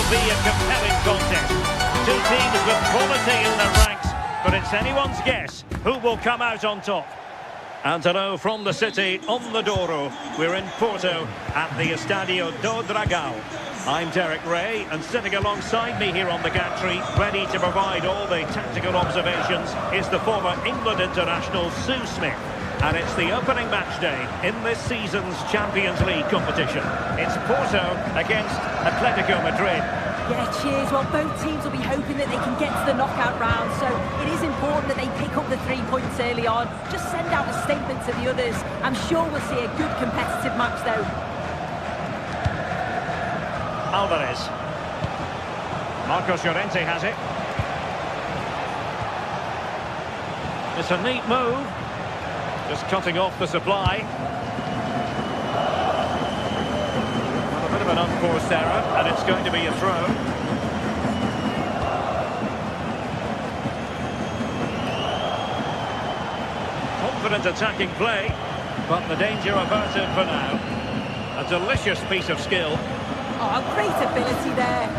will be a compelling contest. Two teams with quality in their ranks, but it's anyone's guess who will come out on top. And hello from the city on the Douro. We're in Porto at the Estadio do Dragão. I'm Derek Ray, and sitting alongside me here on the gantry, ready to provide all the tactical observations, is the former England international Sue Smith. And it's the opening match day in this season's Champions League competition. It's Porto against Atletico Madrid. Yeah, cheers. Well, both teams will be hoping that they can get to the knockout round, so it is important that they pick up the 3 points early on. Just send out a statement to the others. I'm sure we'll see a good competitive match, though. Alvarez. Marcos Llorente has it. It's a neat move. Just cutting off the supply. A bit of an unforced error, and it's going to be a throw. Confident attacking play, but the danger averted for now. A delicious piece of skill. Oh, great ability there.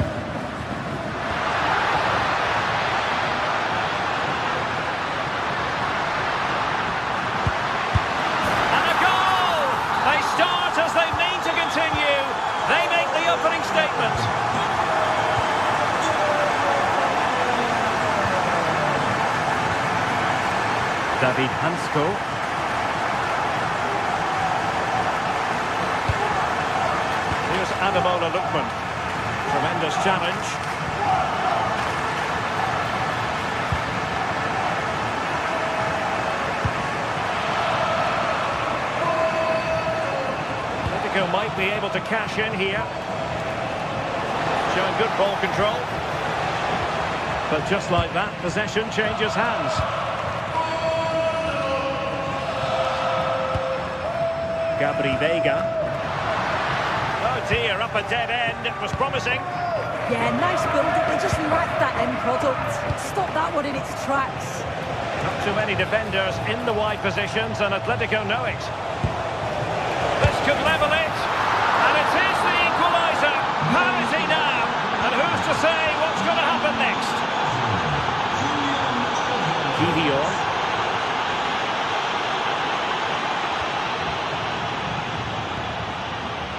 And a goal! They start as they mean to continue. They make the opening statement. David Hansko. Here's Ademola Lookman. Tremendous challenge. Atletico might be able to cash in here. Showing good ball control. But just like that, possession changes hands. Gabri Veiga. Oh dear, up a dead end. It was promising. Yeah, nice build-up. They just lacked that end product. Stop that one in its tracks. Not too many defenders in the wide positions, and Atletico know it. This could level it. And it is the equaliser. Parity now. And who's to say what's going to happen next? Gideon.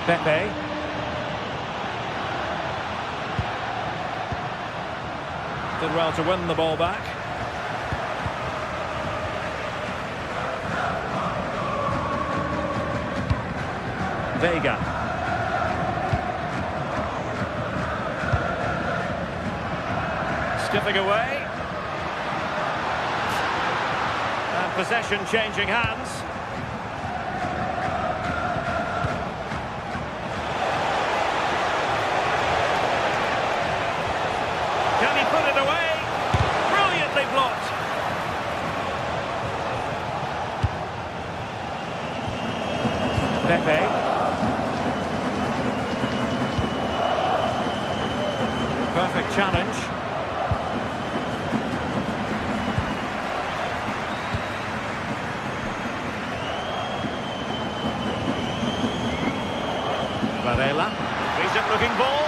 Pepe. Did well to win the ball back. Veiga. Skipping away. And possession changing hands. Can he put it away? Brilliantly blocked. Pepe. Perfect challenge. Varela. Decent looking ball.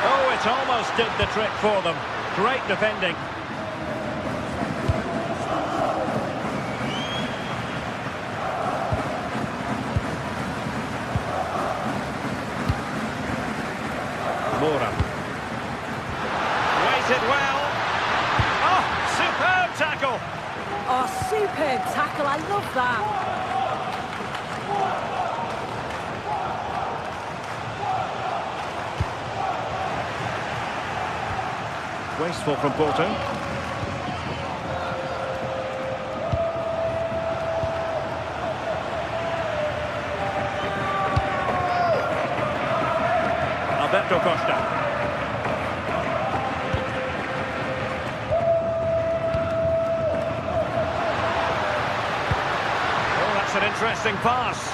Oh, it almost did the trick for them. Great defending. Mora. Waited well. Oh, superb tackle. Oh, superb tackle. I love that. Wasteful from Porto. Alberto Costa. Oh, that's an interesting pass.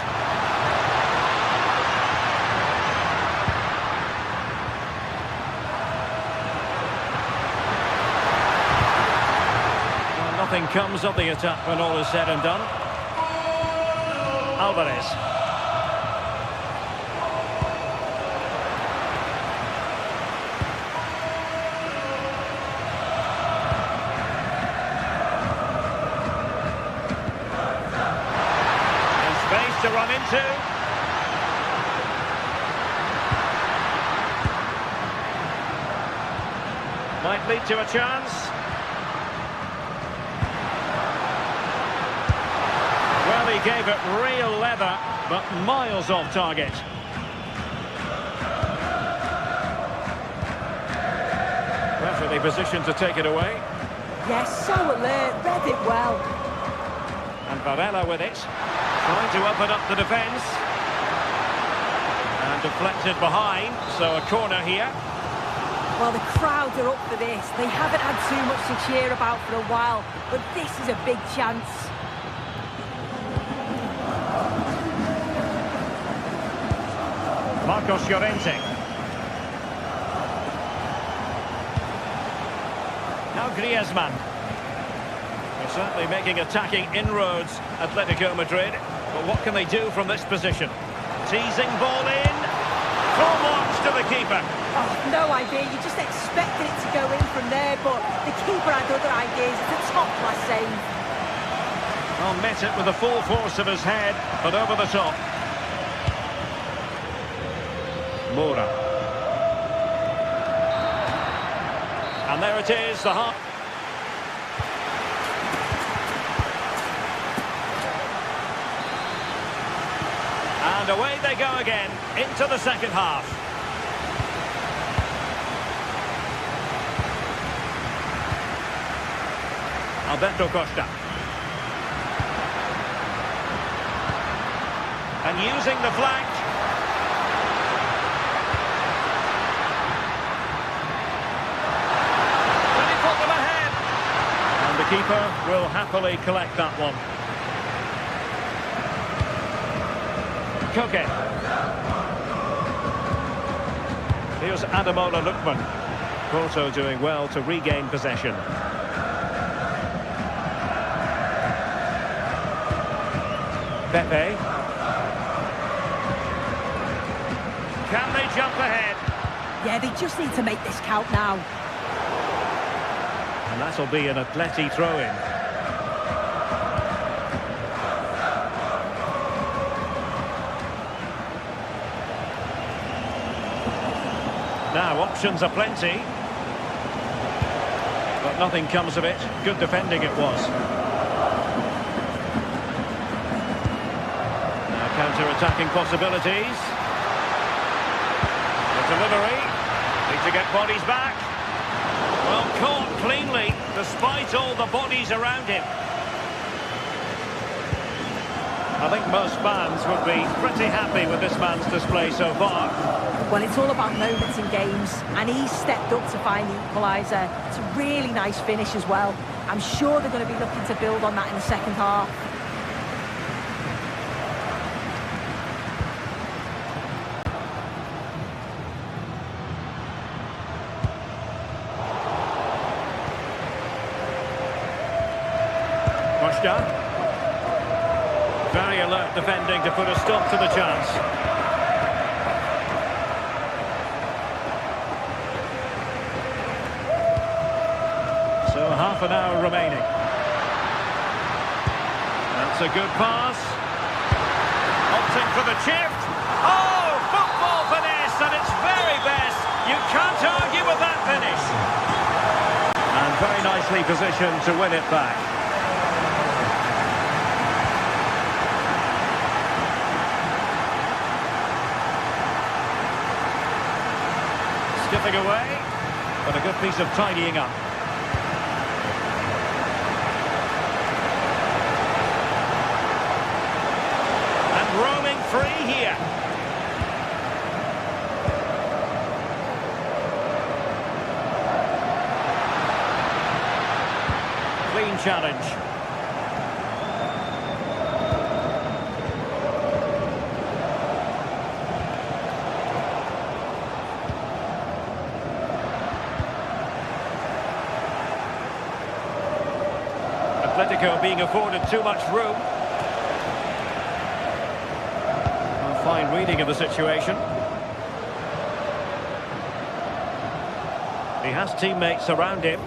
Nothing comes of the attack when all is said and done. Alvarez. 2. Might lead to a chance. Well, he gave it real leather, but miles off target. Perfectly positioned to take it away. Yes, so alert, read it well. And Varela with it. Trying to open up the defence. And deflected behind, so a corner here. Well, the crowds are up for this. They haven't had too much to cheer about for a while, but this is a big chance. Marcos Llorente. Now Griezmann. They're certainly making attacking inroads, Atletico Madrid. But what can they do from this position? Teasing ball in. Full marks to the keeper. Oh, no idea. You just expected it to go in from there, but the keeper had other ideas. It's a top-class save. Well, met it with the full force of his head, but over the top. Moura. And there it is, the half. And away they go again, into the second half. Alberto Costa. And using the flank. Can he put them ahead? And the keeper will happily collect that one. Koke. Here's Ademola Lookman. Porto doing well to regain possession. Pepe. Can they jump ahead? Yeah, they just need to make this count now. And that'll be an Atleti throw-in. Now, options are plenty. But nothing comes of it. Good defending it was. Now, counter-attacking possibilities. The delivery. Need to get bodies back. Well, caught cleanly, despite all the bodies around him. I think most fans would be pretty happy with this man's display so far. Well, it's all about moments in games, and he's stepped up to find the equaliser. It's a really nice finish as well. I'm sure they're going to be looking to build on that in the second half. Costa. Very alert defending to put a stop to the chance. So half an hour remaining. That's a good pass. Opting for the chip. Oh, football finesse at its very best. You can't argue with that finish. And very nicely positioned to win it back. Skipping away, but a good piece of tidying up. And roaming free here. Clean challenge. Atletico being afforded too much room. A fine reading of the situation. He has teammates around him.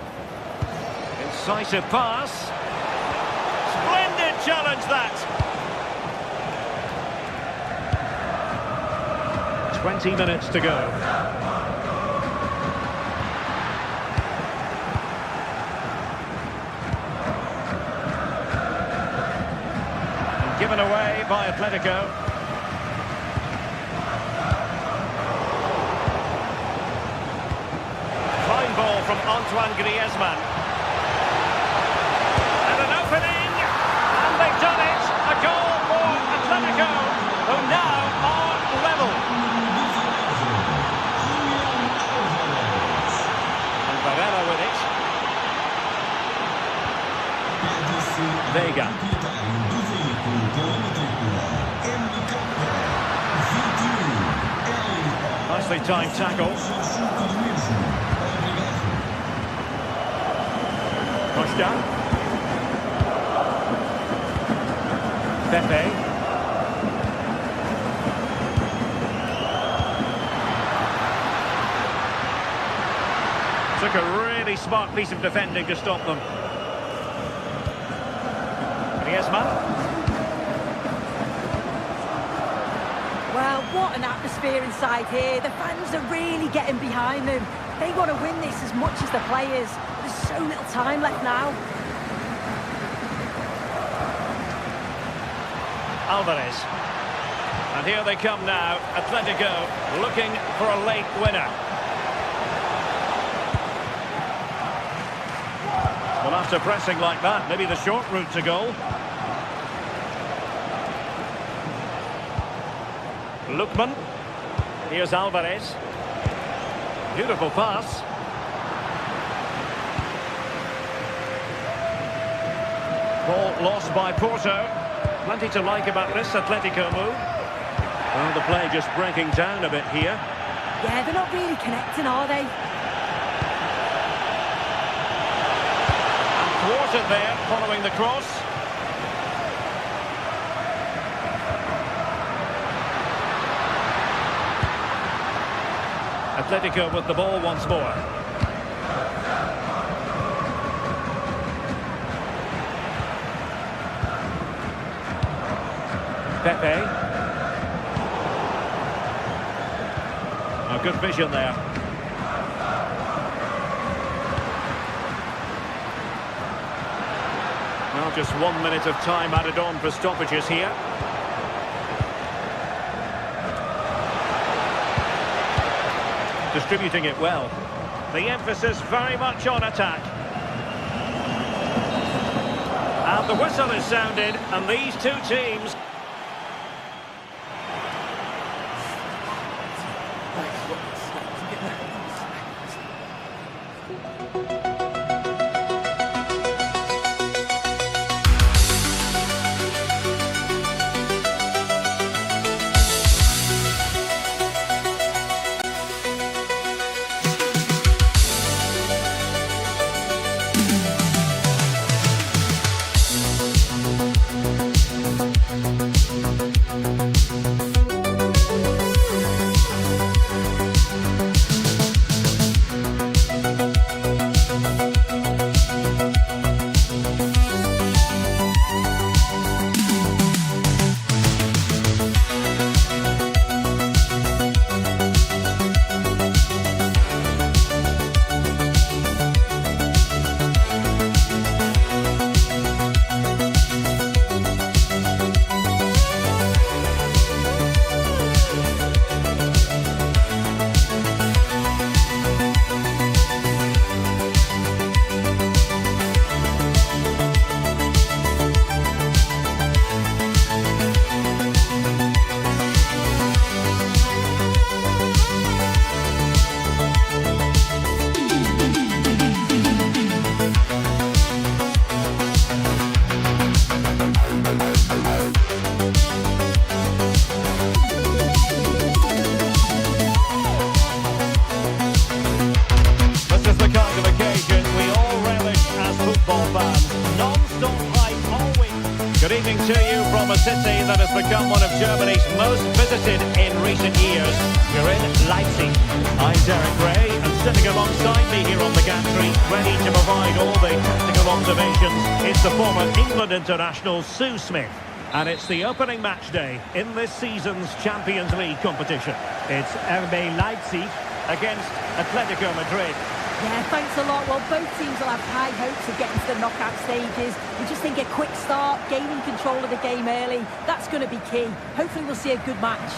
Incisive pass. Splendid challenge that. 20 minutes to go. And given away by Atletico. Fine ball from Antoine Griezmann. And an opening, and they've done it. A goal for Atletico, who now are level. And Varela with it. Vega. Nicely timed tackle. Costa. Pepe. Took a really smart piece of defending to stop them. Griezmann. Well, what an atmosphere inside here. The fans are really getting behind them. They want to win this as much as the players. There's so little time left now. Alvarez. And here they come now. Atletico looking for a late winner. Well, after pressing like that, maybe the short route to goal. Lookman. Here's Alvarez. Beautiful pass. Ball lost by Porto. Plenty to like about this Atletico move. Well, the play just breaking down a bit here. Yeah, they're not really connecting, are they? And thwarted there, following the cross. Atletico with the ball once more. Pepe. Oh, good vision there. Well, just 1 minute of time added on for stoppages here. Distributing it well. The emphasis very much on attack. And the whistle is sounded, and these two teams... Good evening to you from a city that has become one of Germany's most visited in recent years. You're in Leipzig. I'm Derek Ray, and sitting alongside me here on the gantry, ready to provide all the technical observations, is the former England international Sue Smith. And it's the opening match day in this season's Champions League competition. It's RB Leipzig against Atletico Madrid. Yeah, thanks a lot. Well, both teams will have high hopes of getting to the knockout stages. We just think a quick start, gaining control of the game early, that's going to be key. Hopefully we'll see a good match.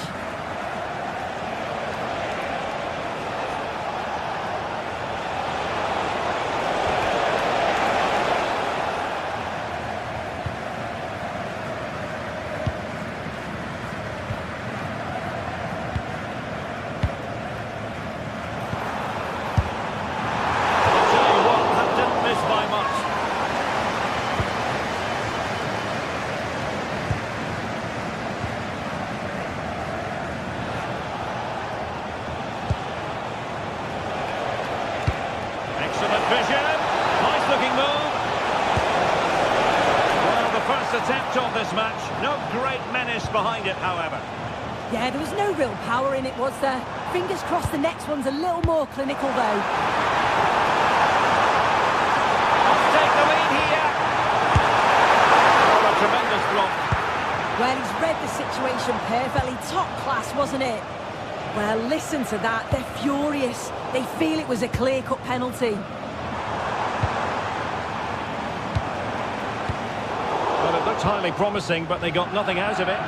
Attempt on this match. No great menace behind it, however. Yeah, there was no real power in it, was there? Fingers crossed the next one's a little more clinical, though. Let's take the lead here. Oh, a tremendous block. Well, he's read the situation perfectly. Top class, wasn't it? Well, listen to that. They're furious. They feel it was a clear-cut penalty. Well, it looked highly promising, but they got nothing out of it.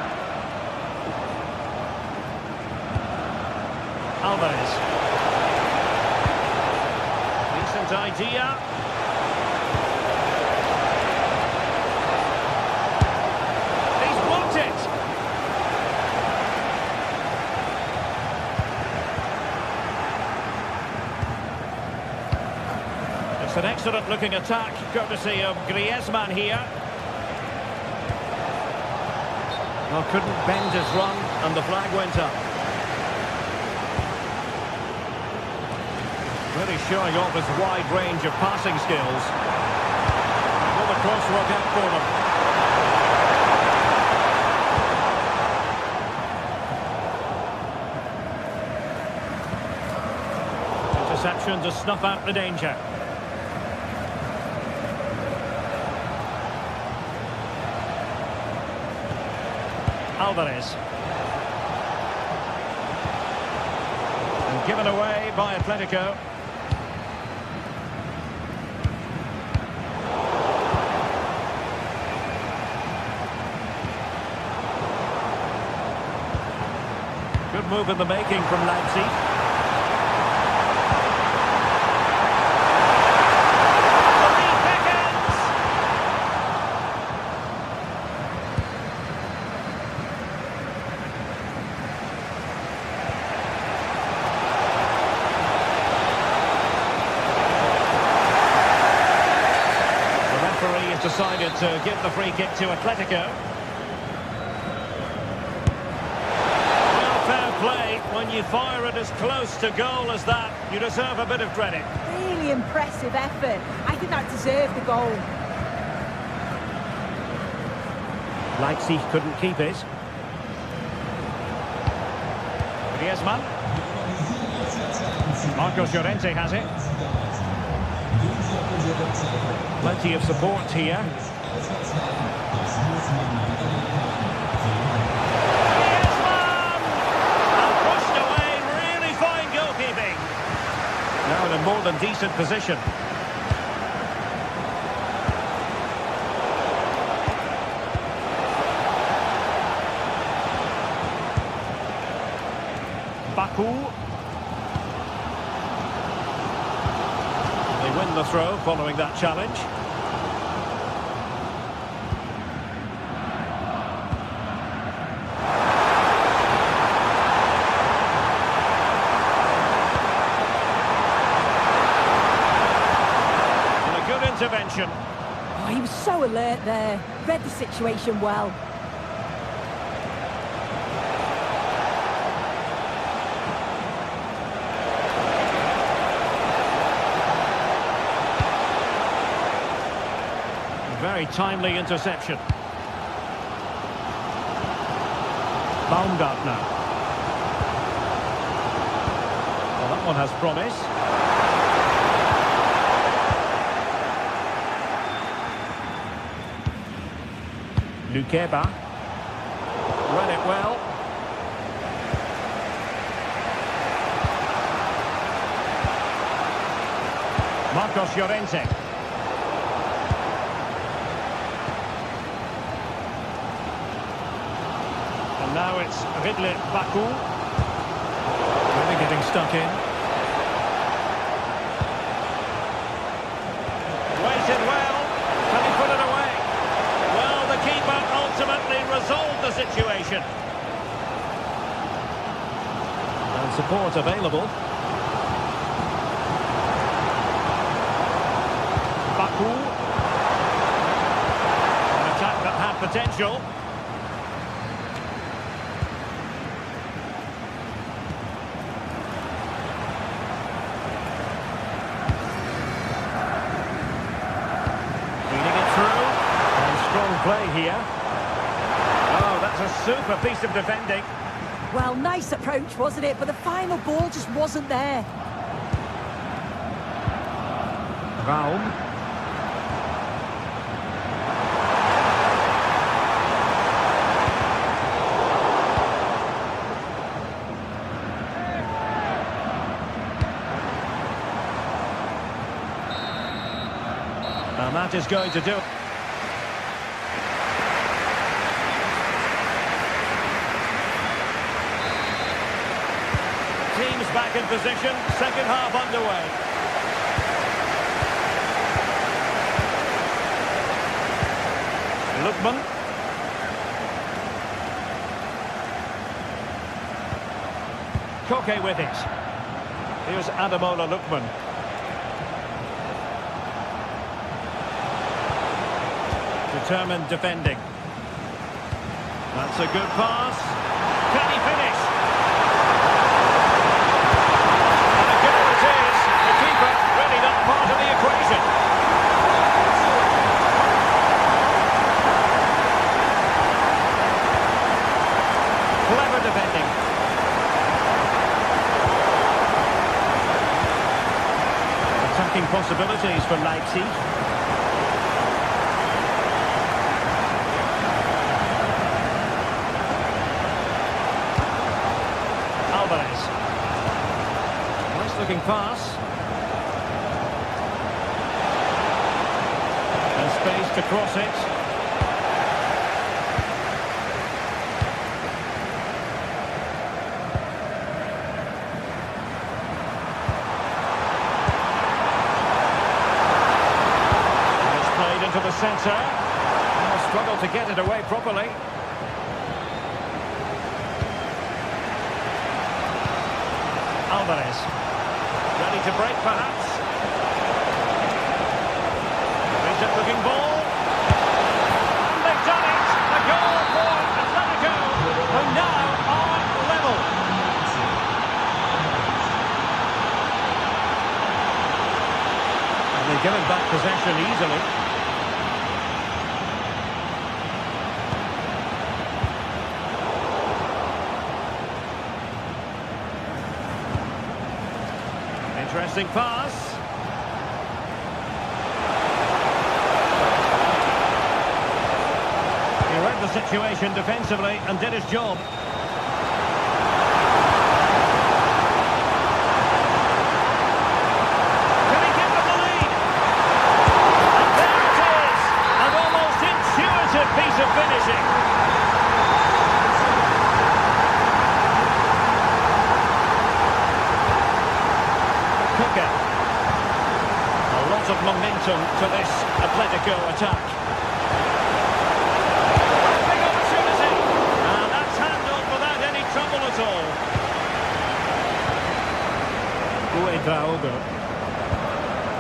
Alvarez. Decent idea. He's blocked it. It's an excellent-looking attack, courtesy of Griezmann here. Well, couldn't bend his run, and the flag went up. Really showing off his wide range of passing skills. Will the cross work out for them? Interception to snuff out the danger. Alvarez. And given away by Atletico. Good move in the making from Leipzig. Decided to give the free kick to Atletico. Well, fair play. When you fire it as close to goal as that, you deserve a bit of credit. Really impressive effort. I think that deserved the goal. Leipzig couldn't keep it. Griezmann. Marcos Llorente has it. Plenty of support here. Griezmann! And pushed away, really fine goalkeeping. Now in a more than decent position. Baku. They win the throw following that challenge. And a good intervention. Oh, he was so alert there. Read the situation well. Very timely interception. Baumgartner. Well, that one has promise. Lukeba. read it well. Marcos Llorente. And now it's Ridley Baku. Really getting stuck in. Waited well. Can he put it away? Well, the keeper ultimately resolved the situation. And support available. Baku. An attack that had potential. Feeding it through. And strong play here. Oh, that's a super piece of defending. Well, nice approach, wasn't it? But the final ball just wasn't there. Raum. And that is going to do it. Teams back in position, second half underway. Lookman. Koke with it. Here's Ademola Lookman. Determined defending. That's a good pass. Can he finish? And a goal it is. The keeper really not part of the equation. Clever defending. Attacking possibilities for Leipzig. Nice looking pass. And space to cross it. And it's played into the centre. And struggled to get it away properly. Alvarez, ready to break perhaps. Decent-looking ball. And they've done it! A goal for Atletico, who now are level. And they've given back possession easily. Interesting pass. He read the situation defensively and did his job. Can he give them the lead? And there it is! An almost intuitive piece of finishing. A lot of momentum to this Atletico attack. Big opportunity. And that's handled without any trouble at all. Uedraogo.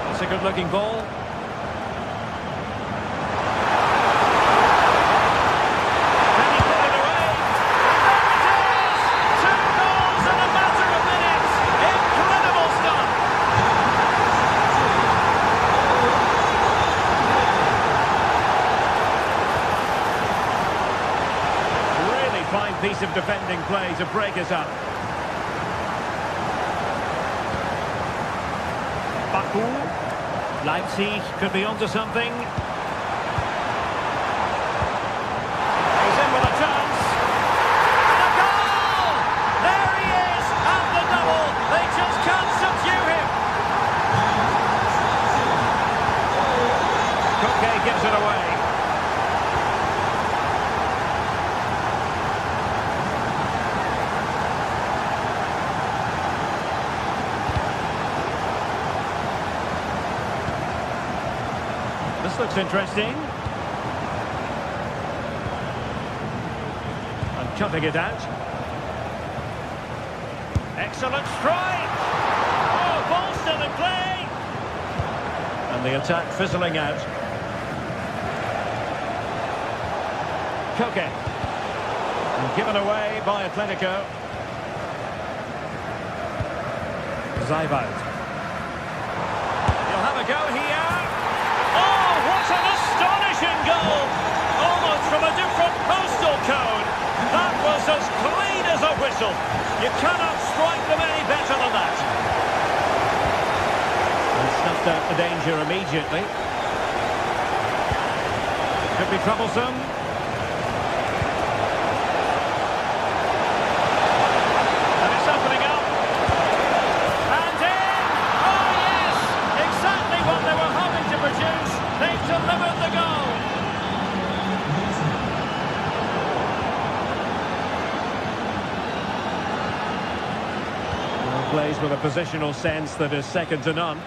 That's a good-looking ball. Can he put it away? And there it is! 2 goals in a matter of minutes. Incredible stuff. Fine piece of defending play to break us up. Baku. Leipzig could be onto something. He's in with a chance. This looks interesting. And cutting it out. Excellent strike! Oh, ball still in play! And the attack fizzling out. Koke. And given away by Atletico. Zaibout. He'll have a go here. Oh, what an astonishing goal! Almost from a different postal code. That was as clean as a whistle. You cannot strike them any better than that. And snuffed out the danger immediately. Could be troublesome. And it's opening up. And in! Oh yes! Exactly what they were hoping to produce. They've delivered the goal. Plays with a positional sense that is second to none.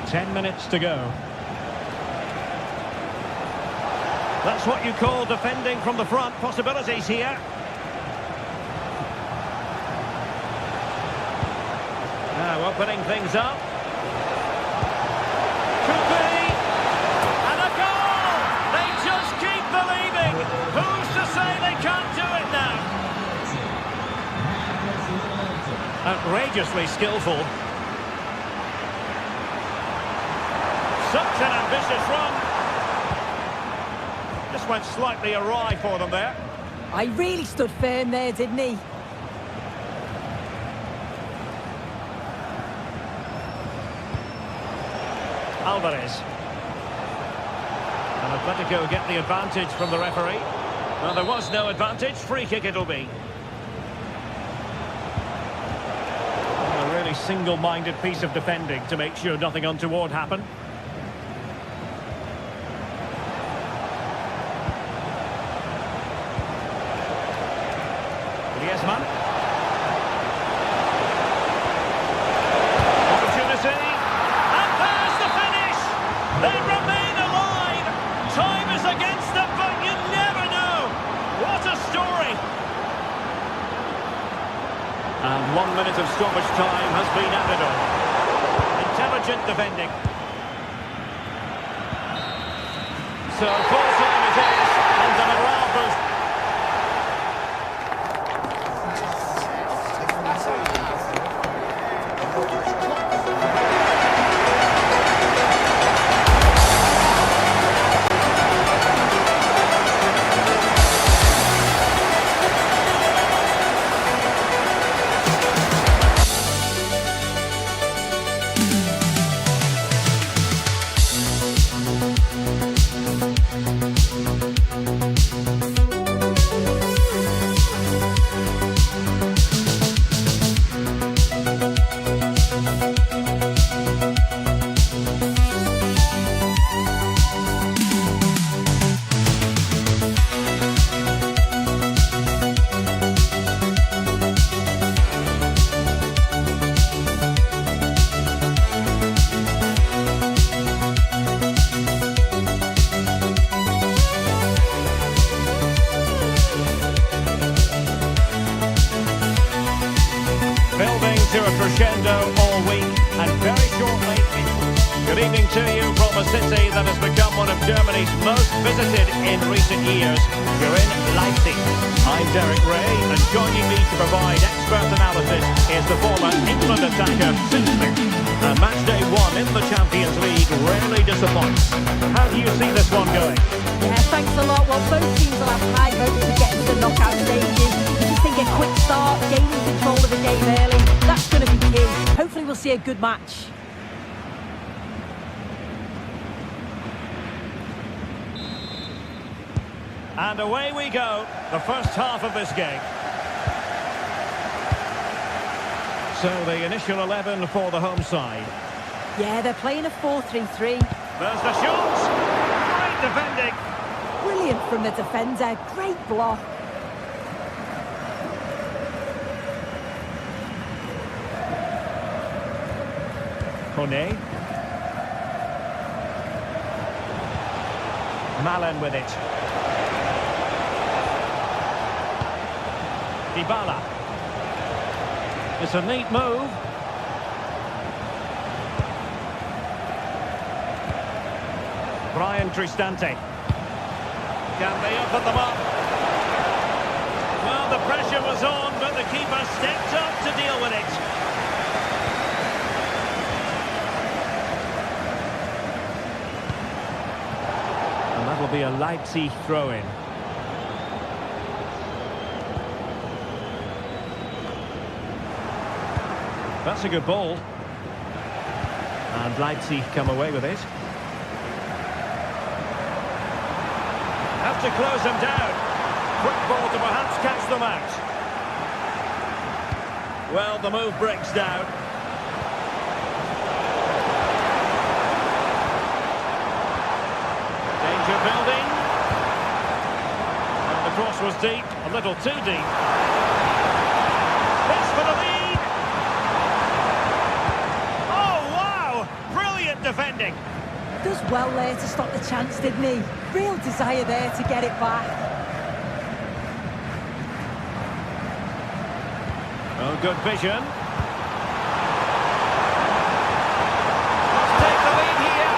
10 minutes to go. That's what you call defending from the front. Possibilities here. Now opening things up. Could be. And a goal! They just keep believing. Who's to say they can't do it now? Outrageously skillful. Such an ambitious run. Just went slightly awry for them there. I really stood firm there, didn't he? Alvarez. And Atletico get the advantage from the referee. Well, there was no advantage. Free kick it'll be. Single-minded piece of defending to make sure nothing untoward happened. Griezmann. Opportunity. And there's the finish! They remain alive! Time is against them, but you never know! What a story! And 1 minute of stoppage time has been added on. Intelligent defending. So full time it is, and a morale boost. To a crescendo all week, and very shortly. Good evening to you from a city that has become one of Germany's most visited in recent years. You're in Leipzig. I'm Derek Ray, and joining me to provide expert analysis is the former England attacker, Simpson. And match day one in the Champions League rarely disappoints. How do you see this one going? Yeah, thanks a lot. Well, both teams will have high hopes to get into the knockout stages. I just think a quick start, gaining control of the game early, that's going to be key. Hopefully we'll see a good match. And away we go, the first half of this game. So the initial 11 for the home side. Yeah, they're playing a 4-3-3. There's the shot. Great defending. Brilliant from the defender. Great block. Kone. Malen with it. Dybala. It's a neat move. Brian Cristante. Can they open them up? Well, the pressure was on, but the keeper stepped up to deal with it. And that'll be a Leipzig throw-in. That's a good ball. And Leipzig come away with it. Have to close them down. Quick ball to perhaps catch them out. Well, the move breaks down. Danger building. And the cross was deep, a little too deep. This for the lead. Oh, wow! Brilliant defending. Does well there to stop the chance, didn't he? Real desire there to get it back. Oh, good vision. Let's take the lead here.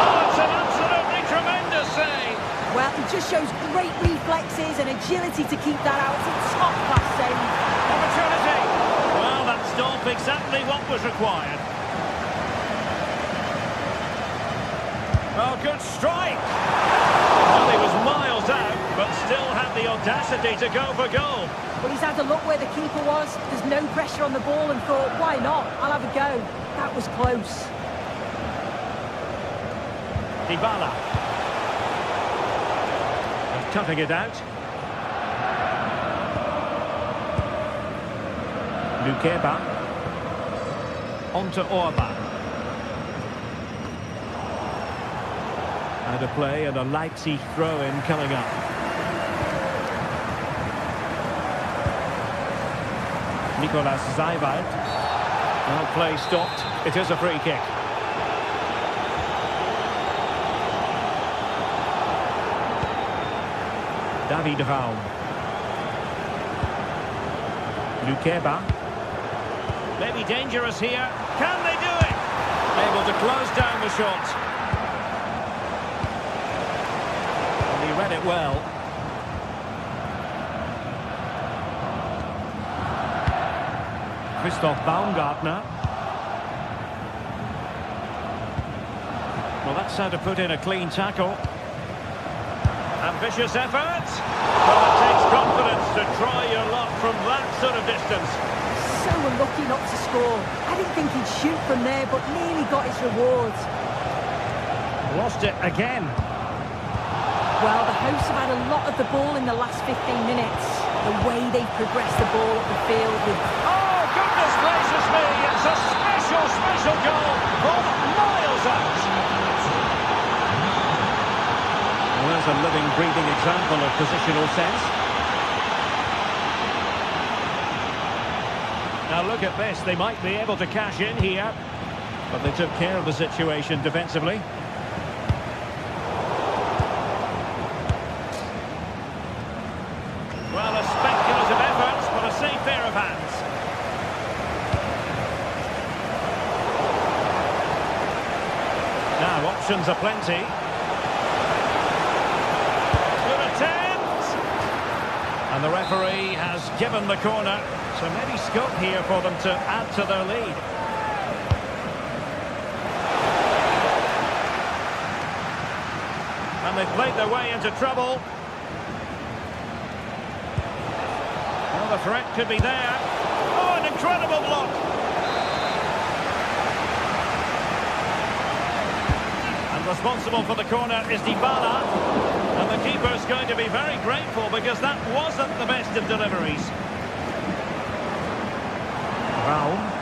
Oh, it's an absolutely tremendous save. Well, he just shows great reflexes and agility to keep that out. It's a top-class save. Opportunity. Well, that stopped exactly what was required. Oh, good strike. Well, he was miles out, but still had the audacity to go for goal. But he's had a look where the keeper was. There's no pressure on the ball and thought, why not? I'll have a go. That was close. Dybala. He's cutting it out. Lukeba. On to Orban. Out of play and a Leipzig throw-in coming up. Nicolas Zaiwald. Well, play stopped. It is a free kick. David Raum. Lukeba. Maybe dangerous here. Can they do it? Able to close down the shot. And he read it well. Christoph Baumgartner. Well, that's how to put in a clean tackle. Ambitious effort. Well, it takes confidence to try your luck from that sort of distance. So unlucky not to score. I didn't think he'd shoot from there, but nearly got his reward. Lost it again. Well, the hosts have had a lot of the ball in the last 15 minutes. The way they've progressed the ball up the field with... Oh, goodness gracious me! It's a special, special goal from miles out. Well, there's a living, breathing example of positional sense. Now look at this. They might be able to cash in here, but they took care of the situation defensively. Well, a speculative effort, but a safe pair of hands. Now, options are plenty. Good attempt! And the referee has given the corner, so maybe scope here for them to add to their lead. And they've played their way into trouble. Well, the threat could be there. Oh, an incredible block! And responsible for the corner is Dybala. And the keeper's going to be very grateful because that wasn't the best of deliveries. Raum.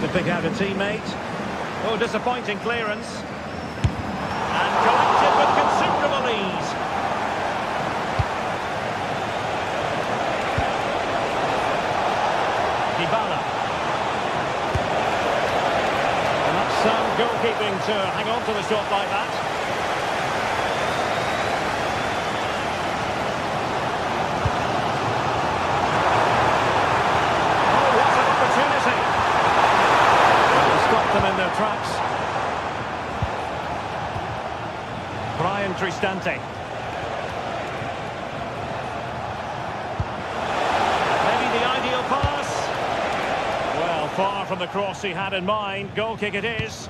To pick out a teammate. Oh, disappointing clearance. And collected with considerable ease. to hang on to the shot like that. Oh, what an opportunity! Well, stop them in their tracks. Brian Cristante. Maybe the ideal pass. Well, far from the cross he had in mind. Goal kick it is.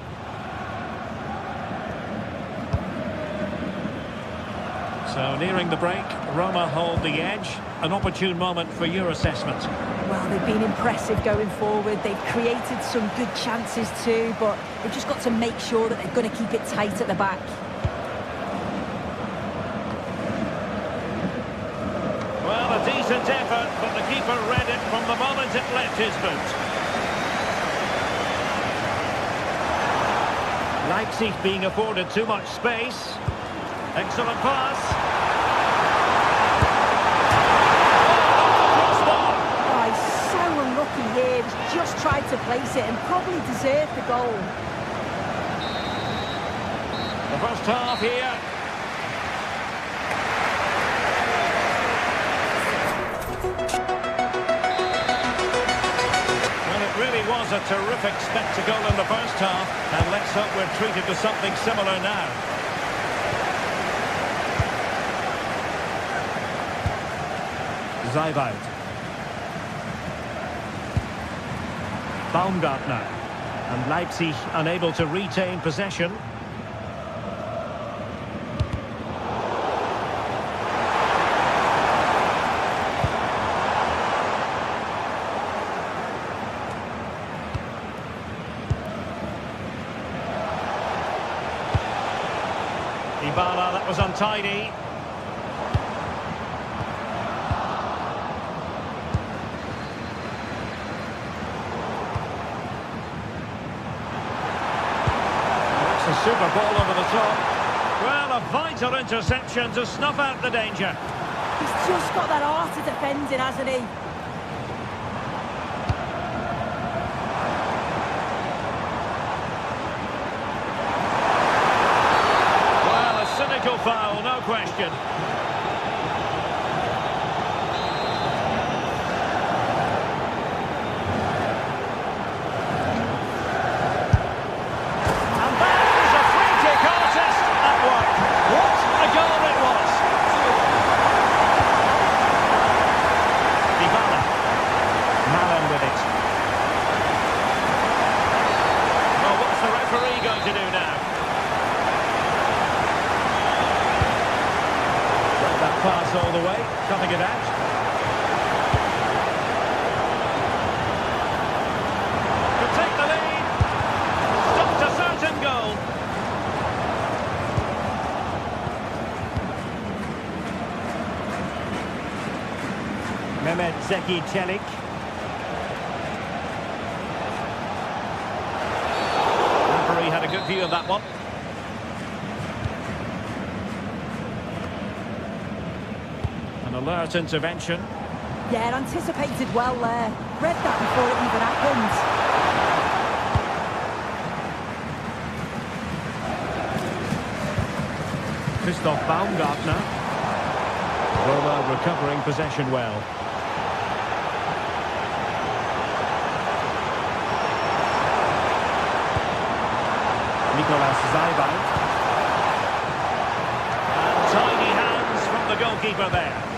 So, nearing the break, Roma hold the edge. An opportune moment for your assessment. Well, they've been impressive going forward. They've created some good chances too, but they've just got to make sure that they're going to keep it tight at the back. Well, a decent effort, but the keeper read it from the moment it left his boot. Leipzig being afforded too much space. Excellent pass. Oh, he's so unlucky here. He's just tried to place it and probably deserved the goal. The first half here. Well, it really was a terrific spectacle in the first half, and let's hope we're treated to something similar now. Zaiwald. Baumgartner. And Leipzig unable to retain possession. Dybala, that was untidy. A super ball over the top. Well, a vital interception to snuff out the danger. He's just got that art of defending, hasn't he? Well, a cynical foul, no question. Pass all the way, cutting it out. Could take the lead. Stopped a certain goal. Mehmet Zeki Çelik. Referee had a good view of that one. Alert intervention. Yeah, anticipated well there. Read that before it even happened. Christoph Baumgartner. Roma recovering possession well. Nicolas Zaiwald. And tiny hands from the goalkeeper there.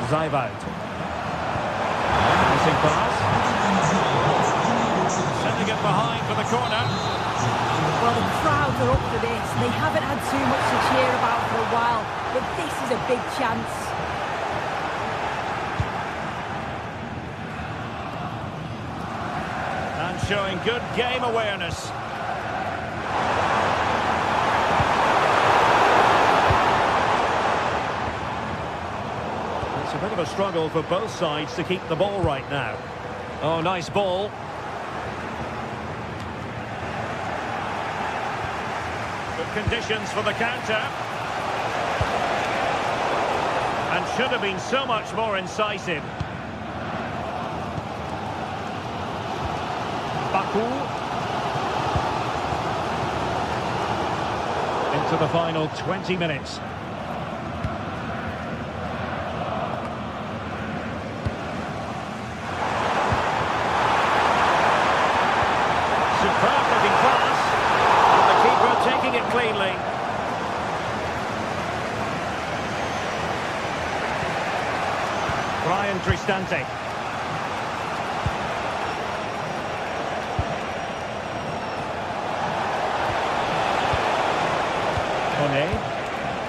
Zaiwald. Passing pass. Sending it behind for the corner. Well, the crowds are up for this. They haven't had too much to cheer about for a while, but this is a big chance. And showing good game awareness. A bit of a struggle for both sides to keep the ball right now. Oh, nice ball. Good conditions for the counter. And should have been so much more incisive. Baku. Into the final 20 minutes. Superb looking pass. And the keeper taking it cleanly. Brian Cristante.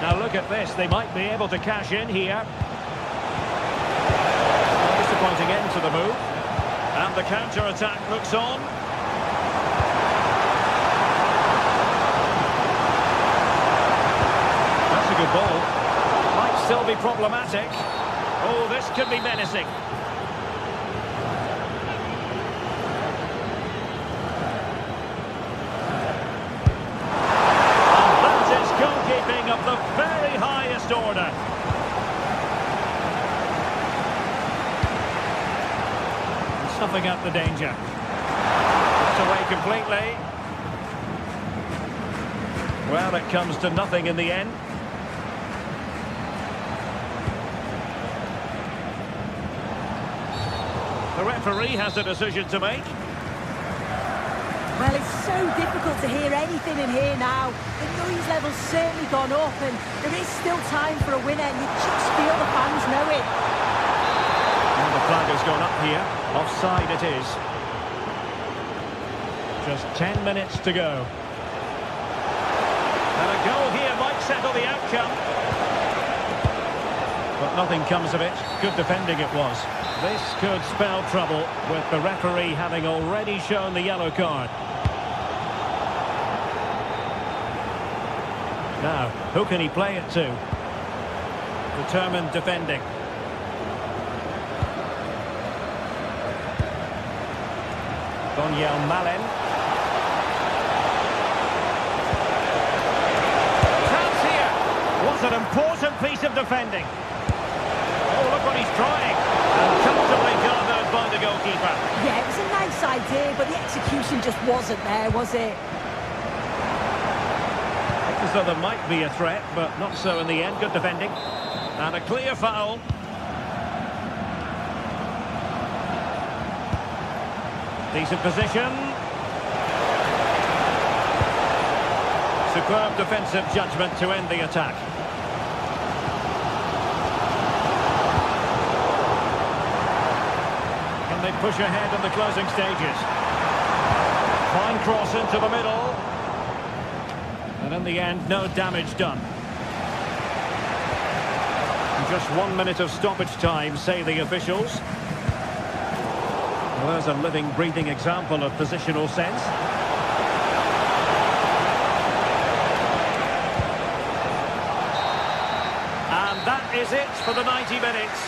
Now look at this, they might be able to cash in here. Disappointing end to the move. And the counter-attack looks on. That's a good ball. Might still be problematic. Oh, this could be menacing. Of the very highest order. Snuffing out the danger. It's away completely. Well, it comes to nothing in the end. The referee has a decision to make. Well, it's so difficult to hear anything in here now. The noise level's certainly gone up, and there is still time for a winner, and you just feel the fans know it. And the flag has gone up here. Offside it is. Just 10 minutes to go. And a goal here might settle the outcome. But nothing comes of it. Good defending it was. This could spell trouble, with the referee having already shown the yellow card. Now, who can he play it to? Determined defending. Donyell Malen. Chance here. What an important piece of defending. Oh, look what he's trying. And comfortably gathered by the goalkeeper. Yeah, it was a nice idea, but the execution just wasn't there, was it? As though there might be a threat, but not so in the end. Good defending. And a clear foul. Decent position. Superb defensive judgment to end the attack. Can they push ahead in the closing stages? Fine cross into the middle. And in the end, no damage done. Just 1 minute of stoppage time, say the officials. Well, there's a living, breathing example of positional sense. And that is it for the 90 minutes.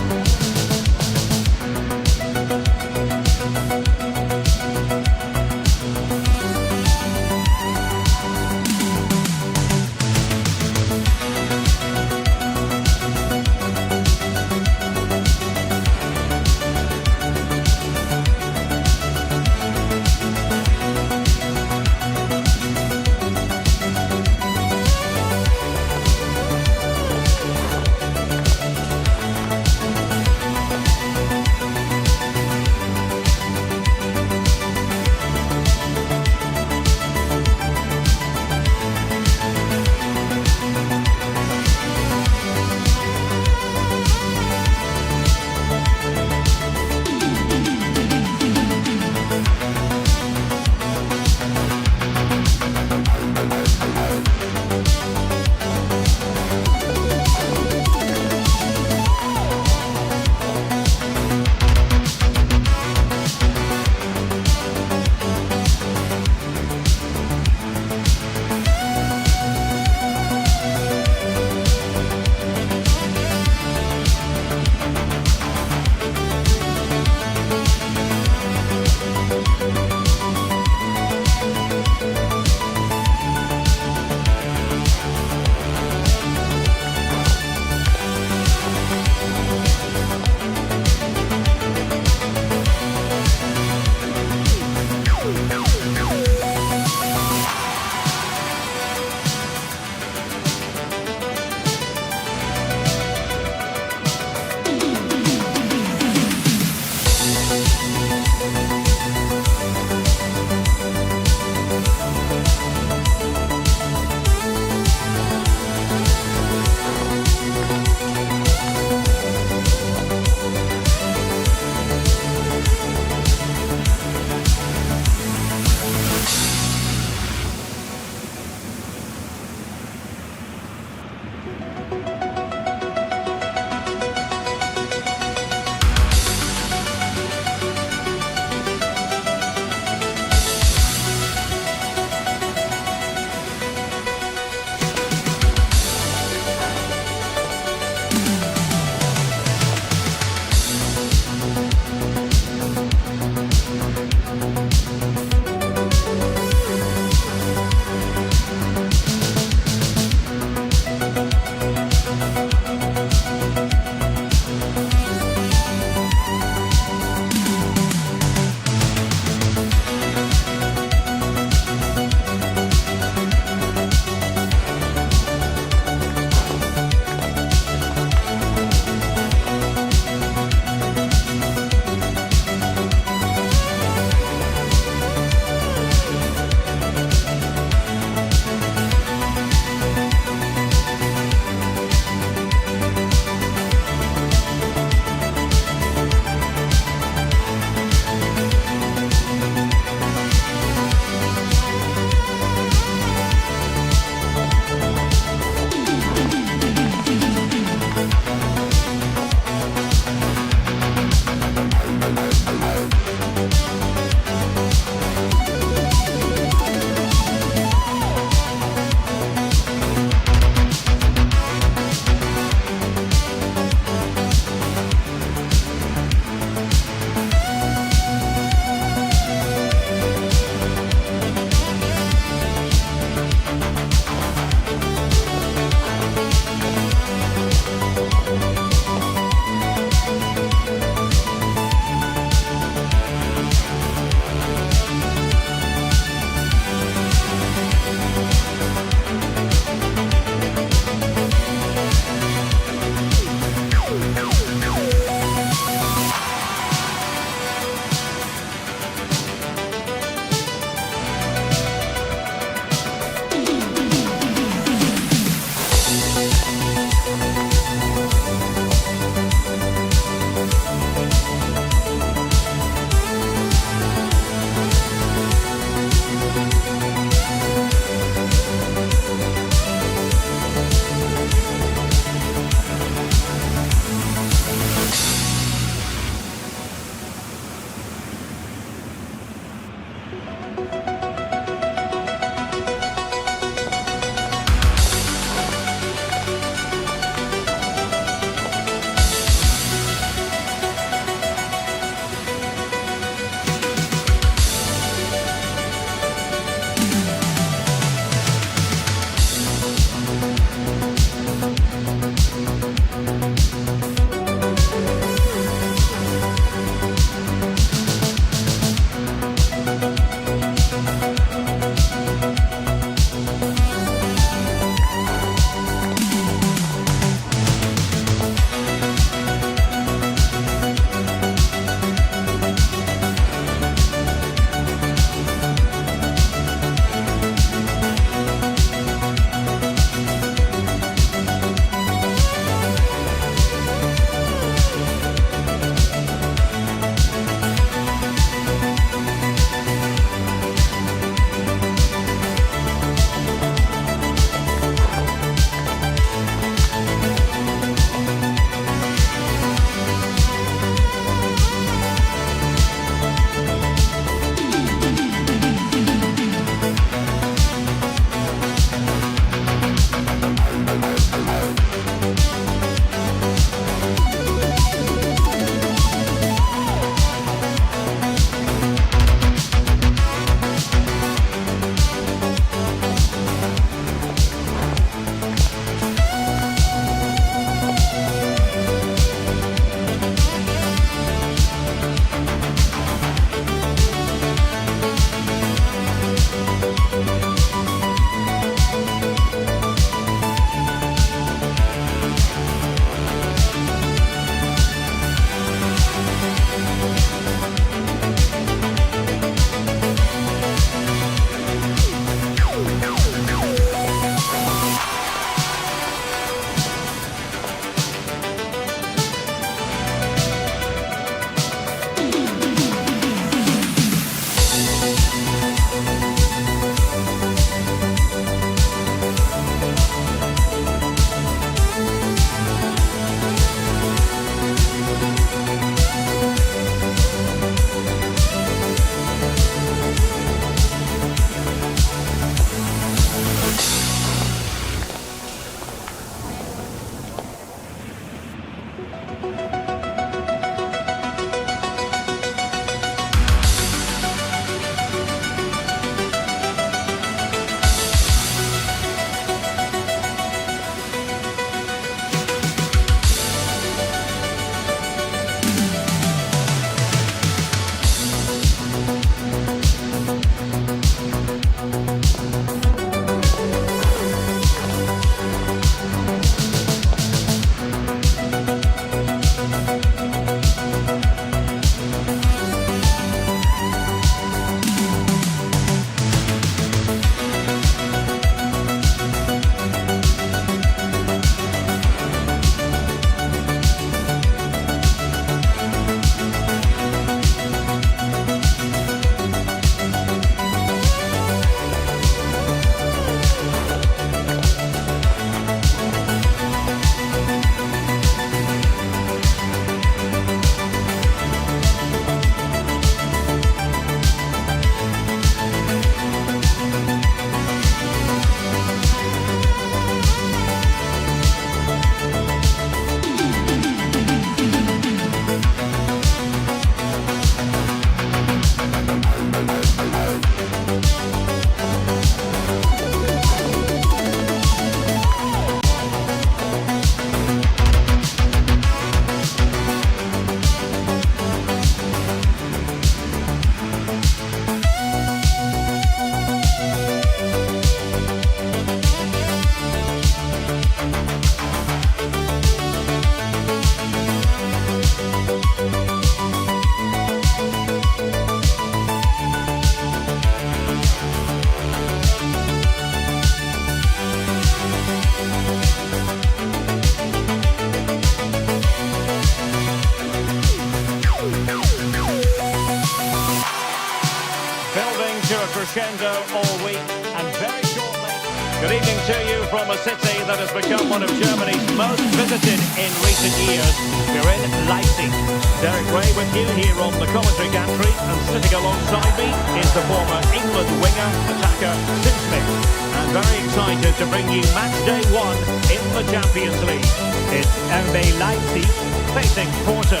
to you from a city that has become one of Germany's most visited in recent years. We're in Leipzig. Derek Ray with you here on the commentary gantry, and sitting alongside me is the former England winger, attacker, Sim Smith. And very excited to bring you match day 1 in the Champions League. It's RB Leipzig facing Porto.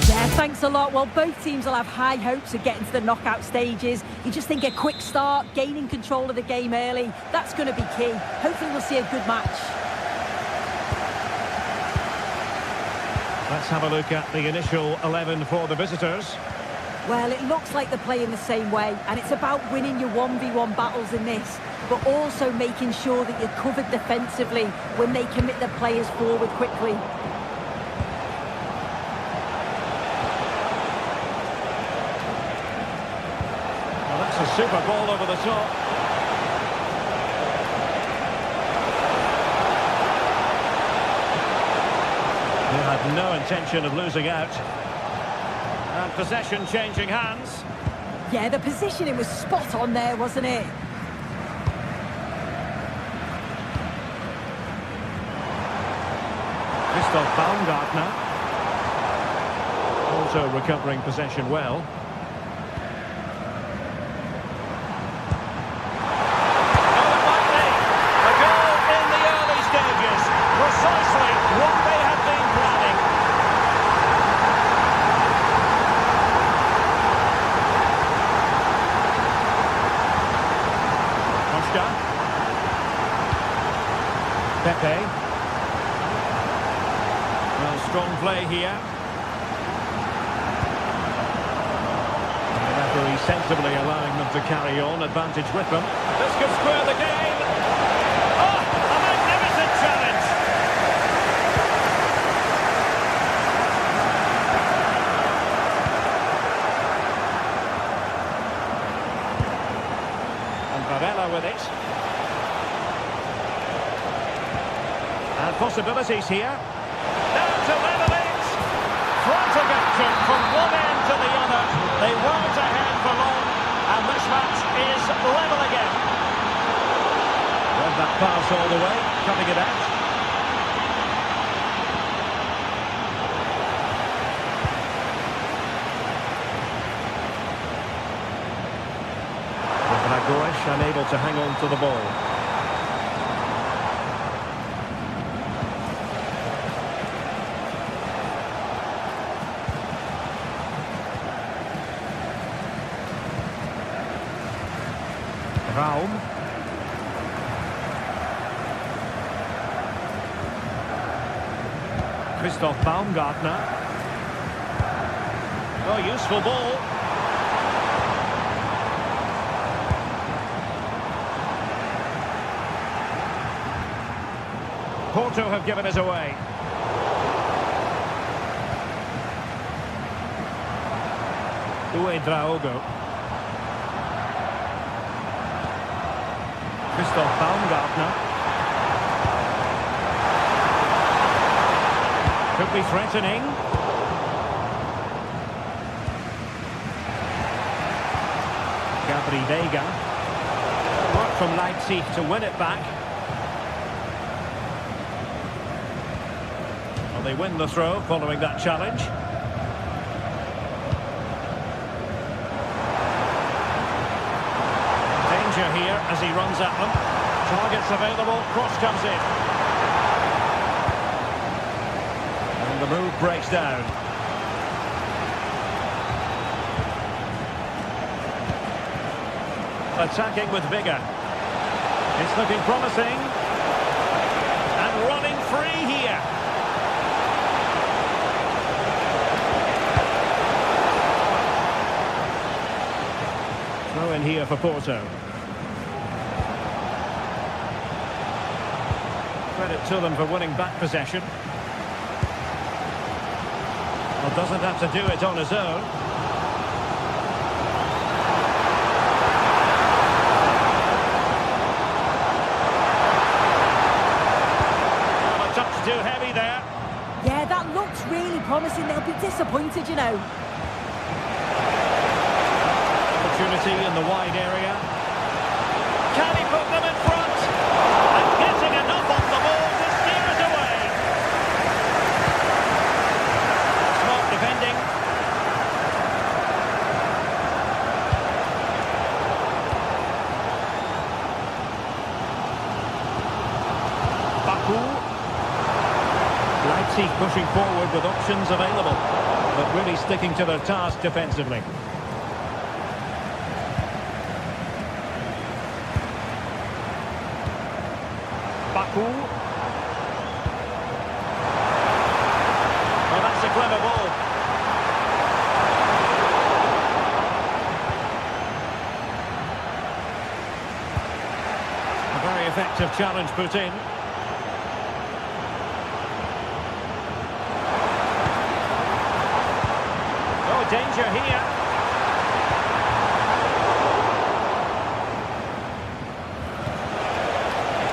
Yeah, thanks a lot. Well, both teams will have high hopes of getting to the knockout stages. You just think a quick start, gaining control of the game early, that's going to be key. Hopefully we'll see a good match. Let's have a look at the initial 11 for the visitors. Well, it looks like they're playing the same way, and it's about winning your 1v1 battles in this, but also making sure that you're covered defensively when they commit their players forward quickly. A super ball over the top. They had no intention of losing out. And possession changing hands. Yeah, the positioning was spot on there, wasn't it? Christoph Baumgartner. Also recovering possession well. Pepe. Well, strong play here. The referee sensibly allowing them to carry on, advantage with them. This could square the game. Oh, a magnificent challenge. And Varela with it. And possibilities here. Down to level it. Frantic action from one end to the other. They weren't ahead for long, and this match is level again. Read that pass all the way, cutting it out. Dragovic unable to hang on to the ball. Raum. Christoph Baumgartner. Oh, useful ball. Porto have given us away. Draogo. Christoph Baumgartner. Could be threatening. Gabri Vega. Work from Leipzig to win it back. Well, they win the throw following that challenge. Here as he runs at them. Targets available, cross comes in. And the move breaks down. Attacking with vigour. It's looking promising. And running free here. Throw in here for Porto. Credit to them for winning back possession. Well, doesn't have to do it on his own. Well, a touch too heavy there. Yeah, that looks really promising. They'll be disappointed, you know. Opportunity in the wide area. Can he put them in front? And get Baku. Leipzig pushing forward with options available, but really sticking to their task defensively. Baku. Well, that's a clever ball. A very effective challenge put in. Oh, danger here.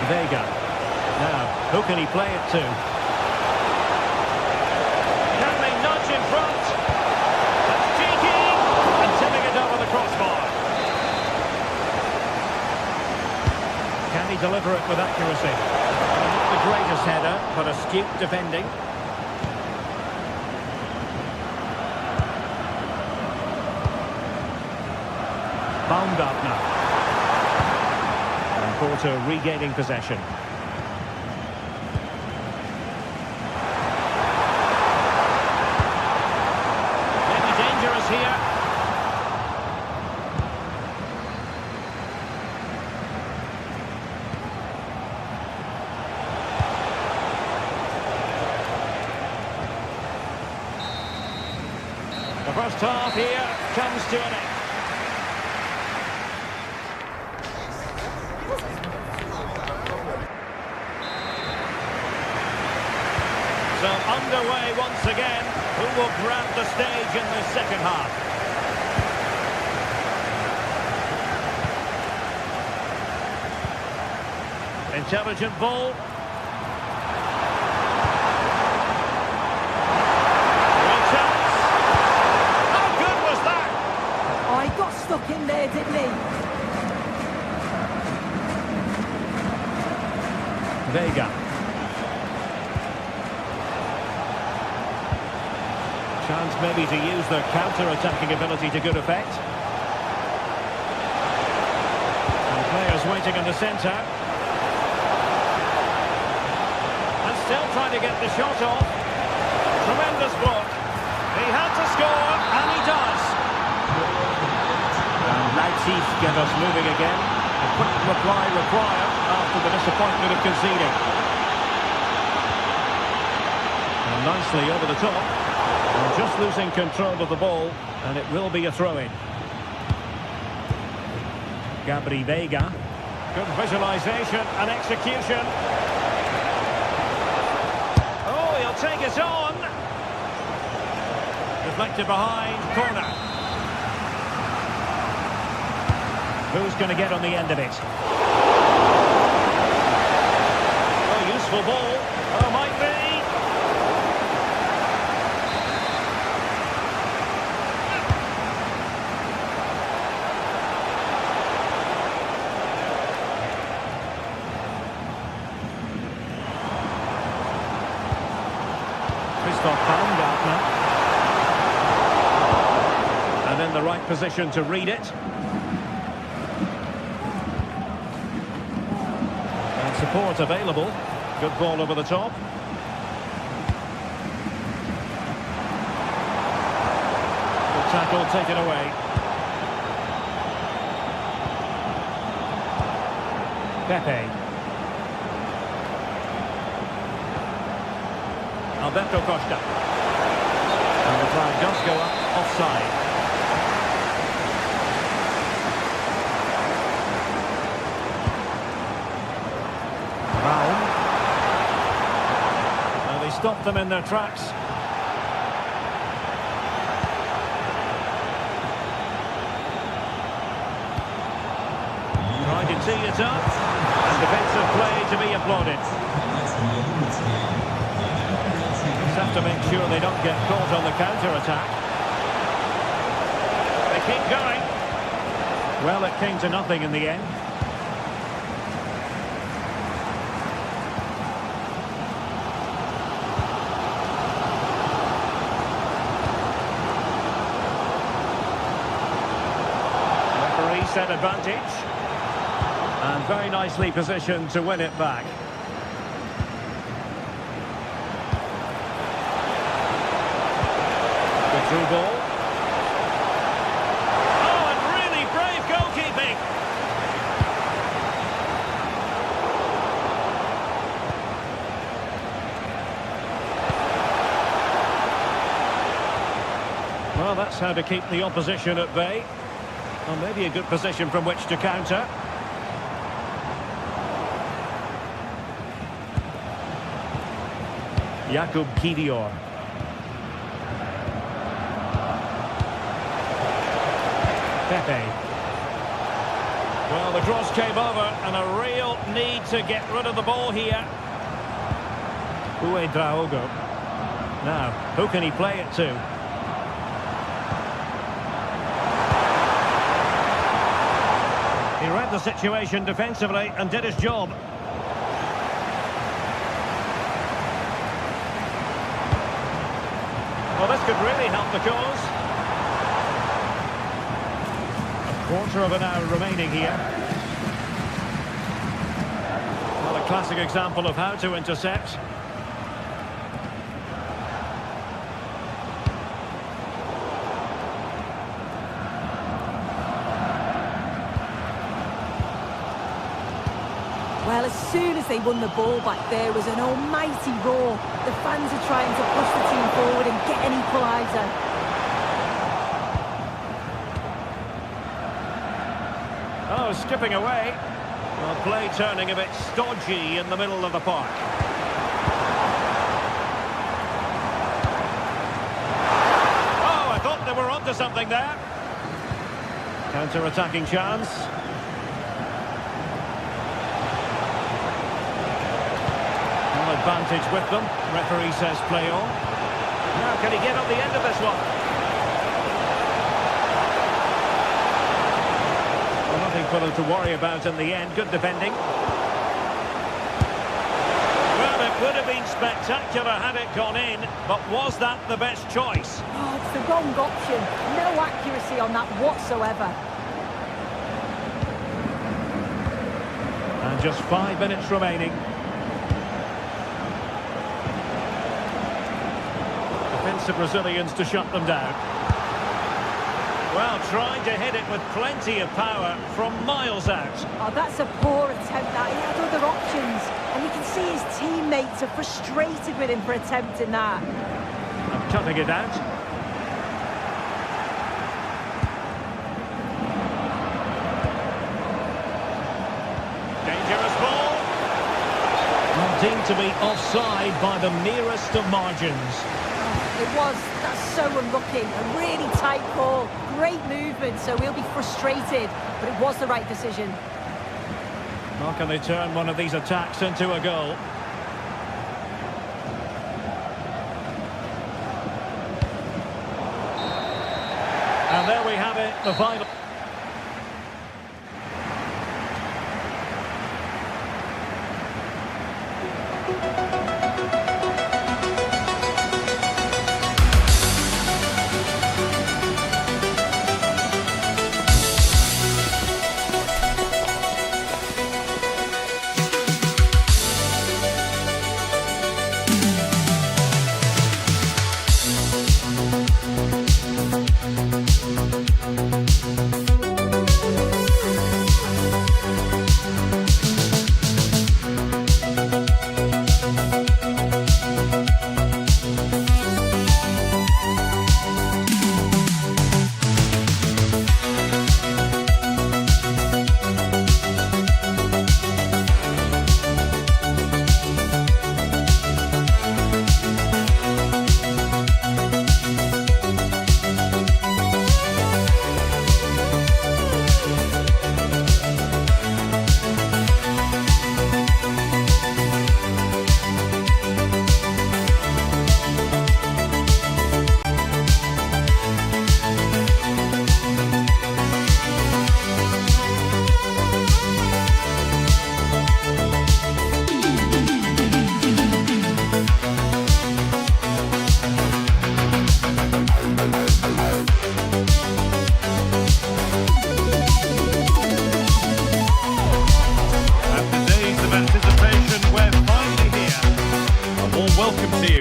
Vega. Now, who can he play it to? Can they nudge in front? That's cheeky! And tipping it over the crossbar. Can he deliver it with accuracy? Not the greatest header, but astute defending. Baumgartner. And Porto regaining possession. Maybe dangerous here. The first half here comes to an end. So underway once again. Who will grab the stage in the second half? Intelligent ball. Real chance. How good was that? Oh, he got stuck in there, didn't he? Vega. Chance maybe to use their counter-attacking ability to good effect. And players waiting in the centre. And still trying to get the shot off. Tremendous block. He had to score, and he does. And Leipzig get us moving again. A quick reply required after the disappointment of conceding. And nicely over the top. And just losing control of the ball, and it will be a throw-in. Gabri Vega. Good visualisation and execution. Oh, he'll take it on. Deflected behind, corner. Who's going to get on the end of it? Oh, useful ball. Oh, might be. Baumgartner. And in the right position to read it. And support available. Good ball over the top. Good tackle taken away. Pepe. Alberto Costa. And the flag does go up offside. Brown. And they stopped them in their tracks. Trying to tee it up. And defensive play to be applauded. Have to make sure they don't get caught on the counter-attack. They keep going. Well, it came to nothing in the end. Referee set advantage. And very nicely positioned to win it back. Through ball. Oh, and really brave goalkeeping. Well, that's how to keep the opposition at bay. Well, maybe a good position from which to counter. Jakub Kivior. Pepe. Well, the cross came over and a real need to get rid of the ball here. Draogo. Now, who can he play it to? He read the situation defensively and did his job. Well, this could really help the cause. A quarter of an hour remaining here. Well, a classic example of how to intercept. Well, as soon as they won the ball back, there was an almighty roar. The fans are trying to push the team forward and get an equaliser. Oh, skipping away. Well, play turning a bit stodgy in the middle of the park. Oh, I thought they were onto something there. Counter-attacking chance. Advantage with them. Referee says play on. Now can he get up the end of this one? Well, nothing for them to worry about in the end. Good defending. Well, it would have been spectacular had it gone in, but was that the best choice? Oh, it's the wrong option. No accuracy on that whatsoever. And just 5 minutes remaining. Defensive Brazilians to shut them down. Well, trying to hit it with plenty of power from miles out. Oh, that's a poor attempt, that. He had other options. And you can see his teammates are frustrated with him for attempting that. And cutting it out. Dangerous ball. Well, deemed to be offside by the nearest of margins. It was. That's so unlucky. A really tight ball. Great movement, so he'll be frustrated. But it was the right decision. How can they turn one of these attacks into a goal? And there we have it, the final.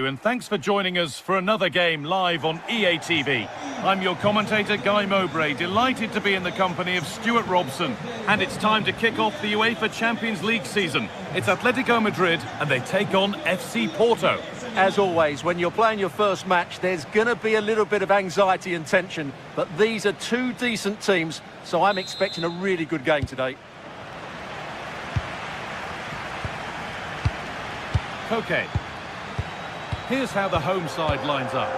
and thanks for joining us for another game live on EA TV. I'm your commentator, Guy Mowbray, delighted to be in the company of Stuart Robson. And it's time to kick off the UEFA Champions League season. It's Atletico Madrid, and they take on FC Porto. As always, when you're playing your first match, there's going to be a little bit of anxiety and tension, but these are two decent teams, so I'm expecting a really good game today. Okay. Here's how the home side lines up.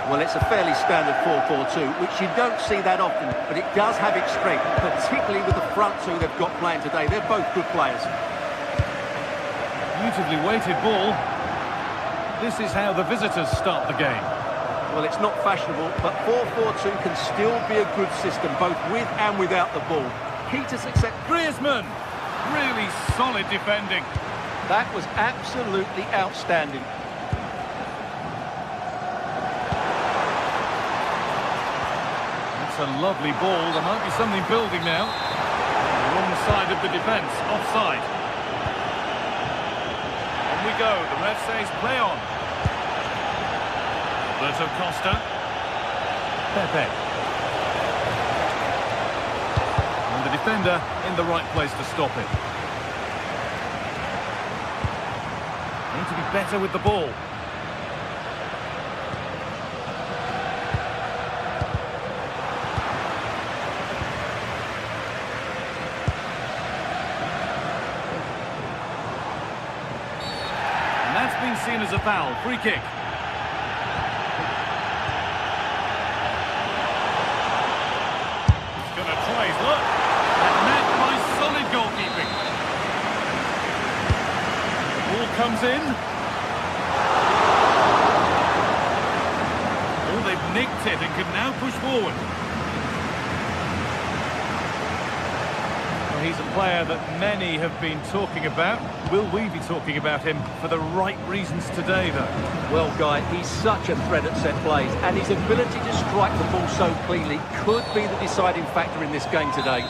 Well, it's a fairly standard 4-4-2, which you don't see that often, but it does have its strength, particularly with the front two they've got playing today. They're both good players. Beautifully weighted ball. This is how the visitors start the game. Well, it's not fashionable, but 4-4-2 can still be a good system, both with and without the ball. Key to success. Griezmann! Really solid defending. That was absolutely outstanding. It's a lovely ball. There might be something building now. Wrong side of the defence, offside. On we go. The ref says play on. Roberto Costa. Pepe. And the defender in the right place to stop it. Need to be better with the ball. And that's been seen as a foul. Free kick. He's going to try his luck. And met by solid goalkeeping. Ball comes in. Oh, they've nicked it and can now push forward. Well, he's a player that many have been talking about. Will we be talking about him for the right reasons today, though? Well, Guy, he's such a threat at set plays, and his ability to strike the ball so cleanly could be the deciding factor in this game today.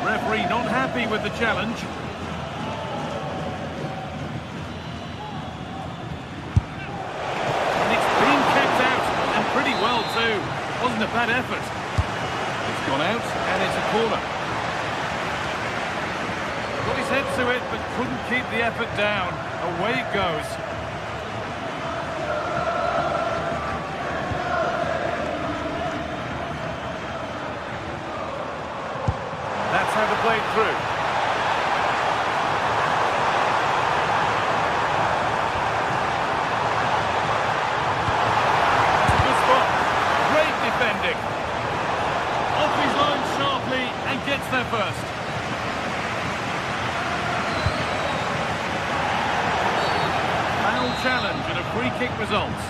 Referee not happy with the challenge. And it's been kept out, and pretty well too. Wasn't a bad effort. It's gone out, and it's a corner. Got his head to it, but couldn't keep the effort down. Away it goes. That's how they played through. That's a good spot. Great defending. Off his line sharply and gets there first. Foul challenge and a free kick results.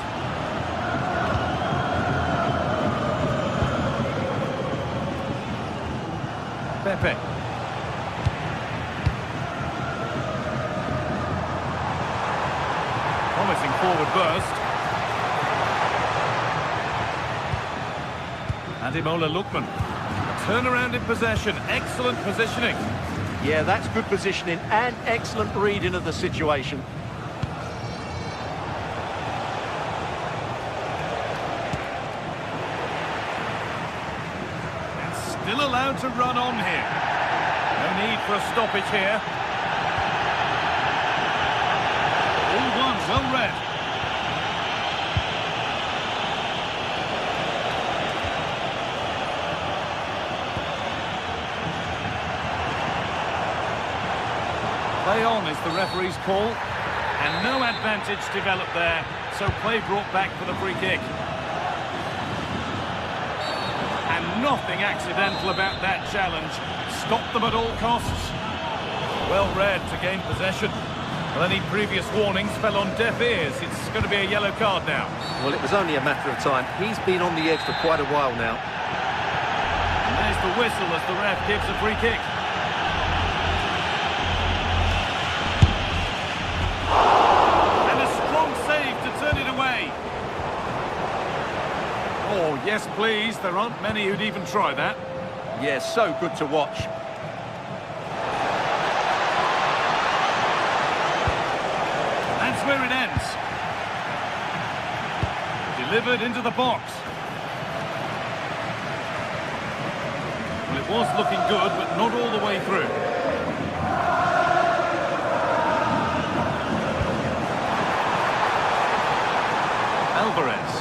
Pepe. Promising forward burst. Ademola Lookman. Turnaround in possession. Excellent positioning. Yeah, that's good positioning and excellent reading of the situation. Still allowed to run on here. No need for a stoppage here. All one, well read. Play on is the referee's call. And no advantage developed there. So play brought back for the free kick. Nothing accidental about that challenge. Stop them at all costs. Well read to gain possession. Well, any previous warnings fell on deaf ears. It's going to be a yellow card now. Well, it was only a matter of time. He's been on the edge for quite a while now. And there's the whistle as the ref gives a free kick. And a strong save to turn it away. Oh, yes, please. There aren't many who'd even try that. Yeah, so good to watch. That's where it ends. Delivered into the box. Well, it was looking good, but not all the way through. Alvarez.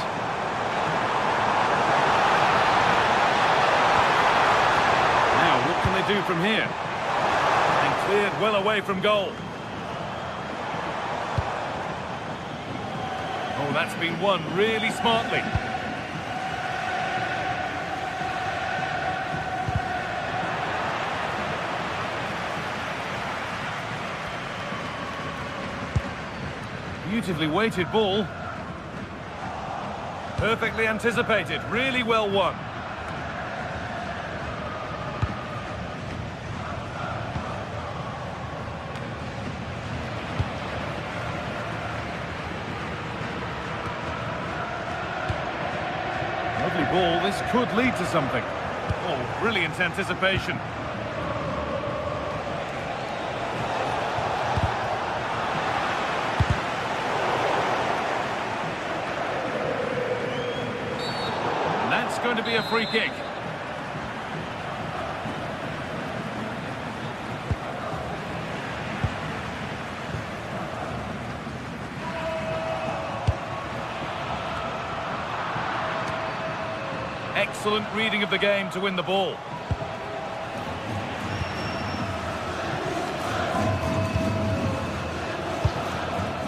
Now, what can they do from here? And cleared well away from goal. Oh, that's been won really smartly. Beautifully weighted ball. Perfectly anticipated, really well won. Lovely ball, this could lead to something. Oh, brilliant anticipation. Going to be a free kick. Excellent reading of the game to win the ball.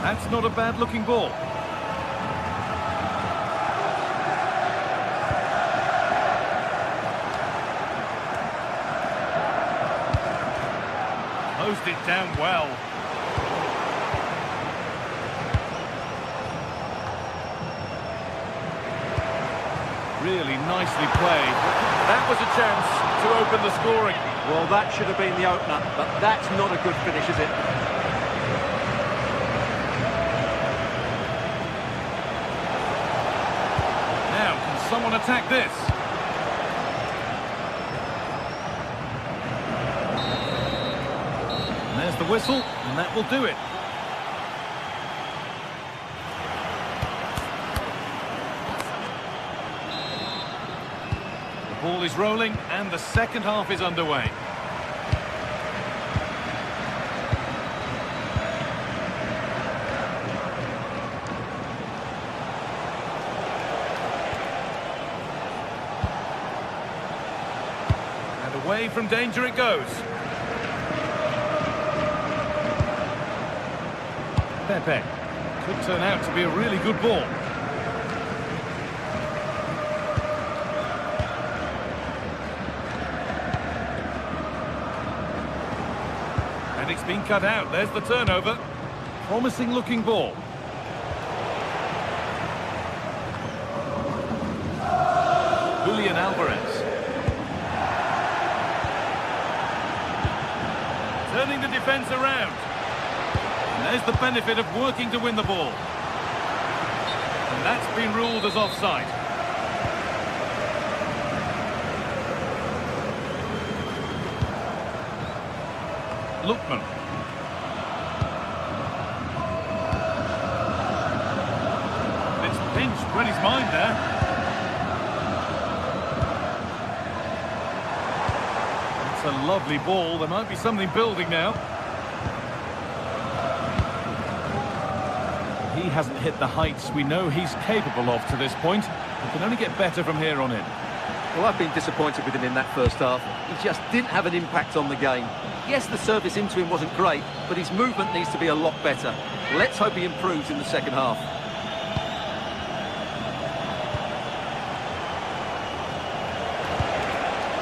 That's not a bad looking ball. Closed it down well. Really nicely played. That was a chance to open the scoring. Well, that should have been the opener, but that's not a good finish, is it? Now, can someone attack this? There's the whistle, and that will do it. The ball is rolling, and the second half is underway. And away from danger it goes. Pepe. Could turn out to be a really good ball. And it's been cut out. There's the turnover. Promising looking ball. Julian Alvarez. Turning the defence around. And there's the benefit of working to win the ball. And that's been ruled as offside. Lookman. It's pinched when he's mind there. It's a lovely ball. There might be something building now. He hasn't hit the heights we know he's capable of to this point. He can only get better from here on in. Well, I've been disappointed with him in that first half. He just didn't have an impact on the game. Yes, the service into him wasn't great, but his movement needs to be a lot better. Let's hope he improves in the second half.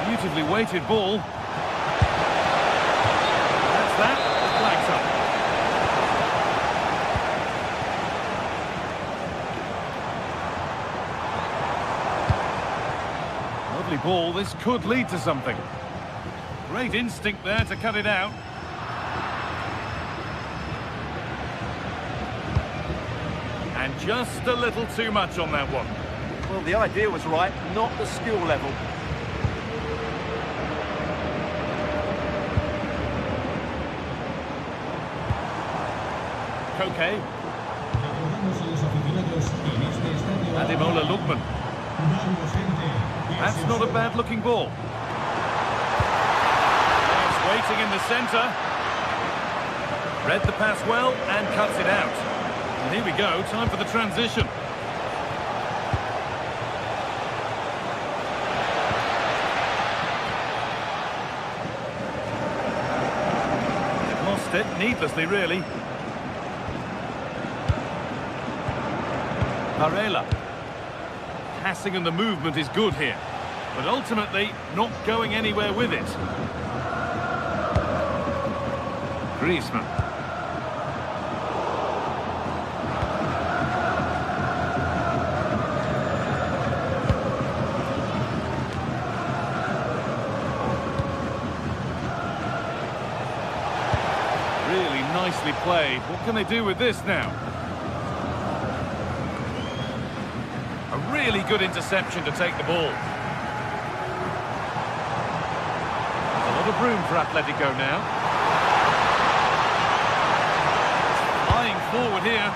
Beautifully weighted ball. That's that. The flag's up. Lovely ball. This could lead to something. Great instinct there to cut it out. And just a little too much on that one. Well, the idea was right, not the skill level. Koke. Ademola Lookman. That's not a bad-looking ball. It's waiting in the centre. Read the pass well and cuts it out. And here we go, time for the transition. They've lost it needlessly, really. Varela. Passing and the movement is good here, but ultimately not going anywhere with it. Griezmann. Really nicely played. What can they do with this now? A really good interception to take the ball. There's a lot of room for Atletico now. Flying forward here.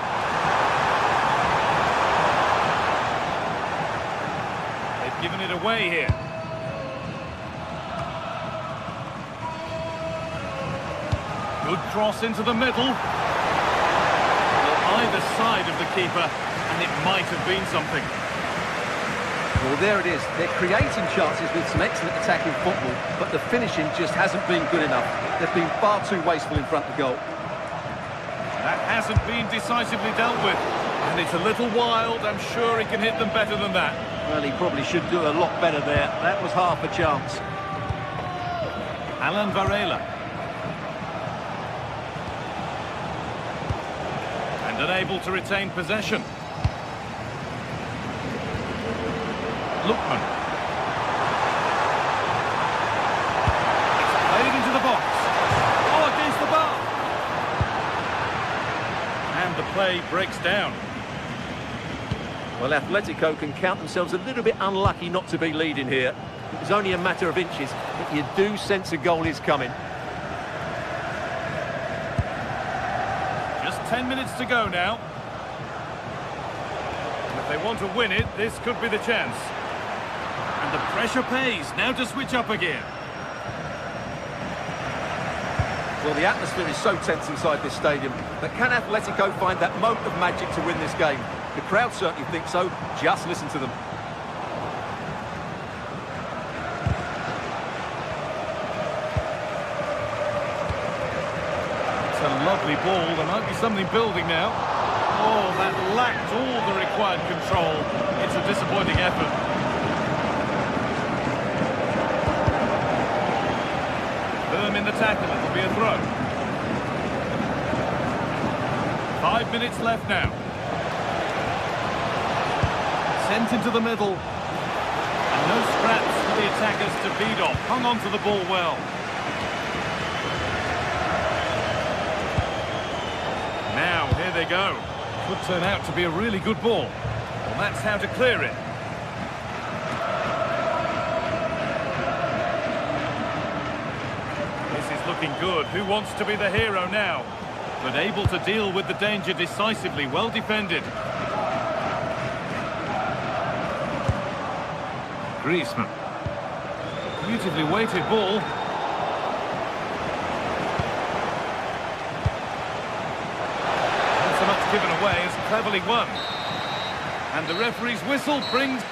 They've given it away here. Good cross into the middle. Well, either side of the keeper, and it might have been something. Well, there it is. They're creating chances with some excellent attacking football, but the finishing just hasn't been good enough. They've been far too wasteful in front of goal. That hasn't been decisively dealt with, and it's a little wild. I'm sure he can hit them better than that. Well, he probably should do a lot better there. That was half a chance. Alan Varela. And unable to retain possession. Lookman. It's played into the box. Oh, against the bar. And the play breaks down. Well, Atletico can count themselves a little bit unlucky not to be leading here. It was only a matter of inches, but you do sense a goal is coming. Just 10 minutes to go now. And if they want to win it, this could be the chance. And the pressure pays. Now to switch up again. Well, the atmosphere is so tense inside this stadium, but can Atletico find that moment of magic to win this game? The crowd certainly think so. Just listen to them. It's a lovely ball. There might be something building now. Oh, that lacked all the required control. It's a disappointing effort. Firm in the tackle, it'll be a throw. 5 minutes left now. Sent into the middle. And no scraps for the attackers to feed off. Hung on to the ball well. Now, here they go. Could turn out to be a really good ball. Well, that's how to clear it. Looking good. Who wants to be the hero now? But able to deal with the danger decisively. Well defended. Griezmann. Beautifully weighted ball. Not so much given away as cleverly won. And the referee's whistle brings...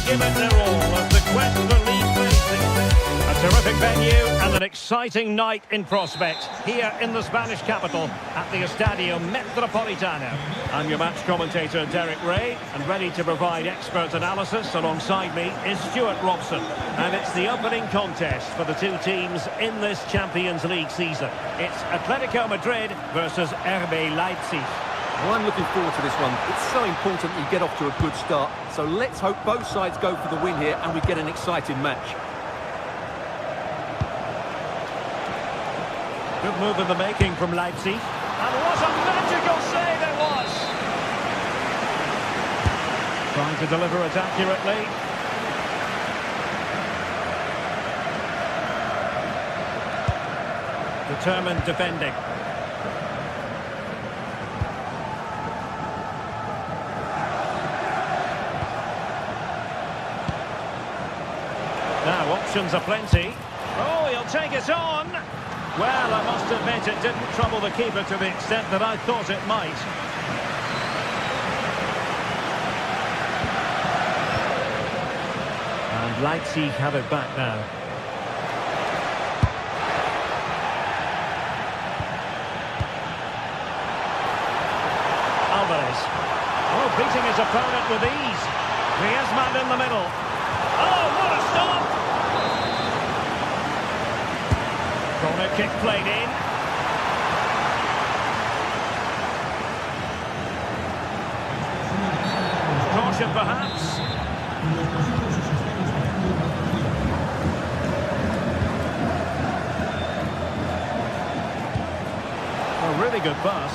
give it their all as the quest for league placing. A terrific venue and an exciting night in prospect here in the Spanish capital at the Estadio Metropolitano. I'm your match commentator Derek Ray, and ready to provide expert analysis alongside me is Stuart Robson. And it's the opening contest for the two teams in this Champions League season. It's Atletico Madrid versus RB Leipzig. Well, I'm looking forward to this one. It's so important that you get off to a good start. So let's hope both sides go for the win here and we get an exciting match. Good move in the making from Leipzig. And what a magical save it was! Trying to deliver it accurately. Determined defending. Now options are plenty. Oh, he'll take it on. Well, I must admit it didn't trouble the keeper to the extent that I thought it might. And Leipzig have it back now. Alvarez. Oh, beating his opponent with ease. Griezmann in the middle. Oh, what a stop! Corner kick played in. Caution perhaps. A really good pass.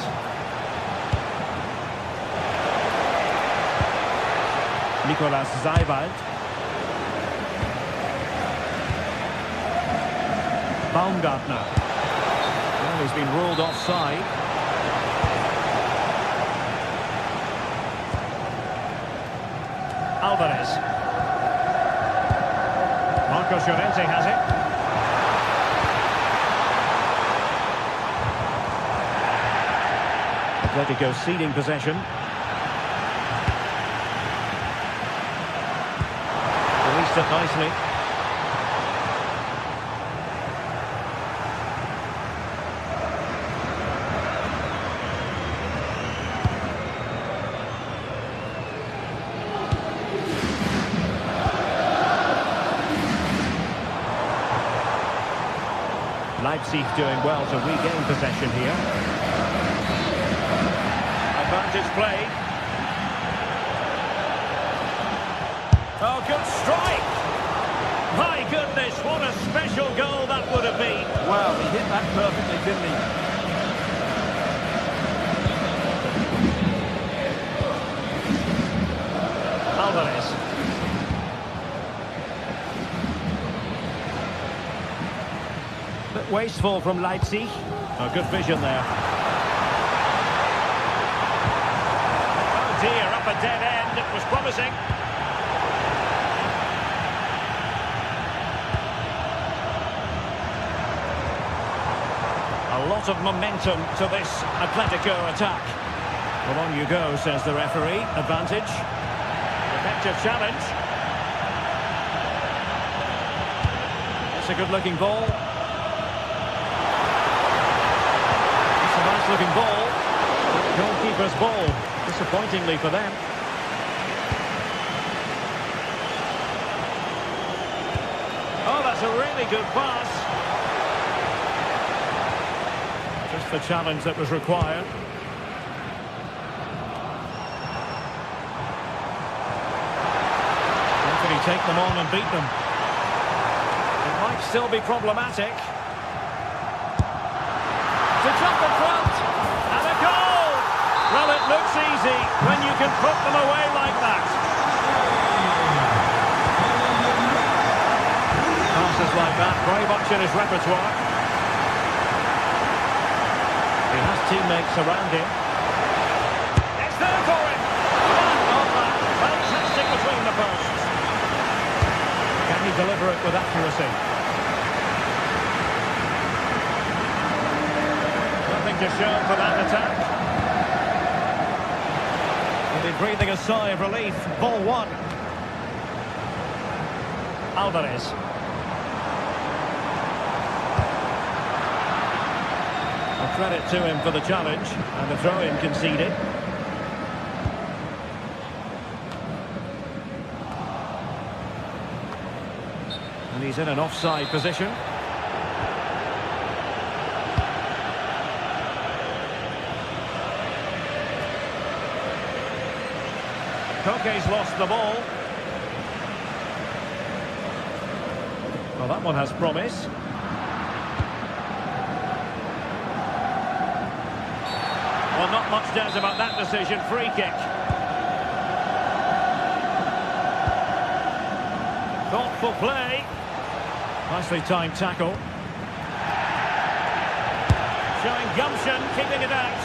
Nicolas Zeiwald. Baumgartner. Well, he's been ruled offside. Alvarez. Marcos Llorente has it. Atletico ceding possession. Released it nicely. Leipzig doing well to regain possession here. Advantage played. Oh, good strike! My goodness, what a special goal that would have been. Wow, he hit that perfectly, didn't he? Alvarez. Bit wasteful from Leipzig. Oh, good vision there. Oh dear, up a dead end. It was promising. A lot of momentum to this Atletico attack. Well, on you go, says the referee. Advantage. Effective challenge. It's a good-looking ball. Looking ball, goalkeeper's ball, disappointingly for them. Oh, that's a really good pass. Just the challenge that was required. How can he take them on and beat them? It might still be problematic. To jump in front, and a goal! Well, it looks easy when you can put them away like that. Passes like that, very much in his repertoire. He has teammates around him. It's there for him! On that, fantastic between the posts. Can he deliver it with accuracy? To show for that attack. He'll be breathing a sigh of relief. Ball one. Alvarez. A credit to him for the challenge, and the throw-in conceded. And he's in an offside position. Koke's lost the ball. Well, that one has promise. Well, not much doubt about that decision. Free kick. Thoughtful play. Nicely timed tackle. Showing gumption, keeping it out.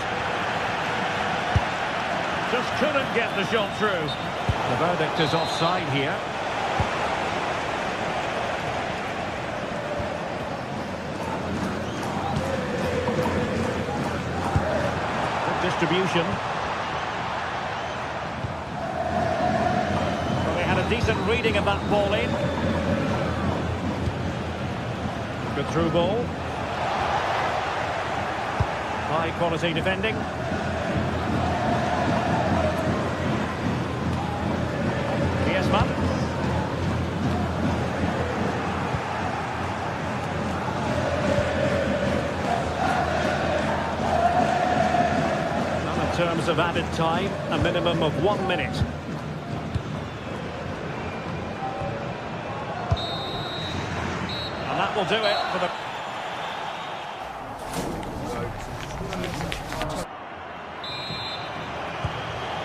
Just couldn't get the shot through. The verdict is offside here. Good distribution. Well, they had a decent reading of that ball in. Good through ball. High quality defending. In terms of added time, a minimum of 1 minute. And that will do it for the...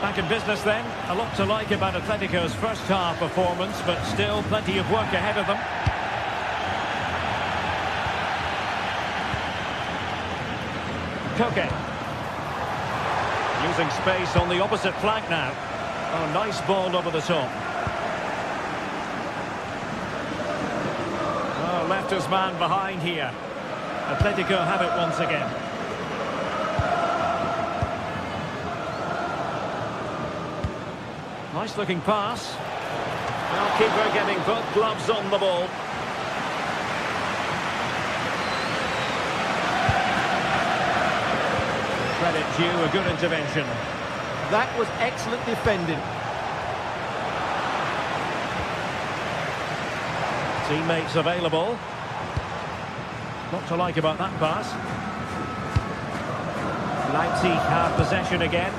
Back in business then. A lot to like about Atletico's first half performance, but still plenty of work ahead of them. Koke. Using space on the opposite flank now. Oh, nice ball over the top. Oh, left his man behind here. Atletico have it once again. Nice looking pass. Well, keeper getting both gloves on the ball. Credit due, a good intervention. That was excellent defending. Teammates available. Not to like about that pass. Leipzig have possession again.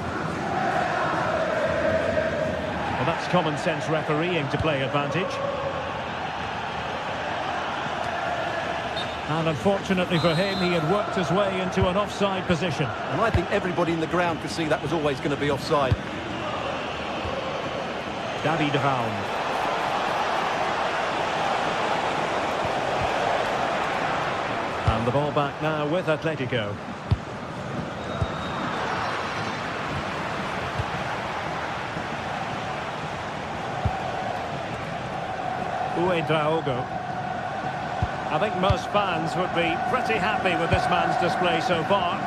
Well, that's common sense refereeing to play advantage. And unfortunately for him, he had worked his way into an offside position. And I think everybody in the ground could see that was always going to be offside. David Raum. And the ball back now with Atletico. Uedraogo. I think most fans would be pretty happy with this man's display so far.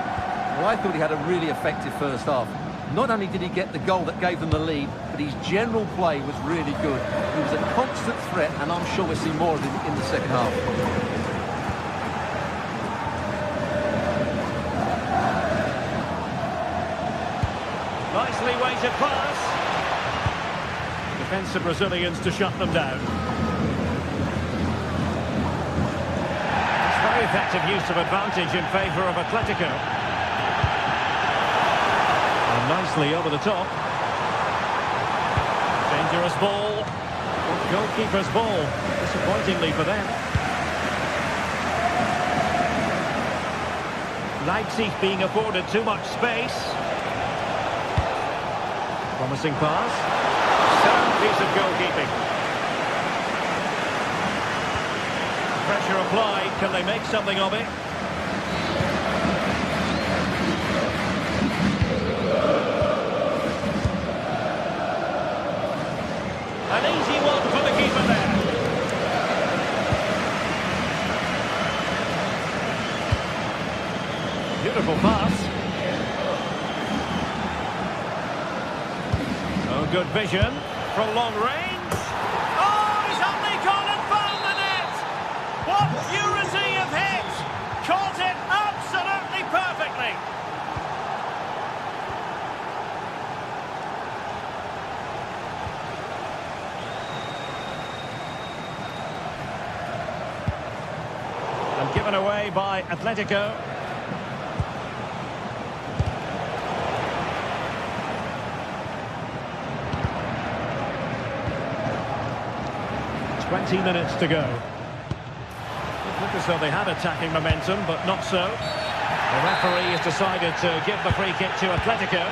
Well, I thought he had a really effective first half. Not only did he get the goal that gave them the lead, but his general play was really good. He was a constant threat, and I'm sure we'll see more of him in the second half. Nicely weighted pass. Defensive Brazilians to shut them down. Very effective use of advantage in favour of Atletico. And nicely over the top. Dangerous ball. Goalkeeper's ball. Disappointingly for them. Leipzig being afforded too much space. Promising pass. Sound piece of goalkeeping. Pressure applied. Can they make something of it? An easy one for the keeper there. Beautiful pass. Oh, good vision from long range. Oh, he's only gone and Given away by Atletico. Minutes to go. It looked as though they had attacking momentum, but not so. The referee has decided to give the free kick to Atletico.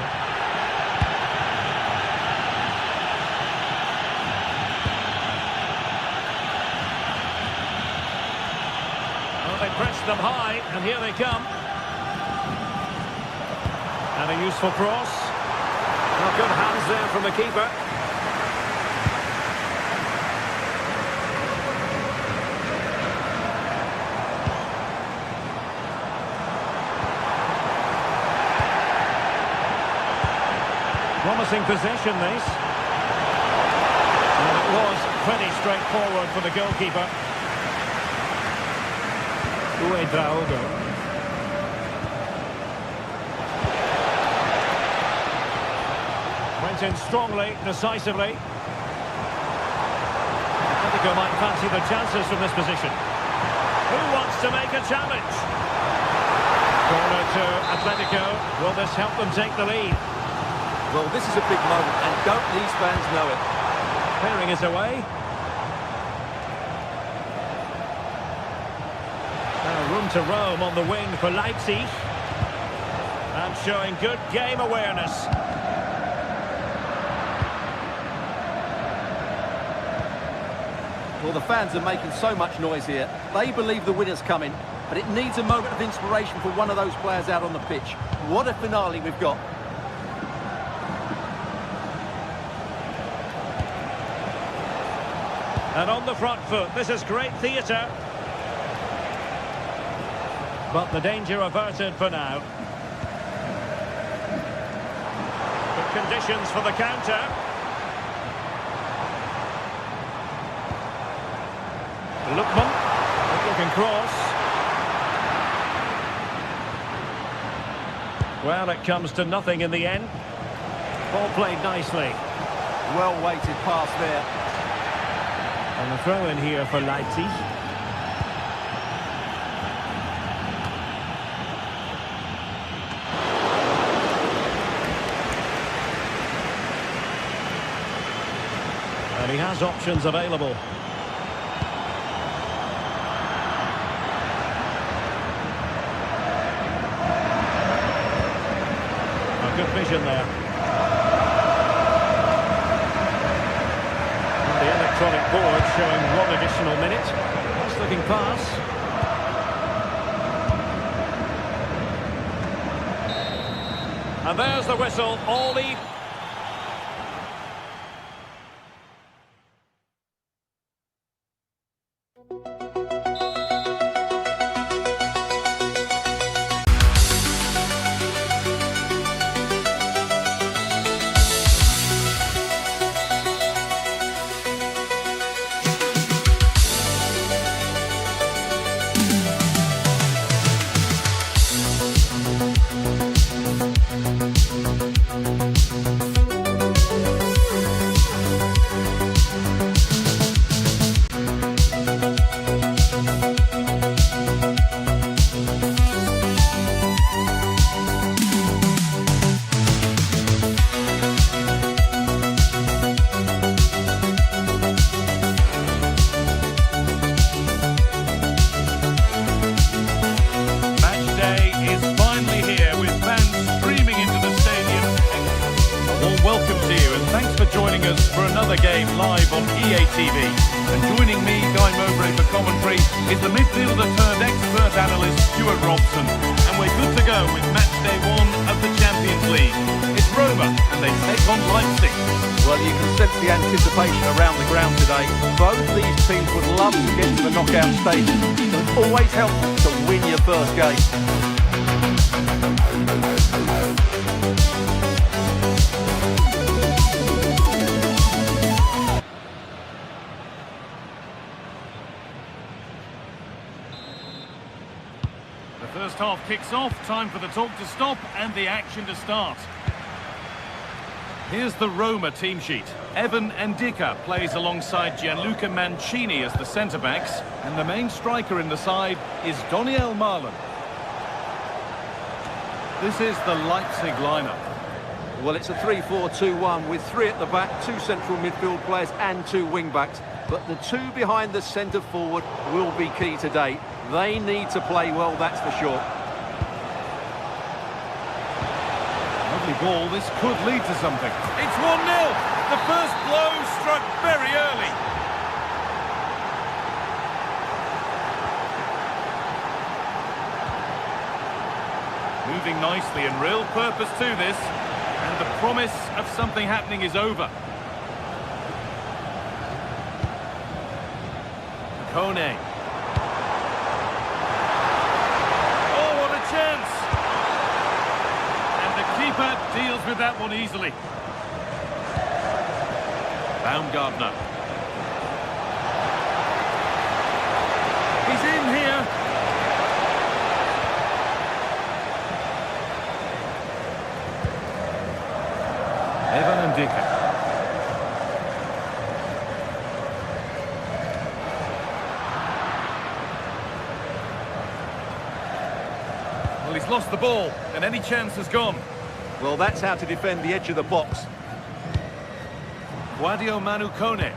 Well, they pressed them high, and here they come. And a useful cross. Well, good hands there from the keeper. Promising possession, this. And it was pretty straightforward for the goalkeeper. Uedraogo. Went in strongly, decisively. Atletico might fancy the chances from this position. Who wants to make a challenge? Corner to Atletico. Will this help them take the lead? Well, this is a big moment, and don't these fans know it? Clearing is away. Now room to roam on the wing for Leipzig. And showing good game awareness. Well, the fans are making so much noise here. They believe the winner's coming, but it needs a moment of inspiration for one of those players out on the pitch. What a finale we've got. And on the front foot, this is great theatre. But the danger averted for now. Good conditions for the counter. Lookman, good-looking cross. Well, it comes to nothing in the end. Ball played nicely. Well-weighted pass there. And a throw in here for Leipzig. And he has options available. A good vision there. Electronic board showing 1 additional minute. Nice looking pass. And there's the whistle, all even. joining us for another game live on EA TV. And joining me, Guy Mowbray, for commentary is the midfielder turned expert analyst Stuart Robson. And we're good to go with match day 1 of the Champions League. It's Roma and they take on Leipzig. Well, you can sense the anticipation around the ground today. Both these teams would love to get to the knockout stage, so it always helps to win your first game. The first half kicks off, time for the talk to stop and the action to start. Here's the Roma team sheet. Evan Ndika plays alongside Gianluca Mancini as the centre-backs, and the main striker in the side is Daniel Marlon. This is the Leipzig lineup. Well, it's a 3-4-2-1 with 3 at the back, 2 central midfield players and 2 wing-backs. But the 2 behind the centre-forward will be key today. They need to play well, that's for sure. Lovely ball, this could lead to something. It's 1-0! The first blow struck very early. Moving nicely and real purpose to this. And the promise of something happening is over. Kone. Oh, what a chance! And the keeper deals with that one easily. Baumgartner. He's in here. Evan Ndika. Well, he's lost the ball, and any chance has gone. Well, that's how to defend the edge of the box. Guadio Manu Kone.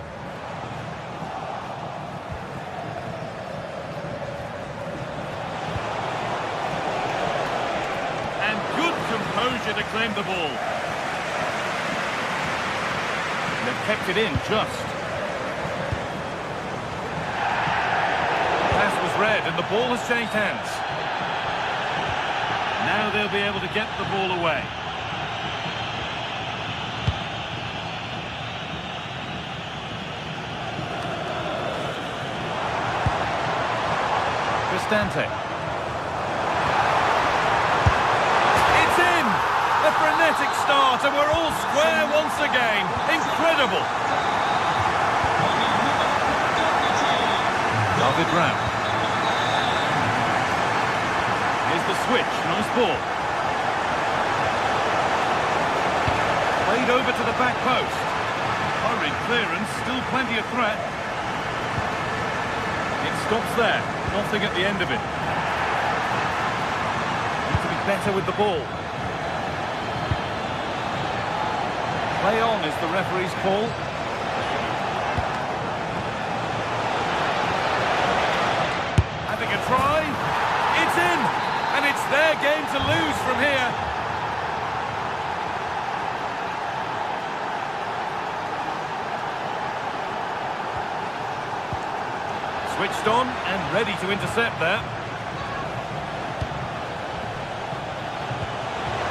And good composure to claim the ball. They've kept it in just. Pass was read and the ball has changed hands. Now they'll be able to get the ball away. Cristante. It's in! A frenetic start and we're all square once again. Incredible! David Brown. Here's the switch. Nice ball. Played over to the back post. Hurried clearance. Still plenty of threat. It stops there. Nothing at the end of it. Need to be better with the ball. Play on is the referee's call. Having a try. It's in! And it's their game to lose from here. Switched on and ready to intercept there.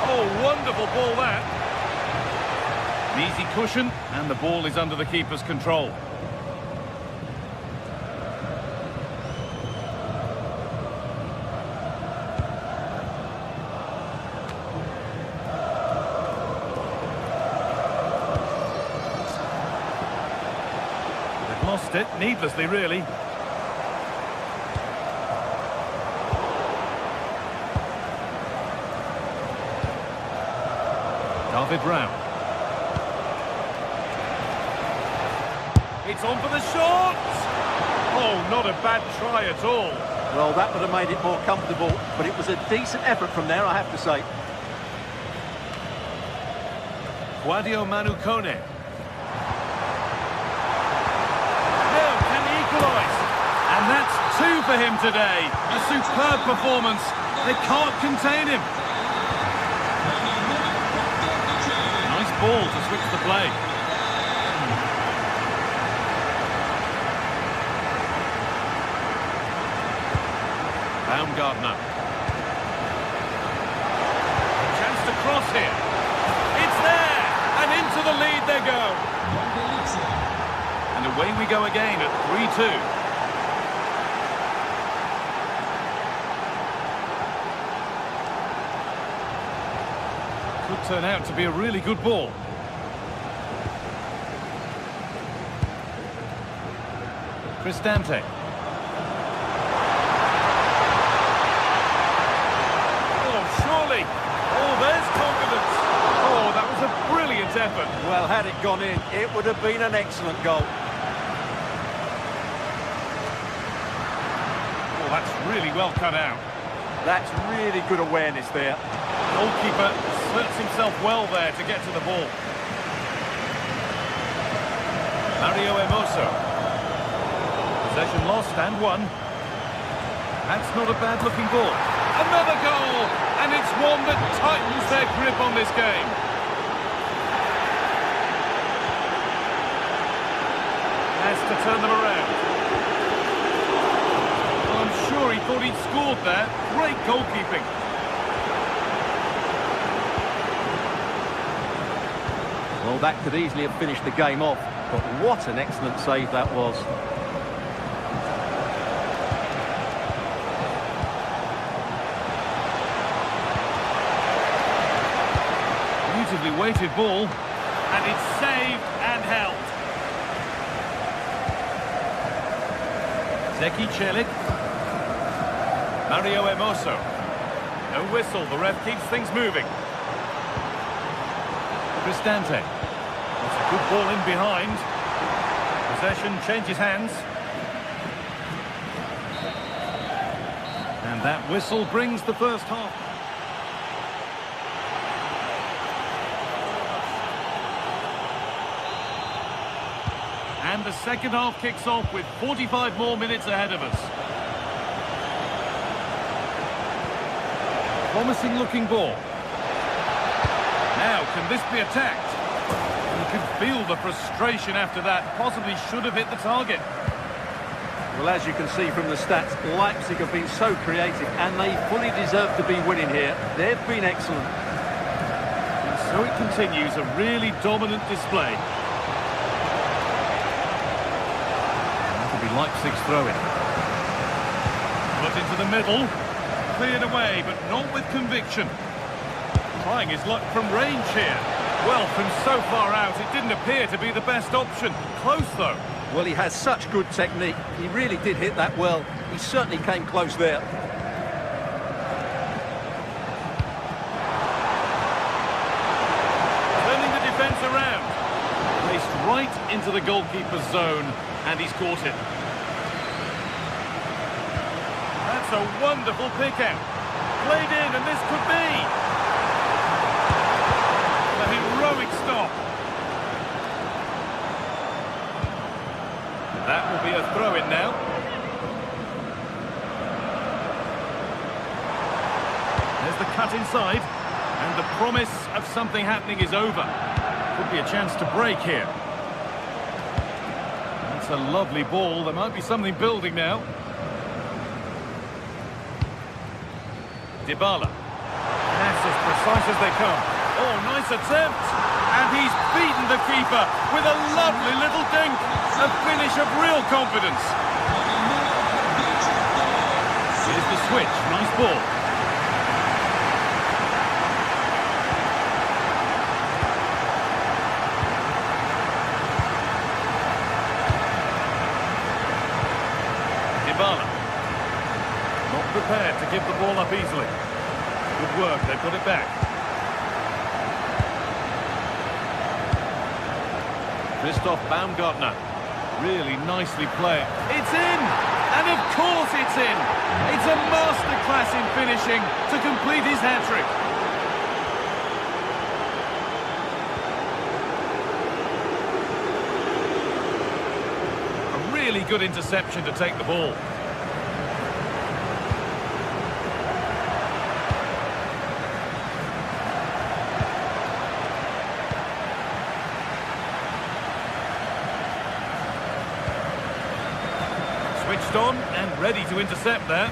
Oh, wonderful ball that. An easy cushion, and the ball is under the keeper's control. They've lost it, needlessly really. David Brown. It's on for the shot! Oh, not a bad try at all. Well, that would have made it more comfortable, but it was a decent effort from there, I have to say. Guadio Manu Kone. Now, can he equalise? And that's 2 for him today. A superb performance. They can't contain him. Nice ball to switch the play. Baumgartner. Chance to cross here. It's there! And into the lead they go. And away we go again at 3-2. Could turn out to be a really good ball. Cristante. Oh, there's confidence. Oh, that was a brilliant brilliant effort. Well, had it gone in, it would have been an excellent goal. Oh, that's really well cut out. That's really good awareness there. Goalkeeper asserts himself well there to get to the ball. Mario Hermoso. Possession lost and won. That's not a bad-looking ball. Another goal! And it's one that tightens their grip on this game. Has to turn them around. Well, I'm sure he thought he'd scored there. Great goalkeeping. Well, that could easily have finished the game off, but what an excellent save that was. Beautifully weighted ball, and it's saved and held. Zeki Celik. Mario Hermoso. No whistle, the ref keeps things moving. Cristante. That's a good ball in behind. Possession changes hands. And that whistle brings the first half. And the second half kicks off with 45 more minutes ahead of us. Promising looking ball. Now, can this be attacked? You can feel the frustration after that. Possibly should have hit the target. Well, as you can see from the stats, Leipzig have been so creative and they fully deserve to be winning here. They've been excellent. And so it continues, a really dominant display. Leipzig's throw-in. Put into the middle. Cleared away, but not with conviction. Trying his luck from range here. Well, from so far out, it didn't appear to be the best option. Close, though. Well, he has such good technique. He really did hit that well. He certainly came close there. Turning the defence around. Placed right into the goalkeeper's zone, and he's caught it. That's a wonderful pick-out. Played in, and this could be the heroic stop. That will be a throw-in now. There's the cut inside, and the promise of something happening is over. Could be a chance to break here. That's a lovely ball. There might be something building now. Dybala. That's as precise as they come. Oh, nice attempt. And he's beaten the keeper with a lovely little dink. A finish of real confidence. Here's the switch. Nice ball. Dybala. Not prepared to give the ball up easily. Good work, they put it back. Christoph Baumgartner. Really nicely played. It's in! And of course it's in! It's a masterclass in finishing to complete his hat-trick. A really good interception to take the ball. Switched on and ready to intercept there.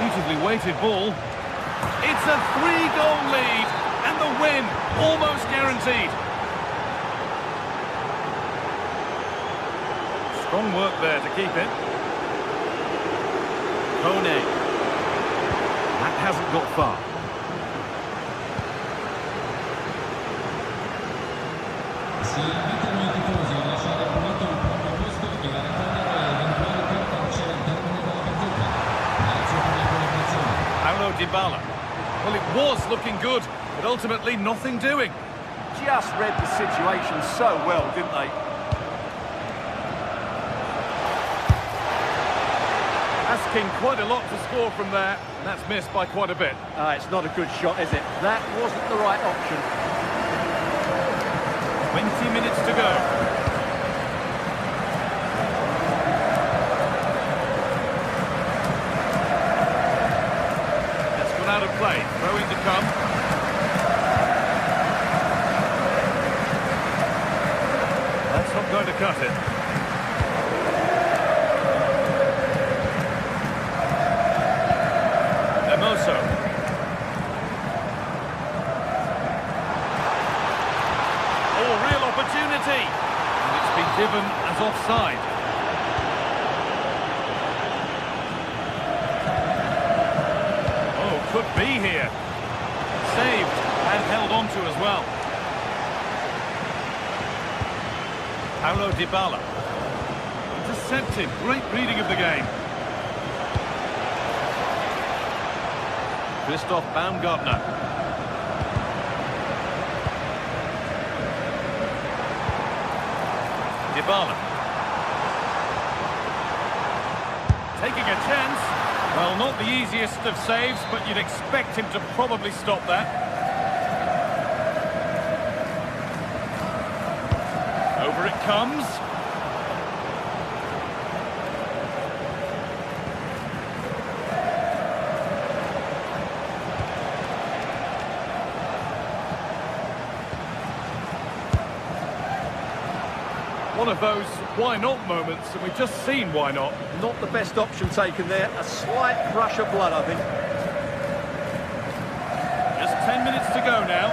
Beautifully weighted ball. It's a 3-goal lead and the win almost guaranteed. Strong work there to keep it. Kone. That hasn't got far. Dybala. Well, it was looking good, but ultimately nothing doing. Just read the situation so well, didn't they? Asking quite a lot to score from there, and that's missed by quite a bit. It's not a good shot, is it? That wasn't the right option. 20 minutes to go. That's gone out of play. Throw-in to come. That's not going to cut it. Opportunity, and it's been given as offside. Oh, could be here. Saved and held on to as well. Paulo Dybala. Intercepted. Great reading of the game. Christoph Baumgartner. Dybala. Taking a chance. Well, not the easiest of saves, but you'd expect him to probably stop that. Over it comes. One of those why not moments, and we've just seen why not. Not the best option taken there. A slight rush of blood, I think. Just 10 minutes to go now.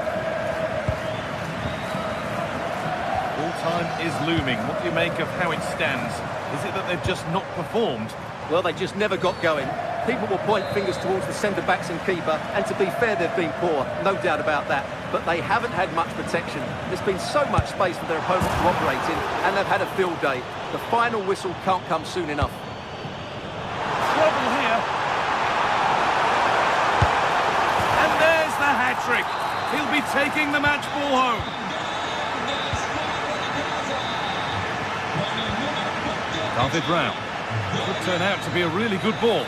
All time is looming. What do you make of how it stands? Is it that they've just not performed? Well, they just never got going. People will point fingers towards the centre-backs and keeper, and to be fair, they've been poor, no doubt about that. But they haven't had much protection. There's been so much space for their opponent to operate in, and they've had a field day. The final whistle can't come soon enough. Trouble here. And there's the hat-trick. He'll be taking the match ball home. David Rao. Could turn out to be a really good ball.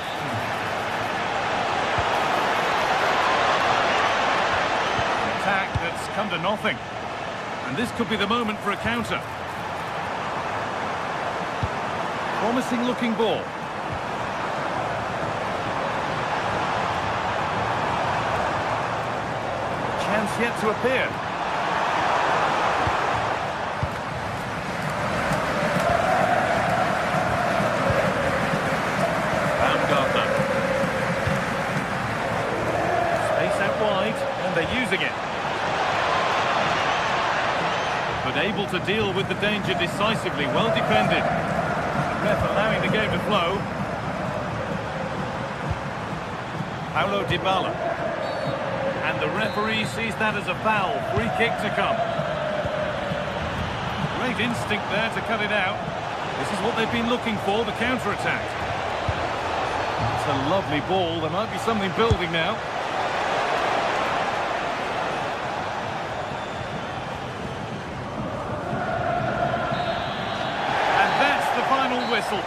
An attack that's come to nothing. And this could be the moment for a counter. Promising looking ball. Chance yet to appear. They're using it. But able to deal with the danger decisively, well defended. The ref allowing the game to flow. Paulo Dybala. And the referee sees that as a foul. Free kick to come. Great instinct there to cut it out. This is what they've been looking for, the counter-attack. It's a lovely ball. There might be something building now. Whistle.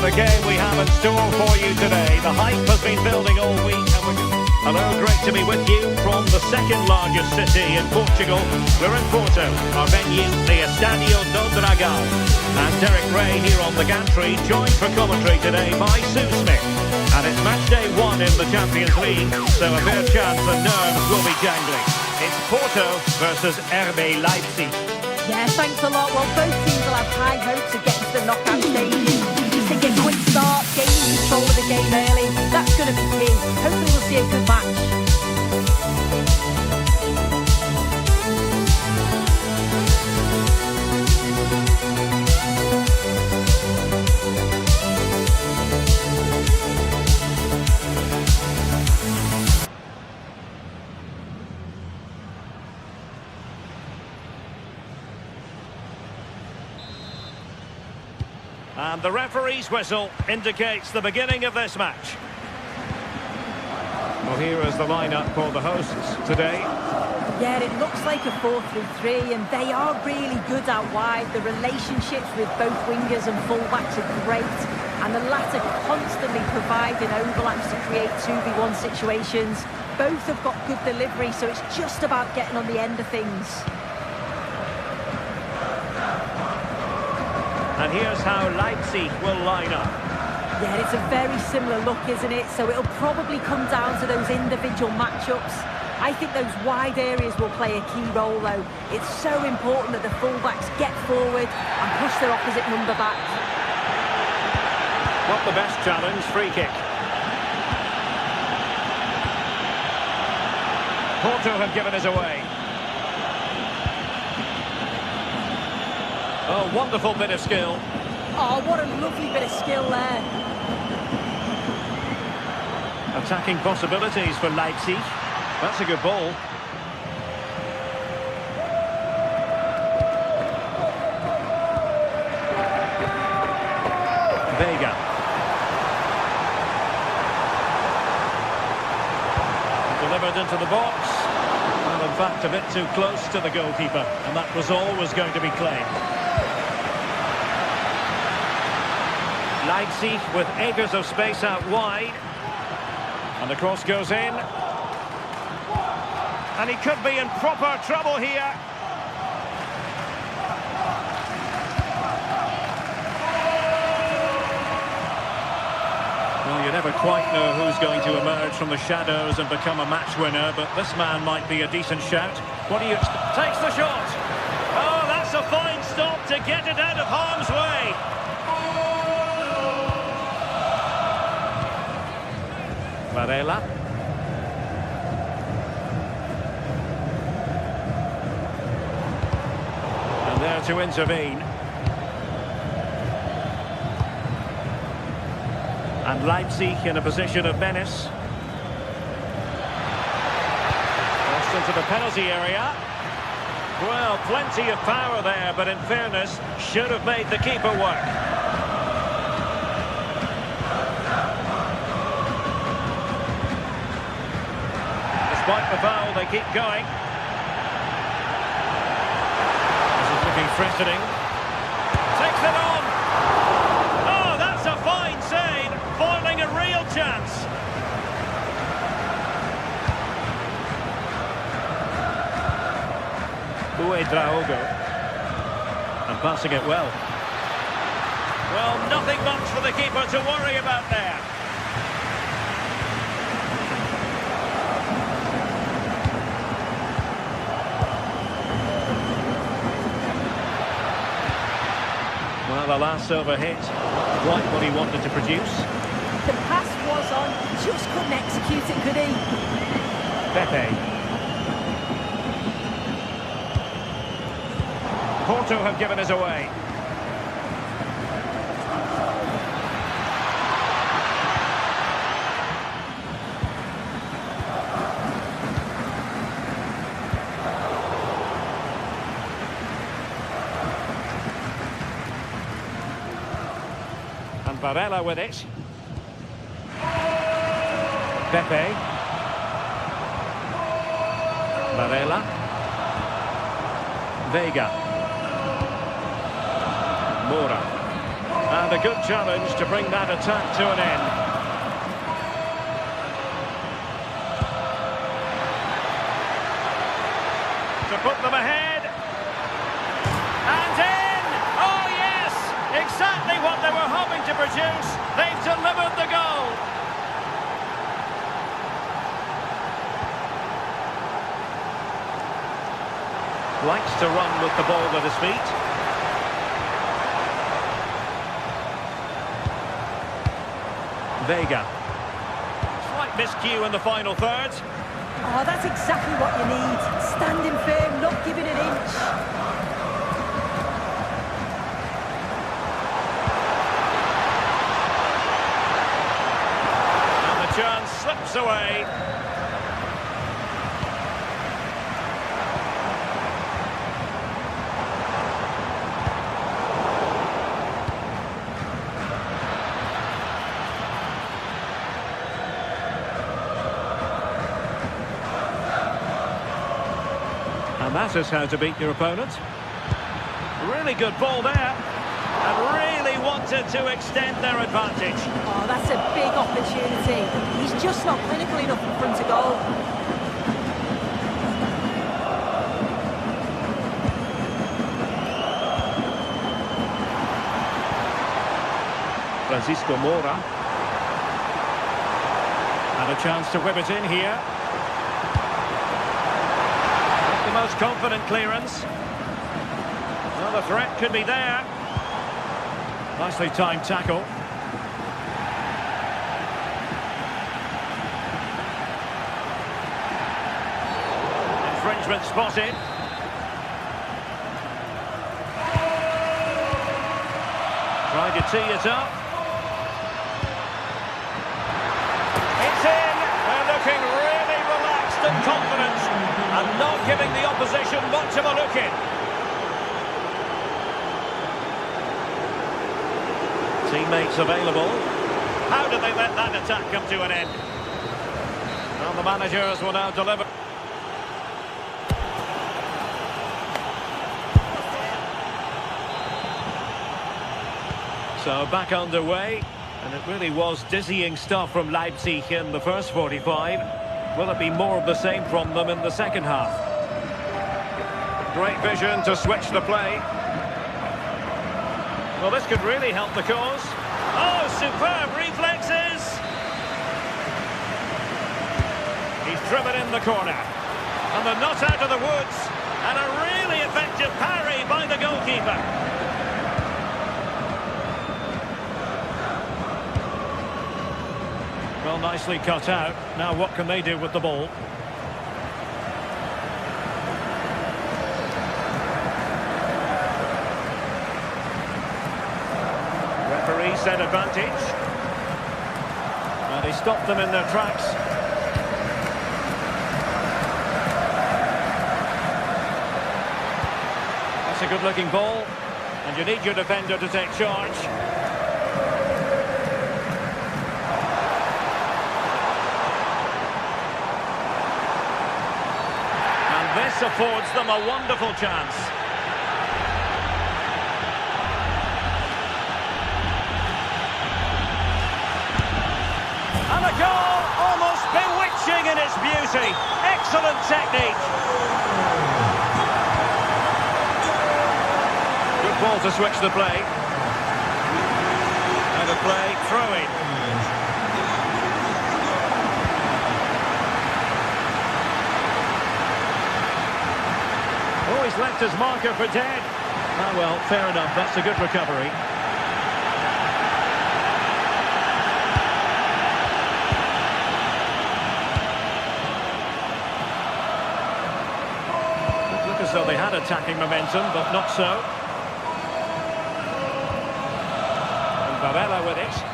what a game we have in store for you today. The hype has been building all week. Hello, great to be with you from the second largest city in Portugal. We're in Porto, our venue, the Estadio do Dragão. And Derek Ray here on the gantry, joined for commentary today by Sue Smith. And it's match day 1 in the Champions League, so a fair chance the nerves will be jangling. It's Porto versus RB Leipzig. Yeah, thanks a lot. Well, both teams will have high hopes of getting to the knockout stages. Just think a quick start, gaining control of the game early. That's going to be key. Hopefully we'll see a good match. And the referee's whistle indicates the beginning of this match. Well, here is the lineup for the hosts today. Yeah, it looks like a 4-3-3, and they are really good out wide. The relationships with both wingers and fullbacks are great, and the latter constantly providing overlaps to create 2v1 situations. Both have got good delivery, so it's just about getting on the end of things. And here's how Leipzig will line up. Yeah, it's a very similar look, isn't it? So it'll probably come down to those individual matchups. I think those wide areas will play a key role, though. It's so important that the fullbacks get forward and push their opposite number back. Not the best challenge, free kick. Porto have given us away. Oh, wonderful bit of skill. Oh, what a lovely bit of skill there. Attacking possibilities for Leipzig. That's a good ball. Vega. Delivered into the box. Well, in fact, a bit too close to the goalkeeper. And that was always going to be claimed. Leipzig with acres of space out wide. And the cross goes in. And he could be in proper trouble here. Well, you never quite know who's going to emerge from the shadows and become a match winner, but this man might be a decent shout. What do you expect? Takes the shot. Oh, that's a fine stop to get it out of harm's way. Varela. And there to intervene. And Leipzig in a position of menace. Crossed into the penalty area. Well, plenty of power there, but in fairness, should have made the keeper work. Despite the foul, they keep going. This is looking threatening. Takes it on! Oh, that's a fine save, foiling a real chance. Draogo. And passing it well. Well, nothing much for the keeper to worry about there. Well, the last over hit, not quite what he wanted to produce. The pass was on, just couldn't execute it, could he? Pepe. Porto have given us away. And Varela with it. Pepe. Varela. Vega. Mora. And a good challenge to bring that attack to an end. To put them ahead. And in! Oh yes! Exactly what they were hoping to produce. They've delivered the goal. Likes to run with the ball at his feet. Vega. Slight miscue in the final third. Oh, that's exactly what you need. Standing firm, not giving an inch. And the chance slips away. And that is how to beat your opponent. Really good ball there. And really wanted to extend their advantage. Oh, that's a big opportunity. He's just not clinical enough in front of goal. Francisco Moura. And a chance to whip it in here. The most confident clearance. Well, the threat could be there. Nicely timed tackle. Infringement spotted. Trying to tee it up. It's in. They're looking really relaxed and confident. And not giving the opposition much of a look in. Teammates available. How do they let that attack come to an end? Well, the managers will now deliver. So back underway. And it really was dizzying stuff from Leipzig in the first 45. Will it be more of the same from them in the second half? Great vision to switch the play. Well, this could really help the cause. Oh, superb reflexes! He's driven in the corner. And they're not out of the woods. And a really effective parry by the goalkeeper. Well, nicely cut out. Now what can they do with the ball? Referee said advantage. And he stopped them in their tracks. That's a good-looking ball. And you need your defender to take charge. This affords them a wonderful chance. And a goal, almost bewitching in its beauty. Excellent technique. Good ball to switch the play. And a play throw-in. Oh, he's left his marker for dead. Ah, well, fair enough. That's a good recovery. It looked as though they had attacking momentum, but not so. And Varela with it.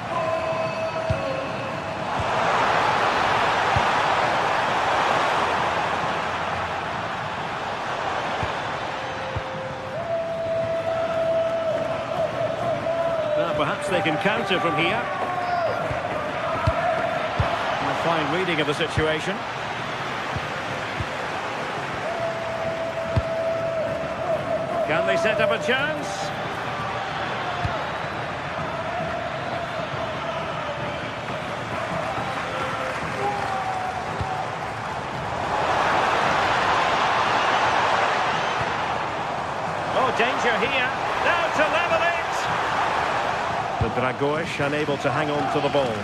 Perhaps they can counter from here. And a fine reading of the situation. Can they set up a chance? danger here. Now to level it. The Dragoish unable to hang on to the ball.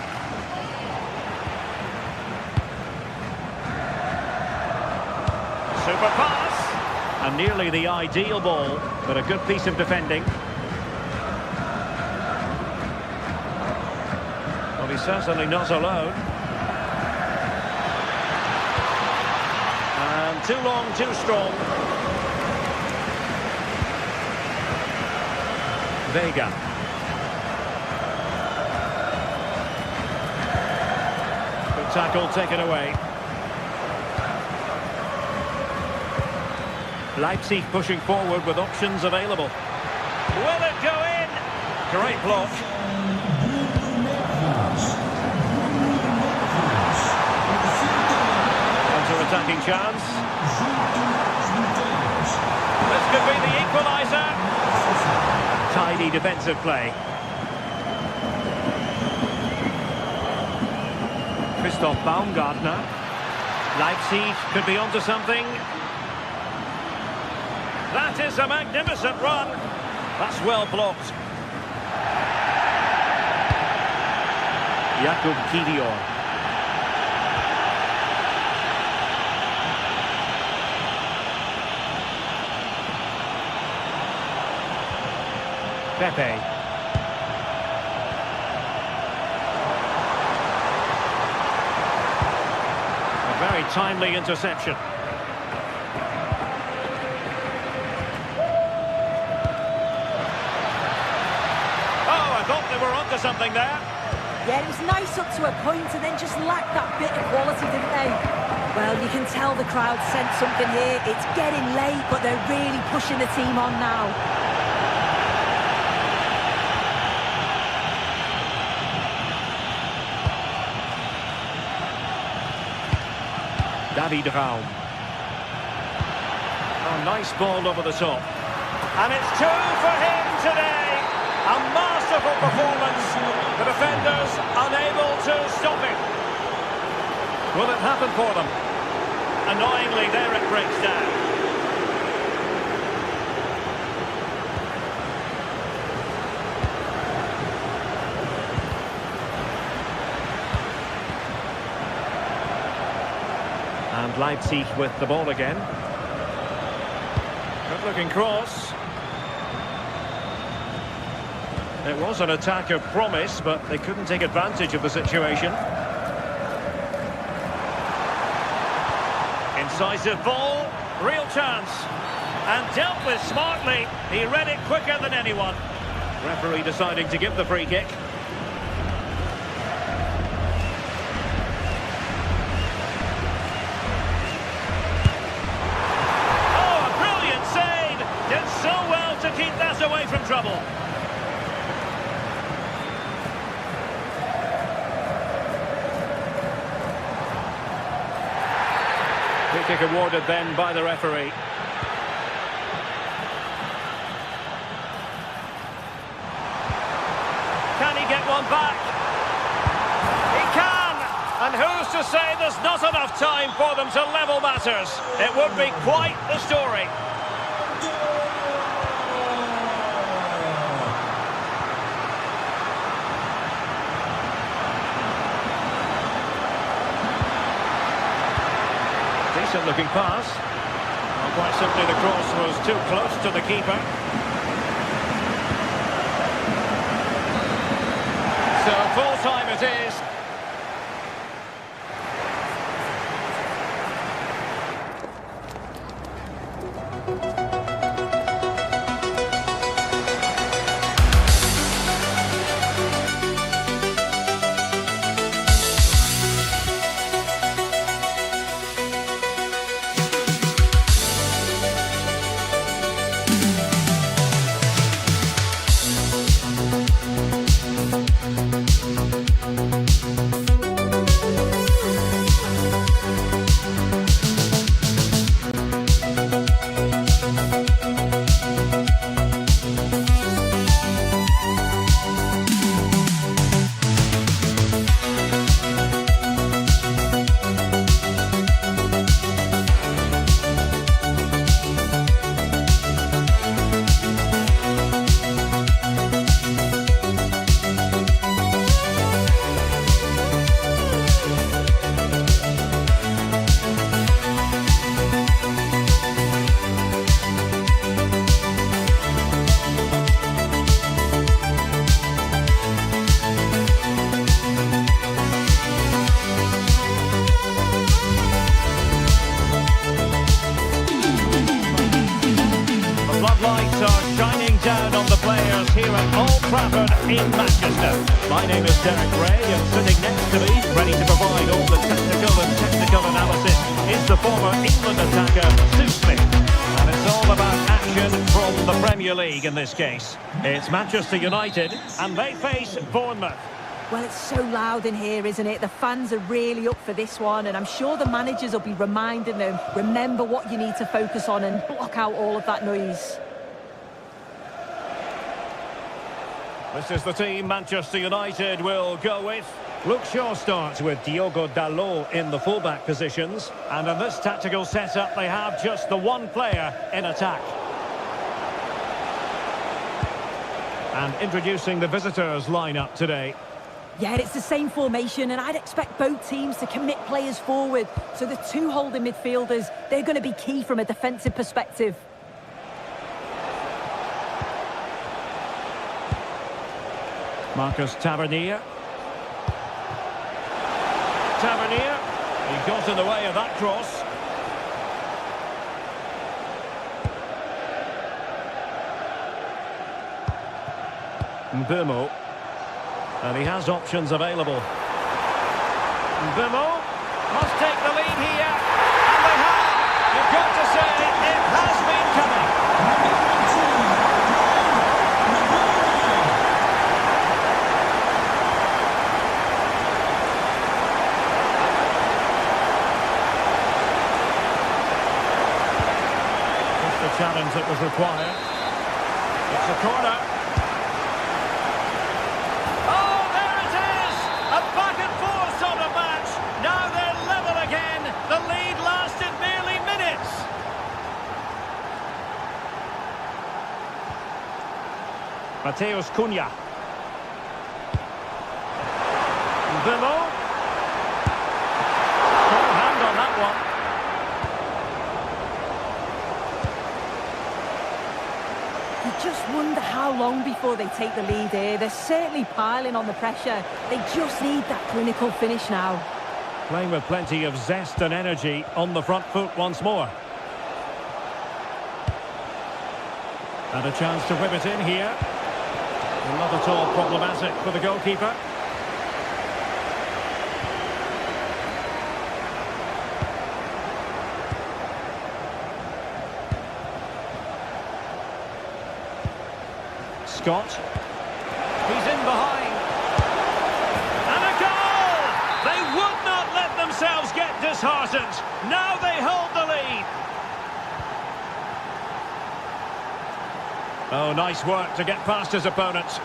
Super pass. And nearly the ideal ball, but a good piece of defending. Well, he's certainly not alone. And too long, too strong. Vega. Good tackle taken away. Leipzig pushing forward with options available. Will it go in? Great block. Counter-attacking chance. This could be the equaliser. Tidy defensive play. Christoph Baumgartner. Leipzig could be onto something. That is a magnificent run. That's well blocked. Jakub Kivior. Pepe. A very timely interception. We're onto something there. Yeah, it was nice up to a point and then just lacked that bit of quality, didn't they? Well, you can tell the crowd sensed something here. It's getting late, but they're really pushing the team on now. David Raum. Oh, nice ball over the top. And it's 2 for him today. A masterful performance. The defenders unable to stop it. Will it happen for them? Annoyingly, there it breaks down. And Leipzig with the ball again. Good looking cross. It was an attack of promise, but they couldn't take advantage of the situation. Incisive ball, real chance. And dealt with smartly. He read it quicker than anyone. Referee deciding to give the free kick. Oh, a brilliant save! Did so well to keep that away from trouble. Free kick awarded then by the referee. Can he get one back? He can! And who's to say there's not enough time for them to level matters? It would be quite the story. Decent looking pass. Well, quite simply the cross was too close to the keeper. So full time it is. Trafford in Manchester. My name is Derek Ray, and sitting next to me, ready to provide all the tactical and technical analysis, is the former England attacker, Stu Smith. And it's all about action from the Premier League in this case. It's Manchester United, and they face Bournemouth. Well, it's so loud in here, isn't it? The fans are really up for this one, and I'm sure the managers will be reminding them, remember what you need to focus on and block out all of that noise. This is the team Manchester United will go with. Luke Shaw starts with Diogo Dalot in the fullback positions. And in this tactical setup, they have just the one player in attack. And introducing the visitors' lineup today. Yeah, it's the same formation, and I'd expect both teams to commit players forward. So the two holding midfielders, they're going to be key from a defensive perspective. Marcus Tavernier. Tavernier, he got in the way of that cross. Mbeumo. And he has options available. Mbeumo must take the lead here. And they have. You've got to say, it has been coming. Just the challenge that was required. It's a corner. Mateus Cunha. Mbeumo. Full hand on that one. You just wonder how long before they take the lead here. They're certainly piling on the pressure. They just need that clinical finish now. Playing with plenty of zest and energy on the front foot once more. And a chance to whip it in here. Not at all problematic for the goalkeeper. Scott. He's in behind. And a goal! They would not let themselves get disheartened. Now they hold the lead. Oh, nice work to get past his opponents.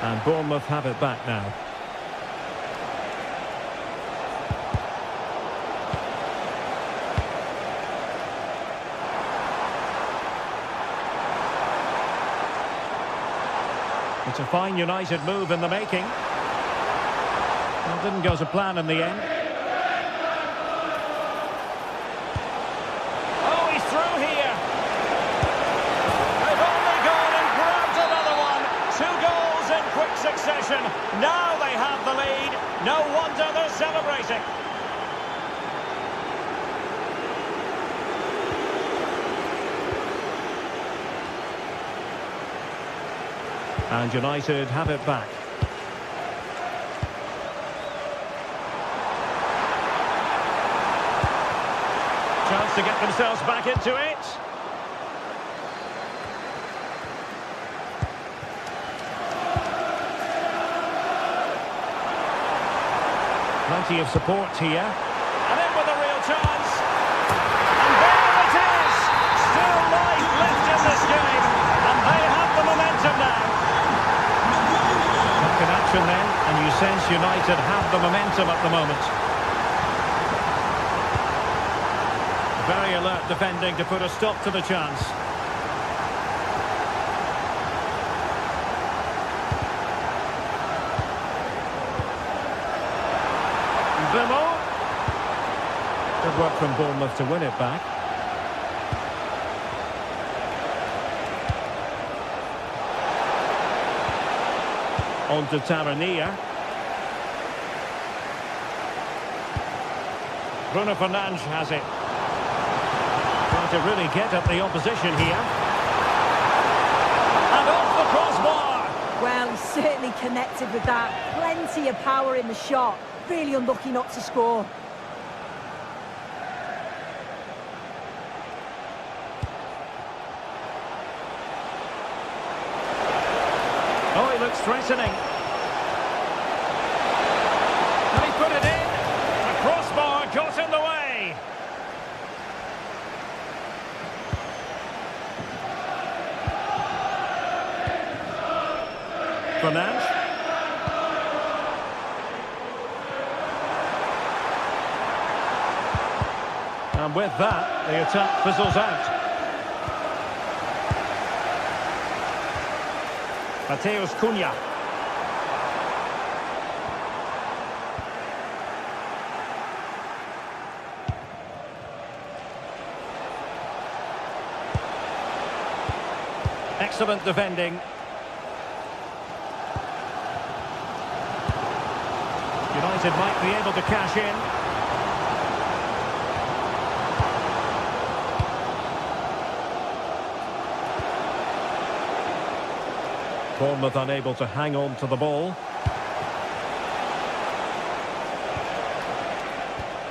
And Bournemouth have it back now. It's a fine United move in the making. Well, didn't go to plan in the end. Succession. Now they have the lead. No wonder they're celebrating. And United have it back. Chance to get themselves back into it. Plenty of support here. And in with a real chance. And there it is! Still life left in this game. And they have the momentum now. Back in action then, and you sense United have the momentum at the moment. Very alert defending to put a stop to the chance. Mbeumo. Good work from Bournemouth to win it back. On to Tavernier. Bruno Fernandes has it. Trying to really get at the opposition here. certainly connected with that. Plenty of power in the shot. Really unlucky not to score. Oh, he looks threatening. And he put it in. The crossbar got in the way. Fernandes. And with that, the attack fizzles out. Mateus Cunha. Excellent defending. United might be able to cash in. Bournemouth unable to hang on to the ball.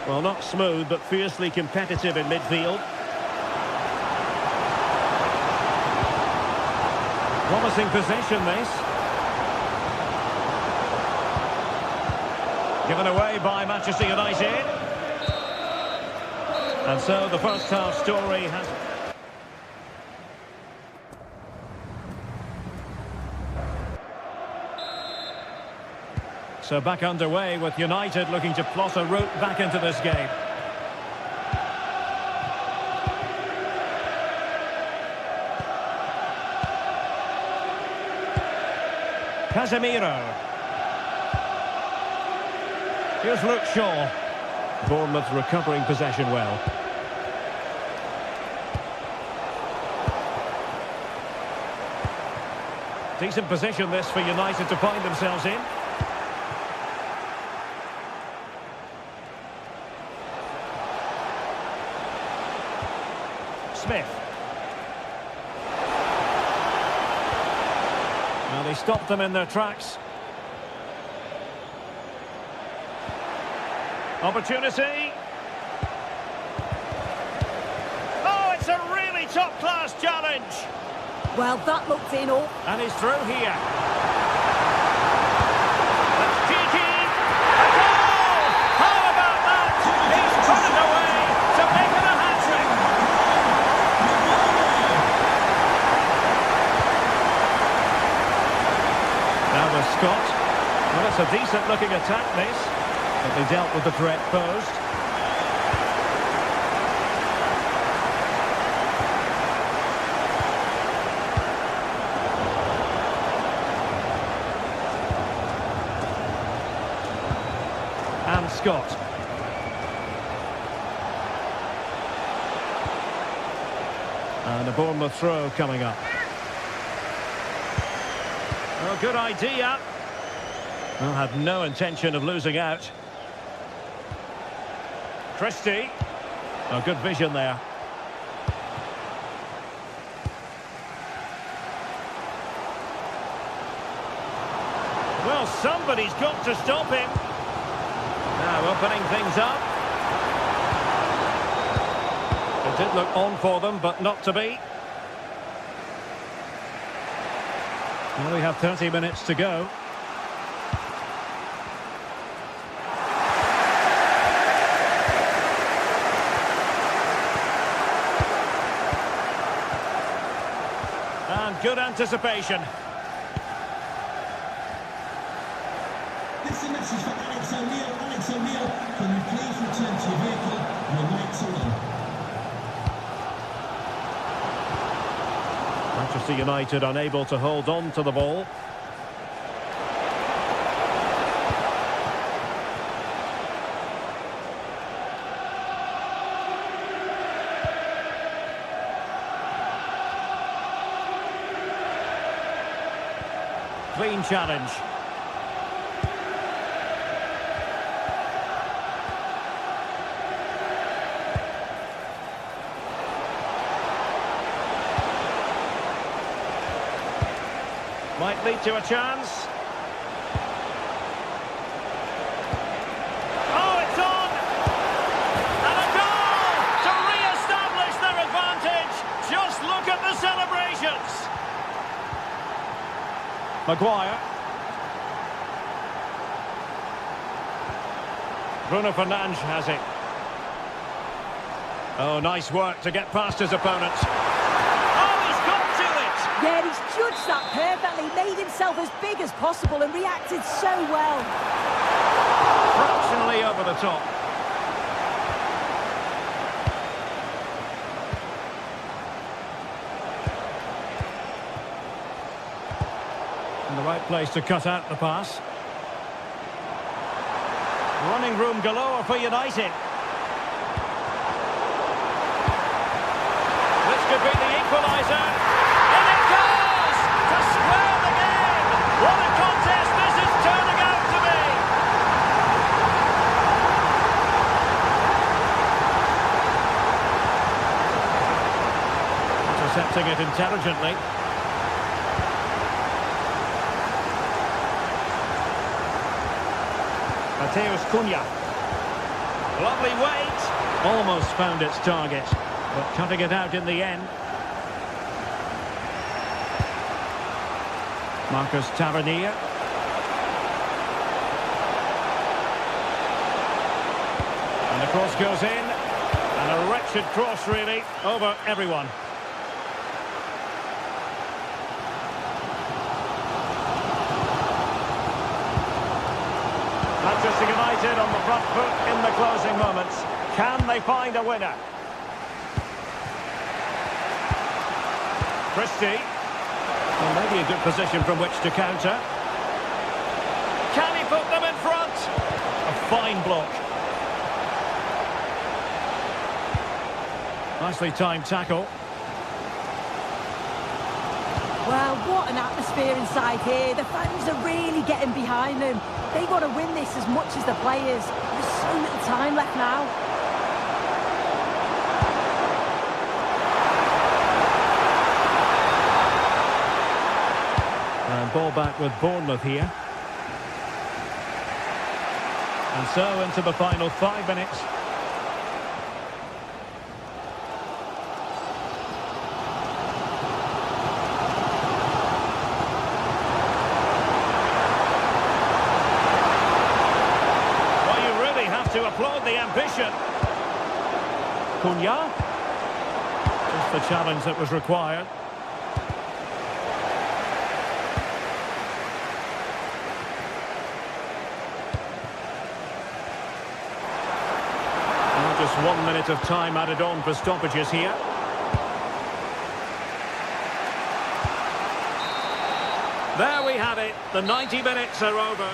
Well, not smooth, but fiercely competitive in midfield. Promising possession, this. Given away by Manchester United. And so the first half story has... So back underway with United looking to plot a route back into this game. Casemiro. Here's Luke Shaw. Bournemouth recovering possession well. Decent position this for United to find themselves in. Smith. Well, they stopped them in their tracks. Opportunity. Oh, it's a really top-class challenge. Well, that looked in all. And he's through here. That's cheeky. A goal! How about that? He's put it away to make it a hat-trick. Now with Scott. Well, it's a decent-looking attack, this. But they dealt with the threat posed. And Scott. And a Bournemouth throw coming up. Oh, good idea. Well, had no intention of losing out. Christie. Oh, good vision there. Well, somebody's got to stop him. Now opening things up. It did look on for them, but not to be. Well, we have 30 minutes to go. And good anticipation. This is a message for Alex O'Neill. Alex O'Neill, can you please return to your vehicle? Your lights are on. Manchester United unable to hold on to the ball. Clean challenge. Might lead to a chance. Maguire. Bruno Fernandes has it. Oh, nice work to get past his opponent. Oh, he's got to it! Yeah, he's judged that perfectly, made himself as big as possible and reacted so well. Fractionally over the top. In the right place to cut out the pass. Running room galore for United. This could be the equaliser. And it goes! To square the game! What a contest this is turning out to be! Intercepting it intelligently. Mateus Cunha. Lovely weight. Almost found its target, but cutting it out in the end. Marcus Tavernier. And the cross goes in. And a wretched cross, really, over everyone. Manchester United on the front foot in the closing moments. Can they find a winner? Christie. Well, maybe a good position from which to counter. Can he put them in front? A fine block. Nicely timed tackle. Well, what an atmosphere inside here. The fans are really getting behind them. They want to win this as much as the players. There's so little time left now. And ball back with Bournemouth here. And so into the final 5 minutes. To applaud the ambition. Cunha. Just the challenge that was required. And just 1 minute of time added on for stoppages here. There we have it. The 90 minutes are over.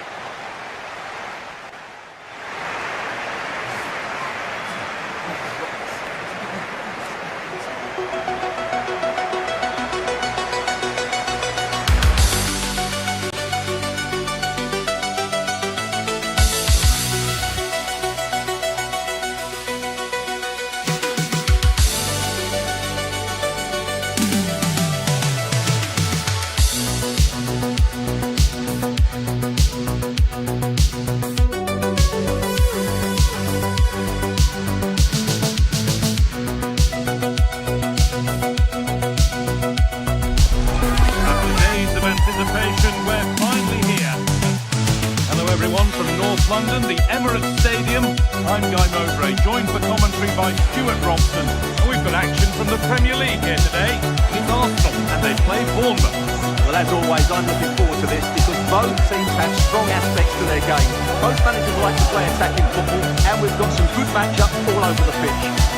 London, the Emirates Stadium. I'm Guy Mowbray, joined for commentary by Stuart Robson. And we've got action from the Premier League here today. It's Arsenal, and they play Bournemouth. Well, as always, I'm looking forward to this because both teams have strong aspects to their game. Both managers like to play attacking football, and we've got some good matchups all over the pitch.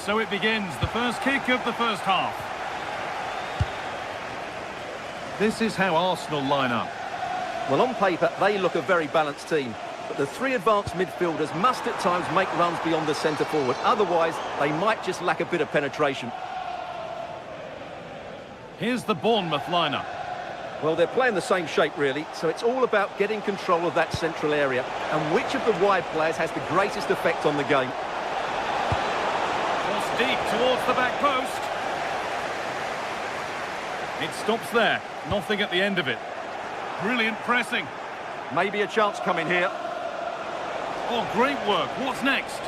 so it begins, the first kick of the first half. This is how Arsenal line up. Well, on paper, they look a very balanced team. But the three advanced midfielders must at times make runs beyond the centre forward. Otherwise, they might just lack a bit of penetration. Here's the Bournemouth lineup. Well, they're playing the same shape, really, so it's all about getting control of that central area and which of the wide players has the greatest effect on the game. Cross deep towards the back post. It stops there, nothing at the end of it. Brilliant pressing. Maybe a chance coming here. Oh, great work. What's next?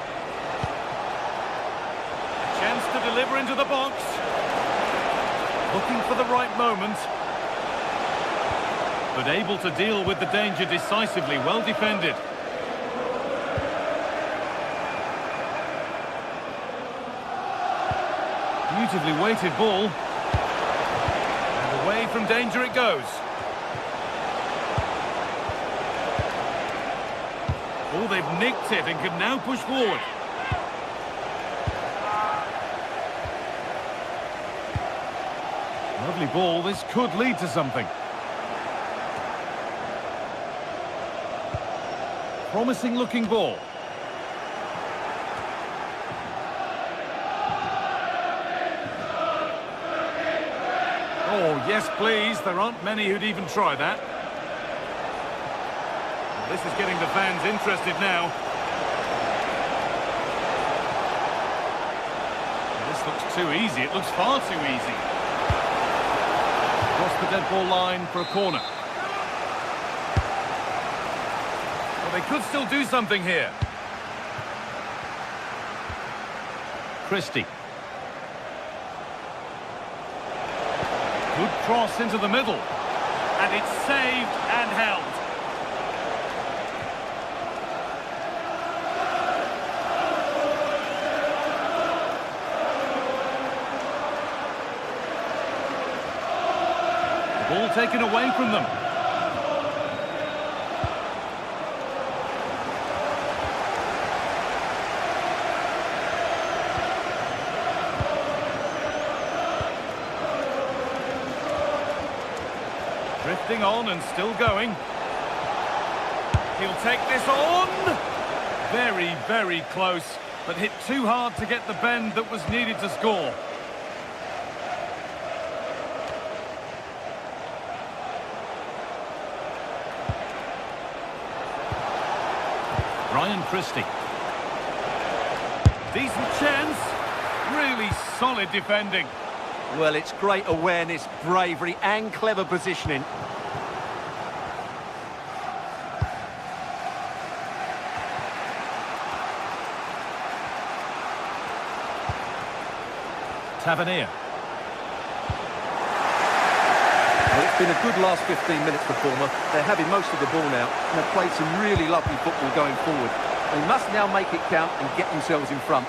A chance to deliver into the box. Looking for the right moment. But able to deal with the danger decisively. Well defended. Beautifully weighted ball. And away from danger it goes. Oh, they've nicked it and can now push forward. Lovely ball. This could lead to something. Promising looking ball. Oh, yes, please. There aren't many who'd even try that. This is getting the fans interested now. This looks too easy. It looks far too easy. Across the dead ball line for a corner. Well, they could still do something here. Christie. Good cross into the middle. And it's saved and held. Ball taken away from them. Drifting on and still going. He'll take this on. Very, very close, but hit too hard to get the bend that was needed to score. Ryan Christie. Decent chance. Really solid defending. Well, it's great awareness, bravery and clever positioning. Tavernier. Well, it's been a good last 15 minutes for Bournemouth. They're having most of the ball now and have played some really lovely football going forward. They must now make it count and get themselves in front.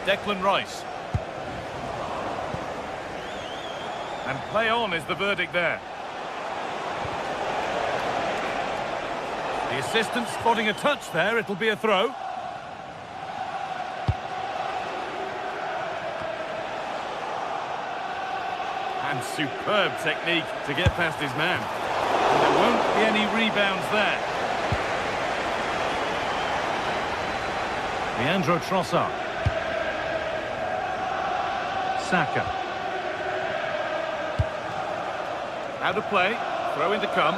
Declan Rice. And play on is the verdict there. The assistant spotting a touch there, it'll be a throw. And superb technique to get past his man. And there won't be any rebounds there. Leandro Trossard. Saka. Out of play. Throw in to come.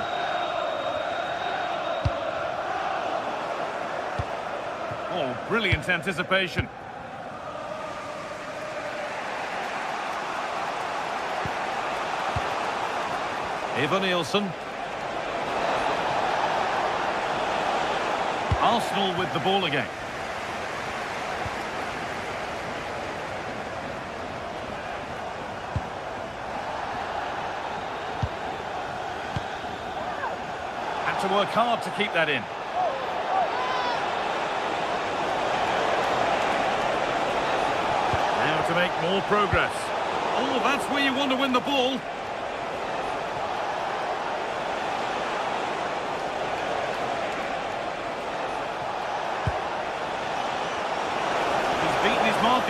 Oh, brilliant anticipation. Ivan Nielsen. Arsenal with the ball again. Had to work hard to keep that in. Now to make more progress. Oh, that's where you want to win the ball.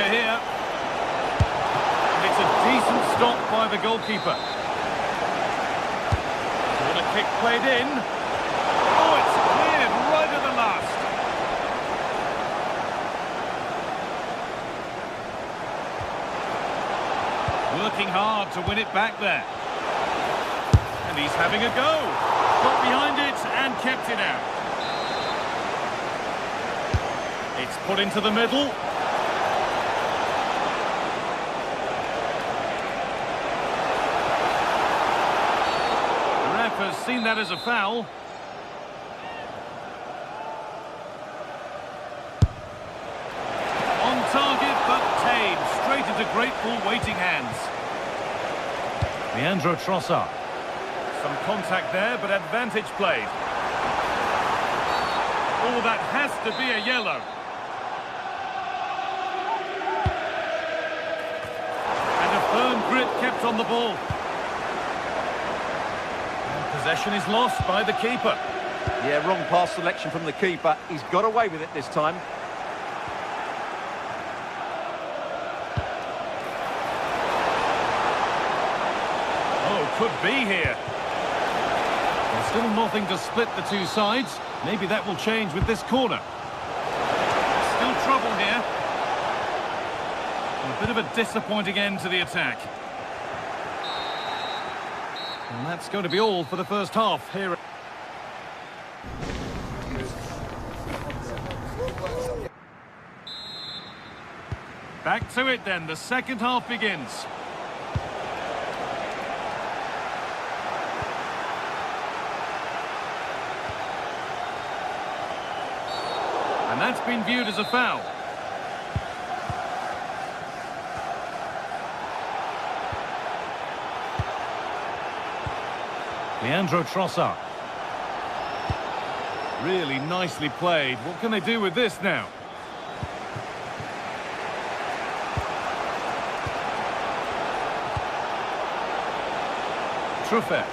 marker here. And it's a decent stop by the goalkeeper. Corner kick played in. Oh, it's cleared right at the last. Working hard to win it back there. And he's having a go. Got behind it and kept it out. It's put into the middle. The ref has seen that as a foul. On target, but tame. Straight into grateful waiting hands. Leandro Trossard. Some contact there, but advantage played. Oh, that has to be a yellow. And a firm grip kept on the ball. And possession is lost by the keeper. Yeah, wrong pass selection from the keeper. He's got away with it this time. Oh, could be here. There's still nothing to split the two sides. Maybe that will change with this corner. Still trouble here. A bit of a disappointing end to the attack. And that's going to be all for the first half here. Back to it then, the second half begins. And that's been viewed as a foul. Leandro Trossard. Really nicely played. What can they do with this now? Truffet.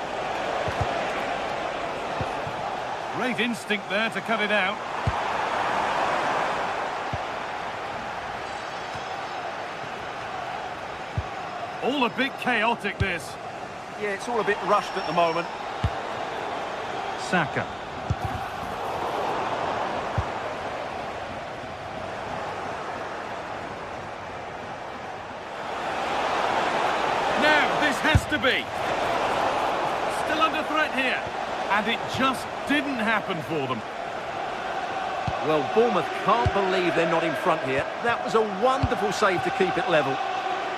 Great instinct there to cut it out. All a bit chaotic, this. Yeah, it's all a bit rushed at the moment. Saka. Now, this has to be. Still under threat here. And it just didn't happen for them. Well, Bournemouth can't believe they're not in front here. That was a wonderful save to keep it level.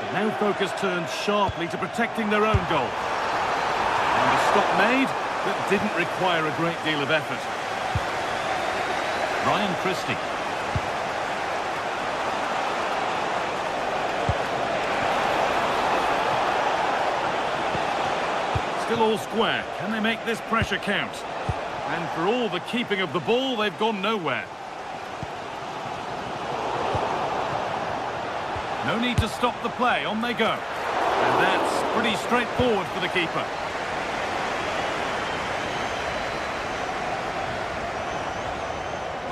But now focus turns sharply to protecting their own goal. And a stop made that didn't require a great deal of effort. Ryan Christie. Still all square. Can they make this pressure count? And for all the keeping of the ball, they've gone nowhere. No need to stop the play, on they go. And that's pretty straightforward for the keeper.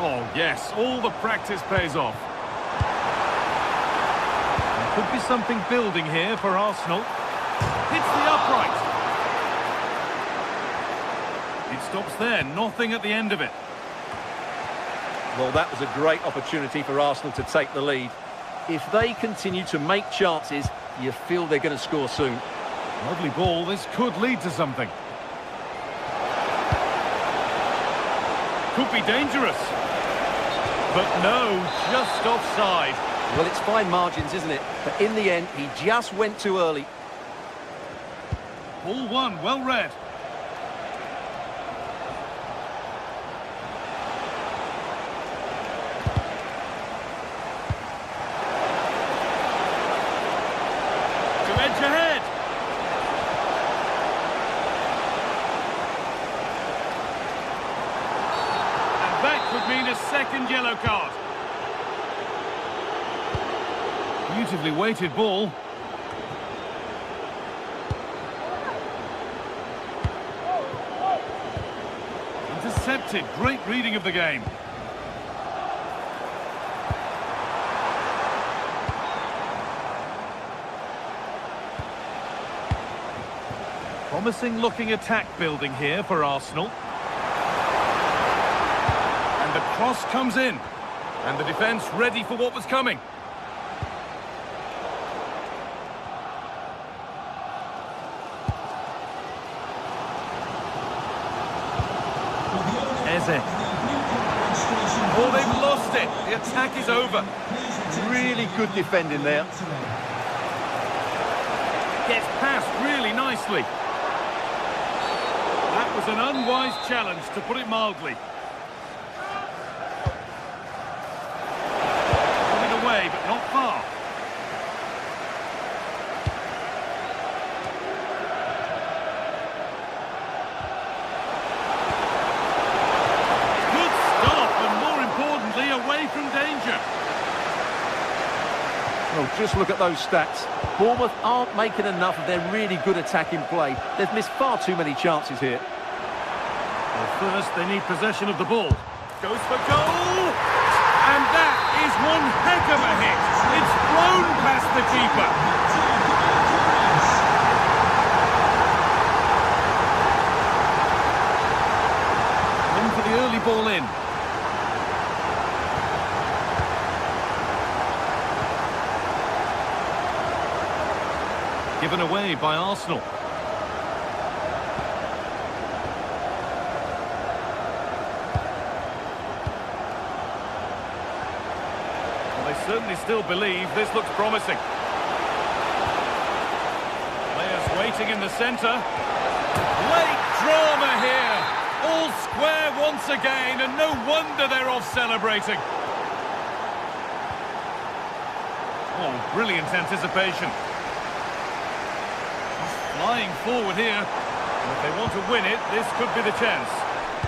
Oh yes, all the practice pays off. There could be something building here for Arsenal. Hits the upright. It stops there, nothing at the end of it. Well, that was a great opportunity for Arsenal to take the lead. If they continue to make chances, you feel they're going to score soon. Lovely ball, this could lead to something. Could be dangerous. But no, just offside. Well, it's fine margins, isn't it? But in the end, he just went too early. Ball one, well read. Edge ahead. And that could mean a second yellow card. Beautifully weighted ball. Intercepted. Great reading of the game. Promising looking attack building here for Arsenal. And the cross comes in. And the defence ready for what was coming. Eze. Oh, they've lost it. The attack is over. Really good defending there. Gets past really nicely. That was an unwise challenge, to put it mildly. Coming away, but not far. Good stop, and more importantly, away from danger. Well, just look at those stats. Bournemouth aren't making enough of their really good attacking play. They've missed far too many chances here. Well, first, they need possession of the ball. Goes for goal! And that is one heck of a hit. It's flown past the keeper. In for the early ball in. Given away by Arsenal. Well, they certainly still believe this looks promising. Players waiting in the centre. Late drama here. All square once again, and no wonder they're off celebrating. Oh, brilliant anticipation. Flying forward here. If they want to win it, this could be the chance.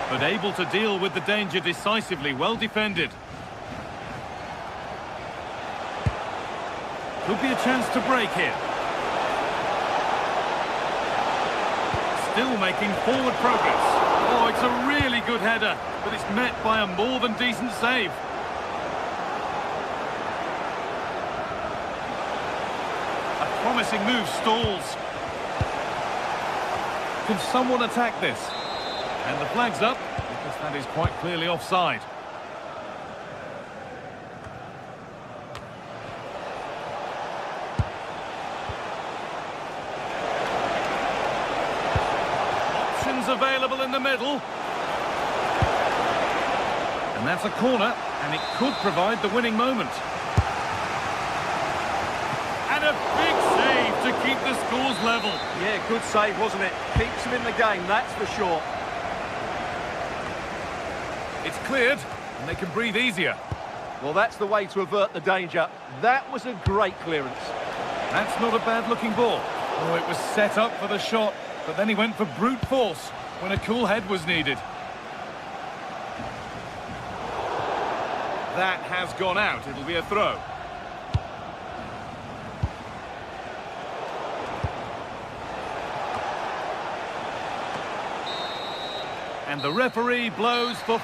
But able to deal with the danger decisively, well defended. Could be a chance to break here. Still making forward progress. Oh, it's a really good header, but it's met by a more than decent save. A promising move stalls. Can someone attack this? And the flag's up, because that is quite clearly offside. Options available in the middle. And that's a corner, and it could provide the winning moment. And a big save to keep the scores level. Yeah, good save, wasn't it? Keeps them in the game, that's for sure. It's cleared, and they can breathe easier. Well, that's the way to avert the danger. That was a great clearance. That's not a bad-looking ball. Oh, it was set up for the shot, but then he went for brute force when a cool head was needed. That has gone out. It'll be a throw. And the referee blows for...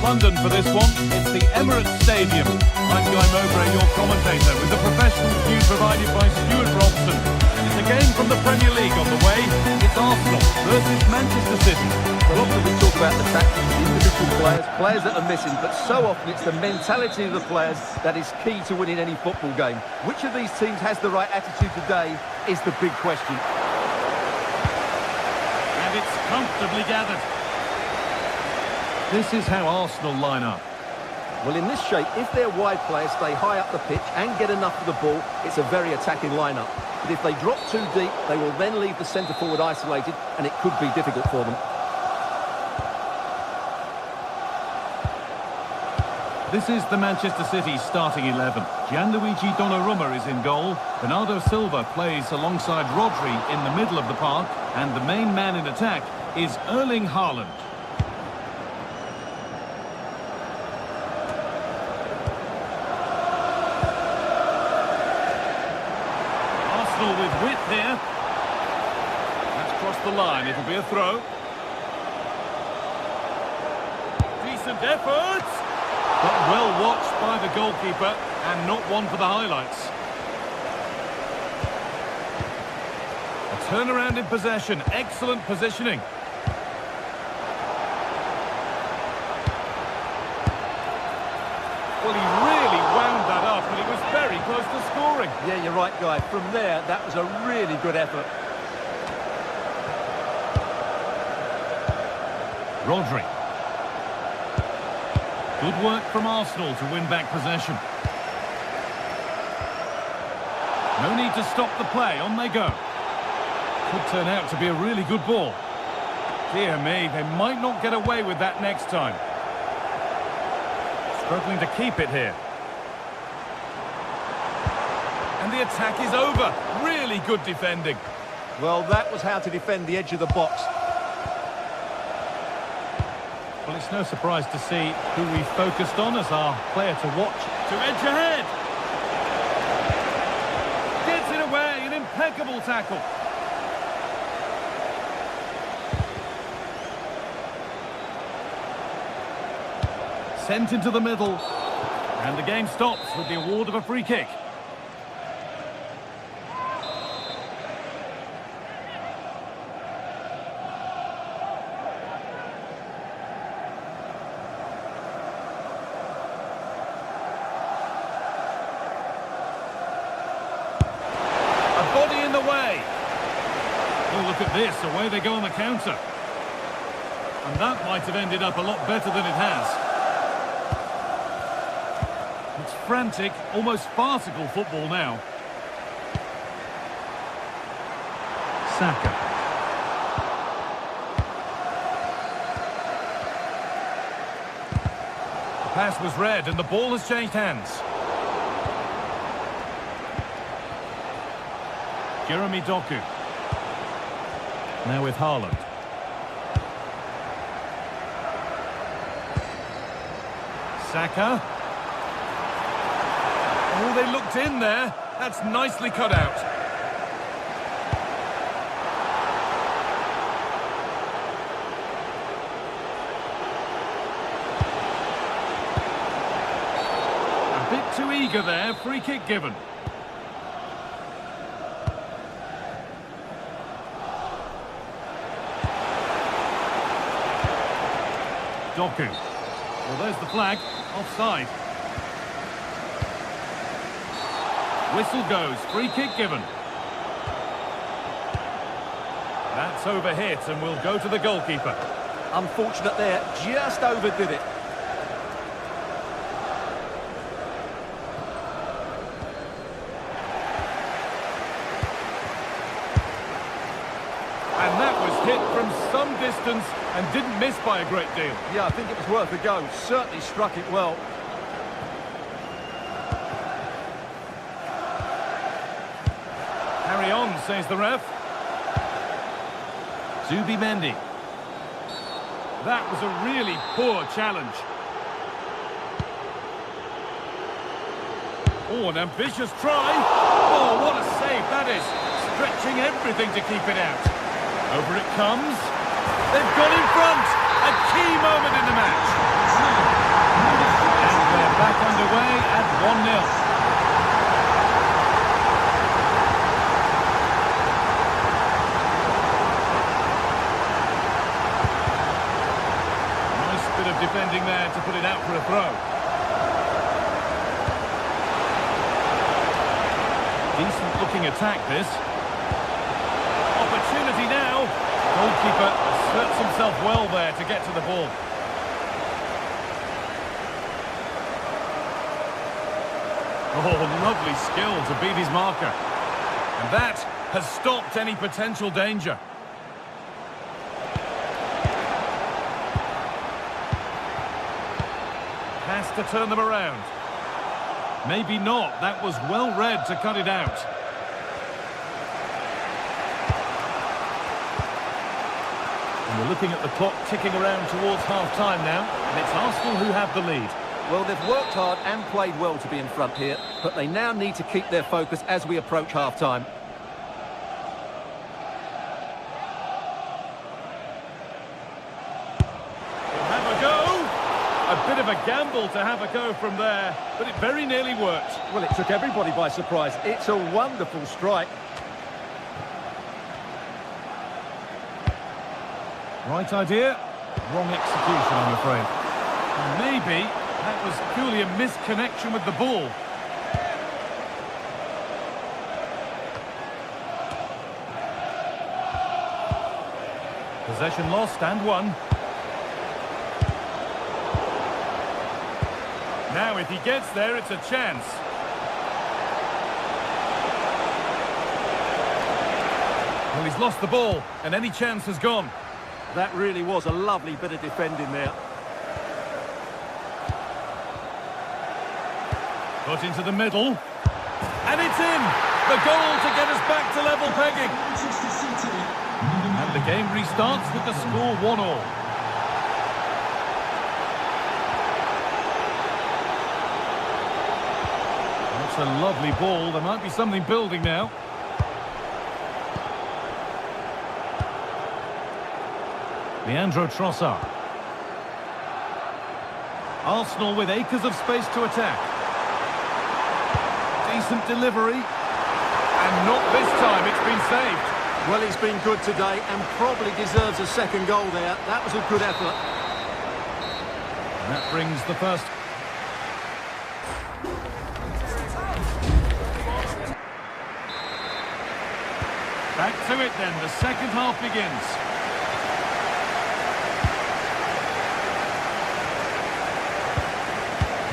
London for this one. It's the Emirates Stadium. I'm Guy Mowbray, your commentator, with the professional view provided by Stuart Robson. And it's a game from the Premier League on the way. It's Arsenal versus Manchester City. Well, often we talk about the tactics of individual players that are missing, but so often it's the mentality of the players that is key to winning any football game. Which of these teams has the right attitude today is the big question. And it's comfortably gathered. This is how Arsenal line up. Well, in this shape, if their wide players stay high up the pitch and get enough of the ball, it's a very attacking lineup. But if they drop too deep, they will then leave the centre-forward isolated, and it could be difficult for them. This is the Manchester City starting 11. Gianluigi Donnarumma is in goal. Bernardo Silva plays alongside Rodri in the middle of the park. And the main man in attack is Erling Haaland. Arsenal with width here. That's crossed the line. It'll be a throw. Decent effort. But well watched by the goalkeeper, and not one for the highlights. A turnaround in possession, excellent positioning. Well, he really wound that up, and he was very close to scoring. Yeah, you're right, Guy. From there, that was a really good effort. Rodri. Good work from Arsenal to win back possession. No need to stop the play, on they go. Could turn out to be a really good ball. Dear me, they might not get away with that next time. Struggling to keep it here. And the attack is over. Really good defending. Well, that was how to defend the edge of the box. Well, it's no surprise to see who we focused on as our player to watch. To edge ahead. Gets it away, an impeccable tackle. Sent into the middle. And the game stops with the award of a free kick. Body in the way. Oh, look at this. Away they go on the counter. And that might have ended up a lot better than it has. It's frantic, almost farcical football now. Saka. The pass was read and the ball has changed hands. Jeremy Doku. Now with Haaland. Saka. Oh, they looked in there. That's nicely cut out. A bit too eager there. Free kick given. Doku. Well, there's the flag. Offside. Whistle goes. Free kick given. That's overhit and will go to the goalkeeper. Unfortunate there. Just overdid it. And that was hit from some distance and didn't miss by a great deal. Yeah, I think it was worth a go. Certainly struck it well. Carry on, says the ref. Zubimendi. That was a really poor challenge. Oh, an ambitious try. Oh, what a save that is. Stretching everything to keep it out. Over it comes. They've got in front. A key moment in the match. And they're back underway at 1-0. Nice bit of defending there to put it out for a throw. Decent looking attack this. Opportunity now. Goalkeeper asserts himself well there to get to the ball. Oh, lovely skill to beat his marker. And that has stopped any potential danger. Has to turn them around. Maybe not. That was well read to cut it out. And we're looking at the clock ticking around towards half-time now, and it's Arsenal who have the lead. Well, they've worked hard and played well to be in front here, but they now need to keep their focus as we approach half-time. Have a go! A bit of a gamble to have a go from there, but it very nearly worked. Well, it took everybody by surprise. It's a wonderful strike. Right idea, wrong execution, I'm afraid. Maybe that was purely a misconnection with the ball. Possession lost and won. Now if he gets there, it's a chance. Well, he's lost the ball, and any chance has gone. That really was a lovely bit of defending there. Put into the middle. And it's in! The goal to get us back to level pegging. Manchester City. And the game restarts with the score 1-1. That's a lovely ball. There might be something building now. Leandro Trossard. Arsenal with acres of space to attack. Decent delivery. And not this time, it's been saved. Well, he's been good today and probably deserves a second goal there. That was a good effort. And that brings the first. Back to it then, the second half begins.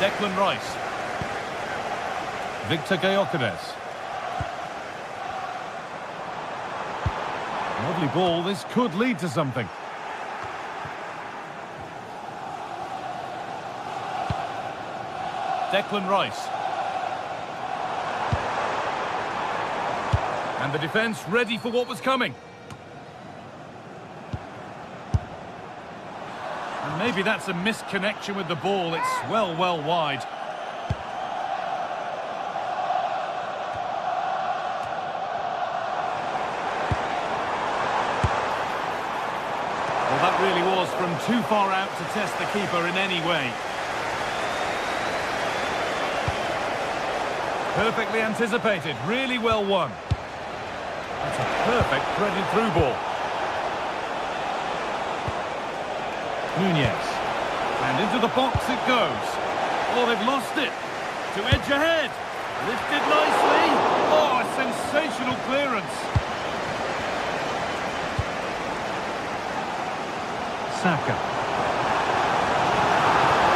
Declan Rice. Victor Gyökeres. Lovely ball, this could lead to something. Declan Rice. And the defence ready for what was coming. And maybe that's a misconnection with the ball. It's well wide. Well, that really was from too far out to test the keeper in any way. Perfectly anticipated, really well won. That's a perfect threaded through ball. Nunez. And into the box it goes. Oh, they've lost it. To edge ahead. Lifted nicely. Oh, a sensational clearance. Saka.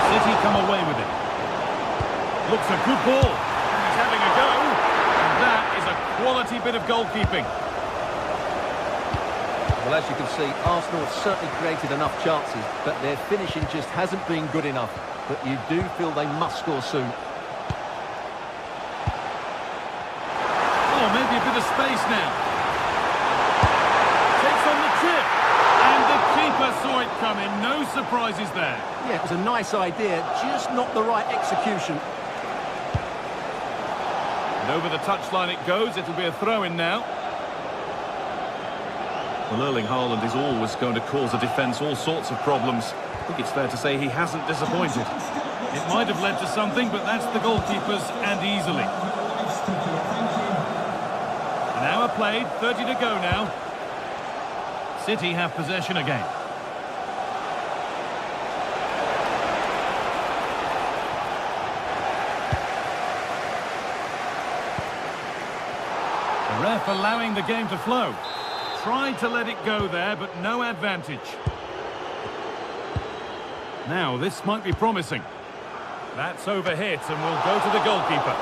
City come away with it. Looks a good ball. He's having a go. And that is a quality bit of goalkeeping. Well, as you can see, Arsenal have certainly created enough chances, but their finishing just hasn't been good enough. But you do feel they must score soon. Oh, maybe a bit of space now. Takes on the tip. And the keeper saw it coming. No surprises there. Yeah, it was a nice idea, just not the right execution. And over the touchline it goes. It'll be a throw-in now. Well, Erling Haaland is always going to cause a defence all sorts of problems. I think it's fair to say he hasn't disappointed. It might have led to something, but that's the goalkeepers, and easily. An hour played, 30 to go now. City have possession again. The ref allowing the game to flow. Tried to let it go there, but no advantage. Now, this might be promising. That's overhit and will go to the goalkeeper.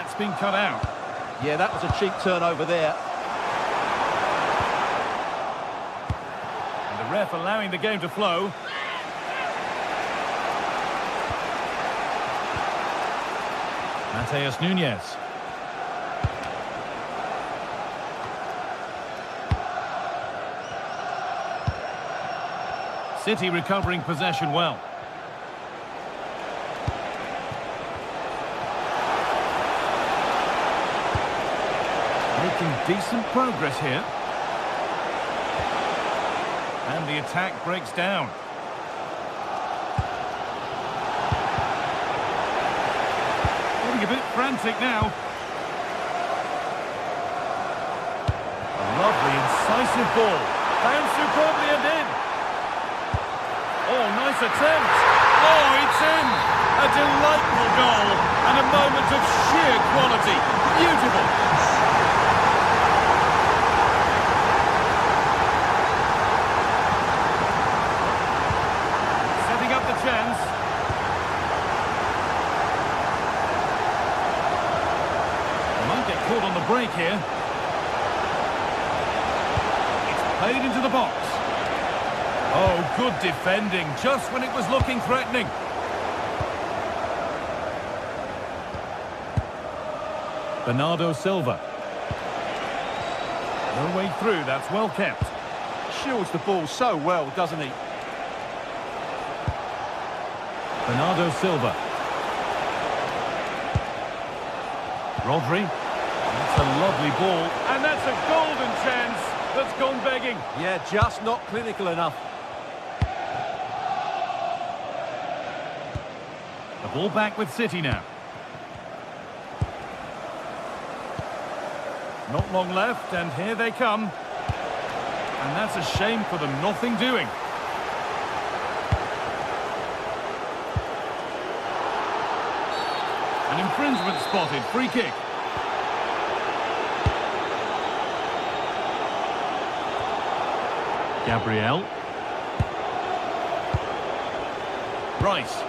That's been cut out. Yeah, that was a cheap turnover there. And the ref allowing the game to flow. Mateus Nunes. City recovering possession well. Making decent progress here. And the attack breaks down. Getting a bit frantic now. A lovely, incisive ball. Found superbly and in. Oh, nice attempt. Oh, it's in. A delightful goal and a moment of sheer quality. Beautiful. Setting up the chance. Might get caught on the break here. It's played into the box. Oh, good defending, just when it was looking threatening. Bernardo Silva. No way through, that's well kept. Shields the ball so well, doesn't he? Bernardo Silva. Rodri. That's a lovely ball. And that's a golden chance that's gone begging. Yeah, just not clinical enough. The ball back with City now. Not long left, and here they come. And that's a shame for them, nothing doing. An infringement spotted, free kick. Gabriel. Rice.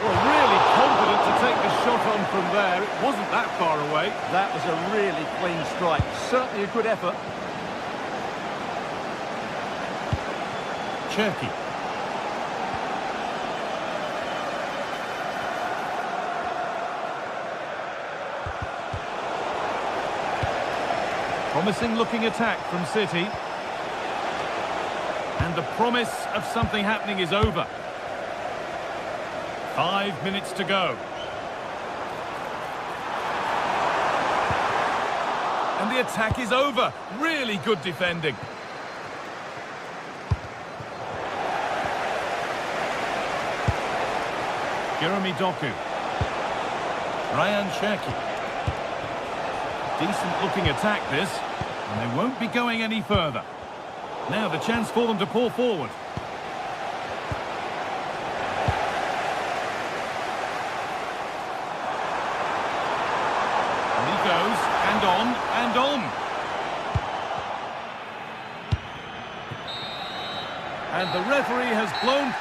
Well, really confident to take the shot on from there. It wasn't that far away. That was a really clean strike. Certainly a good effort. Cherky. Promising looking attack from City. And the promise of something happening is over. 5 minutes to go. And the attack is over. Really good defending. Jeremy Doku. Ryan Cherky. Decent looking attack this. And they won't be going any further. Now the chance for them to pull forward. And on, and on. And the referee has blown.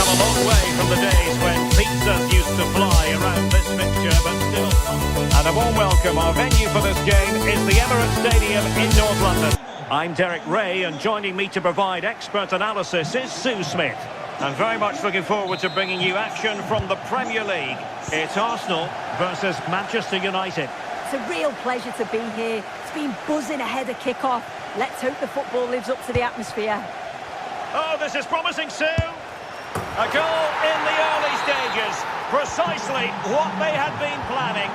come a long way from the days when pizzas used to fly around this fixture, but still. And a warm welcome. Our venue for this game is the Emirates Stadium in North London. I'm Derek Ray, and joining me to provide expert analysis is Sue Smith. I'm very much looking forward to bringing you action from the Premier League. It's Arsenal versus Manchester United. It's a real pleasure to be here. It's been buzzing ahead of kick-off. Let's hope the football lives up to the atmosphere. Oh, this is promising, Sue. A goal in the early stages. Precisely what they had been planning.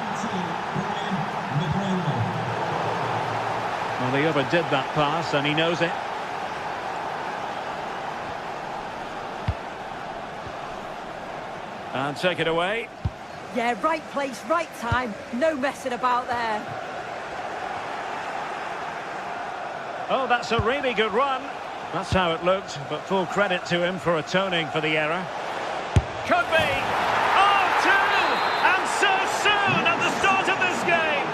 Well, he overdid that pass, and he knows it. And take it away. Yeah, right place, right time. No messing about there. Oh, that's a really good run. That's how it looked, but full credit to him for atoning for the error. Could be. Oh, two! And so soon at the start of this game.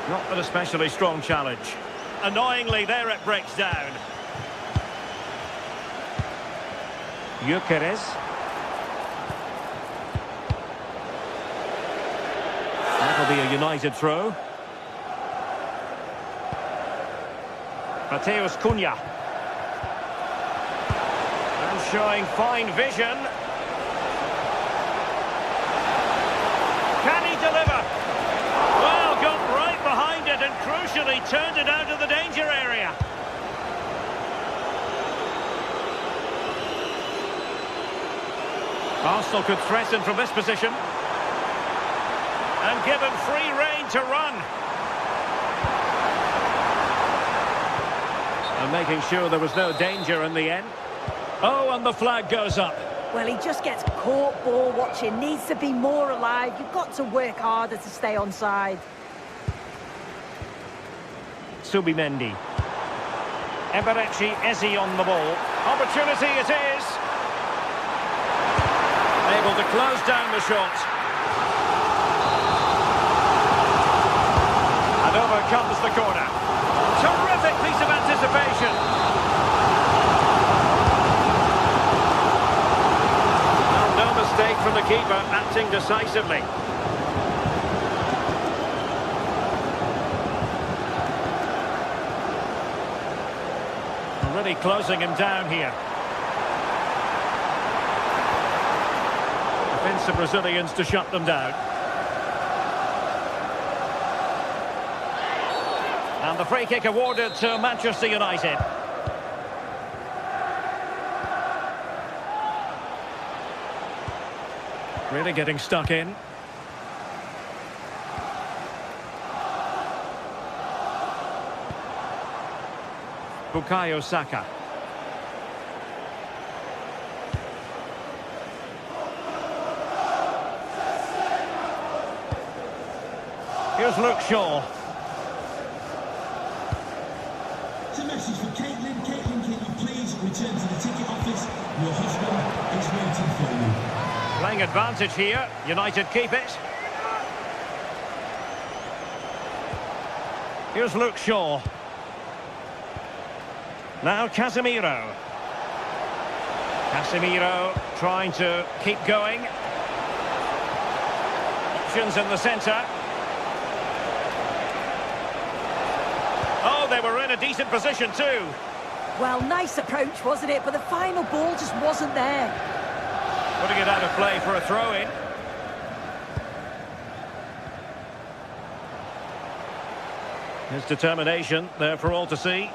Not an especially strong challenge. Annoyingly, there it breaks down. Gyökeres. That'll be a United throw. Mateus Cunha. And showing fine vision. Can he deliver? Well, got right behind it and crucially turned it out of the danger area. Arsenal could threaten from this position. And given free rein to run. And making sure there was no danger in the end. Oh, and the flag goes up. Well, he just gets caught ball watching. Needs to be more alive. You've got to work harder to stay onside. Subimendi. Eberechi Eze on the ball. Opportunity it is. Able to close down the shot. And over comes the corner. Terrific piece of anticipation. Well, no mistake from the keeper, acting decisively. Really closing him down here. Defensive Brazilians to shut them down. And the free kick awarded to Manchester United. Really getting stuck in. Bukayo Saka. Here's Luke Shaw. It's a message for Caitlin. Caitlin, can you please return to the ticket office? Your husband is waiting for you. Playing advantage here. United keep it. Here's Luke Shaw. Now Casemiro. Casemiro trying to keep going. Options in the centre. Oh, they were in a decent position too. Well, nice approach, wasn't it? But the final ball just wasn't there. Putting it out of play for a throw-in. His determination there for all to see.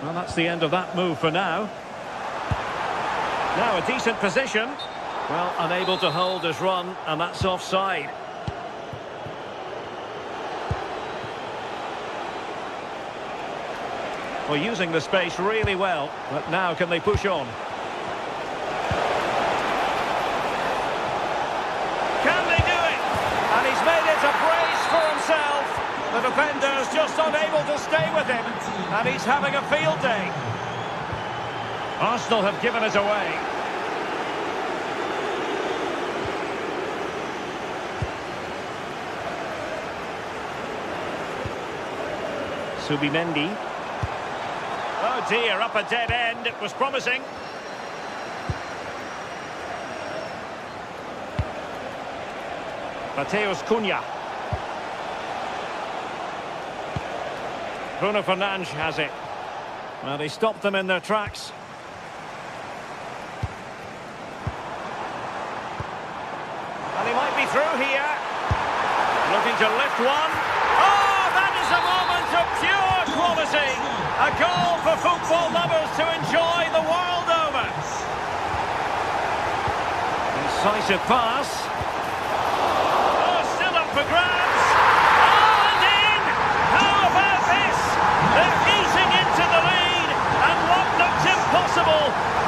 Well, that's the end of that move for now. Now a decent position. Well, unable to hold his run, and that's offside. Well, using the space really well, but now can they push on? Can they do it? And he's made it a brace for himself. The defender's just unable to stay with him, and he's having a field day. Arsenal have given it away. Subimendi. Oh dear, up a dead end. It was promising. Mateus Cunha. Bruno Fernandes has it. Well, he stopped them in their tracks. And he might be through here. Looking to lift one. Oh, that is a moment of pure quality. A goal for football lovers to enjoy the world over. Incisive pass. Oh, still up for grabs. Oh, and in! How about this? They're eating into the lead, and what looked impossible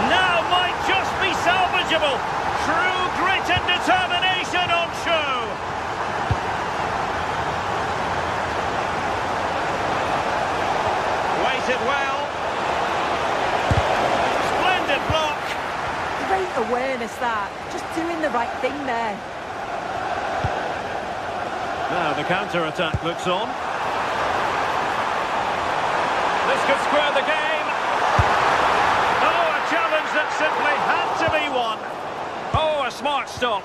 now might just be salvageable. True grit and determination on show. Waited well. Splendid block. Great awareness that. Just doing the right thing there. Now the counter-attack looks on. This could square the game. Oh, a challenge that simply had to be won. Oh, a smart stop.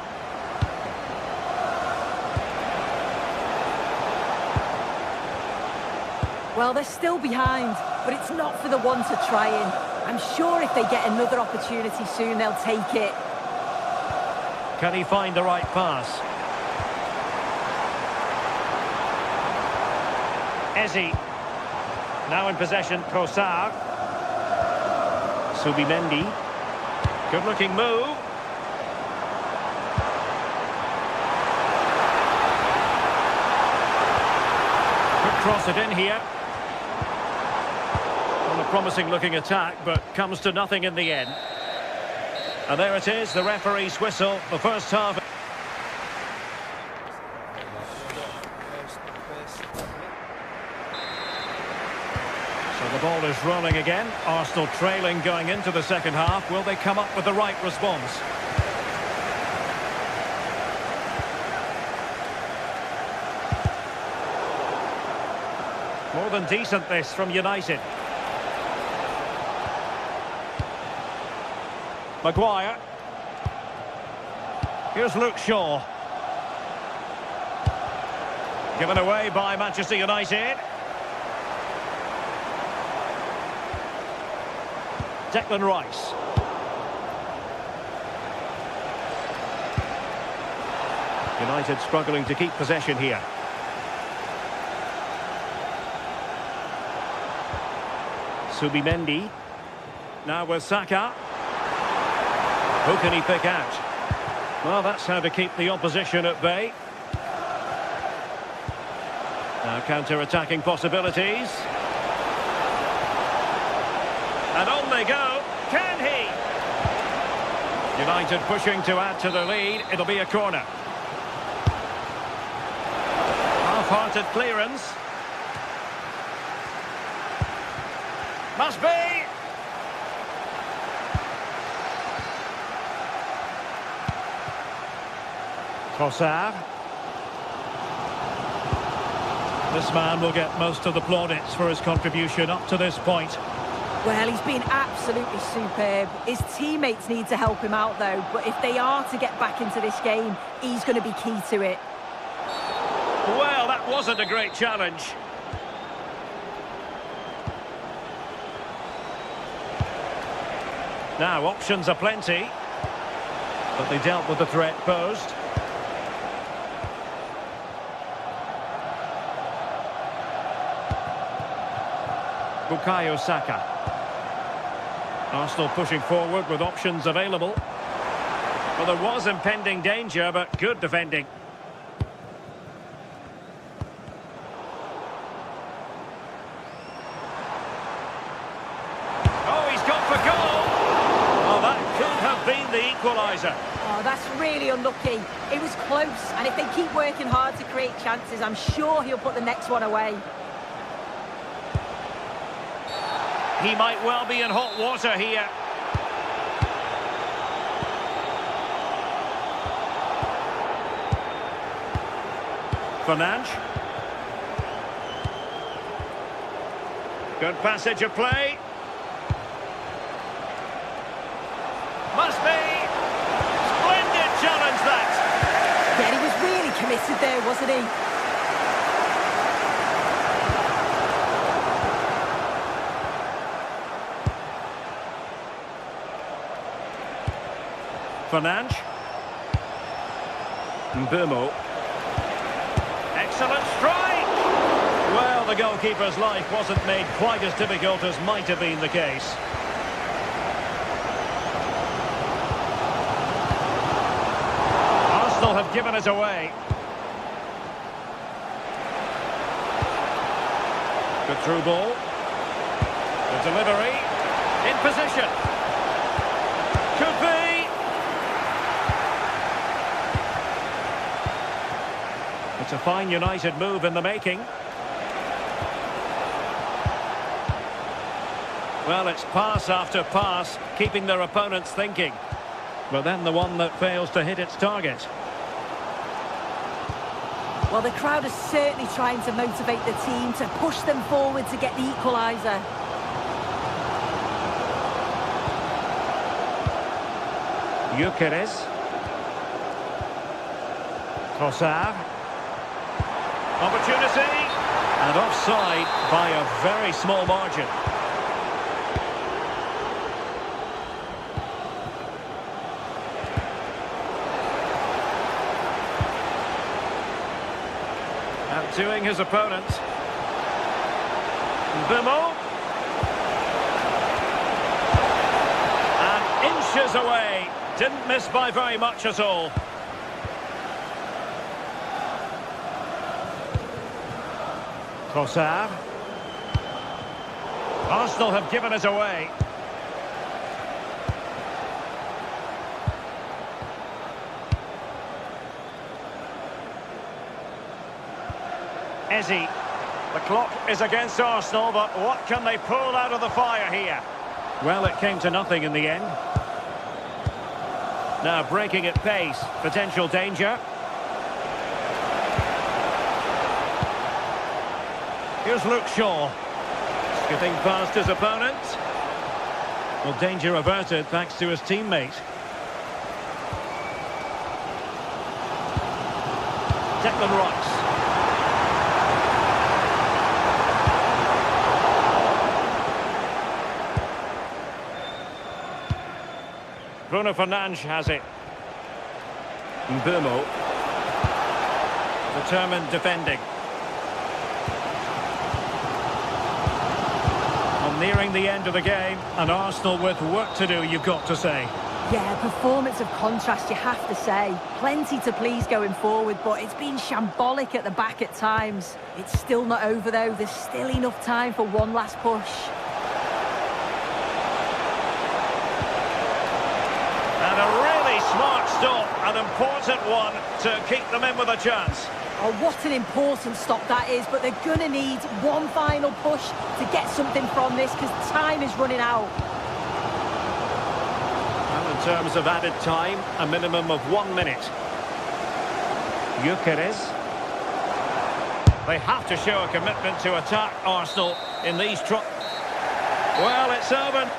Well, they're still behind, but it's not for the want of trying. I'm sure if they get another opportunity soon, they'll take it. Can he find the right pass? Ezi. Now in possession, Trossard. Subimendi. Good-looking move. Could cross it in here. Well, a promising-looking attack, but comes to nothing in the end. And there it is, the referee's whistle, the first half. So the ball is rolling again. Arsenal trailing going into the second half. Will they come up with the right response? More than decent this from United. Maguire. Here's Luke Shaw. Given away by Manchester United. Declan Rice. United struggling to keep possession here. Subimendi. Now with Saka. Who can he pick out? Well, that's how to keep the opposition at bay. Now counter-attacking possibilities. And on they go. Can he? United pushing to add to the lead. It'll be a corner. Half-hearted clearance. Must be. Trossard. This man will get most of the plaudits for his contribution up to this point. Well, he's been absolutely superb. His teammates need to help him out, though. But if they are to get back into this game, he's going to be key to it. Well, that wasn't a great challenge. Now, options are plenty. But they dealt with the threat posed. Bukayo Saka. Arsenal pushing forward with options available. Well, there was impending danger, but good defending. Oh, he's gone for goal! Oh, that could have been the equaliser. Oh, that's really unlucky. It was close, and if they keep working hard to create chances, I'm sure he'll put the next one away. He might well be in hot water here. Fernandes. Good passage of play. Must be. Splendid challenge, that. Yeah, he was really committed there, wasn't he? Fernandes. Mbumo. Excellent strike! Well, the goalkeeper's life wasn't made quite as difficult as might have been the case. Arsenal have given it away. Good through ball. The delivery. In position. Could be. It's a fine United move in the making. Well, it's pass after pass, keeping their opponents thinking. But then the one that fails to hit its target. Well, the crowd is certainly trying to motivate the team to push them forward to get the equaliser. Gyökeres. Trossard. Opportunity. And offside by a very small margin. Outdoing his opponent. Mbumo. And inches away. Didn't miss by very much at all. Trossard. Arsenal have given it away. Eze. The clock is against Arsenal, but what can they pull out of the fire here? Well, it came to nothing in the end. Now breaking at pace, potential danger. Here's Luke Shaw. Skipping past his opponent. Well, danger averted thanks to his teammate. Declan Rice. Bruno Fernandes has it. Mbumo. Determined defending. Well, nearing the end of the game, and Arsenal with work to do, you've got to say. Yeah, performance of contrast, you have to say. Plenty to please going forward, but it's been shambolic at the back at times. It's still not over, though. There's still enough time for one last push. And a really smart stop, an important one to keep them in with a chance. Oh, what an important stop that is, but they're going to need one final push to get something from this because time is running out. Well, in terms of added time, a minimum of 1 minute. Gyökeres. They have to show a commitment to attack Arsenal in these Well, it's over.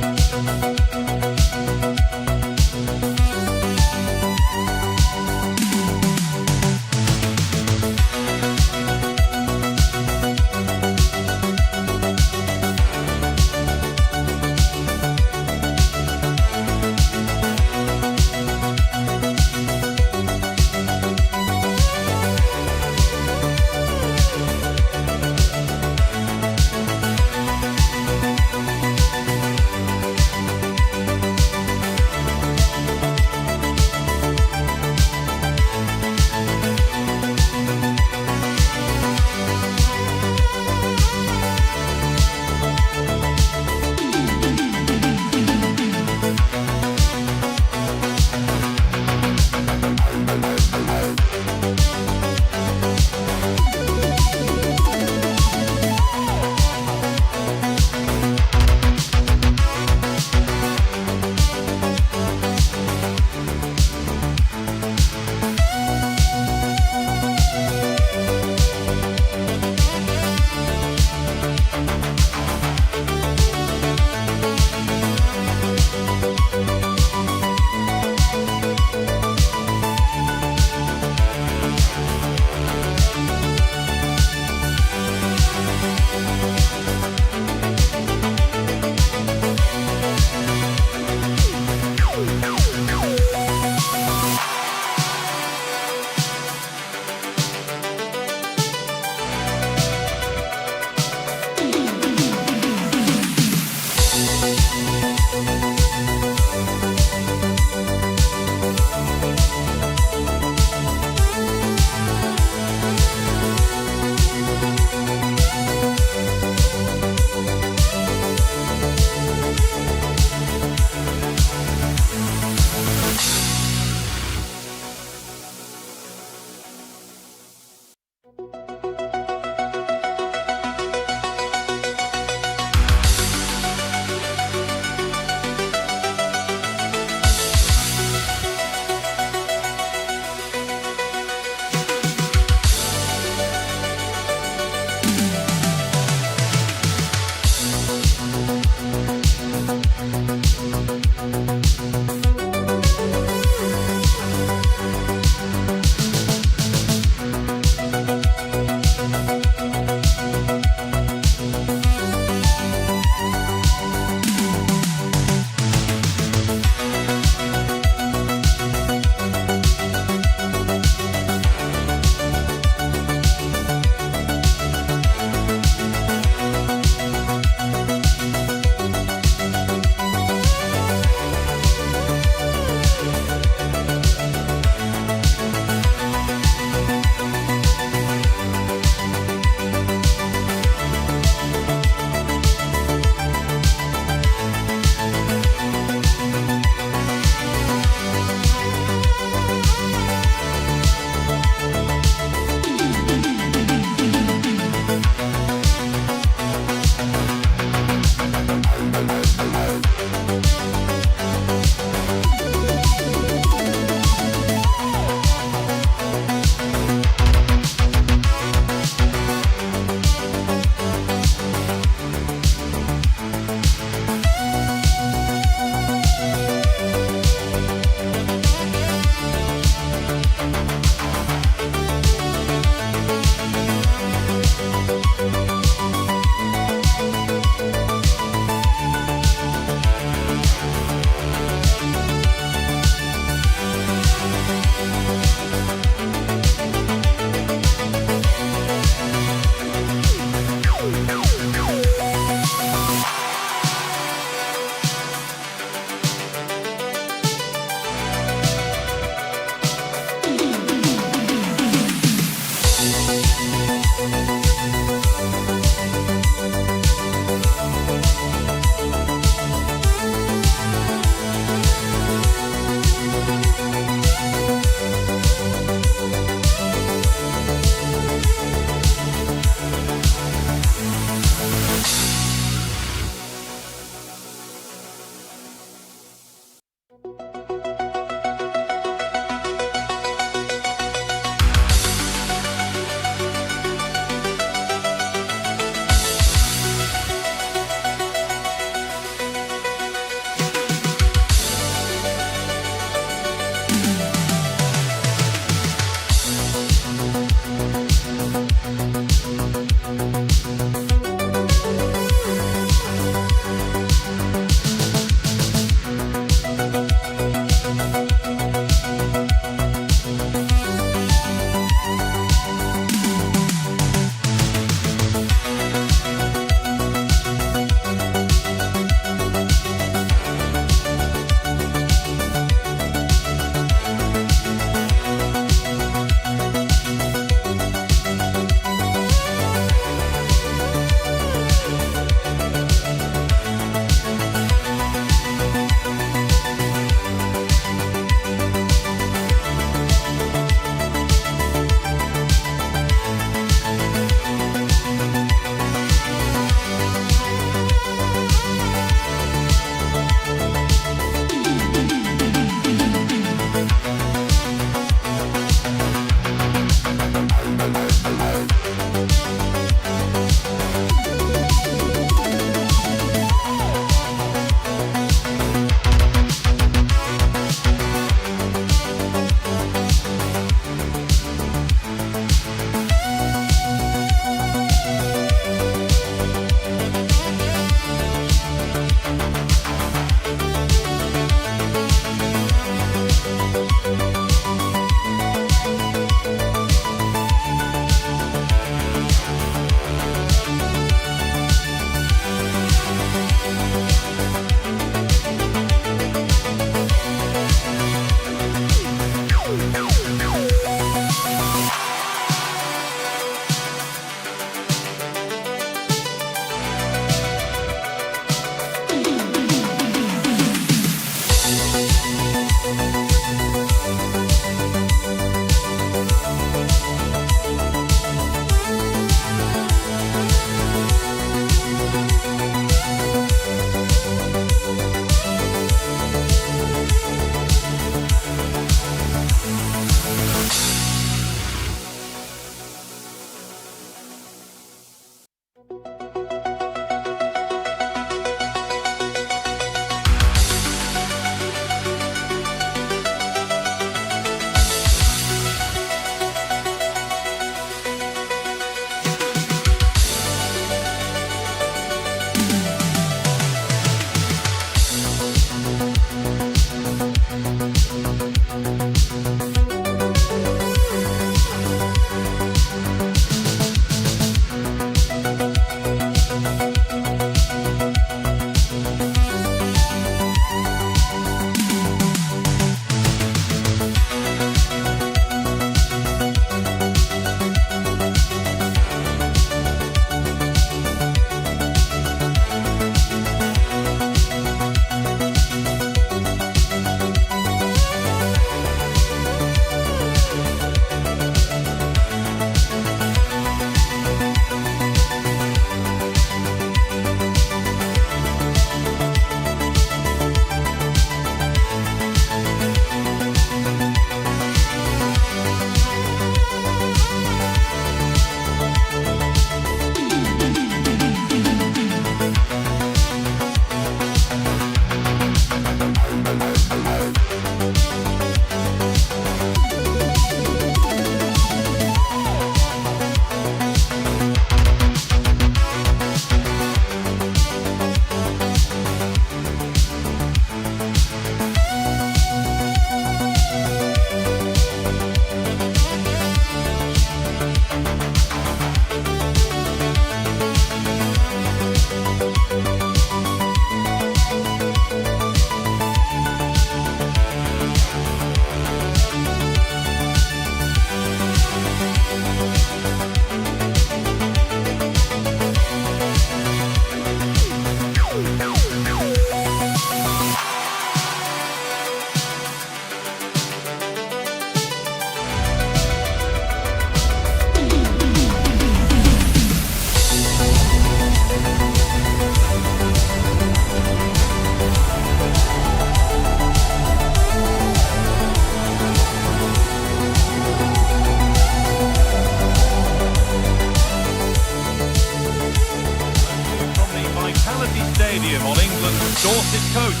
Stadium on England's Dorset coast.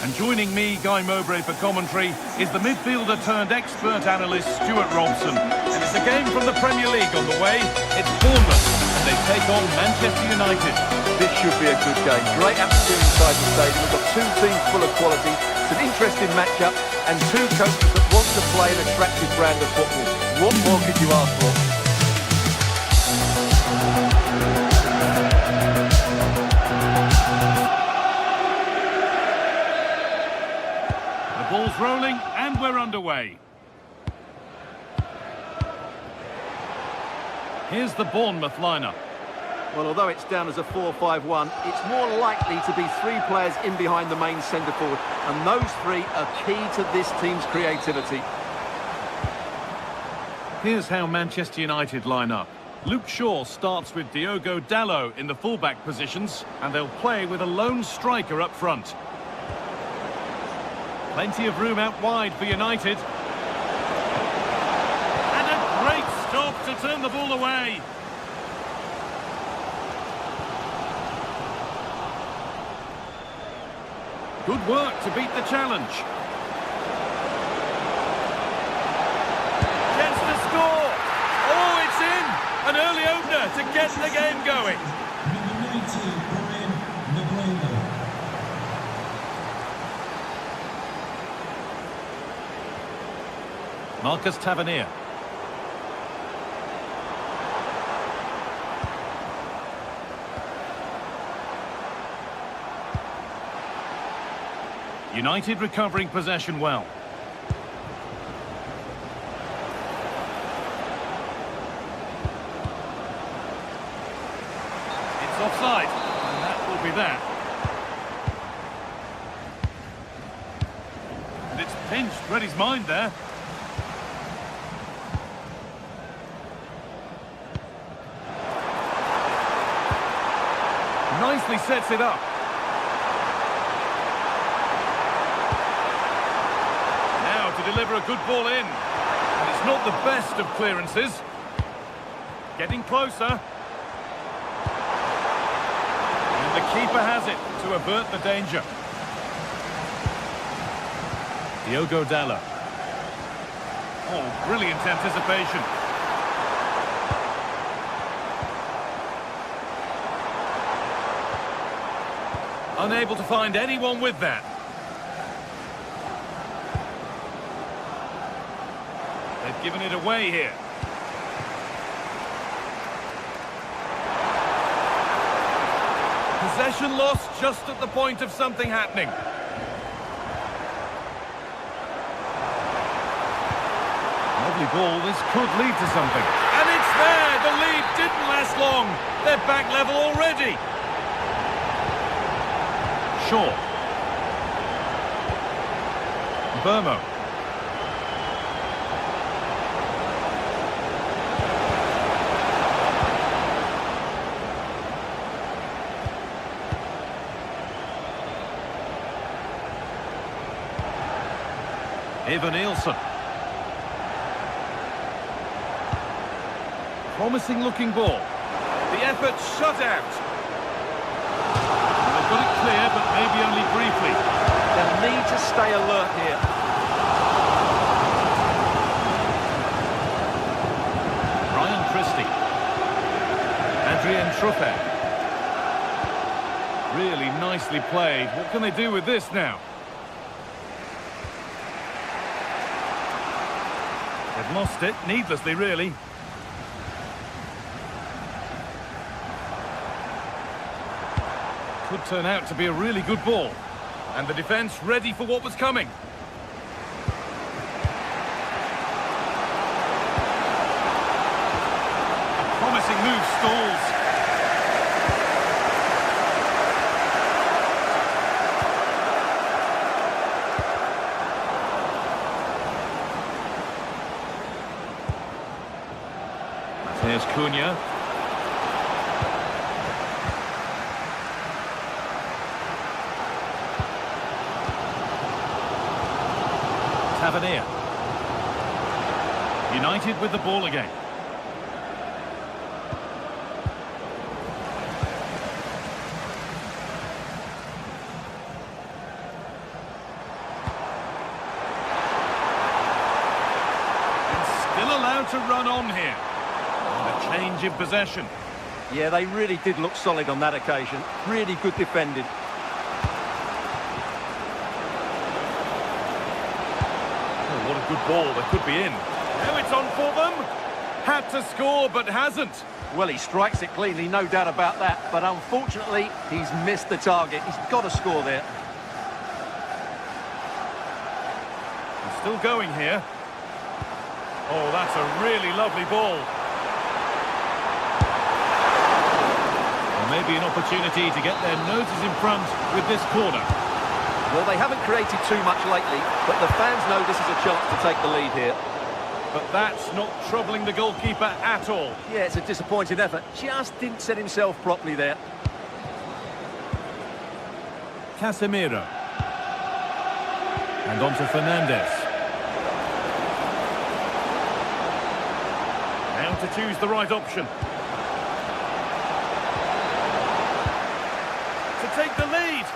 And joining me, Guy Mowbray, for commentary is the midfielder-turned-expert analyst Stuart Robson. And it's a game from the Premier League on the way. It's Bournemouth, and they take on Manchester United. This should be a good game. Great atmosphere inside the stadium. We've got two teams full of quality. It's an interesting match-up, and two coaches that want to play an attractive brand of football. What more could you ask for? The ball's rolling, and we're underway. Here's the Bournemouth lineup. Well, although it's down as a 4-5-1, it's more likely to be three players in behind the main centre-forward, and those three are key to this team's creativity. Here's how Manchester United line up. Luke Shaw starts with Diogo Dalot in the fullback positions, and they'll play with a lone striker up front. Plenty of room out wide for United. And a great stop to turn the ball away. Good work to beat the challenge. Chance to score. Oh, it's in. An early opener to get the game going. Number 19, Brian McGrainer. Marcus Tavernier. United recovering possession well. It's offside, and that will be that. And it's pinched, read his mind there. Nicely sets it up. To deliver a good ball in, and it's not the best of clearances. Getting closer, and the keeper has it to avert the danger. Diogo Dalot. Oh, brilliant anticipation. Unable to find anyone with that. They've given it away here. Possession lost just at the point of something happening. Lovely ball, this could lead to something. And it's there! The lead didn't last long. They're back level already. Shaw. Burmo. Ivan Nielsen. Promising looking ball. The effort shut out. They've got it clear, but maybe only briefly. They'll need to stay alert here. Ryan Christie. Adrian Truffet. Really nicely played. What can they do with this now? They've lost it, needlessly really. Could turn out to be a really good ball. And the defence ready for what was coming. A promising move stalls. There's Cunha. Tavernier. United with the ball again. to run on here. And a change in possession. Yeah, they really did look solid on that occasion. Really good defending. Oh, what a good ball. They could be in. Now it's on for them. Had to score, but hasn't. Well, he strikes it cleanly, no doubt about that. But unfortunately, he's missed the target. He's got to score there. He's still going here. Oh, that's a really lovely ball. Well, maybe an opportunity to get their noses in front with this corner. Well, they haven't created too much lately, but the fans know this is a chance to take the lead here. But that's not troubling the goalkeeper at all. Yeah, it's a disappointing effort. Just didn't set himself properly there. Casemiro. And on to Fernandes. Now to choose the right option. To take the lead.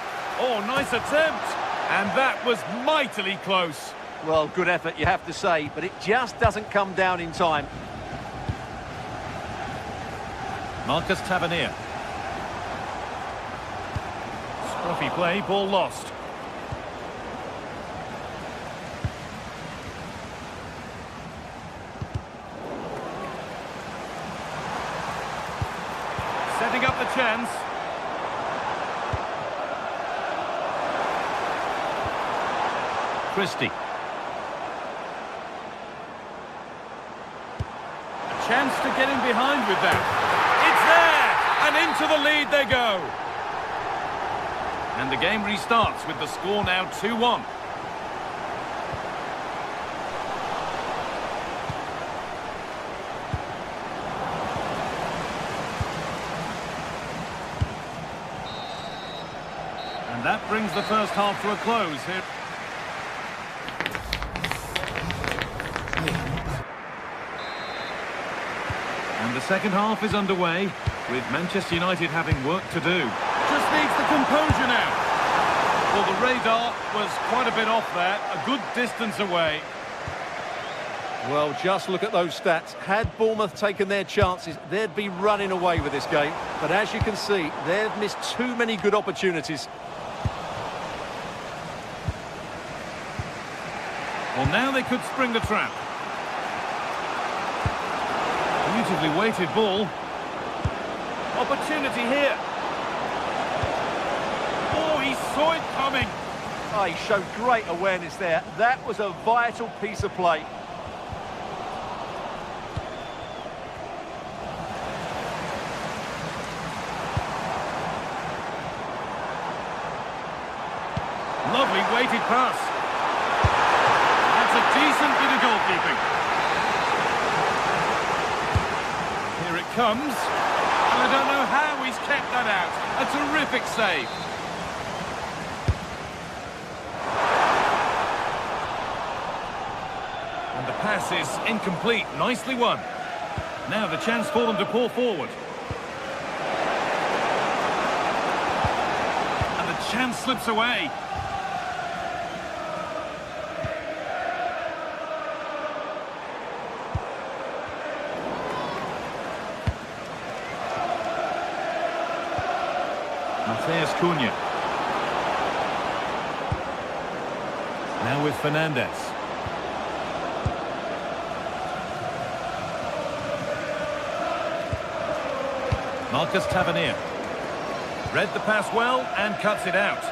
Oh, nice attempt. And that was mightily close. Well, good effort, you have to say, but it just doesn't come down in time. Marcus Tavernier. Scruffy play, ball lost. Setting up the chance. Christie. Chance to get in behind with that. It's there! And into the lead they go. And the game restarts with the score now 2-1. And that brings the first half to a close here. And the second half is underway, with Manchester United having work to do. Just needs the composure now. Well, the radar was quite a bit off there, a good distance away. Well, just look at those stats. Had Bournemouth taken their chances, they'd be running away with this game. But as you can see, they've missed too many good opportunities. Well, now they could spring the trap. Beautifully weighted ball. Opportunity here. Oh, he saw it coming. Oh, he showed great awareness there. That was a vital piece of play. Lovely weighted pass. That's a decent bit of goalkeeping. Here it comes. And I don't know how he's kept that out. A terrific save. And the pass is incomplete. Nicely won. Now the chance for them to pour forward. And the chance slips away. Mateus Cunha. Now with Fernandes. Marcus Tavernier. Read the pass well and cuts it out.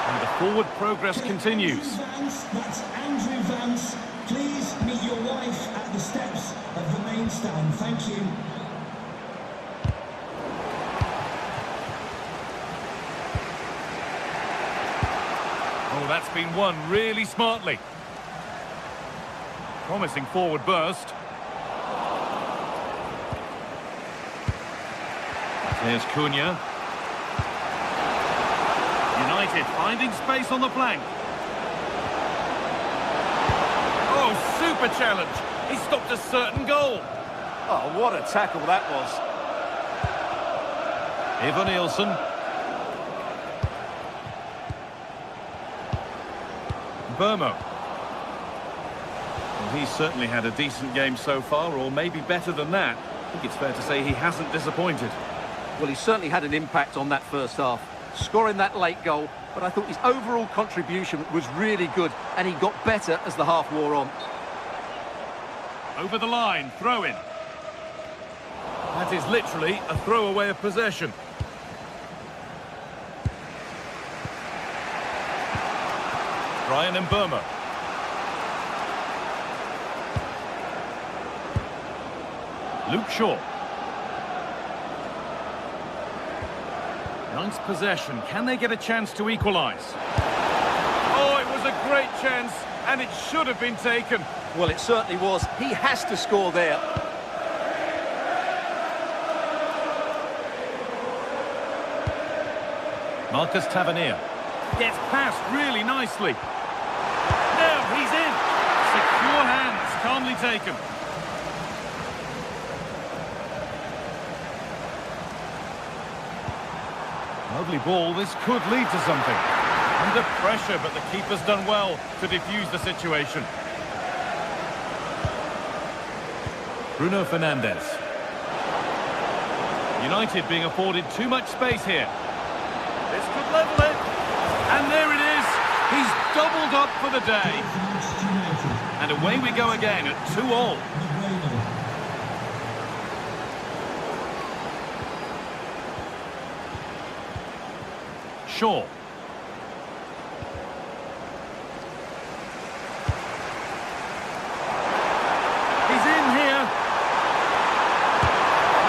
And the forward progress continues. That's Andrew Vance. Please meet your wife at the steps of the main stand. Thank you. Oh, that's been won really smartly. Promising forward burst. There's Cunha. United finding space on the flank. Oh, super challenge. He stopped a certain goal. Oh, what a tackle that was. Ivan Nielsen. Mbeumo. Well, he's certainly had a decent game so far, or maybe better than that. I think it's fair to say he hasn't disappointed. Well, he certainly had an impact on that first half, scoring that late goal, but I thought his overall contribution was really good, and he got better as the half wore on. Over the line, throw in. That is literally a throwaway of possession. Bryan Mbeumo. Luke Shaw. Nice possession. Can they get a chance to equalise? Oh, it was a great chance, and it should have been taken. Well, it certainly was. He has to score there. Marcus Tavernier gets past really nicely. Now he's in. Secure hands, calmly taken. Lovely ball. This could lead to something. Under pressure, but the keeper's done well to defuse the situation. Bruno Fernandes. United being afforded too much space here. This could level it. And there it is. He's doubled up for the day. And away we go again at 2-2. Shaw. He's in here.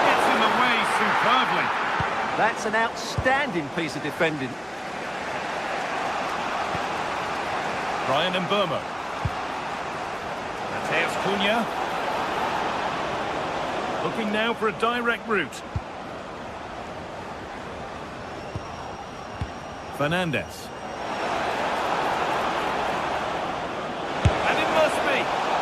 Gets in the way superbly. That's an outstanding piece of defending. Bryan Mbeumo. Mateus Cunha. Looking now for a direct route. Fernandes. And it must be.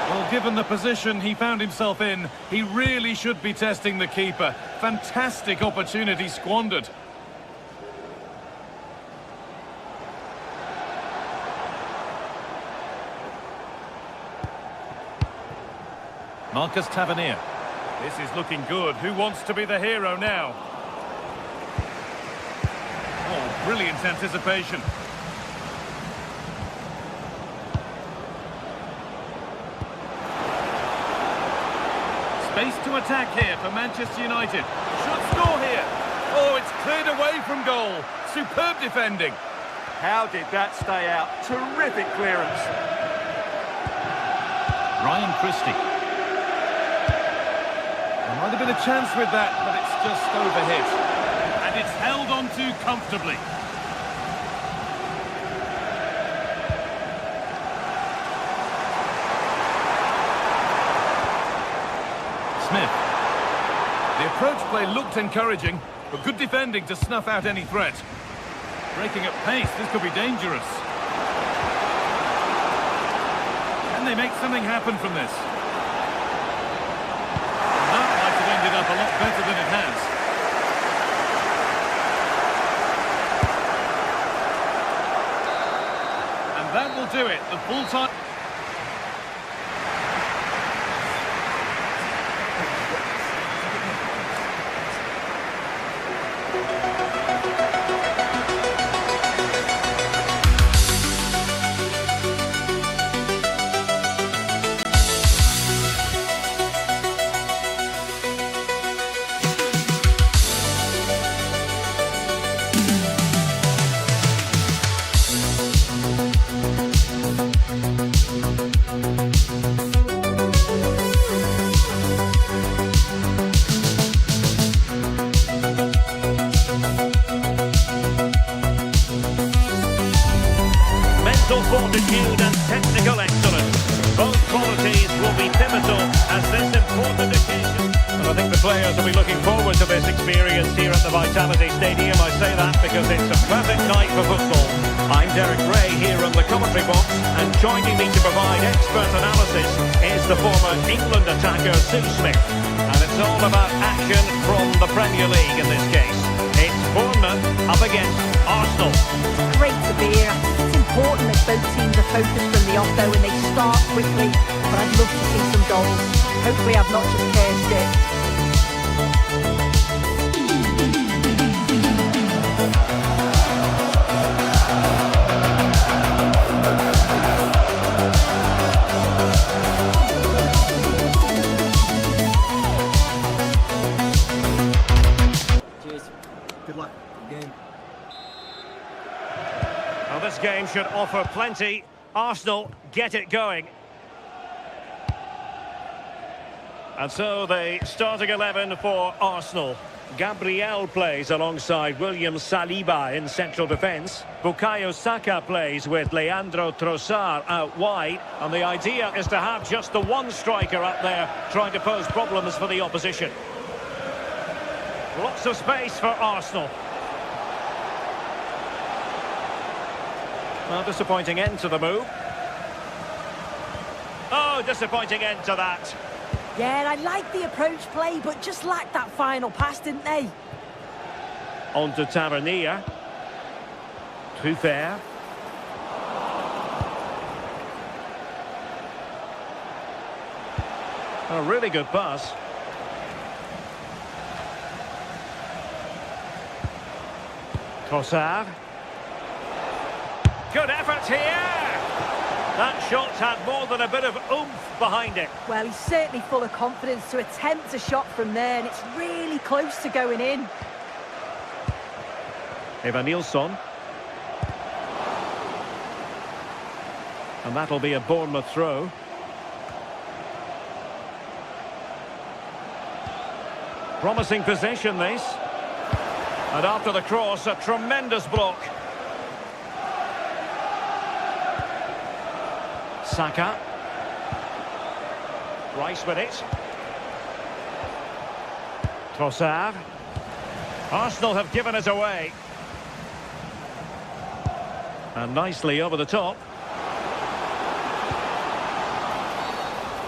Well, given the position he found himself in, he really should be testing the keeper. Fantastic opportunity squandered. Marcus Tavernier. This is looking good. Who wants to be the hero now? Oh, brilliant anticipation. Space to attack here for Manchester United. Should score here. Oh, it's cleared away from goal. Superb defending. How did that stay out? Terrific clearance. Ryan Christie. There might have been a chance with that, but it's just overhit. And it's held on to comfortably. Smith. The approach play looked encouraging, but good defending to snuff out any threat. Breaking at pace, this could be dangerous. Can they make something happen from this? That might have ended up a lot better than it has. And that will do it. The full time. Fortitude and technical excellence. Both qualities will be pivotal as this important occasion. And I think the players will be looking forward to this experience here at the Vitality Stadium. I say that because it's a perfect night for football. I'm Derek Ray here on the commentary box, and joining me to provide expert analysis is the former England attacker Sue Smith. And it's all about action from the Premier League in this case. It's Bournemouth up against Arsenal. Great to be here. It's important important that both teams are focused from the off though and they start quickly. But I'd love to see some goals. Hopefully I've not just cursed it. Cheers. Good luck. Good game. Well, this game should offer plenty. Arsenal get it going. And so the starting 11 for Arsenal. Gabriel plays alongside William Saliba in central defence. Bukayo Saka plays with Leandro Trossard out wide. And the idea is to have just the one striker up there trying to pose problems for the opposition. Lots of space for Arsenal. Well, disappointing end to the move. Oh, disappointing end to that. Yeah, and I like the approach play, but just lacked that final pass, didn't they? On to Tavernier. Truffert. A really good pass. Trossard. Good effort here. That shot had more than a bit of oomph behind it. Well, he's certainly full of confidence to attempt a shot from there, and it's really close to going in. Evanilson. And that'll be a Bournemouth throw. Promising possession, this. And after the cross, a tremendous block. Saka. Rice with it. Trossard. Arsenal have given it away. And nicely over the top.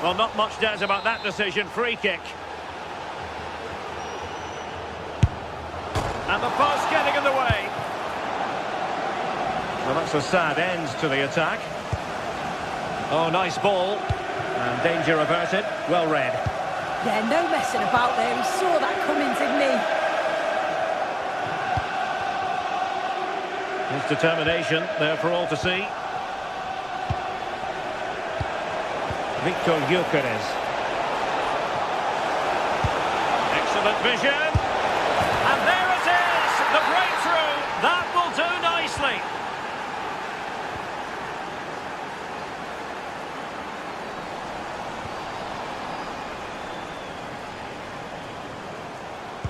Well, not much doubt about that decision. Free kick. And the post getting in the way. Well, that's a sad end to the attack. Oh, nice ball. And danger averted. Well read. Yeah, no messing about there. He saw that coming, didn't he? His determination there for all to see. Victor Gyökeres. Excellent vision. And there it is! The breakthrough! That will do nicely.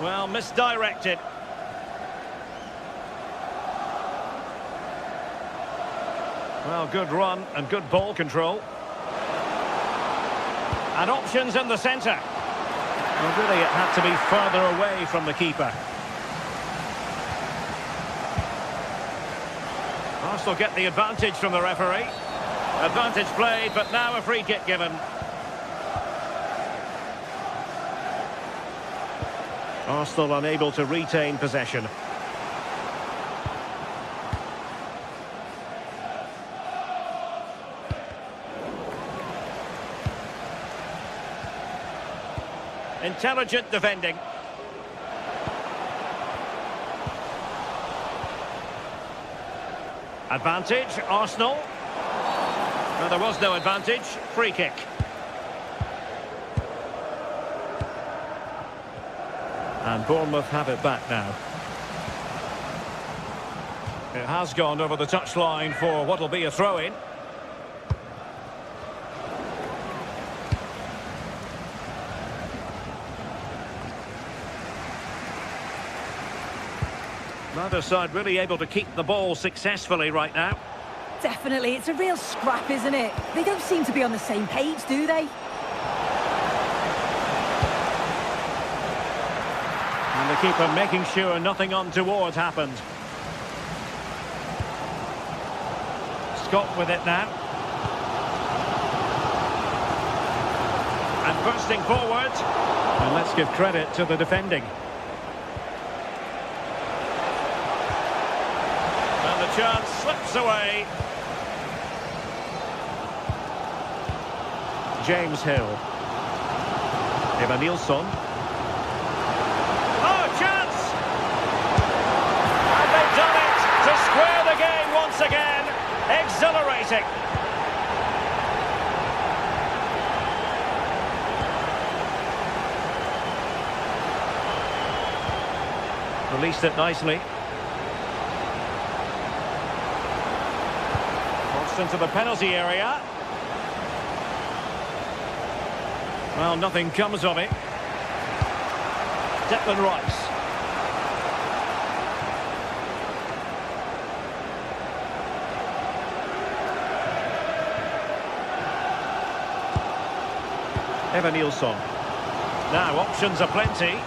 Well, misdirected. Well, good run and good ball control. And options in the centre. Well, really, it had to be further away from the keeper. Arsenal get the advantage from the referee. Advantage played, but now a free kick given. Arsenal unable to retain possession. Intelligent defending. Advantage, Arsenal. No, there was no advantage. Free kick. And Bournemouth have it back now. It has gone over the touchline for what will be a throw-in. Neither side really able to keep the ball successfully right now. Definitely, it's a real scrap, isn't it? They don't seem to be on the same page, do they? And the keeper making sure nothing untoward happened. Scott with it now. And bursting forward. And let's give credit to the defending. And the chance slips away. James Hill. Evanilson. Oh, chance! And they've done it to square the game once again. Exhilarating. Released it nicely. Crossed into the penalty area. Well, nothing comes of it. Declan Rice. Evanilson. Now, options are plenty.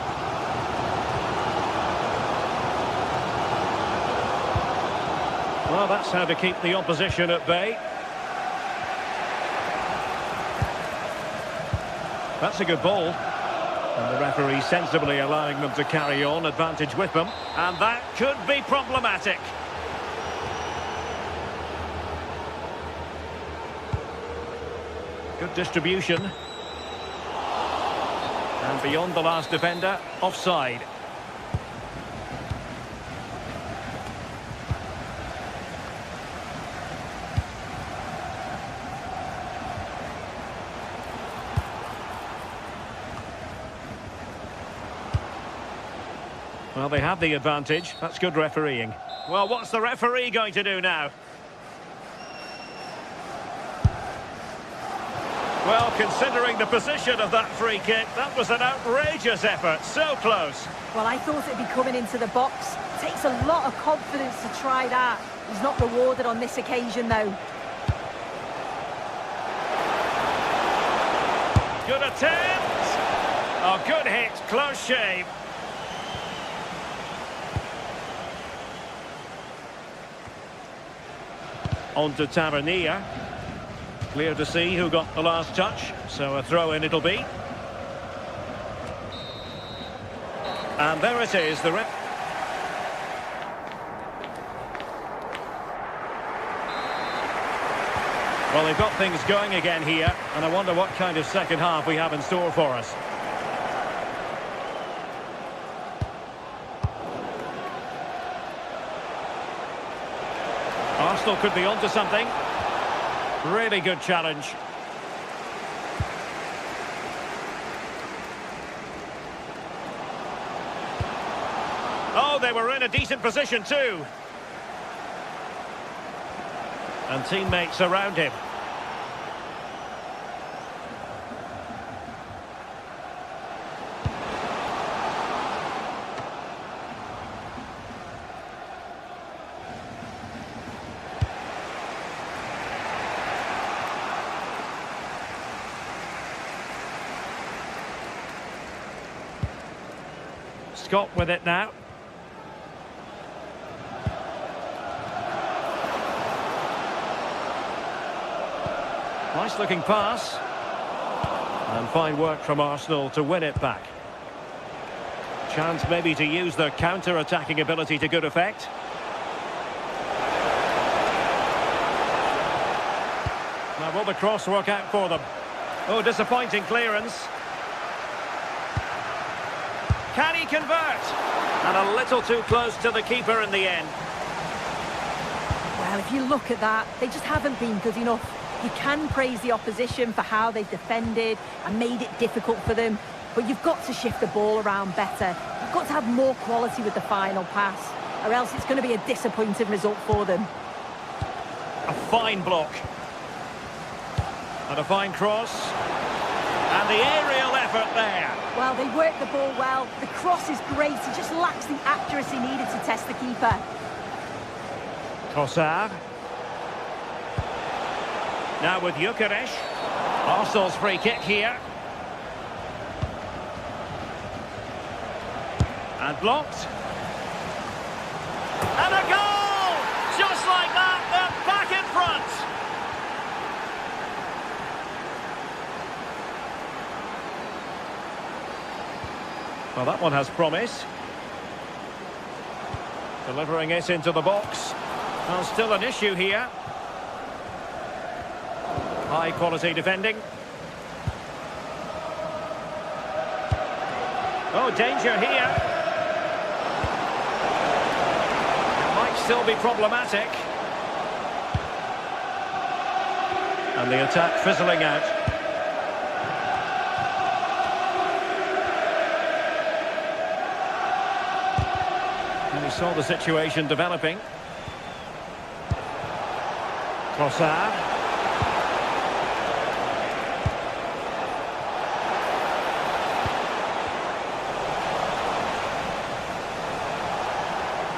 Well, that's how to keep the opposition at bay. That's a good ball. And the referee sensibly allowing them to carry on, advantage with them. And that could be problematic. Good distribution. And beyond the last defender, offside. Well, they have the advantage. That's good refereeing. Well, what's the referee going to do now? Well, considering the position of that free kick, that was an outrageous effort. So close. Well, I thought it'd be coming into the box. Takes a lot of confidence to try that. He's not rewarded on this occasion, though. Good attempt. Oh, good hit. Close shave. On to Tavernier. Clear to see who got the last touch. So a throw-in it'll be. And there it is. The ref. Well, they've got things going again here. And I wonder what kind of second half we have in store for us. Arsenal could be onto something. Really good challenge. Oh, they were in a decent position too. And teammates around him. Scott with it now. Nice looking pass. And fine work from Arsenal to win it back. Chance maybe to use their counter-attacking ability to good effect. Now will the cross work out for them? Oh, disappointing clearance. Can he convert? And a little too close to the keeper in the end. Well, if you look at that, they just haven't been good enough. You can praise the opposition for how they've defended and made it difficult for them, but you've got to shift the ball around better. You've got to have more quality with the final pass, or else it's going to be a disappointing result for them. A fine block. And a fine cross. And the aerial effort there. Well, they work the ball well. The cross is great. He just lacks the accuracy needed to test the keeper. Trossard. Now with Gyökeres. Arsenal's free kick here. And blocked. And a goal! Just like that, they're back in front. Well, that one has promise. Delivering it into the box. Well, still an issue here. High quality defending. Oh, danger here. It might still be problematic. And the attack fizzling out. And he saw the situation developing. Trossard.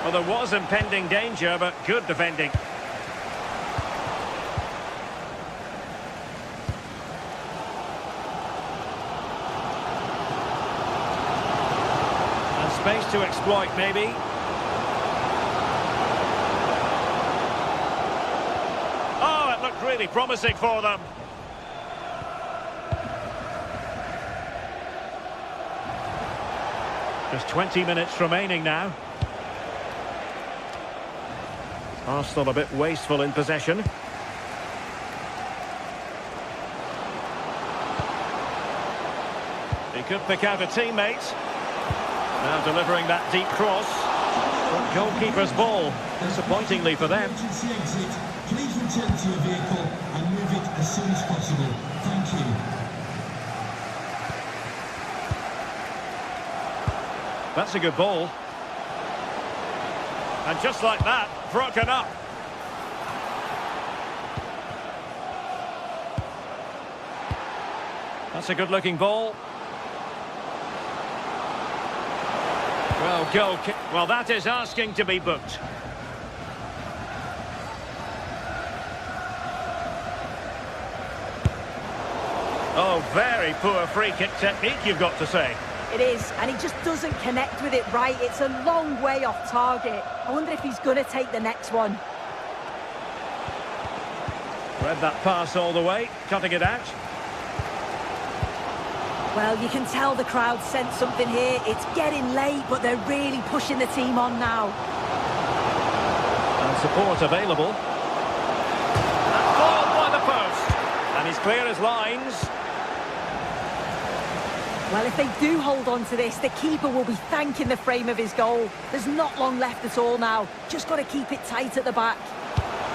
Well, there was impending danger, but good defending. And space to exploit, maybe. Oh, it looked really promising for them. Just 20 minutes remaining now. Arsenal a bit wasteful in possession. He could pick out a teammate. Now delivering that deep cross. But goalkeeper's ball, disappointingly for them. Emergency exit. Please return to your vehicle and move it as soon as possible. Thank you. That's a good ball. And just like that, broken up. That's a good-looking ball. Well, goal kick. Well, that is asking to be booked. Oh, very poor free-kick technique, you've got to say. It is, and he just doesn't connect with it right. It's a long way off target. I wonder if he's going to take the next one. Read that pass all the way, cutting it out. Well, you can tell the crowd sense something here. It's getting late, but they're really pushing the team on now. And support available. That's ball by the post. And he's clear as lines. Well, if they do hold on to this, the keeper will be thanking the frame of his goal. There's not long left at all now. Just got to keep it tight at the back.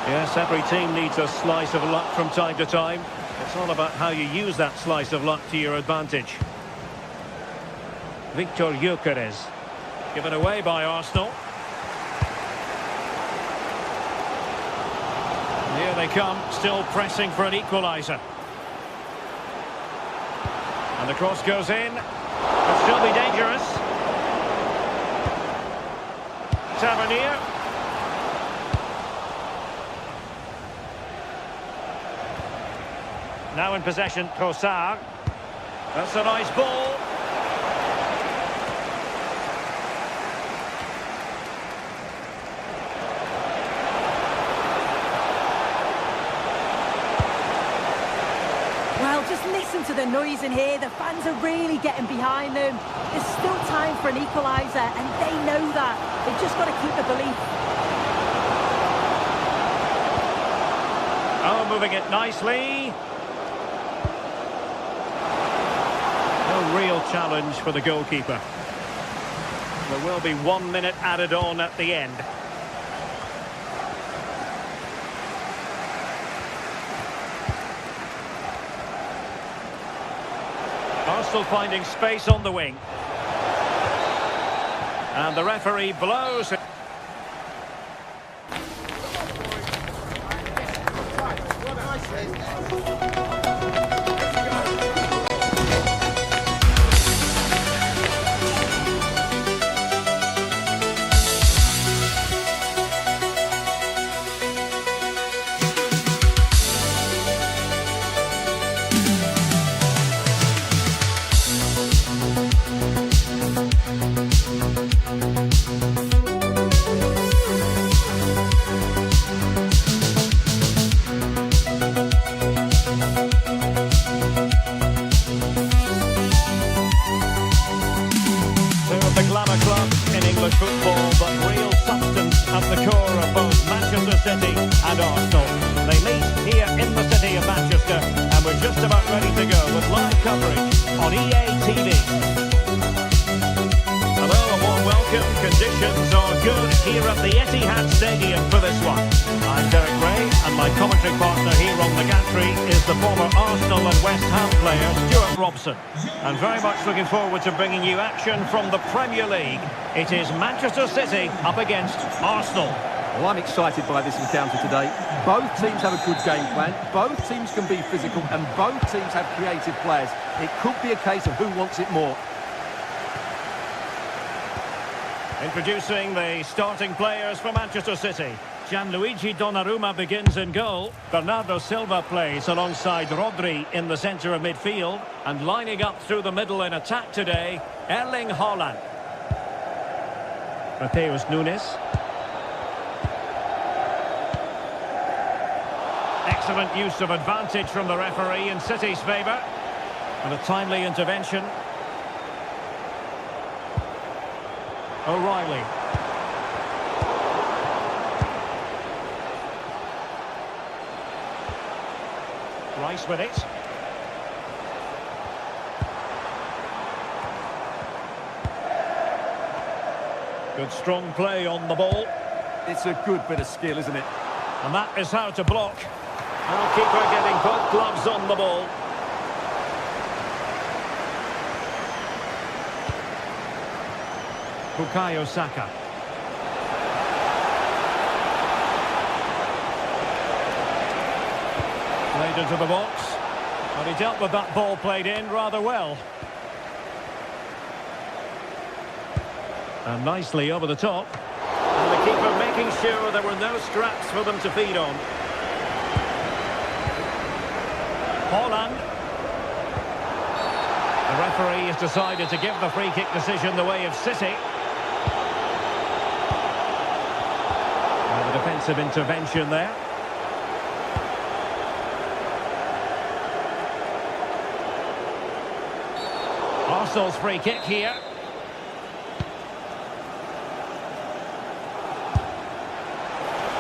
Yes, every team needs a slice of luck from time to time. It's all about how you use that slice of luck to your advantage. Victor Gyökeres, given away by Arsenal. Here they come, still pressing for an equaliser. And the cross goes in. Could still be dangerous. Tavernier. Now in possession, Trossard. That's a nice ball. Well, just listen to the noise in here. The fans are really getting behind them. There's still time for an equaliser, and they know that. They've just got to keep the belief. Oh, moving it nicely. No real challenge for the goalkeeper. There will be 1 minute added on at the end. Arsenal finding space on the wing. And the referee blows. here at the Etihad Stadium for this one. I'm Derek Ray, and my commentary partner here on the gantry is the former Arsenal and West Ham player, Stuart Robson. And very much looking forward to bringing you action from the Premier League. It is Manchester City up against Arsenal. Well, I'm excited by this encounter today. Both teams have a good game plan, both teams can be physical, and both teams have creative players. It could be a case of who wants it more. Introducing the starting players for Manchester City. Gianluigi Donnarumma begins in goal. Bernardo Silva plays alongside Rodri in the centre of midfield. And lining up through the middle in attack today, Erling Haaland. Mateus Nunes. Excellent use of advantage from the referee in City's favour. And a timely intervention. O'Reilly. Rice with it. Good strong play on the ball. It's a good bit of skill, isn't it? And that is how to block. And keeper getting both gloves on the ball. Bukayo Saka. Played into the box. But he dealt with that ball played in rather well. And nicely over the top. And the keeper making sure there were no scraps for them to feed on. Haaland. The referee has decided to give the free kick decision the way of City. And the defensive intervention there. Arsenal's free kick here.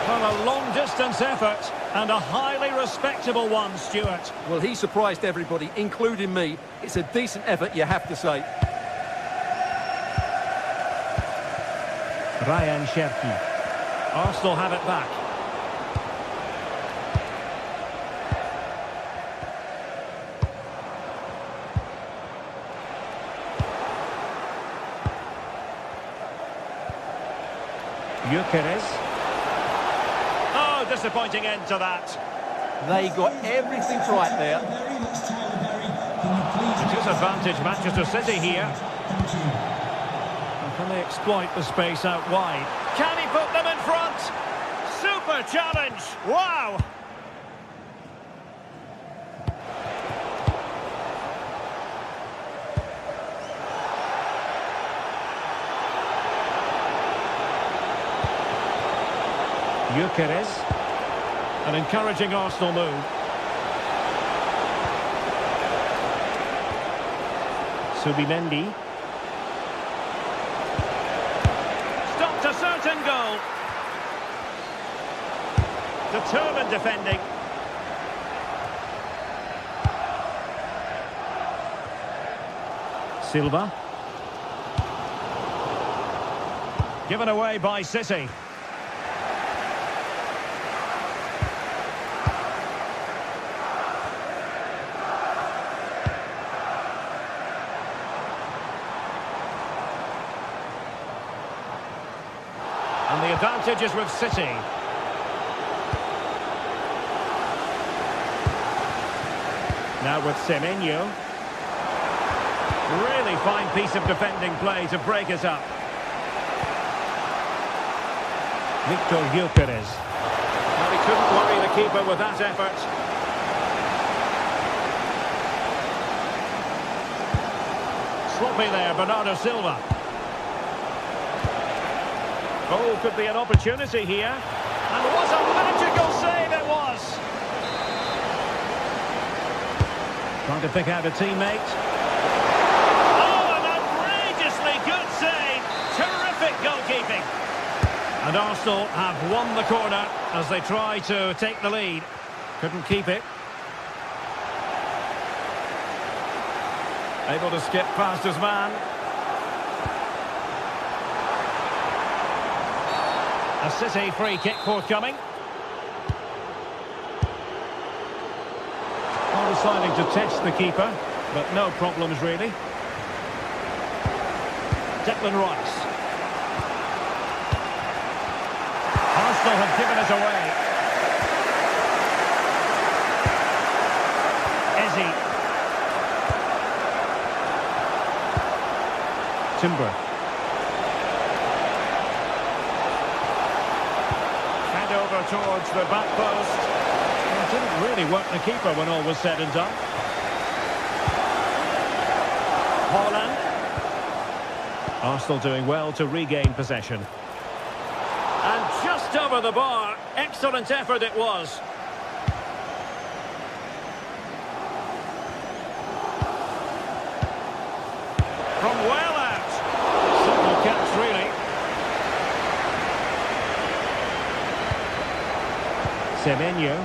Well, a long-distance effort and a highly respectable one, Stuart. Well, he surprised everybody, including me. It's a decent effort, you have to say. Ryan Cherki. Arsenal have it back. Gyökeres. Oh, disappointing end to that. They got everything right there. Disadvantage Manchester City here. And can they exploit the space out wide? Can he put them in front? Super challenge! Wow! Gyökeres. An encouraging Arsenal move. Subimendi. Stopped a certain goal. Determined defending. Silva. Given away by City. And the advantage is with City. Now with Semenyo. Really fine piece of defending play to break us up. Victor Gyökeres. Well, he couldn't worry the keeper with that effort. Sloppy there, Bernardo Silva. Oh, could be an opportunity here. And what a magical save it was! Trying to pick out a teammate. Oh, an outrageously good save! Terrific goalkeeping! And Arsenal have won the corner as they try to take the lead. Couldn't keep it. Able to skip past his man. A City free kick forthcoming. Well, deciding to test the keeper, but no problems really. Declan Rice. Arsenal have given it away. Eze. Timber. Hand over towards the back post. It didn't really work the keeper when all was said and done. Haaland. Arsenal doing well to regain possession. And just over the bar. Excellent effort it was. From well out. Simple catch, really. Semenyo.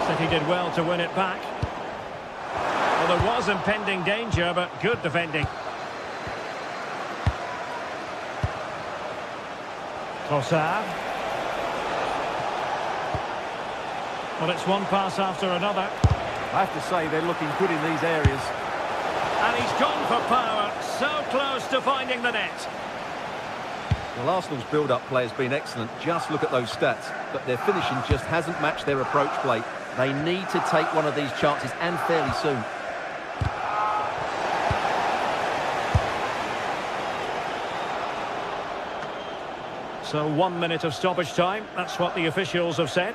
City did well to win it back. Well, there was impending danger, but good defending. Trossard. Well, it's one pass after another. I have to say they're looking good in these areas. And he's gone for power, so close to finding the net. Well, Arsenal's build-up play has been excellent. Just look at those stats. But their finishing just hasn't matched their approach play. They need to take one of these chances, and fairly soon. So 1 minute of stoppage time. That's what the officials have said.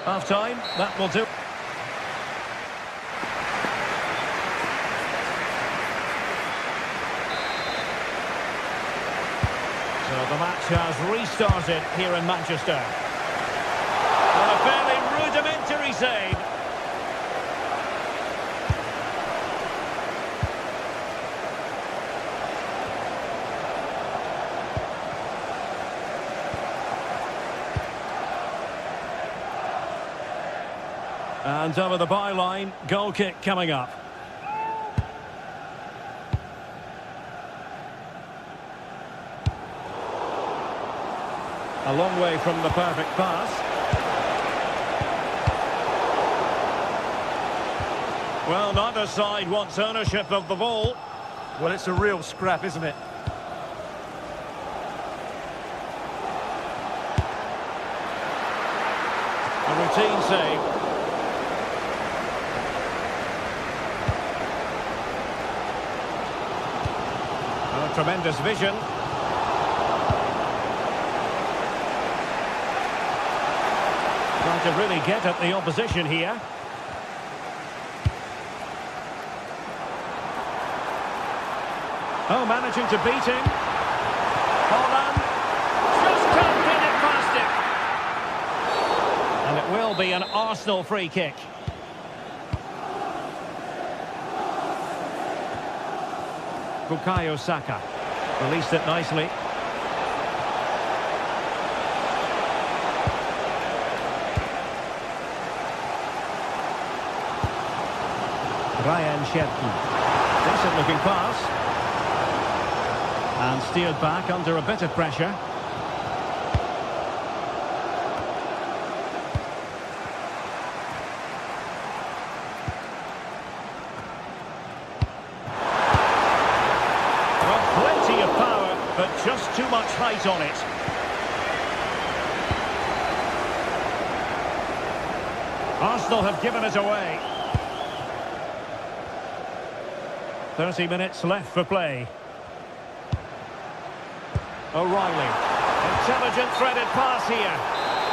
Half-time, that will do. So the match has restarted here in Manchester. And a fairly rudimentary save. And over the byline, goal kick coming up. A long way from the perfect pass. Well, neither side wants ownership of the ball. Well, it's a real scrap, isn't it? A routine save. Tremendous vision. Trying to really get at the opposition here. Oh, managing to beat him. Haaland just can't get it past him. And it will be an Arsenal free kick. Bukayo Saka released it nicely. Ryan Cherki. Decent looking pass. And steered back under a bit of pressure. But just too much height on it. Arsenal have given it away. 30 minutes left for play. O'Reilly. Intelligent threaded pass here.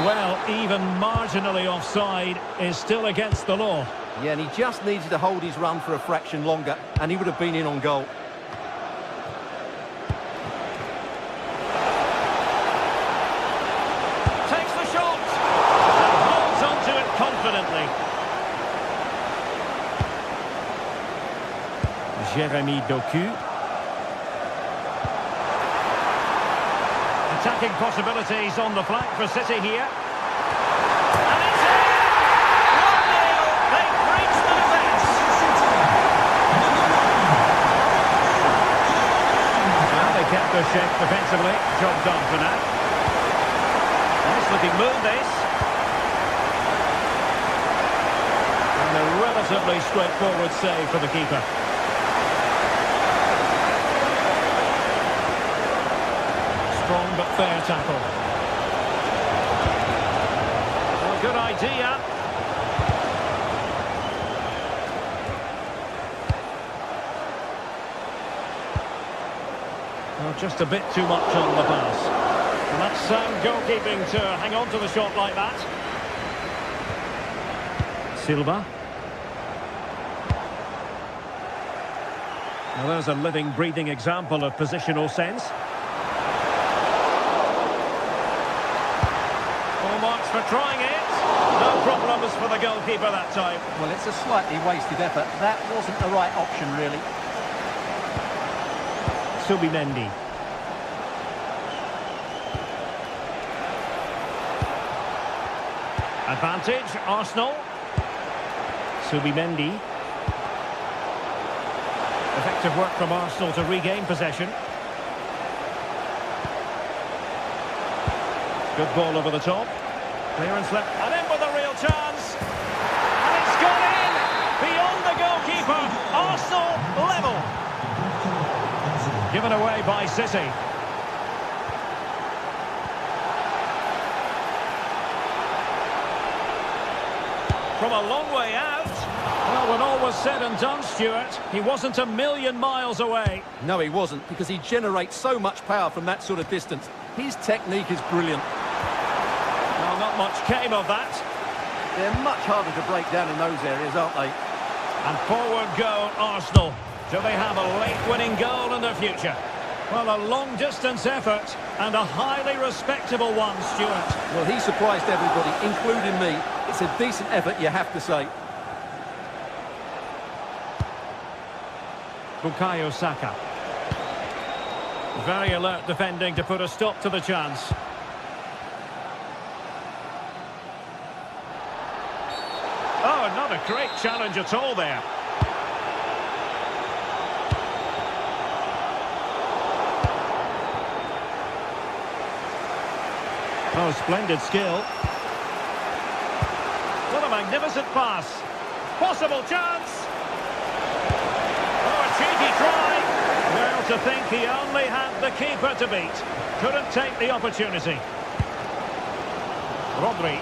Well, even marginally offside is still against the law. Yeah, and he just needed to hold his run for a fraction longer, and he would have been in on goal. Jeremy Doku. Attacking possibilities on the flank for City here. And it's in! the shape defensively. Job done for now. Nice looking move, this. And a relatively straightforward save for the keeper. Strong but fair tackle. Well, good idea. Well, just a bit too much on the pass. And that's sound goalkeeping to hang on to the shot like that. Silva. Now there's a living, breathing example of positional sense. Full marks for trying it. No problems for the goalkeeper that time. Well, it's a slightly wasted effort. That wasn't the right option, really. Subimendi. Advantage, Arsenal. Subimendi. Effective work from Arsenal to regain possession. Good ball over the top. Clearance left, and in with a real chance. And it's gone in! Beyond the goalkeeper. Arsenal level. Given away by City. From a long way out. Well, when all was said and done, Stuart, he wasn't a million miles away. No, he wasn't, because he generates so much power from that sort of distance. His technique is brilliant. Well, not much came of that. They're much harder to break down in those areas, aren't they? And forward go Arsenal. Do they have a late winning goal in their future? Well, a long-distance effort and a highly respectable one, Stuart. Well, he surprised everybody, including me. It's a decent effort, you have to say. Bukayo Saka. Very alert defending to put a stop to the chance. Oh, not a great challenge at all there. Oh, splendid skill. What a magnificent pass. Possible chance. Oh, a cheeky try. Well, to think he only had the keeper to beat. Couldn't take the opportunity. Rodri.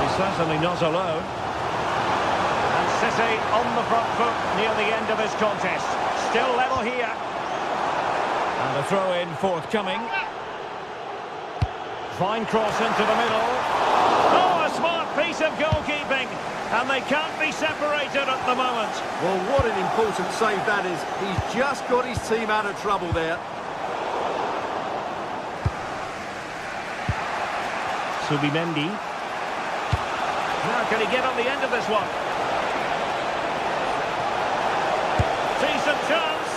He's certainly not alone. And City on the front foot near the end of this contest. Still level here. And the throw-in forthcoming. Fine cross into the middle. Oh, a smart piece of goalkeeping. And they can't be separated at the moment. Well, what an important save that is. He's just got his team out of trouble there. Subimendi. Now, can he get on the end of this one? Decent chance.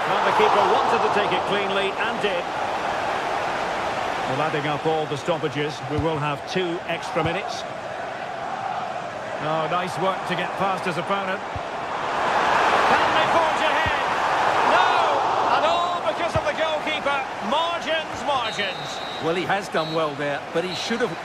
Well, the keeper wanted to take it cleanly and did. Well, adding up all the stoppages, we will have 2 extra minutes. Oh, nice work to get past his opponent. Can they forge ahead? No! And all because of the goalkeeper. Margins. Well, he has done well there, but he should have...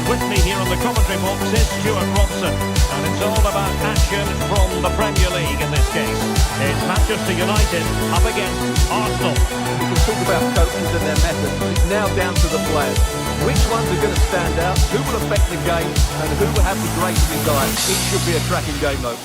With me here on the commentary box is Stuart Robson. And it's all about action from the Premier League in this case. It's Manchester United up against Arsenal. We can talk about coaches and their methods, but it's now down to the players. Which ones are going to stand out, who will affect the game, and who will have the greatest desire? It should be a cracking game, though.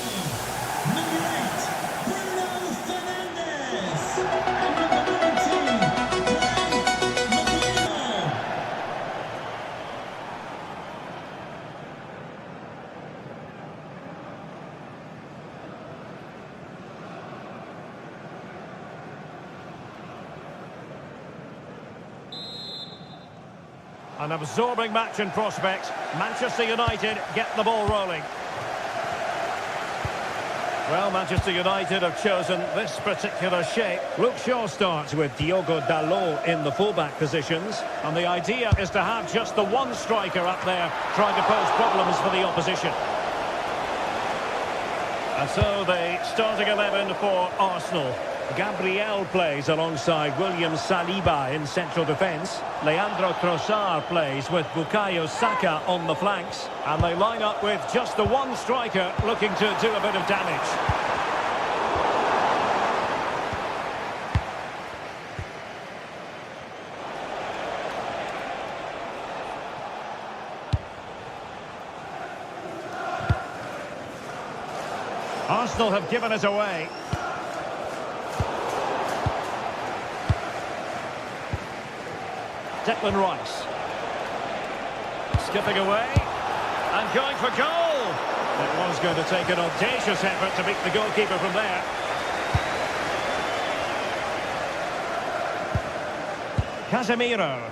An absorbing match in prospect. Manchester United get the ball rolling. Well, Manchester United have chosen this particular shape. Luke Shaw starts with Diogo Dalot in the fullback positions. And the idea is to have just the one striker up there trying to pose problems for the opposition. And so the starting 11 for Arsenal. Gabriel plays alongside William Saliba in central defence. Leandro Trossard plays with Bukayo Saka on the flanks. And they line up with just the one striker looking to do a bit of damage. Arsenal have given it away. Declan Rice. Skipping away. And going for goal. It was going to take an audacious effort to beat the goalkeeper from there. Casemiro.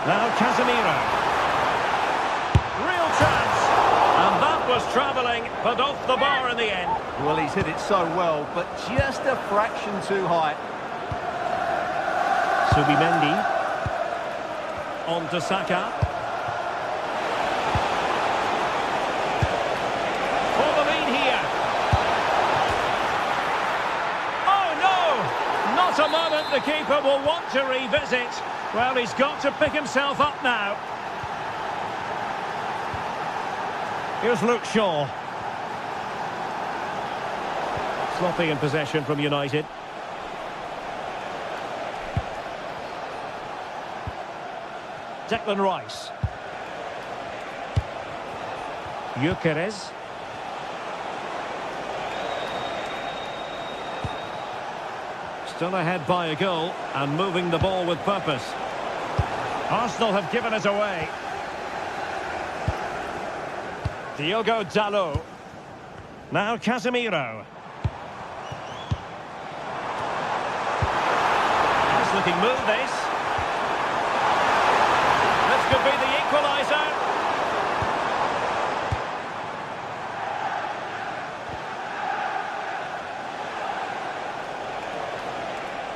Now Casemiro. Real chance. And that was travelling, but off the bar in the end. Well, he's hit it so well, but just a fraction too high. Subimendi. On to Saka. For the lead here. Oh no! Not a moment the keeper will want to revisit. Well, he's got to pick himself up now. Here's Luke Shaw. Sloppy in possession from United. Declan Rice. Gyökeres. Still ahead by a goal and moving the ball with purpose. Arsenal have given it away. Diogo Dalot. Now Casemiro. Nice looking move this. This could be the equaliser.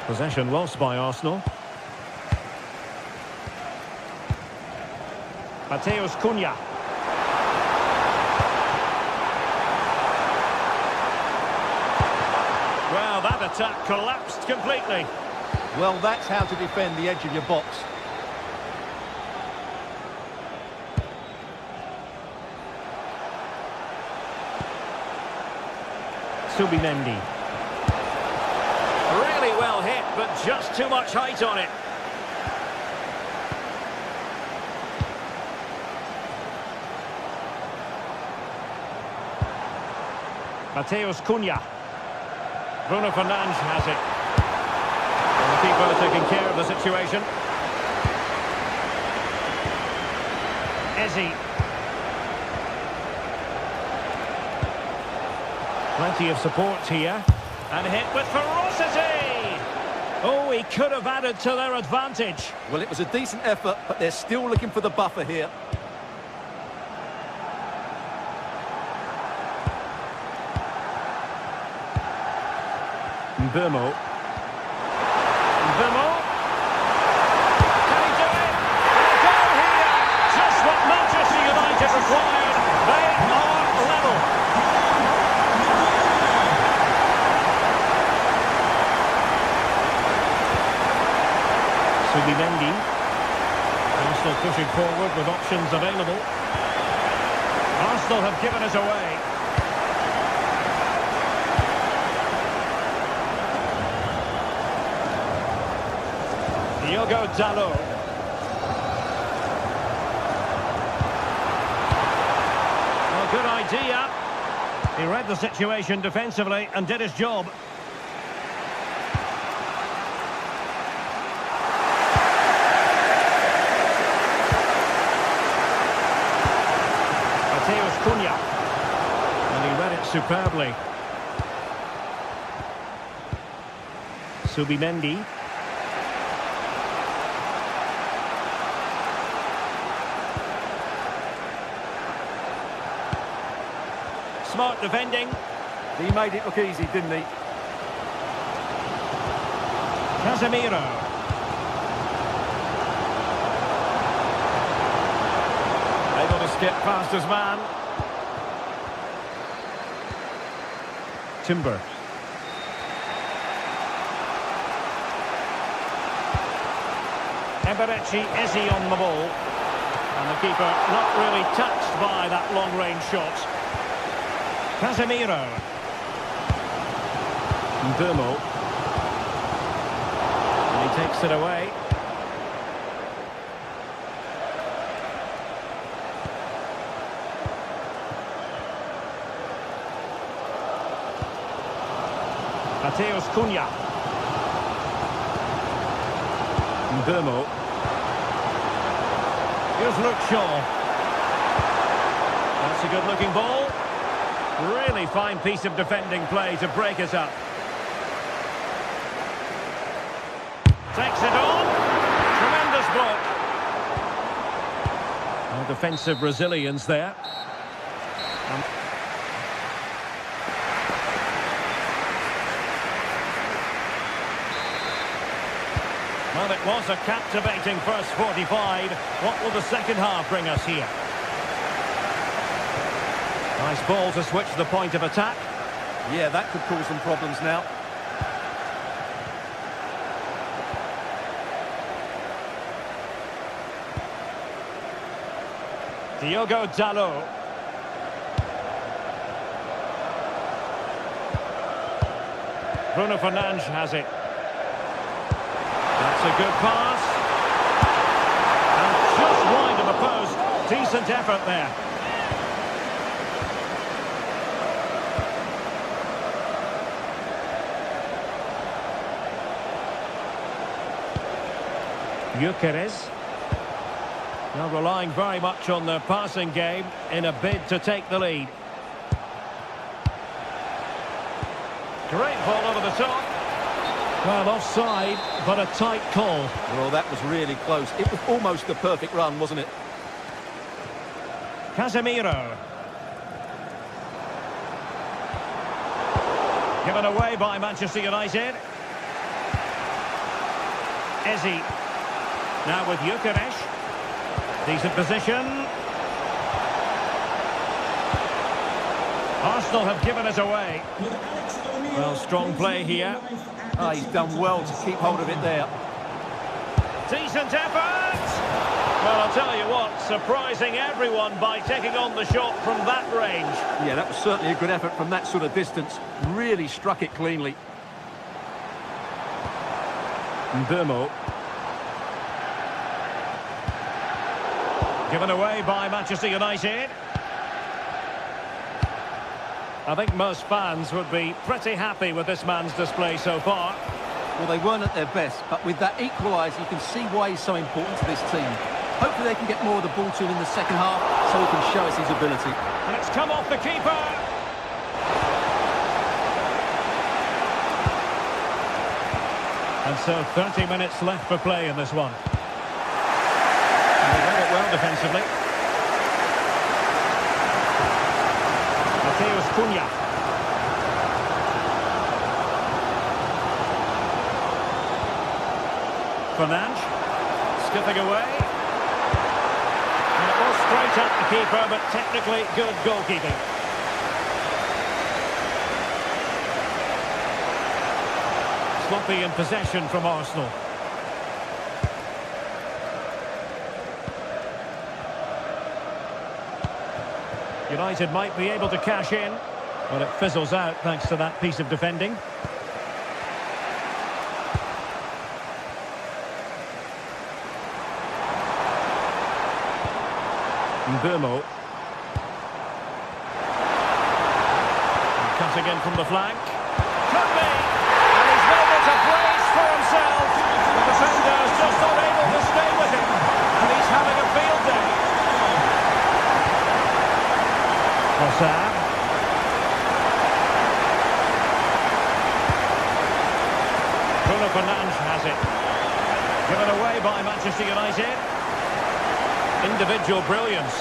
Possession lost by Arsenal. Mateus Cunha. Well, that attack collapsed completely. Well, that's how to defend the edge of your box. Subimendi. Really well hit, but just too much height on it. Mateus Cunha. Bruno Fernandes has it. And the keeper taking care of the situation. Eze. Plenty of support here. And hit with ferocity! Oh, he could have added to their advantage. Well, it was a decent effort, but they're still looking for the buffer here. Mbeumo. Mbeumo. Can he do it? A goal here! Just what Manchester United required. They are level. Pushing forward with options available. Arsenal have given us away. Diogo Dalot. Well, good idea. He read the situation defensively and did his job. Cunha. And he read it superbly. Subimendi. Smart defending. He made it look easy, didn't he? Casemiro. Able to skip past his man. Timber. Eberechi Eze on the ball. And the keeper not really touched by that long-range shot. Casemiro. Ndomo. And he takes it away. Mateus Cunha. Ndomo. Here's Luke Shaw. That's a good-looking ball. Really fine piece of defending play to break us up. Takes it on. Tremendous block. No defensive resilience there. Well, it was a captivating first 45. What will the second half bring us here? Nice ball to switch the point of attack. Yeah, that could cause some problems now. Diogo Dalot. Bruno Fernandes has it. That's a good pass. And just wide of the post. Decent effort there. Gyökeres. Now relying very much on their passing game in a bid to take the lead. Great ball over the top. Well, offside, but a tight call. Well, that was really close. It was almost the perfect run, wasn't it? Casemiro. Given away by Manchester United. Eze. Now with Gyökeres. Decent position. Arsenal have given us away. Well, strong play here. Oh, he's done well to keep hold of it there. Decent effort! Well, I'll tell you what, surprising everyone by taking on the shot from that range. Yeah, that was certainly a good effort from that sort of distance. Really struck it cleanly. Ndomo. Given away by Manchester United. I think most fans would be pretty happy with this man's display so far. Well, they weren't at their best, but with that equaliser, you can see why he's so important to this team. Hopefully they can get more of the ball to him in the second half so he can show us his ability. And it's come off the keeper. And so 30 minutes left for play in this one. And they read it well defensively. Mateus Cunha. Fernandes. Skipping away. And it was straight at the keeper, but technically good goalkeeping. Sloppy in possession from Arsenal. United might be able to cash in, but it fizzles out thanks to that piece of defending. Mbumo. Cutting in from the flank. Could be! And he's made it a place for himself. The defender's just not able to stay with him. And he's having a field day. Sam. Bruno Fernandes has it. Given away by Manchester United. Individual brilliance.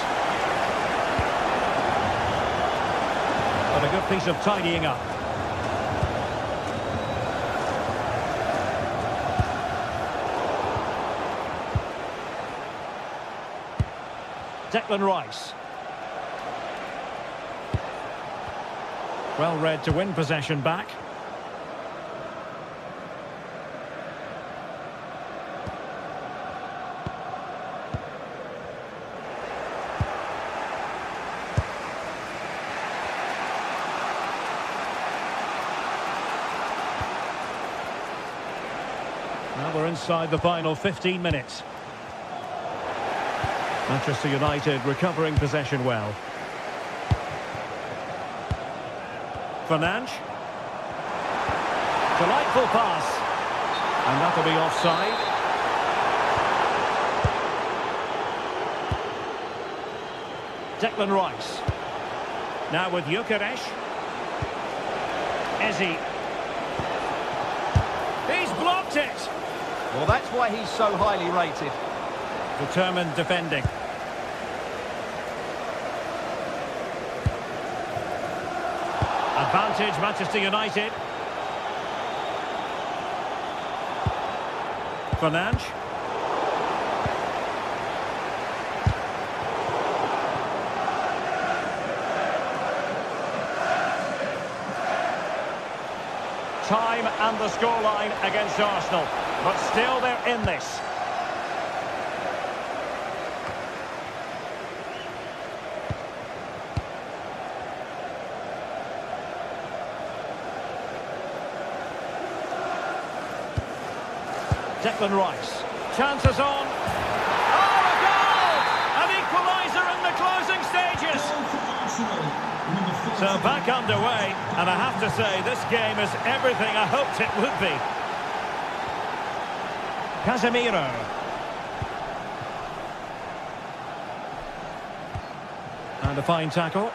But a good piece of tidying up. Declan Rice. Well read to win possession back. Now we're inside the final 15 minutes. Manchester United recovering possession well. Fernandes. Delightful pass. And that'll be offside. Declan Rice. Now with Gyökeres. Eze. He's blocked it. Well, that's why he's so highly rated. Determined defending. Advantage Manchester United. Fernandes. Time and the scoreline against Arsenal, but still they're in this. Declan Rice. Chances on. Oh, a goal! An equaliser in the closing stages. So back underway, and I have to say this game is everything I hoped it would be. Casemiro. And a fine tackle.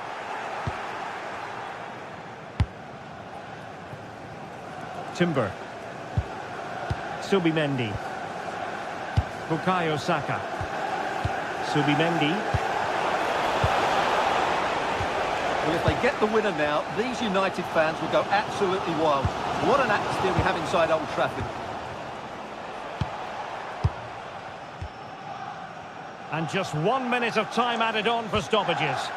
Timber. Subimendi. Bukayo Saka. Subimendi. Well, if they get the winner now, these United fans will go absolutely wild. What an atmosphere we have inside Old Trafford. And just 1 minute of time added on for stoppages.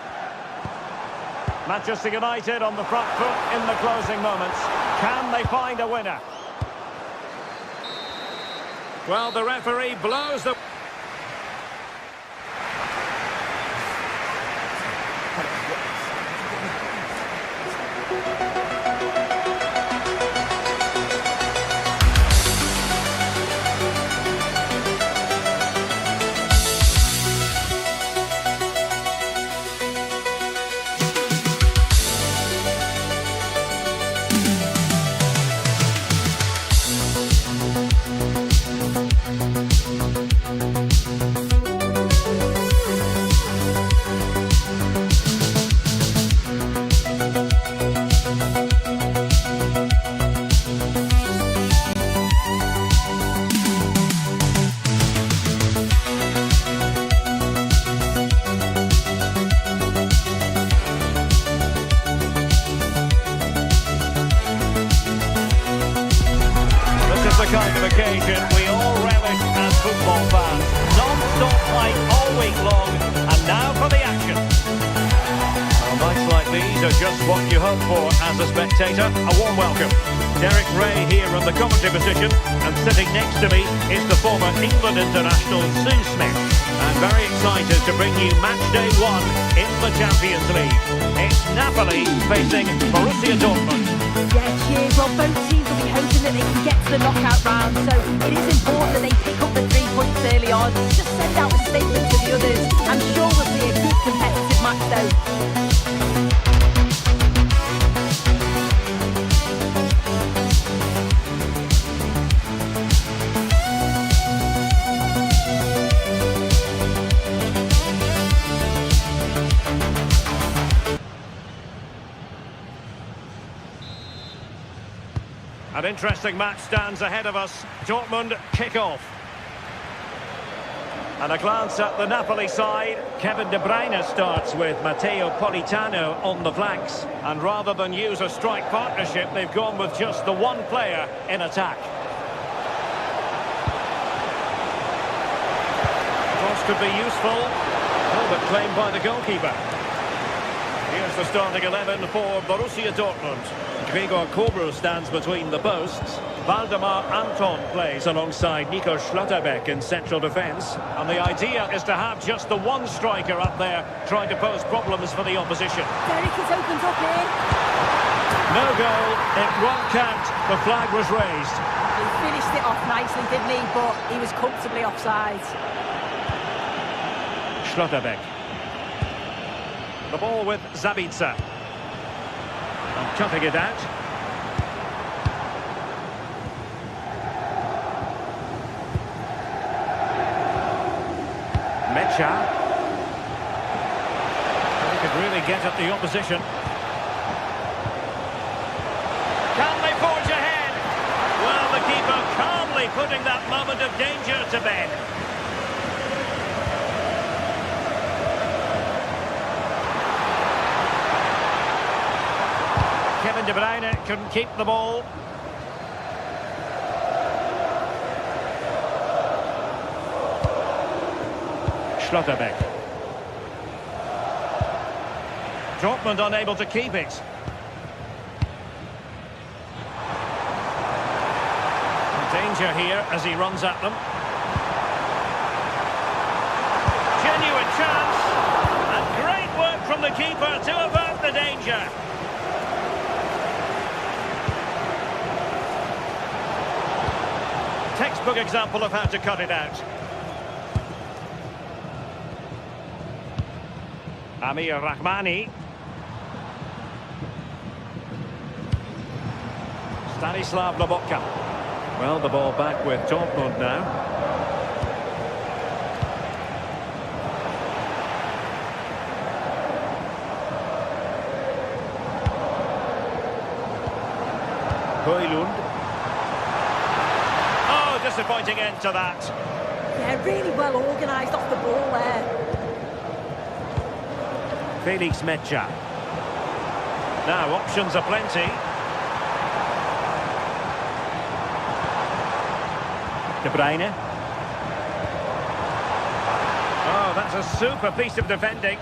Manchester United on the front foot in the closing moments. Can they find a winner? Well, the referee blows the... The kind of occasion we all relish as football fans. Non-stop fight all week long, and now for the action. Well, nights like these are just what you hope for as a spectator. A warm welcome. Derek Ray here in the commentary position, and sitting next to me is the former England international Sue Smith. And Very excited to bring you match day 1 in the Champions League. It's Napoli facing Borussia Dortmund. Yeah, cheers. Well, both teams will be hoping that they can get to the knockout round, so it is important that they pick up the 3 points early on. Just send out a statement to the others. I'm sure we'll see a good competitive match though. An interesting match stands ahead of us. Dortmund kick off. And a glance at the Napoli side. Kevin De Bruyne starts with Matteo Politano on the flanks. And rather than use a strike partnership, they've gone with just the one player in attack. Cross could be useful. Oh, but claimed by the goalkeeper. Here's the starting 11 for Borussia Dortmund. Gregor Kobel stands between the posts. Waldemar Anton plays alongside Nico Schlotterbeck in central defence. And the idea is to have just the one striker up there trying to pose problems for the opposition. Derek is opened up here. No goal, it won't count. The flag was raised. He finished it off nicely, didn't he? But he was comfortably offside. Schlotterbeck. The ball with Zabitzer. And cutting it out. Mecha. He could really get at the opposition. Can they forge ahead? Well, the keeper calmly putting that moment of danger to bed. Kevin De Bruyne couldn't keep the ball. Schlotterbeck. Dortmund unable to keep it. Danger here as he runs at them. Genuine chance. And great work from the keeper to avert the danger. Textbook example of how to cut it out. Amir Rahmani. Stanislav Lobotka. Well, the ball back with Dortmund now. Højlund. Oh, disappointing end to that. Yeah, really well organised off the ball there. Felix Mecha. Now, options are plenty. De Bruyne. Oh, that's a super piece of defending.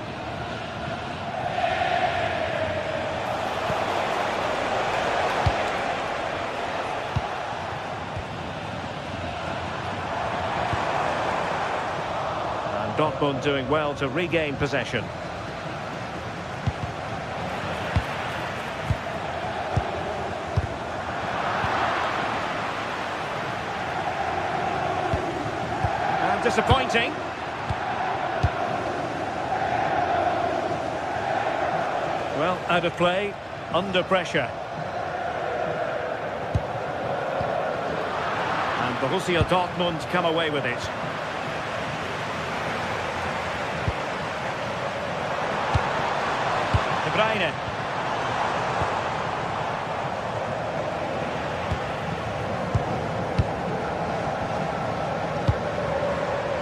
And Dortmund doing well to regain possession. Disappointing. Well, out of play, under pressure. And Borussia Dortmund come away with it. De Bruyne.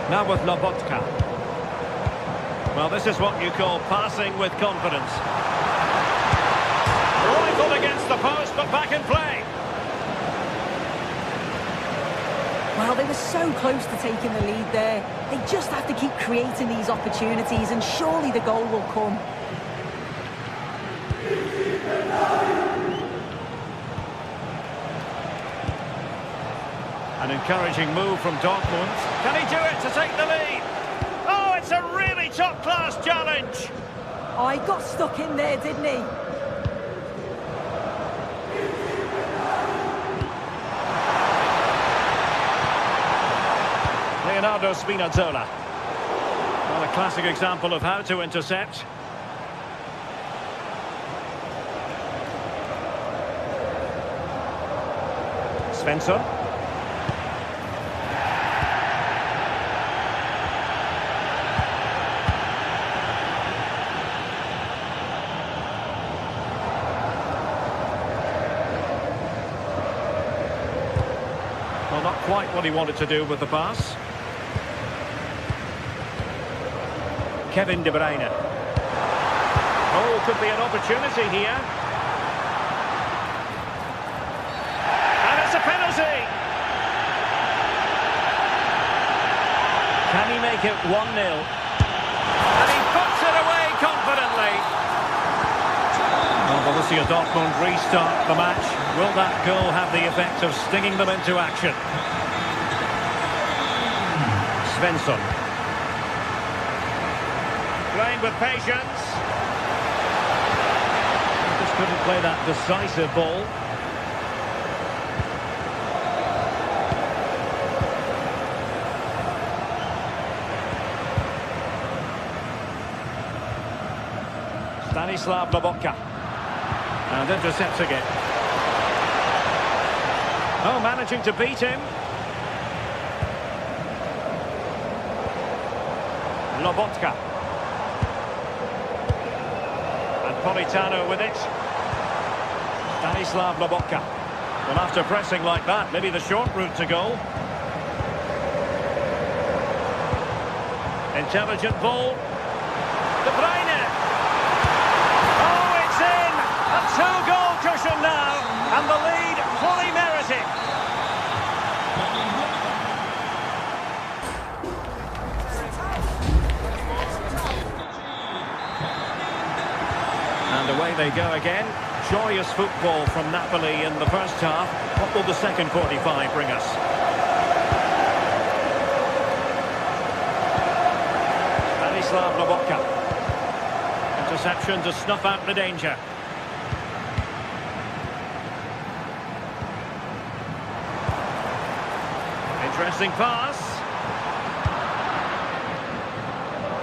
Now with Lobotka. Well, this is what you call passing with confidence. Rifled against the post, but back in play. Well, they were so close to taking the lead there. They just have to keep creating these opportunities, and surely the goal will come. An encouraging move from Dortmund. Can he do it to take the lead? Oh, a really top-class challenge. Oh, he got stuck in there, didn't he? Leonardo Spinazzola. Well, a classic example of how to intercept. Svensson. Well, not quite what he wanted to do with the pass. Kevin De Bruyne. Oh, could be an opportunity here. And it's a penalty. Can he make it 1-0? And he puts it away confidently. Well, Borussia Dortmund restart the match. Will that goal have the effect of stinging them into action? Svensson. Playing with patience. Just couldn't play that decisive ball. Stanislav Lobotka. And intercepts again. Oh, managing to beat him. Lobotka. Politano with it. Stanislav Lobotka. Well, after pressing like that, maybe the short route to goal. Intelligent ball. De Bruyne. Oh, it's in! A two-goal cushion now, and the lead fully merited. And away they go again. Joyous football from Napoli in the first half. What will the second 45 bring us? Stanislav Lobotka. Interception to snuff out the danger. Interesting pass.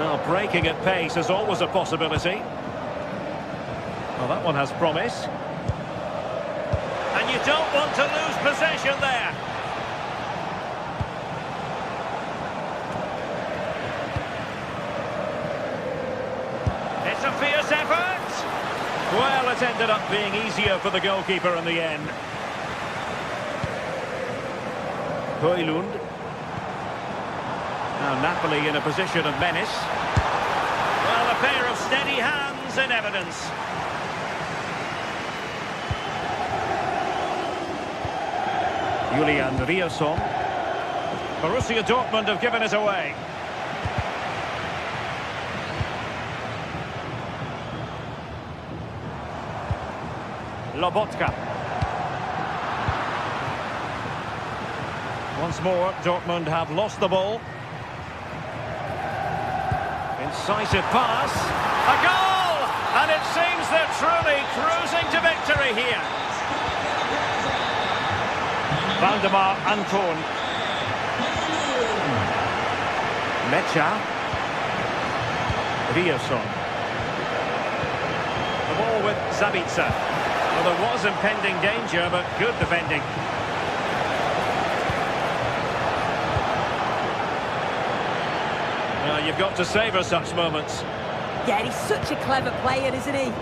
Well, breaking at pace is always a possibility. Well, that one has promise. And you don't want to lose possession there. It's a fierce effort. Well, it ended up being easier for the goalkeeper in the end. Højlund. Now Napoli in a position of menace. Well, a pair of steady hands in evidence. Julian Riasson. Borussia Dortmund have given it away. Lobotka. Once more, Dortmund have lost the ball. Incisive pass. A goal! And it seems they're truly cruising to victory here. Valdemar Anton. Mecha. Riasson. The ball with Zabitzer. Well, there was impending danger, but good defending. Well, you've got to savour such moments. Yeah, he's such a clever player, isn't he?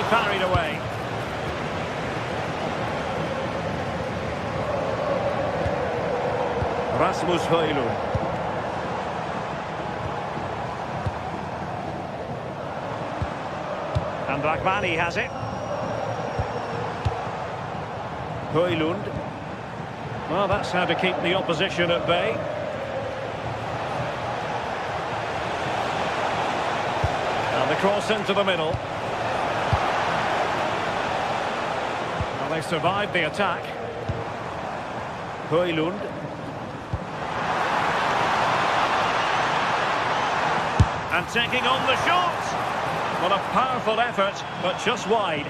Parried away. Rasmus Højlund. And Rakhmani has it. Højlund. Well, that's how to keep the opposition at bay. And the cross into the middle. Well, they survived the attack. Højlund. And taking on the shot. Well, a powerful effort, but just wide.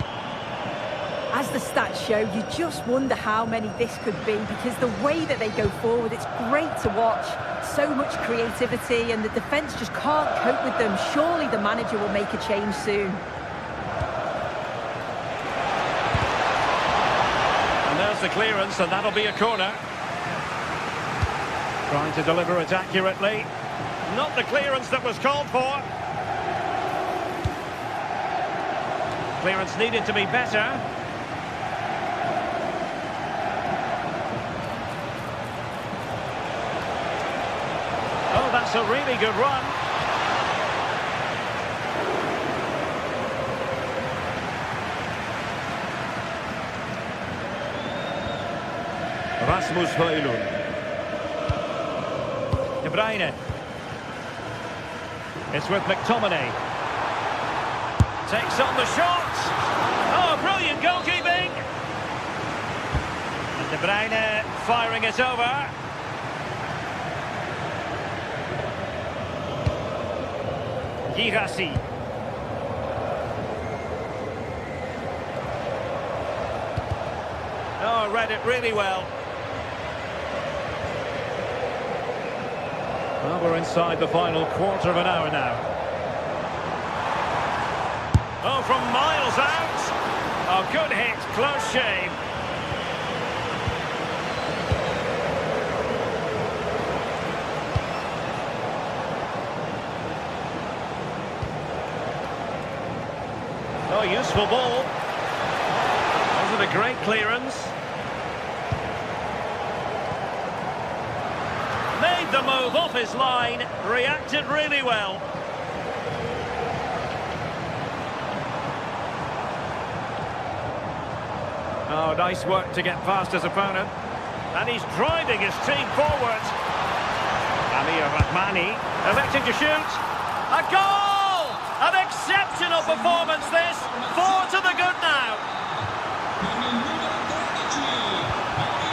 As the stats show, you just wonder how many this could be, because the way that they go forward, it's great to watch. So much creativity, and the defence just can't cope with them. Surely the manager will make a change soon. And there's the clearance, and that'll be a corner. Trying to deliver it accurately. Not the clearance that was called for. Clearance needed to be better. Oh, that's a really good run. Rasmus Højlund. De Bruyne. It's with McTominay. Takes on the shot. Oh, brilliant goalkeeping. And De Bruyne firing it over. Girassi. Oh, read it really well. Well, we're inside the final quarter of an hour now. Oh, from miles out. Oh, good hit, close shave. Oh, useful ball. Wasn't a great clearance. Made the move off his line, reacted really well. Oh, nice work to get past his opponent. And he's driving his team forward. Amir Rahmani electing to shoot. A goal! An exceptional performance this. 4 to the good now.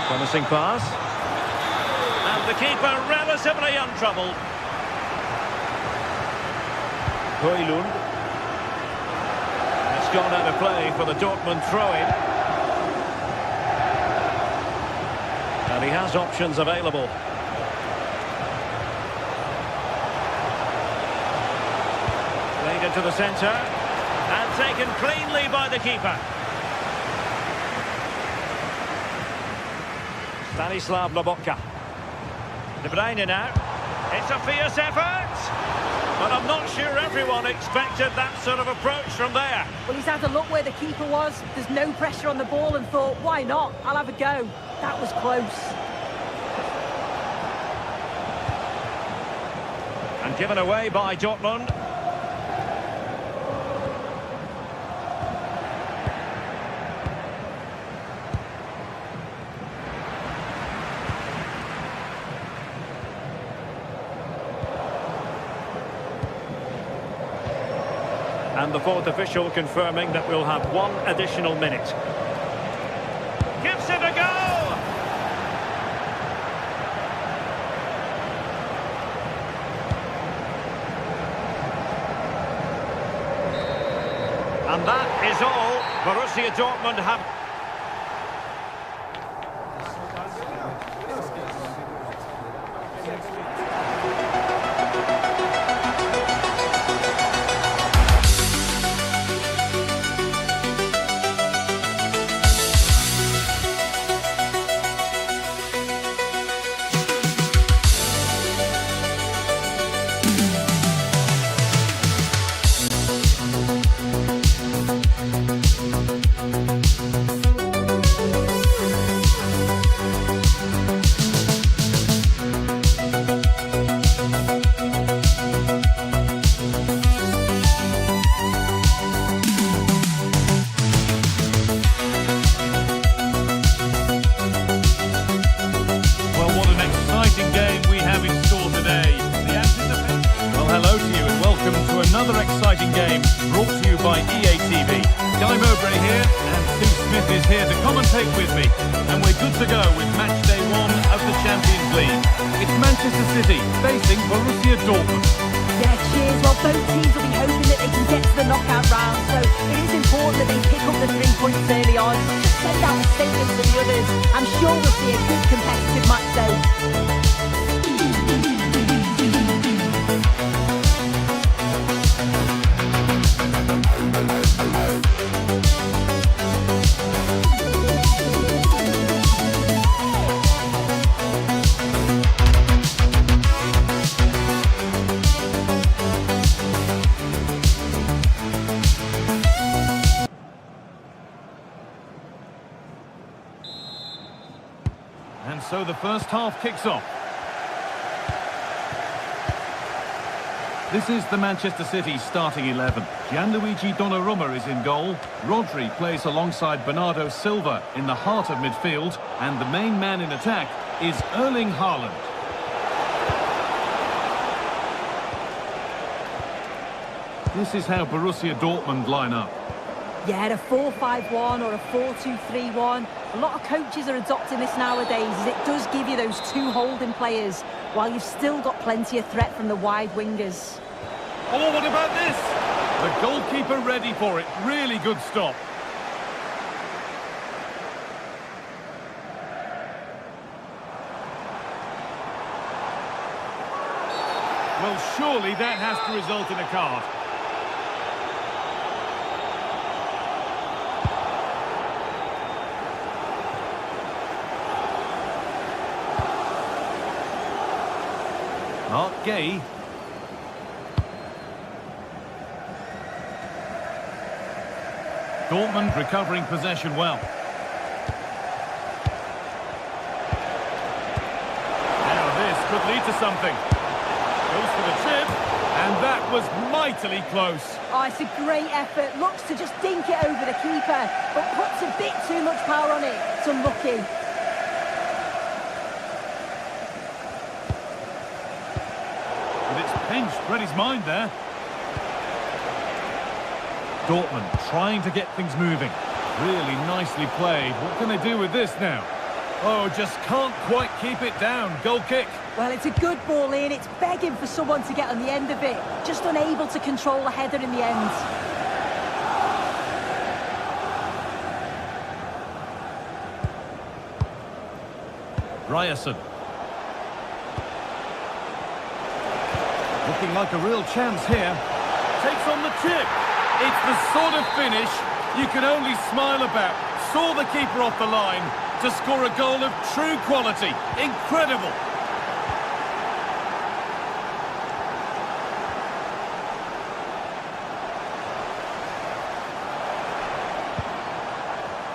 Promising pass. And the keeper relatively untroubled. Højlund. It's gone out of play for the Dortmund throw-in. And he has options available. Played into the centre. And taken cleanly by the keeper. Stanislav Lobotka. De Bruyne now. It's a fierce effort. But I'm not sure everyone expected that sort of approach from there. Well, he's had a look where the keeper was. There's no pressure on the ball and thought, why not? I'll have a go. That was close. And given away by Dortmund. And the fourth official confirming that we'll have 1 additional minute. Gives it a go! And that is all Borussia Dortmund have. here to commentate with me, and we're good to go with match day 1 of the Champions League. It's Manchester City facing Borussia Dortmund. Yeah, cheers. Well, both teams will be hoping that they can get to the knockout round, so it is important that they pick up the 3 points early on. Just send out a statement to the others. I'm sure we'll see a good competitive match though. And so the first half kicks off. This is the Manchester City starting 11. Gianluigi Donnarumma is in goal. Rodri plays alongside Bernardo Silva in the heart of midfield. And the main man in attack is Erling Haaland. This is how Borussia Dortmund line up. Yeah, a 4-5-1 or a 4-2-3-1. A lot of coaches are adopting this nowadays, as it does give you those 2 holding players, while you've still got plenty of threat from the wide wingers. Oh, what about this? The goalkeeper ready for it. Really good stop. Well, surely that has to result in a card. Mark Gay. Dortmund recovering possession well. Now this could lead to something. Goes for the chip, and that was mightily close. Oh, it's a great effort. Looks to just dink it over the keeper, but puts a bit too much power on it. It's unlucky. Pinched, read his mind there. Dortmund trying to get things moving. Really nicely played. What can they do with this now? Oh, just can't quite keep it down. Goal kick. Well, it's a good ball in. It's begging for someone to get on the end of it. Just unable to control the header in the end. Ryerson. Looking like a real chance here. Takes on the chip. It's the sort of finish you can only smile about. Saw the keeper off the line to score a goal of true quality. Incredible.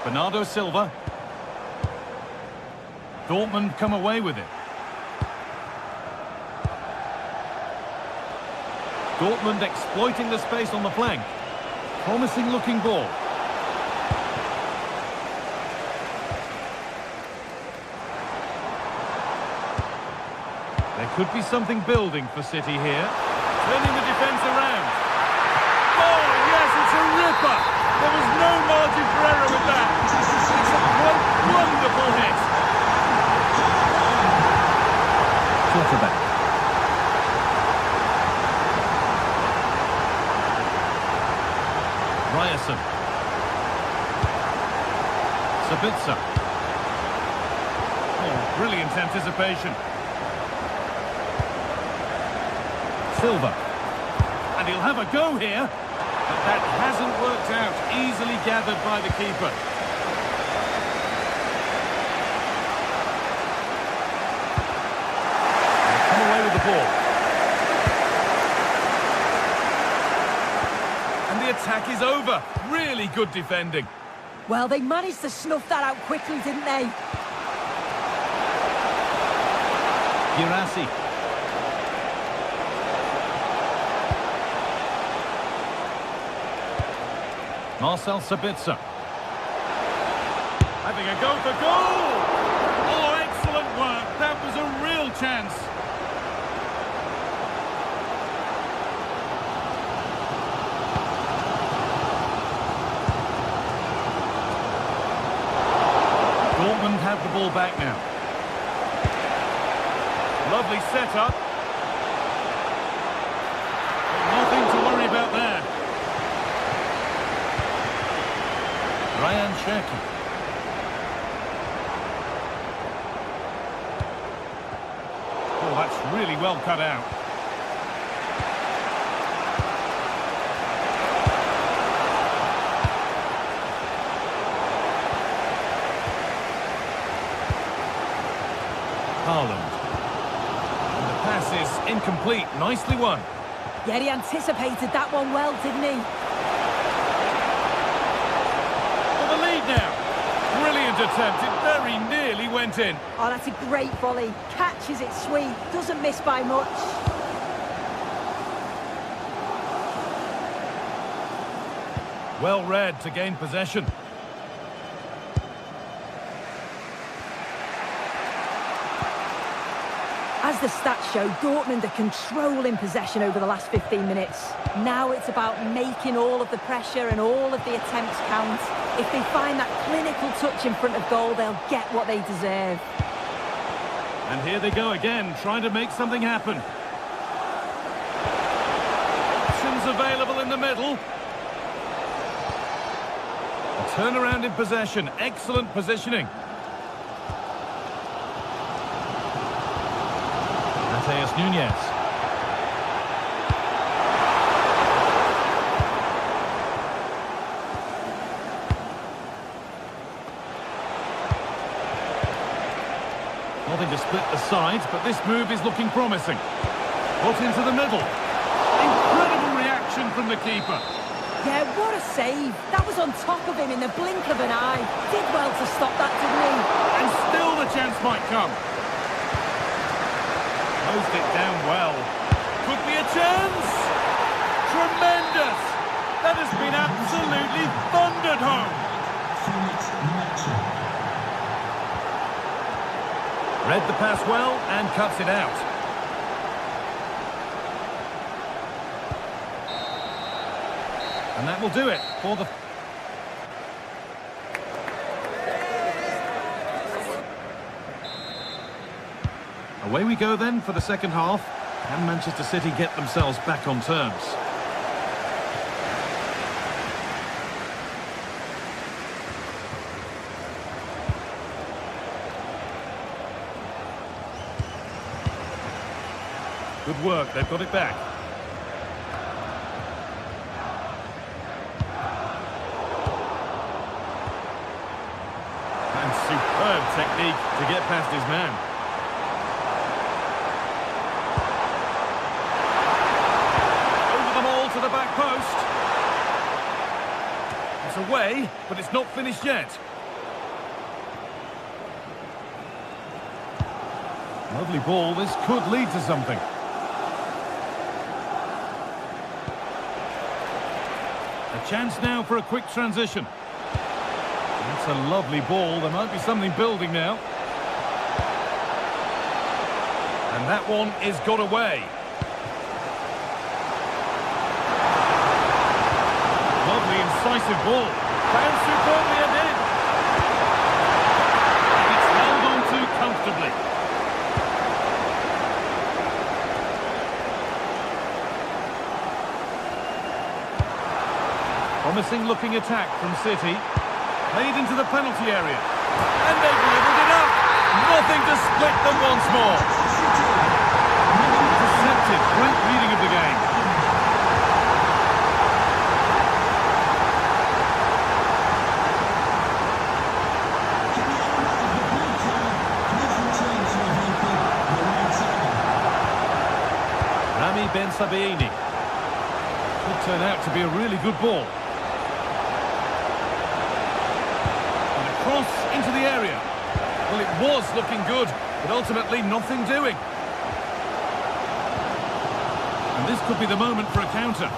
Bernardo Silva. Dortmund come away with it. Dortmund exploiting the space on the flank. Promising looking ball. There could be something building for City here. Turning the defence around. Oh, yes, it's a ripper. There was no margin for error with that. It's a quite wonderful hit. Quarterback. Ryerson. Sabitzer. Oh, brilliant anticipation. Silva. And he'll have a go here. But that hasn't worked out. Easily gathered by the keeper. They'll come away with the ball. And the attack is over. Really good defending. Well, they managed to snuff that out quickly, didn't they? Girassi. Marcel Sabitzer. Having a go for goal! Oh, excellent work. That was a real chance. have the ball back now. Lovely setup. Nothing to worry about there. Ryan Cherky. Oh, that's really well cut out. Haaland. And the pass is incomplete. Nicely won. Yeah, he anticipated that one well, didn't he? For the lead now. Brilliant attempt. It very nearly went in. Oh, that's a great volley. Catches it sweet. Doesn't miss by much. Well read to gain possession. As the stats show, Dortmund are controlling possession over the last 15 minutes. Now it's about making all of the pressure and all of the attempts count. If they find that clinical touch in front of goal, they'll get what they deserve. And here they go again, trying to make something happen. Options available in the middle. A turnaround in possession. Excellent positioning. Mateus Nunes. Nothing to split the sides, but this move is looking promising. Put into the middle. Incredible reaction from the keeper. Yeah, what a save. That was on top of him in the blink of an eye. Did well to stop that, didn't he? And still the chance might come. Closed it down well. Could be a chance. Tremendous. That has been absolutely thundered home. Read the pass well and cuts it out. And that will do it for the... Away we go then for the second half. Can Manchester City get themselves back on terms? Good work, they've got it back. And superb technique to get past his man. To the back post. It's away, but it's not finished yet. Lovely ball. This could lead to something. A chance now for a quick transition. That's a lovely ball. There might be something building now. And that one is got away. Incisive ball. Found superbly and in. It's held on to comfortably. Promising looking attack from City. Played into the penalty area. And they've delivered it up. Nothing to split them once more. Deceptive. Great reading of the game. Ben Sabiini. Could turn out to be a really good ball. And a cross into the area. Well, it was looking good, but ultimately nothing doing. And this could be the moment for a counter.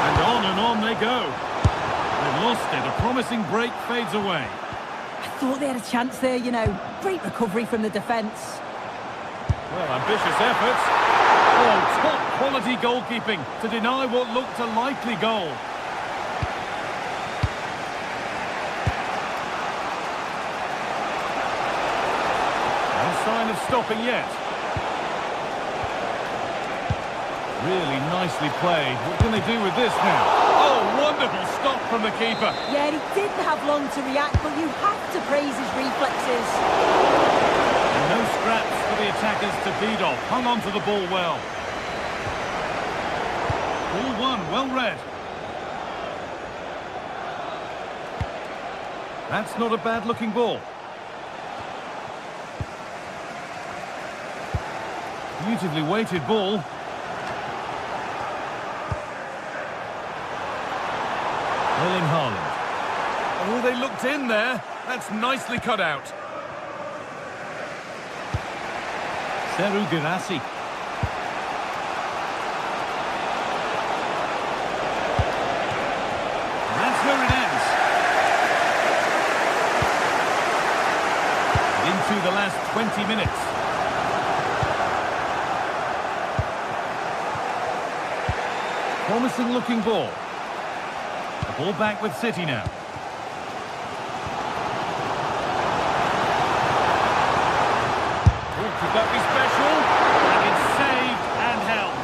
And on they go. They've lost it. A promising break fades away. I thought they had a chance there, you know. Great recovery from the defence. Well, ambitious efforts. Oh, top quality goalkeeping to deny what looked a likely goal. sign of stopping yet. Really nicely played. What can they do with this now? Oh, wonderful stop from the keeper. Yeah, he didn't have long to react, but you have to praise his reflexes. And no scraps for the attackers to feed off. Hung on to the ball well. Ball one, well read. That's not a bad-looking ball. Beautifully weighted ball. Erling Haaland. Oh, they looked in there. That's nicely cut out. Seru Girassi. That's where it ends. Into the last 20 minutes. Promising looking ball. The ball back with City now. Oh, could that be special? And it's saved and held.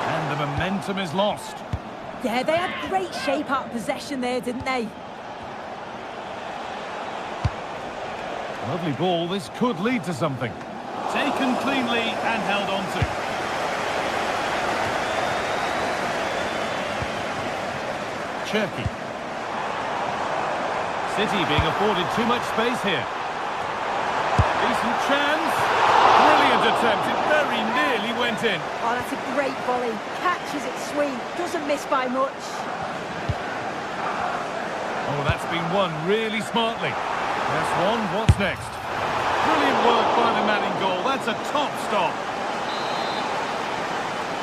And the momentum is lost. Yeah, they had great shape out of possession there, didn't they? Lovely ball. This could lead to something. Taken cleanly and held on to. Cherky. City being afforded too much space here. Decent chance. Brilliant attempt. It very nearly went in. Oh, that's a great volley. Catches it sweet. Doesn't miss by much. Oh, that's been won really smartly. That's one. What's next? Brilliant work by the man in goal. That's a top stop.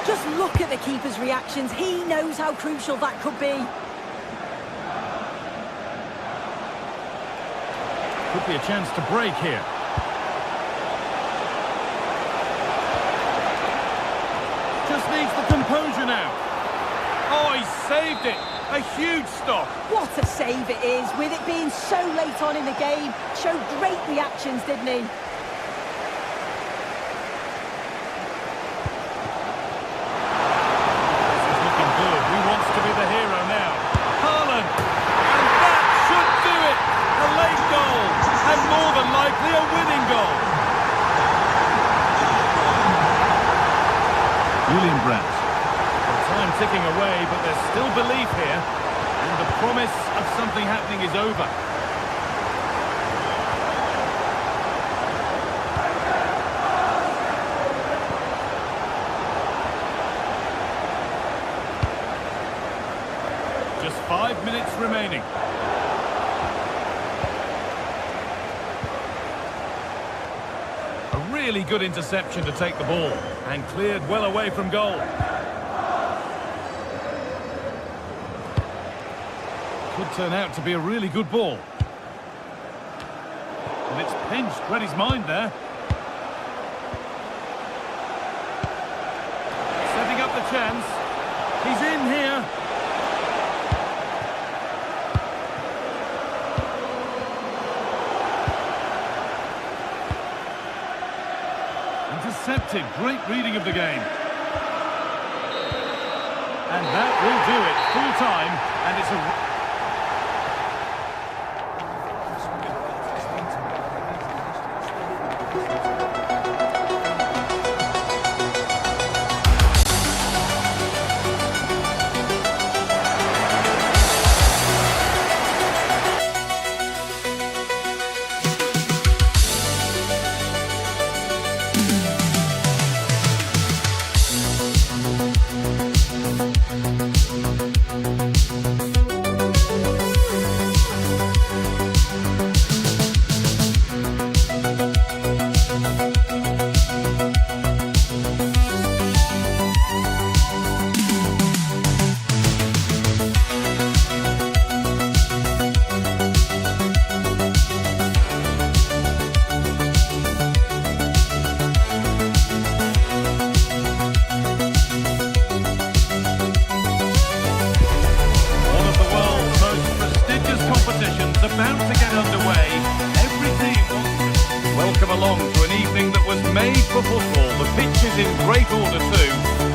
Just look at the keeper's reactions. He knows how crucial that could be. Could be a chance to break here. Just needs the composure now. Oh, he saved it. A huge stop. What a save it is, with it being so late on in the game. Showed great reactions, didn't he? This is looking good. Who wants to be the hero now? Haaland. And that should do it. A late goal. And more than likely a winning goal. Julian Brandt. Time ticking away, but there's still belief here, and the promise of something happening is over. Just 5 minutes remaining. A really good interception to take the ball, and cleared well away from goal. Could turn out to be a really good ball. And it's pinched, read his mind there. Setting up the chance. He's in here. Intercepted, great reading of the game. And that will do it, full time, and it's a... was made for football. The pitch is in great order too.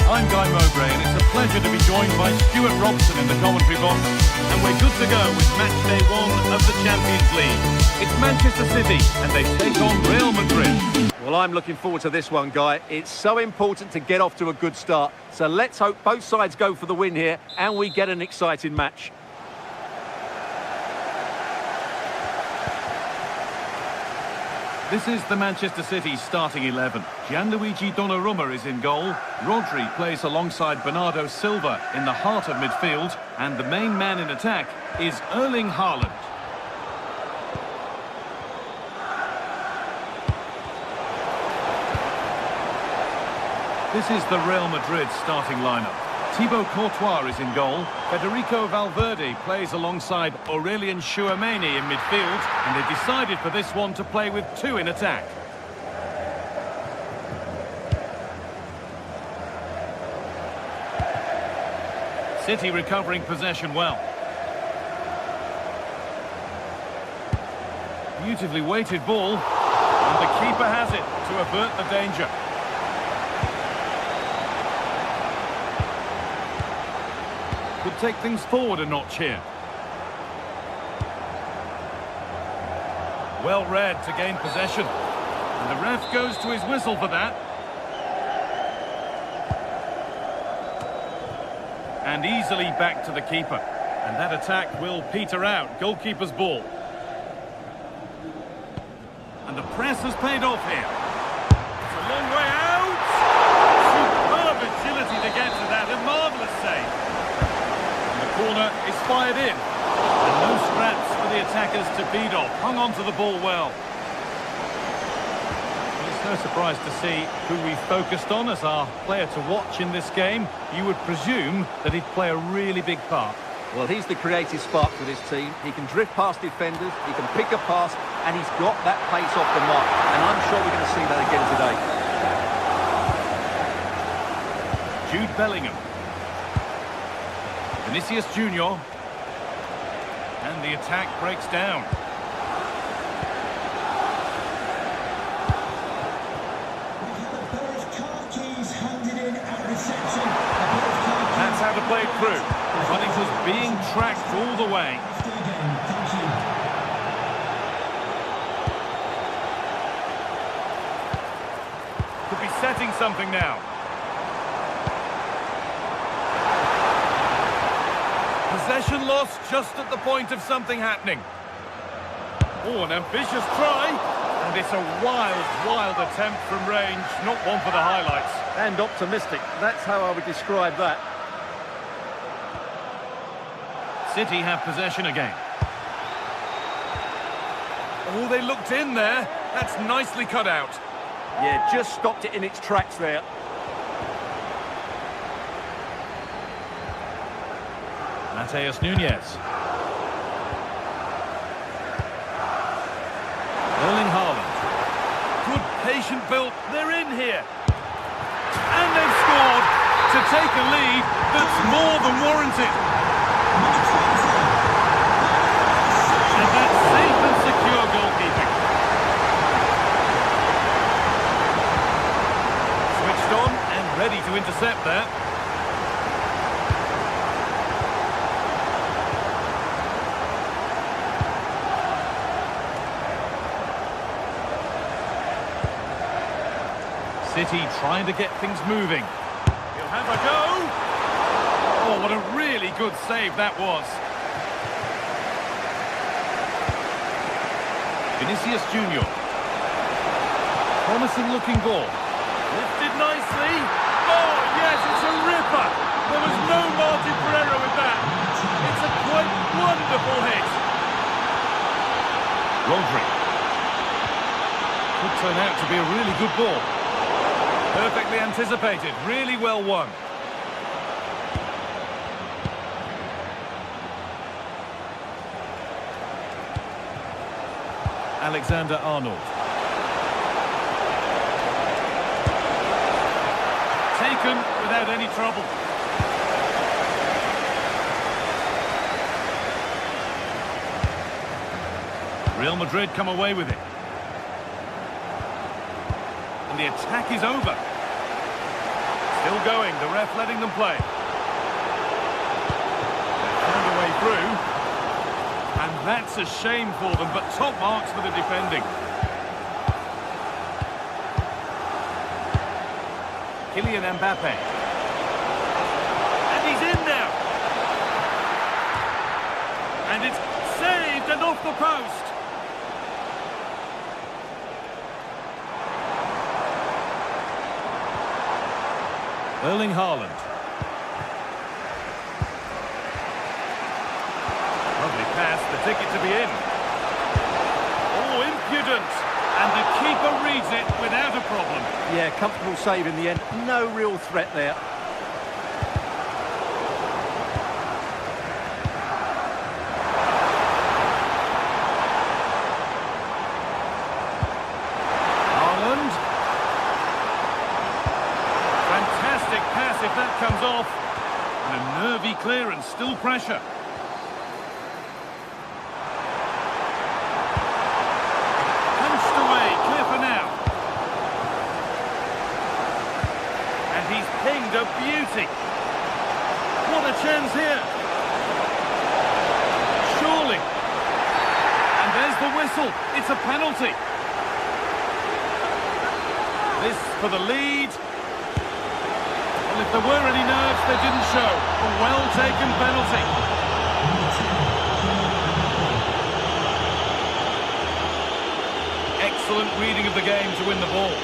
I'm Guy Mowbray, and it's a pleasure to be joined by Stuart Robson in the commentary box. And we're good to go with match day 1 of the Champions League. It's Manchester City, and they take on Real Madrid. Well, I'm looking forward to this one, Guy. It's so important to get off to a good start. So let's hope both sides go for the win here and we get an exciting match. This is the Manchester City starting 11. Gianluigi Donnarumma is in goal. Rodri plays alongside Bernardo Silva in the heart of midfield. And the main man in attack is Erling Haaland. This is the Real Madrid starting lineup. Thibaut Courtois is in goal. Federico Valverde plays alongside Aurelien Tchouameni in midfield, and they decided for this one to play with 2 in attack. City recovering possession well. Beautifully weighted ball, and the keeper has it to avert the danger. Could take things forward a notch here. Well read to gain possession. And the ref goes to his whistle for that. And easily back to the keeper. And that attack will peter out. Goalkeeper's ball. And the press has paid off here. It's a long way out. Superb agility to get to that. A marvellous save. Corner is fired in, and no scraps for the attackers to feed off. Hung on to the ball well. It's no surprise to see who we focused on as our player to watch in this game. You would presume that he'd play a really big part. Well, he's the creative spark for this team. He can drift past defenders, he can pick a pass, and he's got that pace off the mark. And I'm sure we're going to see that again today. Jude Bellingham. Vinicius Junior, and the attack breaks down. That's how to play it through, but it was being tracked all the way. Could be setting something now. Possession lost just at the point of something happening. Oh, an ambitious try. And it's a wild attempt from range. Not one for the highlights. And optimistic. That's how I would describe that. City have possession again. Oh, they looked in there. That's nicely cut out. Yeah, just stopped it in its tracks there. Mateus Nunes. Erling Haaland. Good patient build. They're in here. And they've scored to take a lead that's more than warranted. And that's safe and secure goalkeeping. Switched on and ready to intercept there. City trying to get things moving. He'll have a go. Oh, what a really good save that was. Vinicius Junior. Promising looking ball. Lifted nicely. Oh, yes, it's a ripper. There was no margin for error with that. It's a quite wonderful hit. Rodri. Could turn out to be a really good ball. Perfectly anticipated, really well won. Alexander-Arnold. Taken without any trouble. Real Madrid come away with it. And the attack is over. Still going, the ref letting them play. They've found a way through. And that's a shame for them, but top marks for the defending. Kylian Mbappe. And he's in now. And it's saved and off the post. Erling Haaland. Lovely pass, the ticket to be in. Oh, impudent. And the keeper reads it without a problem. Yeah, comfortable save in the end. No real threat there. Haaland. Fantastic pass if that comes off. And a nervy clearance, still pressure. A beauty. What a chance here. Surely. And there's the whistle. It's a penalty. This for the lead. Well, if there were any nerves, they didn't show. A well-taken penalty. Excellent reading of the game to win the ball.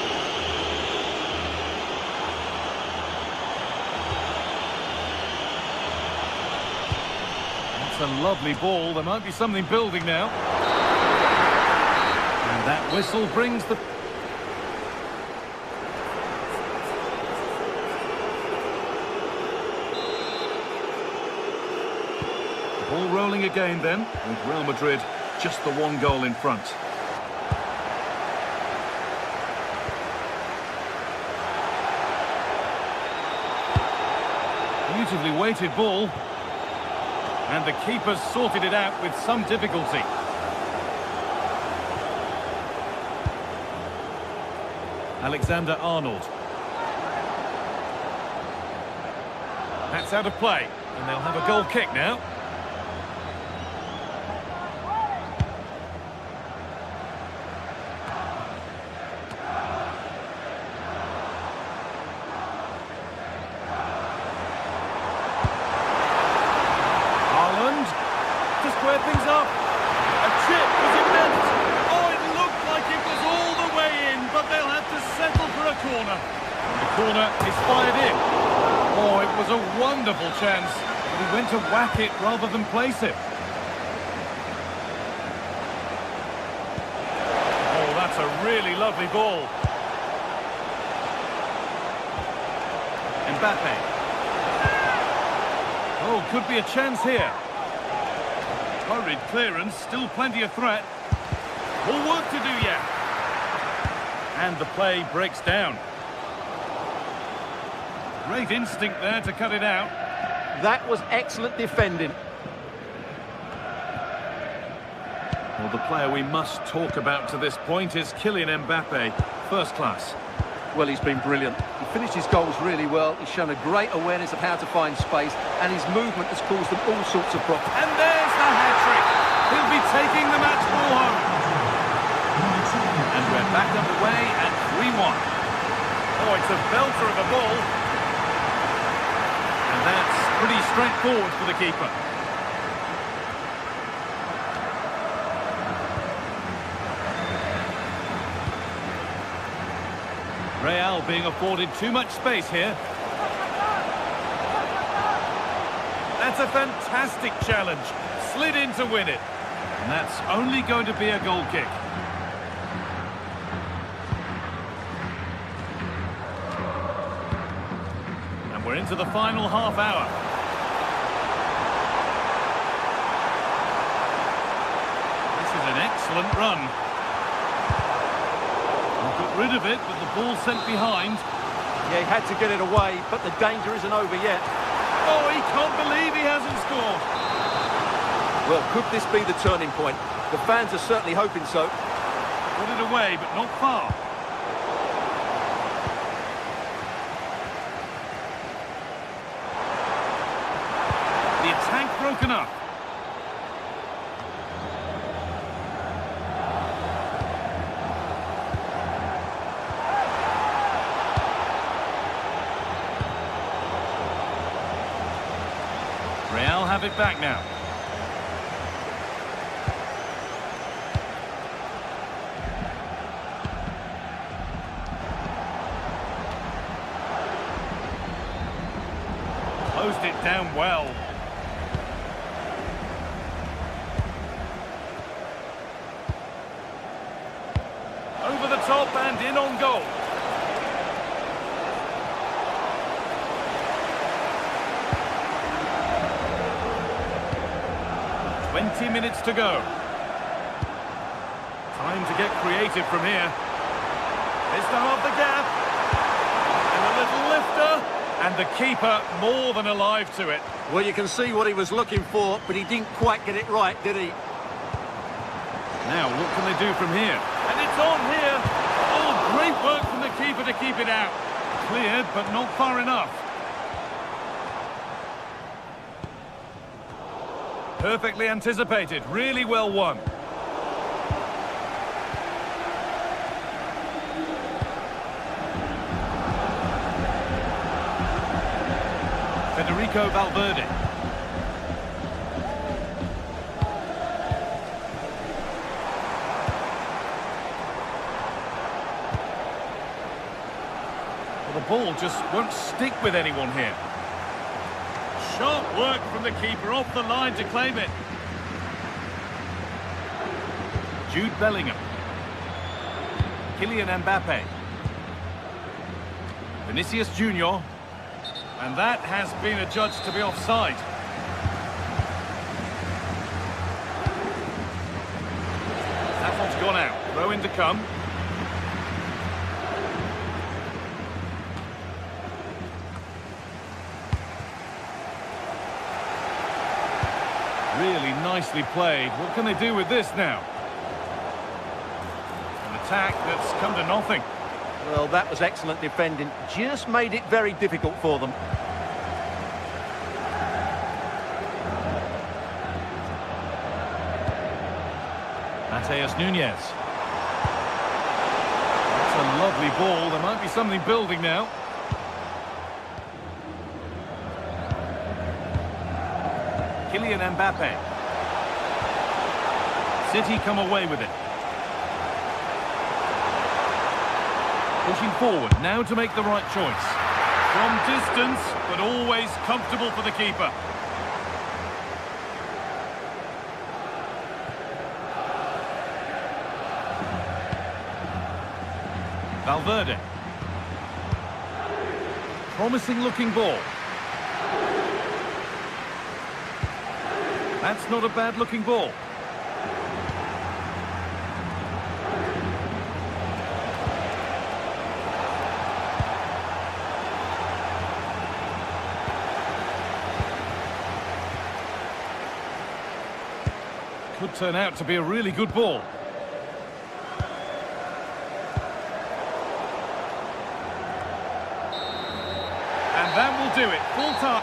A lovely ball. There might be something building now. And that whistle brings the... Ball rolling again then, with Real Madrid just the one goal in front. Beautifully weighted ball. And the keeper sorted it out with some difficulty. Alexander-Arnold. That's out of play, and they'll have a goal kick now. Square things up. A chip, was it meant? Oh, it looked like it was all the way in, but they'll have to settle for a corner. And the corner is fired in. Oh, it was a wonderful chance, but he went to whack it rather than place it. Oh, that's a really lovely ball. Mbappe. Oh, could be a chance here. Hurried clearance, still plenty of threat. More work to do yet. And the play breaks down. Great instinct there to cut it out. That was excellent defending. Well, the player we must talk about to this point is Kylian Mbappe. First class. Well, he's been brilliant. He finished his goals really well. He's shown a great awareness of how to find space, and his movement has caused them all sorts of problems. And there's the hat-trick. He'll be taking the match ball home. And we're back underway at 3-1. Oh, it's a belter of a ball. And that's pretty straightforward for the keeper. Real being afforded too much space here. That's a fantastic challenge. Slid in to win it. And that's only going to be a goal kick. And we're into the final half hour. This is an excellent run. Got rid of it, but the ball sent behind. Yeah, he had to get it away, but the danger isn't over yet. Oh, he can't believe he hasn't scored. Well, could this be the turning point? The fans are certainly hoping so. Got it away, but not far. broken up. Real have it back now. Closed it down well. Over the top and in on goal. Minutes to go. Time to get creative from here. It's to half the gap. And a little lifter. And the keeper more than alive to it. Well, you can see what he was looking for, but he didn't quite get it right, did he? Now, what can they do from here? And it's on here. Oh, great work from the keeper to keep it out. Cleared, but not far enough. Perfectly anticipated, really well won. Federico Valverde. Well, the ball just won't stick with anyone here. Sharp work from the keeper off the line to claim it. Jude Bellingham. Kylian Mbappe. Vinicius Junior. And that has been adjudged to be offside. That one's gone out. Throw in to come. Really nicely played. What can they do with this now? An attack that's come to nothing. Well, that was excellent defending. Just made it very difficult for them. Mateus Nunes. That's a lovely ball. There might be something building now. Kylian Mbappe. City come away with it. Pushing forward, now to make the right choice. From distance, but always comfortable for the keeper. Valverde. Promising looking ball. That's not a bad looking ball. Could turn out to be a really good ball. And that will do it. Full time.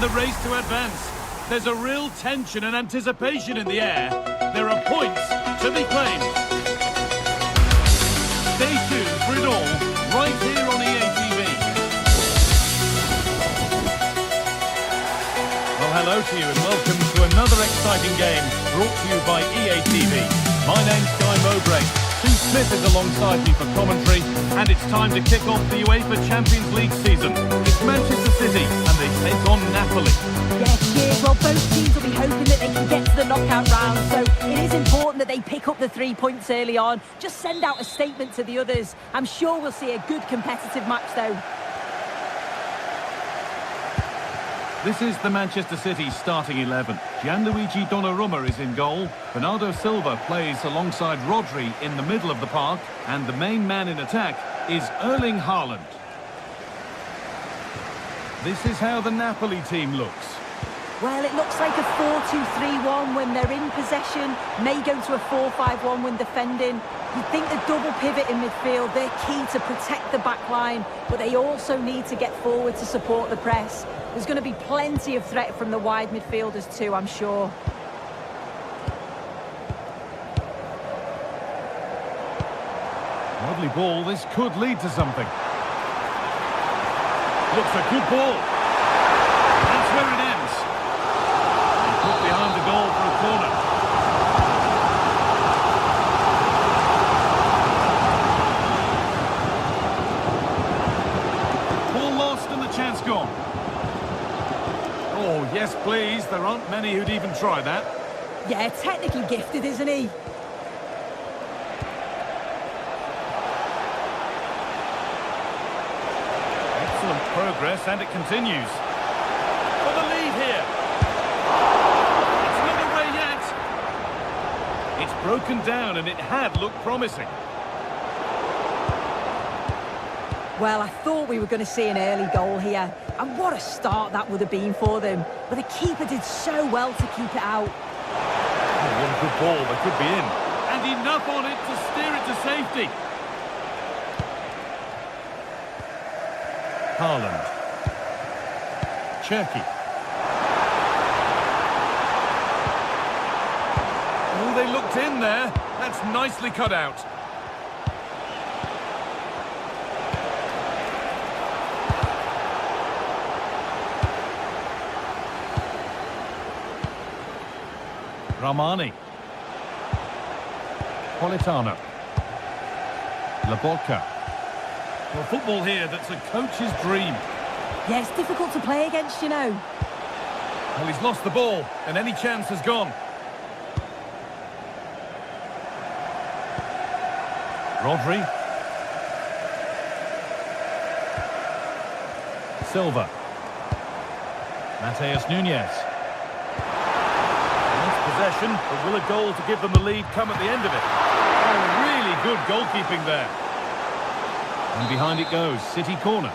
the race to advance. There's a real tension and anticipation in the air. There are points to be claimed. Stay tuned for it all, right here on EA TV. Well, hello to you and welcome to another exciting game brought to you by EA TV. My name's Guy Mowbray. Sue Smith is alongside me for commentary, and it's time to kick off the UEFA Champions League season. It's Manchester City, and they take on Napoli. Yes, well, both teams will be hoping that they can get to the knockout round, so it is important that they pick up the 3 points early on. Just send out a statement to the others. I'm sure we'll see a good competitive match, though. This is the Manchester City starting 11. Gianluigi Donnarumma is in goal. Bernardo Silva plays alongside Rodri in the middle of the park. And the main man in attack is Erling Haaland. This is how the Napoli team looks. Well, it looks like a 4-2-3-1 when they're in possession. May go to a 4-5-1 when defending. You'd think the double pivot in midfield, they're key to protect the back line, but they also need to get forward to support the press. There's going to be plenty of threat from the wide midfielders too, I'm sure. Lovely ball, this could lead to something. Looks a good ball. That's where it ends. And put behind the goal for a corner. Ball lost and the chance gone. Oh, yes, please. There aren't many who'd even try that. Yeah, technically gifted, isn't he? Excellent progress, and it continues. For the lead here. It's not away yet. It's broken down, and it had looked promising. Well, I thought we were going to see an early goal here. And what a start that would have been for them. But the keeper did so well to keep it out. Oh, what a good ball, they could be in. And enough on it to steer it to safety. Haaland. Cherky. Oh, they looked in there. That's nicely cut out. Ramani. Politano. Lobotka. Well, football here that's a coach's dream. Yeah, it's difficult to play against, you know. Well, he's lost the ball, and any chance has gone. Rodri. Silva. Mateus Nunes. Possession, but will a goal to give them the lead come at the end of it? Oh, really good goalkeeping there. And behind it goes, City corner.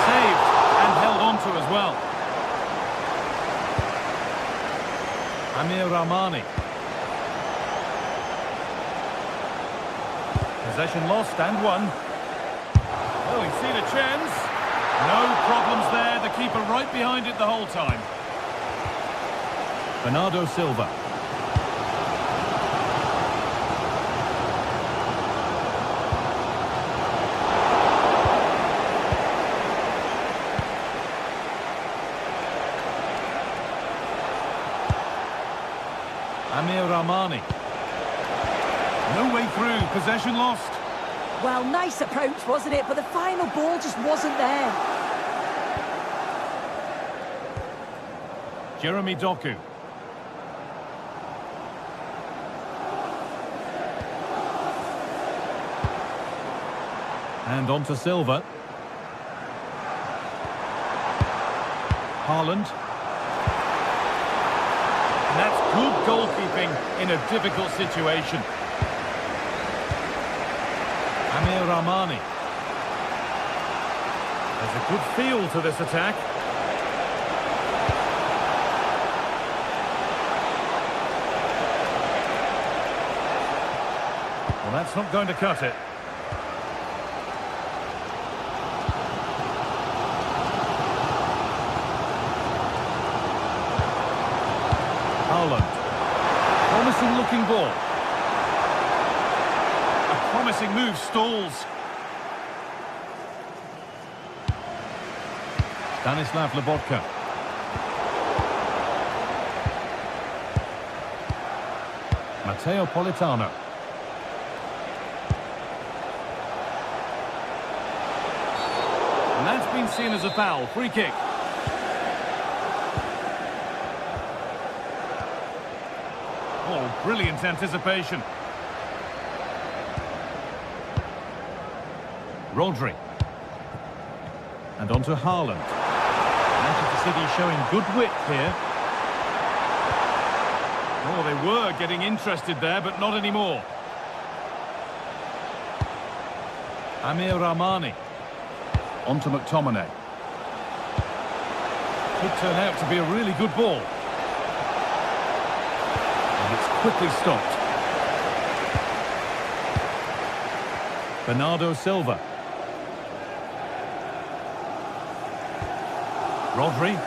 Saved and held on to as well. Amir Rahmani. Possession lost and won. Oh, he's seen a chance. No problems there, the keeper right behind it the whole time. Bernardo Silva. Amir Rahmani. No way through, possession lost. Well, nice approach, wasn't it? But the final ball just wasn't there. Jeremy Doku. And on to Silva. Haaland. And that's good goalkeeping in a difficult situation. Amir Rahmani. There's a good feel to this attack. Well, that's not going to cut it. Haaland. Promising looking ball. A promising move stalls. Stanislav Lobotka. Matteo Politano. And that's been seen as a foul. Free kick. Oh, brilliant anticipation. Rodri. And on to Haaland. Manchester City showing good width here. Oh, they were getting interested there, but not anymore. Amir Rahmani. On to McTominay. Could turn out to be a really good ball. And it's quickly stopped. Bernardo Silva. Rodri.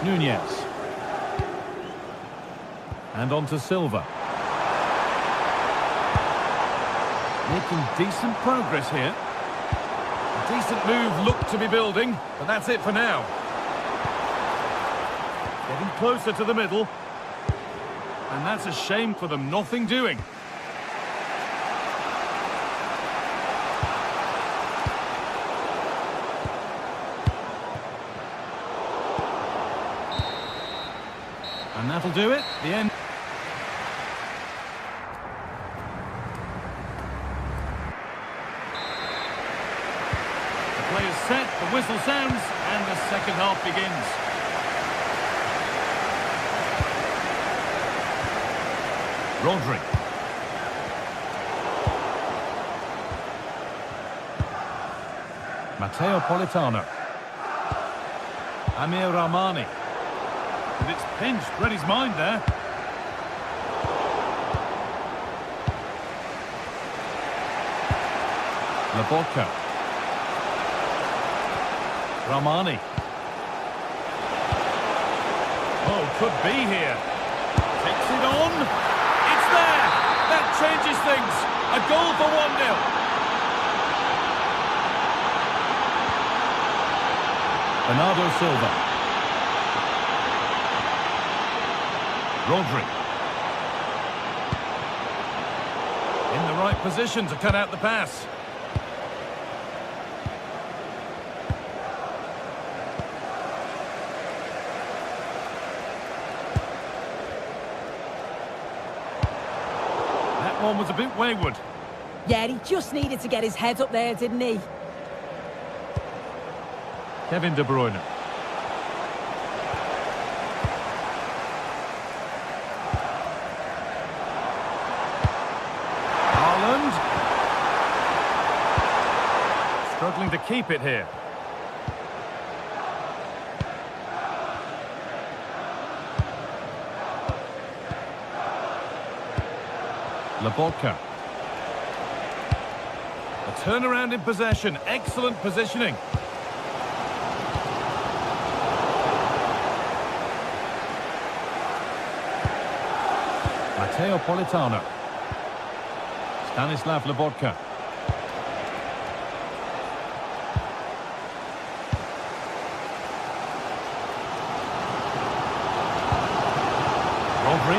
Nunez. And on to Silva. Making decent progress here. A decent move looked to be building, but that's it for now. Getting closer to the middle. And that's a shame for them, nothing doing. And that'll do it. The end. The play is set, the whistle sounds, and the second half begins. Rodri. Matteo Politano. Amir Rahmani. And it's pinched, read his mind there. Lobotka. Rahmani. Oh, could be here. Takes it on. It's there. That changes things. A goal for 1-0. Bernardo Silva. Rodri. In the right position to cut out the pass. That one was a bit wayward. Yeah, he just needed to get his head up there, didn't he? Kevin De Bruyne. Struggling to keep it here. Lobotka. A turnaround in possession. Excellent positioning. Matteo Politano. Stanislav Lobotka. Rodri.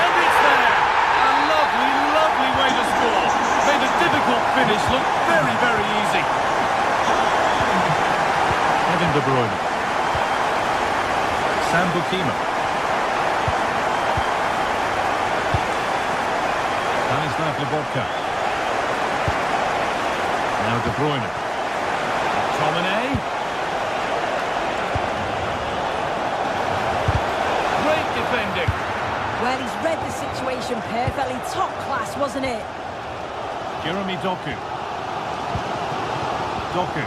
And it's there! A lovely, lovely way to score. Made a difficult finish look very, very easy. Kevin De Bruyne. Sam Bukima. Stanislav Lobotka. Now De Bruyne. McTominay. Defending. Well, he's read the situation perfectly. Top class, wasn't it? Jeremy Doku. Doku.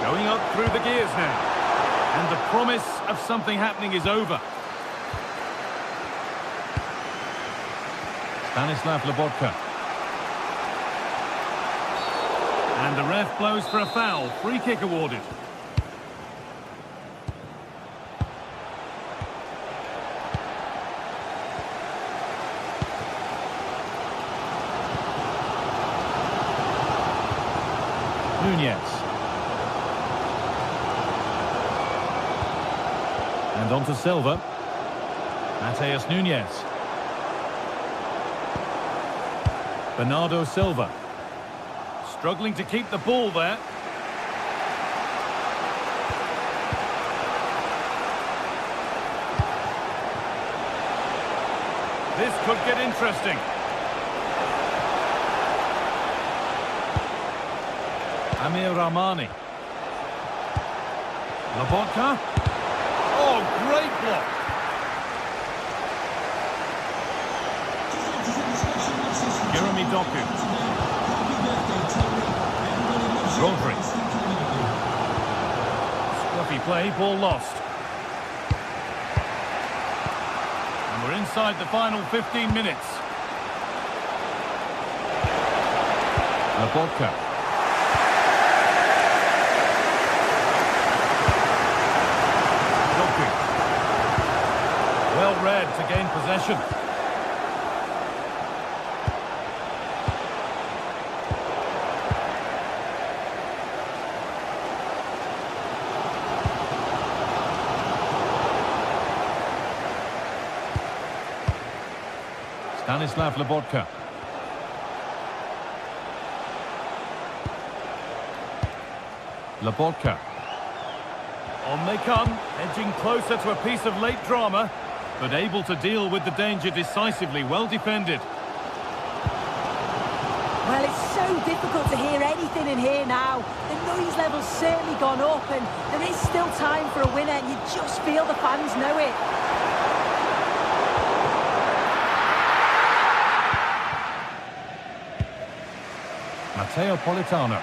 Going up through the gears now. And the promise of something happening is over. Stanislav Lobotka. And the ref blows for a foul. Free kick awarded. Nunez. And on to Silva. Mateus Nunez. Bernardo Silva. Struggling to keep the ball there. This could get interesting. Amir Rahmani. Lobotka. Oh, great block. Jeremy Doku. Rodri. Scruffy play, ball lost. And we're inside the final 15 minutes. Lobotka. Doku. Well read to gain possession. Stanislav Lobotka. Lobotka. On they come, edging closer to a piece of late drama, but able to deal with the danger decisively. Well defended. Well, it's so difficult to hear anything in here now. The noise level's certainly gone up, and there is still time for a winner, and you just feel the fans know it. Matteo Politano.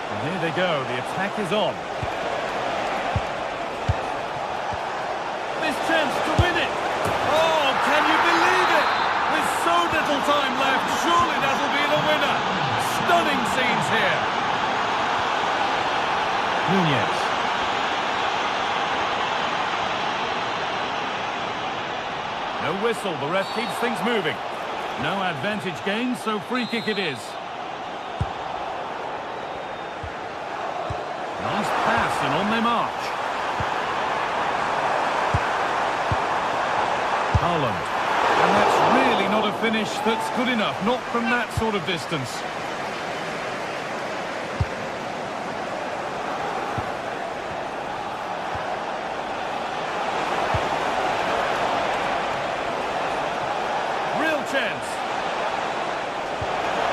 And here they go, the attack is on. This chance to win it! Oh, can you believe it? With so little time left, surely that'll be the winner. Stunning scenes here. Nunez. No whistle, the ref keeps things moving. No advantage gained, so free kick it is. Nice pass and on they march. Haaland. And that's really not a finish that's good enough, not from that sort of distance. Chance.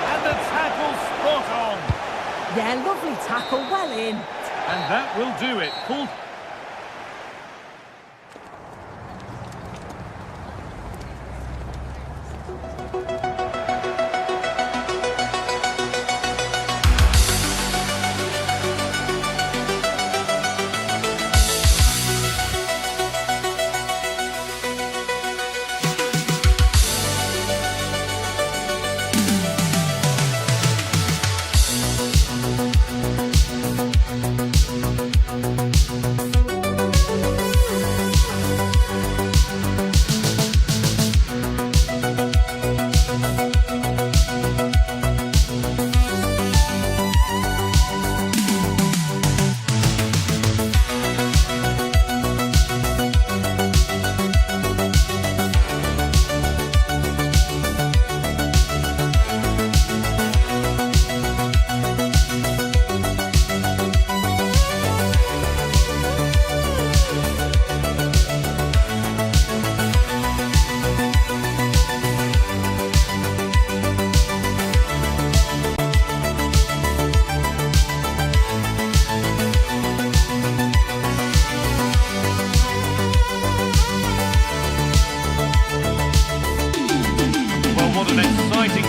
And the tackle spot on. Yeah, lovely tackle, well in. And that will do it. Full.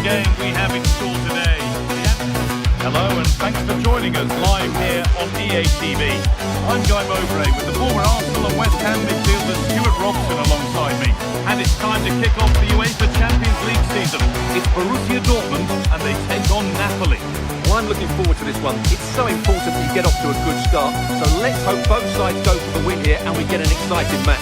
game we have in store today. Hello and thanks for joining us live here on EA TV. I'm Guy Mowbray with the former Arsenal and West Ham midfielder Stuart Robson alongside me. And it's time to kick off the UEFA for this one. It's so important that you get off to a good start. So let's hope both sides go for the win here and we get an exciting match.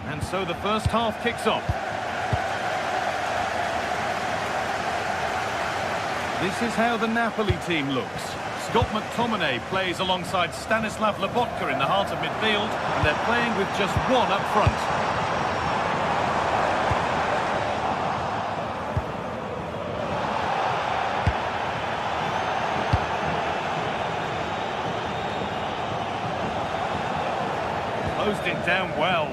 And so the first half kicks off. This is how the Napoli team looks. Scott McTominay plays alongside Stanislav Lobotka in the heart of midfield, and they're playing with just one up front. Closed it down well.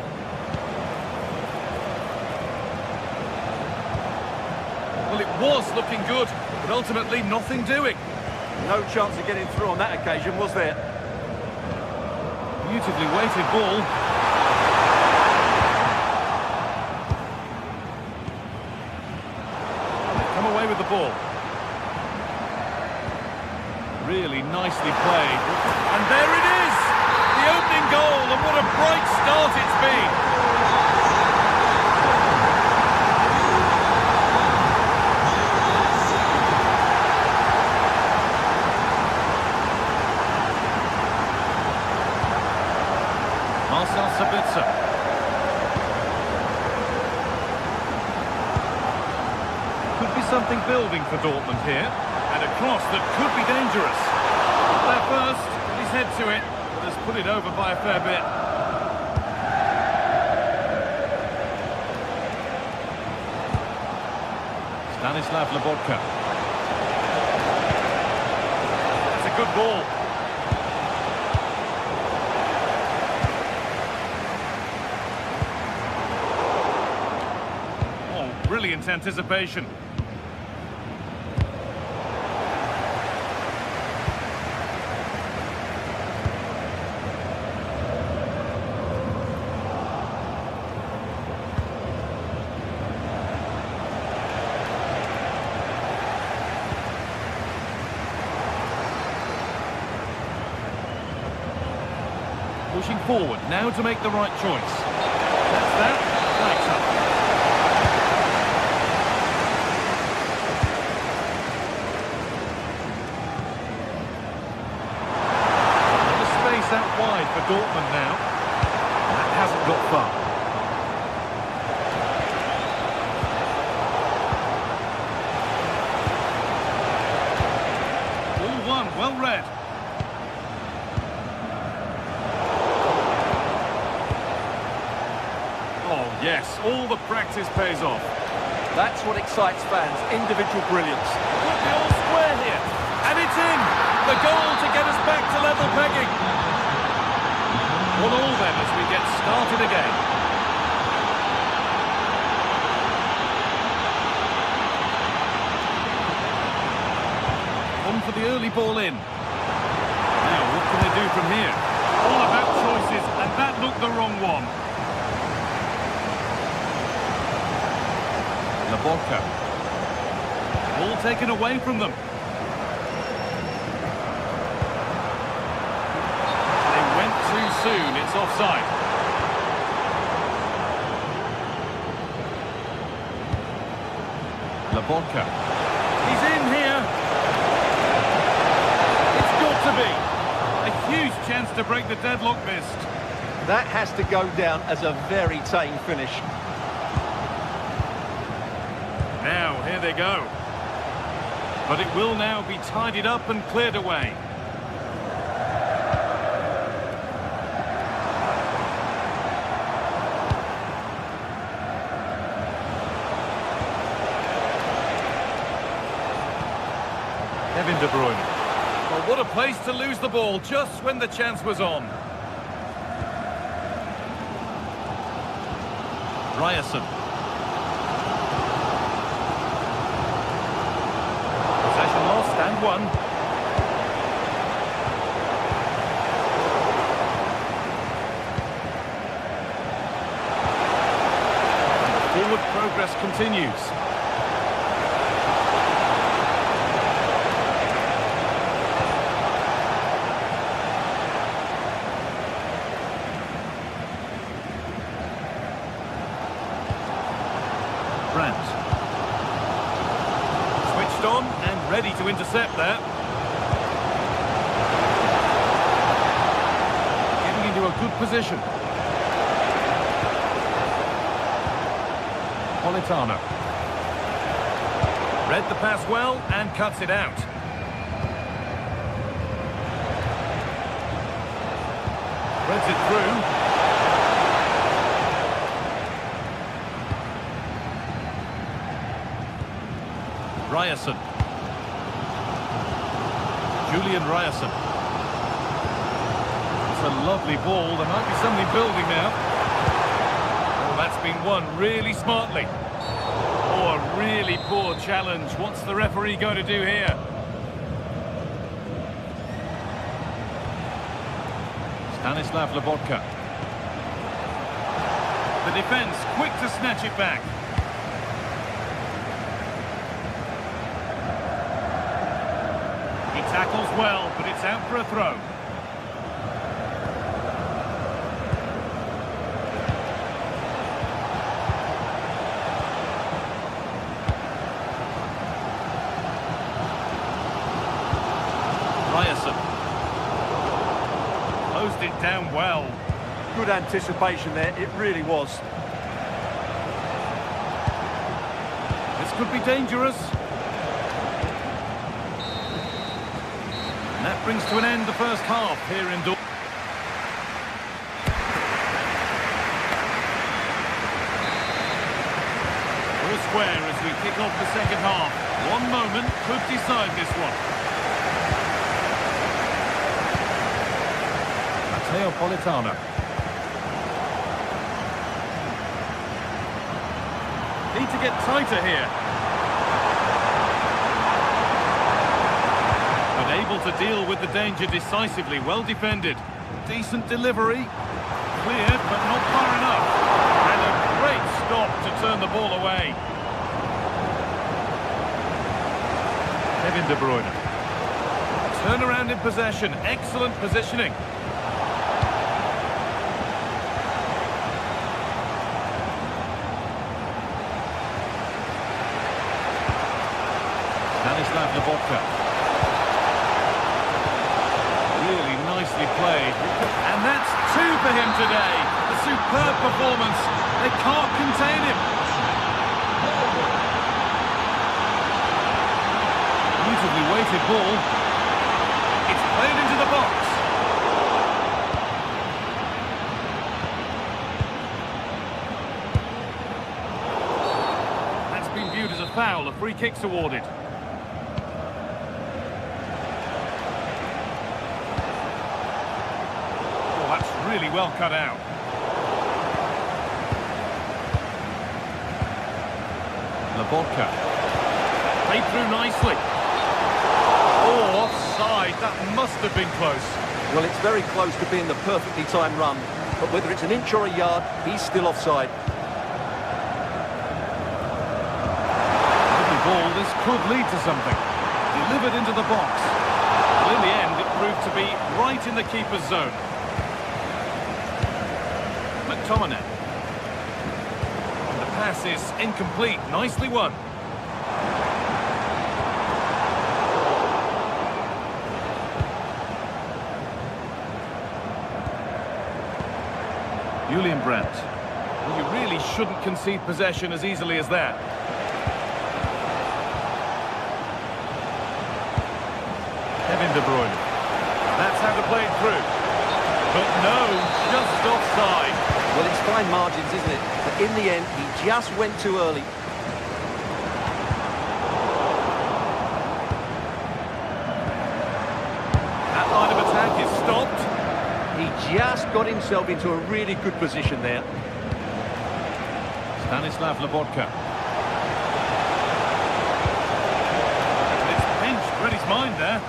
Well, it was looking good, but ultimately nothing doing. No chance of getting through on that occasion, was there? Beautifully weighted ball. They've come away with the ball. Really nicely played. And there it is! The opening goal, and what a bright start it's been. Sabitzer. Could be something building for Dortmund here. And a cross that could be dangerous. Not there first, but he's head to it, but has put it over by a fair bit. Stanislav Lobotka. That's a good ball. Brilliant anticipation. Pushing forward now to make the right choice. That's that. Flags up. Out wide for Dortmund now. That hasn't got far. All one, well read. Oh yes, all the practice pays off. That's what excites fans, individual brilliance. Could be all square here. And it's in! The goal to get us back to level pegging. 1-1 then as we get started again. On for the early ball in. Now, what can they do from here? All about choices, and that looked the wrong one. Lobotka. Ball taken away from them. Too soon, it's offside. Lobotka. He's in here. It's got to be. A huge chance to break the deadlock missed. That has to go down as a very tame finish. Now, here they go. But it will now be tidied up and cleared away. Kevin De Bruyne. Well, what a place to lose the ball just when the chance was on. Ryerson. Possession lost and won. continues. Brandt. Switched on and ready to intercept there. Getting into a good position. Politano. Read the pass well and cuts it out. Threads it through. Ryerson. Julian Ryerson. It's a lovely ball. There might be something building now. Oh, that's been won really smartly. Oh, a really poor challenge. What's the referee going to do here? Stanislav Lobotka. The defence quick to snatch it back. He tackles well, but it's out for a throw. Ryerson. Closed it down well. Good anticipation there, it really was. This could be dangerous. And that brings to an end the first half here in Dortmund. All square as we kick off the second half. One moment could decide this one. Matteo Politano. Need to get tighter here. But able to deal with the danger decisively. Well defended. Decent delivery. Cleared, but not far enough. And a great stop to turn the ball away. Kevin De Bruyne. Turnaround in possession. Excellent positioning. Stanislav Lobotka. Really nicely played. And that's two for him today. A superb performance. They can't contain him. Beautifully weighted ball. It's played into the box. That's been viewed as a foul. A free kick's awarded. Really well cut out. Lobotka. Played through nicely. Oh, offside. That must have been close. Well, it's very close to being the perfectly timed run, but whether it's an inch or a yard, he's still offside. Lovely ball. This could lead to something. Delivered into the box. Well, in the end, it proved to be right in the keeper's zone. McTominay. And the pass is incomplete. Nicely won. Julian Brandt. Well, you really shouldn't concede possession as easily as that. Kevin De Bruyne. That's how to play it through. But no, just offside. Well, it's fine margins, isn't it? But in the end, he just went too early. That line of attack is stopped. He just got himself into a really good position there. Stanislav Lobotka. It's pinched, read his mind there.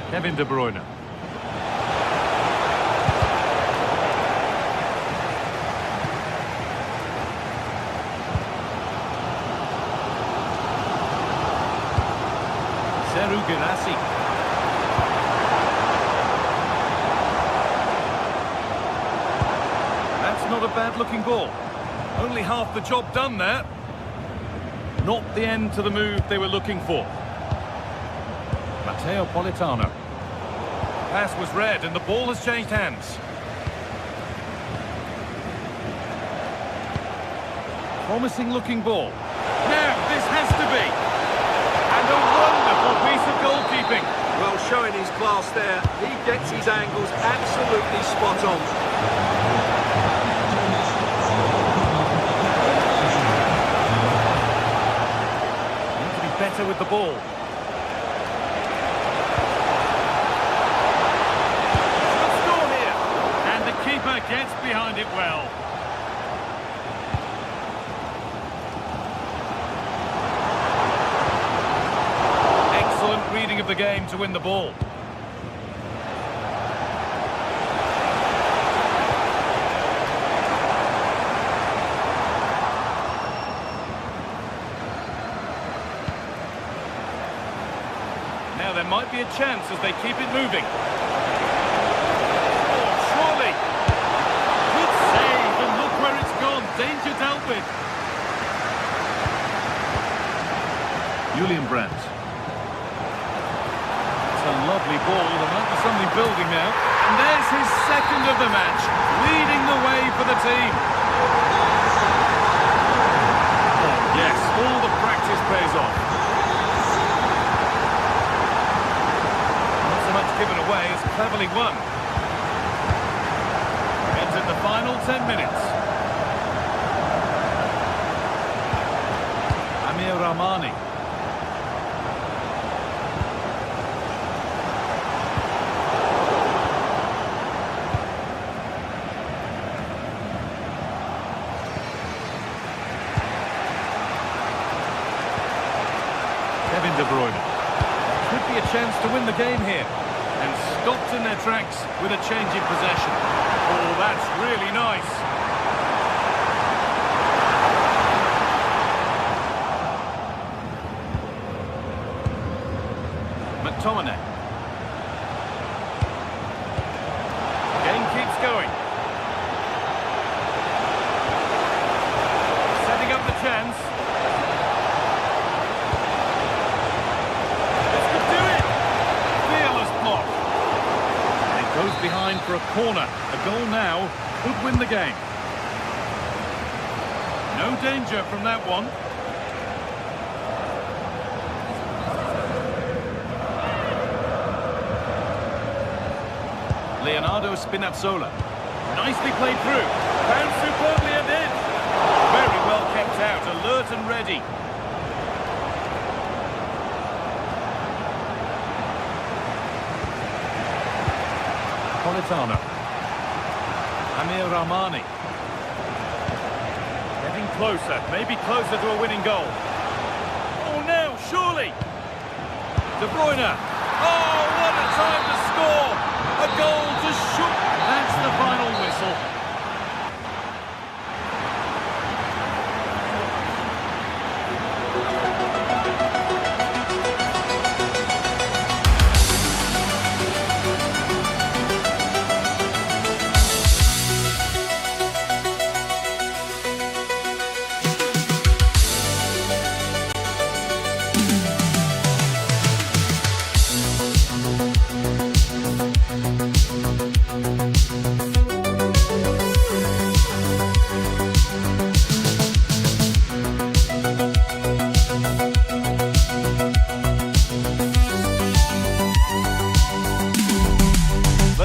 Kevin De Bruyne. Girassi. That's not a bad-looking ball. Only half the job done there. Not the end to the move they were looking for. Matteo Politano. Pass was read and the ball has changed hands. Promising looking ball. Now this has to be. And a wonderful piece of goalkeeping. Well, showing his class there. He gets his angles absolutely spot on. Need to be better with the ball. Good score here. And the keeper gets behind it well. Reading of the game to win the ball. Now there might be a chance as they keep it moving. Oh, surely. Good save, and look where it's gone. Danger dealt with. Julian Brandt. A lovely ball. There might be something building now. And there's his second of the match, leading the way for the team. Oh, yes, all the practice pays off. Not so much given away as cleverly won. Entered the final 10 minutes. Amir Rahmani. De Bruyne. Could be a chance to win the game here. And stopped in their tracks with a change in possession. Oh, that's really nice. McTominay. Game keeps going. Setting up the chance. Goes behind for a corner. A goal now could win the game. No danger from that one. Leonardo Spinazzola. Nicely played through. Found superbly and in. Very well kept out, alert and ready. Politano. Amir Rahmani. Getting closer, maybe closer to a winning goal. Oh, now, surely. De Bruyne. Oh, what a time to score. A goal to shoot. That's the final whistle.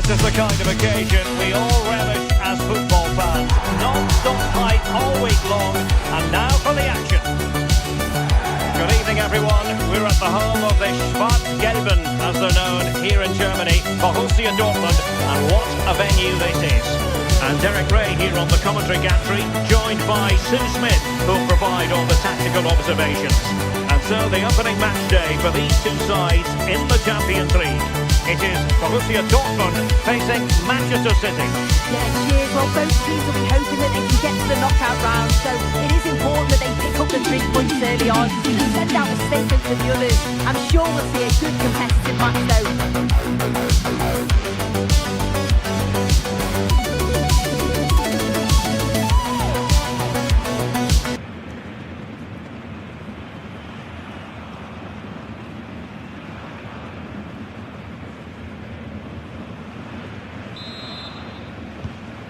This is the kind of occasion we all relish as football fans. Non-stop fight all week long, and now for the action. Good evening, everyone. We're at the home of the Schwarzgelben, as they're known here in Germany, Borussia Dortmund, and what a venue this is. And Derek Ray here on the commentary gantry, joined by Sue Smith, who'll provide all the tactical observations. And so the opening match day for these two sides in the Champions League. It is Borussia Dortmund facing Manchester City. Yeah, cheers. Well, both teams will be hoping that they can get to the knockout round, so it is important that they pick up the 3 points early on. Just send out a statement to the others. I'm sure we'll see a good competitive match, though.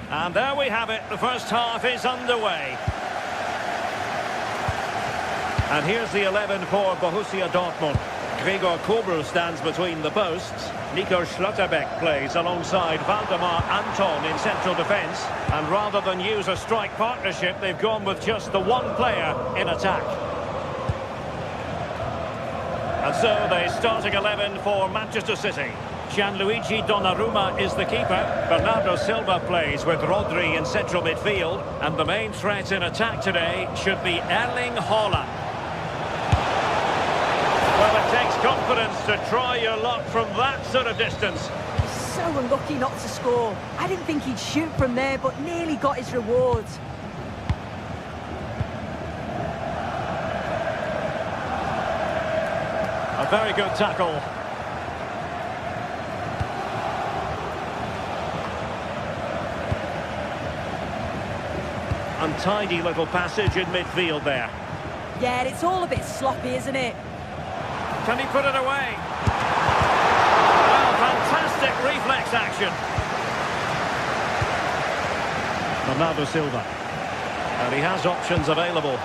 And there we have it, the first half is underway. And here's the 11 for Borussia Dortmund. Gregor Kobel stands between the posts. Nico Schlotterbeck plays alongside Valdemar Anton in central defence. And rather than use a strike partnership, they've gone with just the one player in attack. And so the starting 11 for Manchester City. Gianluigi Donnarumma is the keeper. Bernardo Silva plays with Rodri in central midfield. And the main threat in attack today should be Erling Haaland. Well, it takes confidence to try your luck from that sort of distance. He's so unlucky not to score. I didn't think he'd shoot from there, but nearly got his rewards. A very good tackle. Untidy little passage in midfield there. Yeah, it's all a bit sloppy, isn't it? Can he put it away? Well, fantastic reflex action. Bernardo Silva. And he has options available.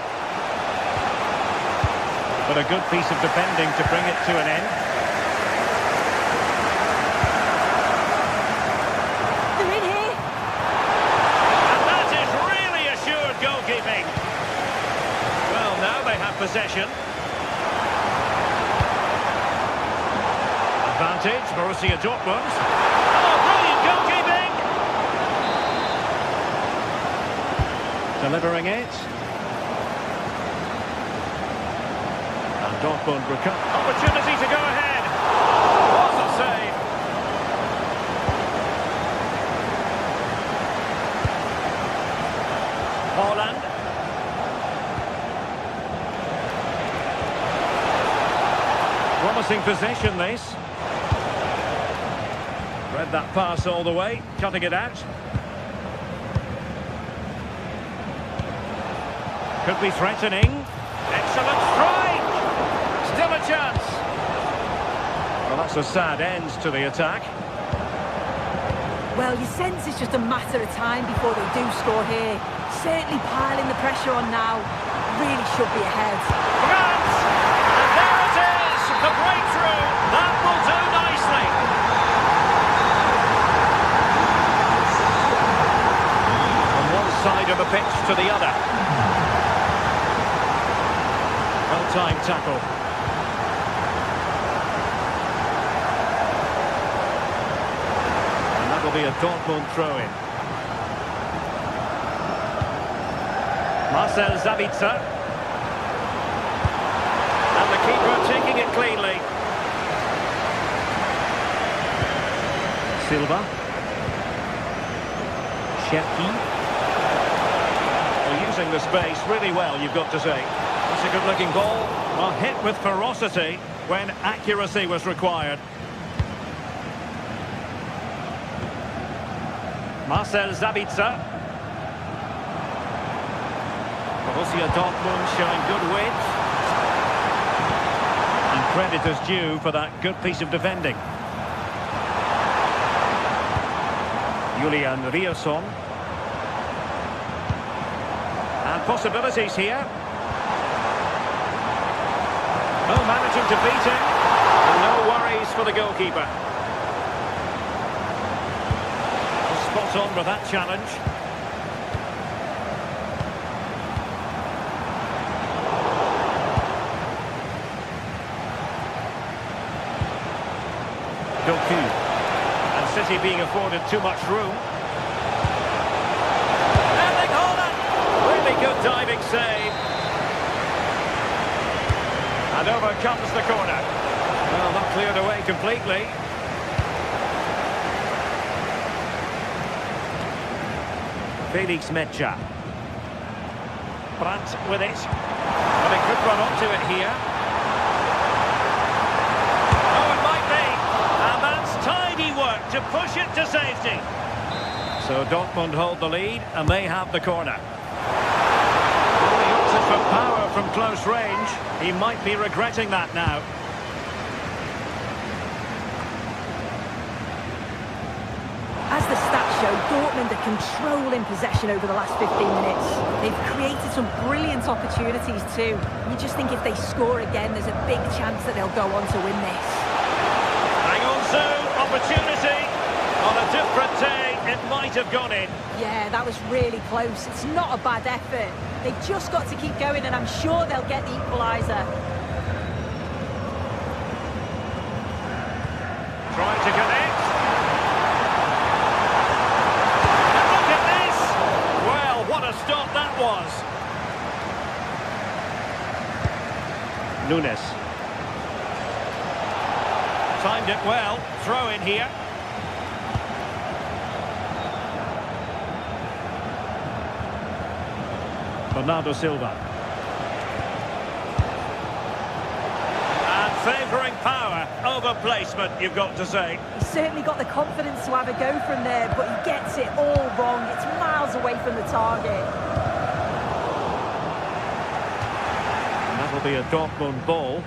But a good piece of defending to bring it to an end. They're in here. And that is really assured goalkeeping. Well, now they have possession. Advantage, Borussia Dortmund. Oh, brilliant goalkeeping! Delivering it. And Dortmund recover. Opportunity to go ahead. What a save! Haaland. Promising possession, this. Read that pass all the way, cutting it out. Could be threatening. Excellent strike! Still a chance. Well, that's a sad end to the attack. Well, you sense it's just a matter of time before they do score here. Certainly piling the pressure on now. Really should be ahead. Grant! And there it is! The breakthrough! That will do nicely! From one side of the pitch to the other. Well-timed tackle. And that'll be a Dortmund throw-in. Marcel Sabitzer. And the keeper taking it cleanly. Silva. Shefki. Well, using the space really well, you've got to say. It's a good-looking ball. Well, hit with ferocity when accuracy was required. Marcel Sabitzer. Borussia Dortmund showing good width. And credit is due for that good piece of defending. Julian Rierson. And possibilities here. Oh, managing to beat him. And no worries for the goalkeeper. Spot on with that challenge. Doku. And City being afforded too much room. Erling Haaland! Really good diving save. And over comes the corner. Well, not cleared away completely. Felix Mecha. Brandt with it. But he could run onto it here. Oh, it might be. And that's tidy work to push it to safety. So Dortmund hold the lead and they have the corner. Well, he hooks it for power from close range. He might be regretting that now. As the stats show, Dortmund are controlling possession over the last 15 minutes. They've created some brilliant opportunities too. You just think if they score again, there's a big chance that they'll go on to win this. Hang on, Sue. Opportunity. On a different day, it might have gone in. Yeah, that was really close. It's not a bad effort. They've just got to keep going, and I'm sure they'll get the equaliser. Trying to connect. And look at this! Well, what a stop that was. Nunes. Timed it well. Throw in here. Bernardo Silva. And favouring power over placement, you've got to say. He's certainly got the confidence to have a go from there, but he gets it all wrong. It's miles away from the target. And that'll be a Dortmund ball.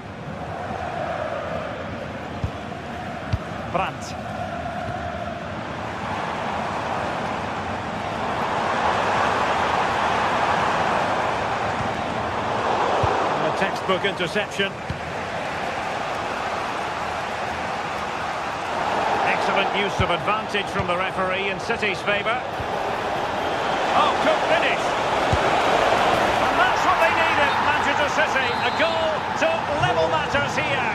Brandt. Textbook interception. Excellent use of advantage from the referee in City's favour. Oh, good finish. And that's what they needed, Manchester City. A goal to level matters here.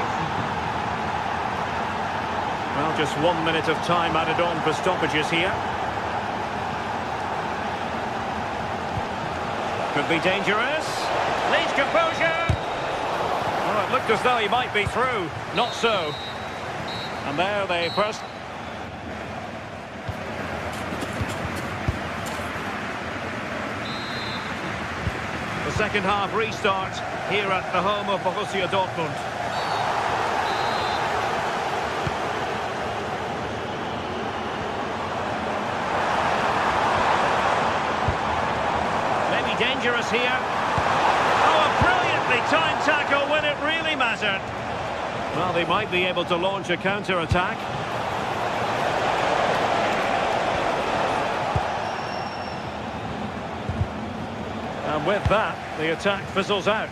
Well, just 1 minute of time added on for stoppages here. Could be dangerous. Leads composure. Well, it looked as though he might be through. Not so. And there they first... The second half restart here at the home of Borussia Dortmund. Maybe dangerous here. Time tackle when it really mattered. Well, they might be able to launch a counter-attack. And with that, the attack fizzles out.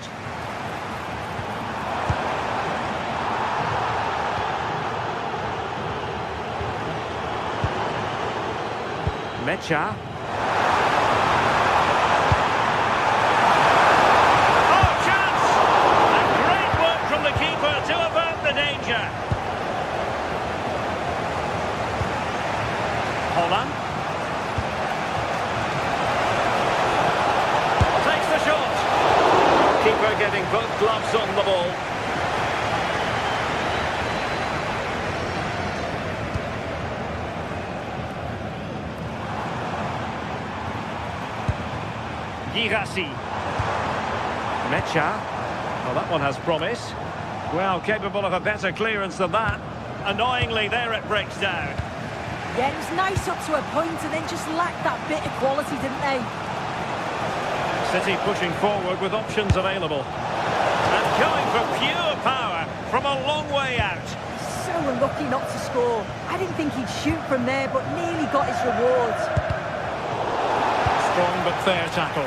Mecha. Takes the shot. Keeper getting both gloves on the ball. Girassi. Mecha. Well, that one has promise. Well, capable of a better clearance than that. Annoyingly, there it breaks down. Yeah, it was nice up to a point and then just lacked that bit of quality, didn't they? City pushing forward with options available. And going for pure power from a long way out. So unlucky not to score. I didn't think he'd shoot from there, but nearly got his rewards. Strong but fair tackle.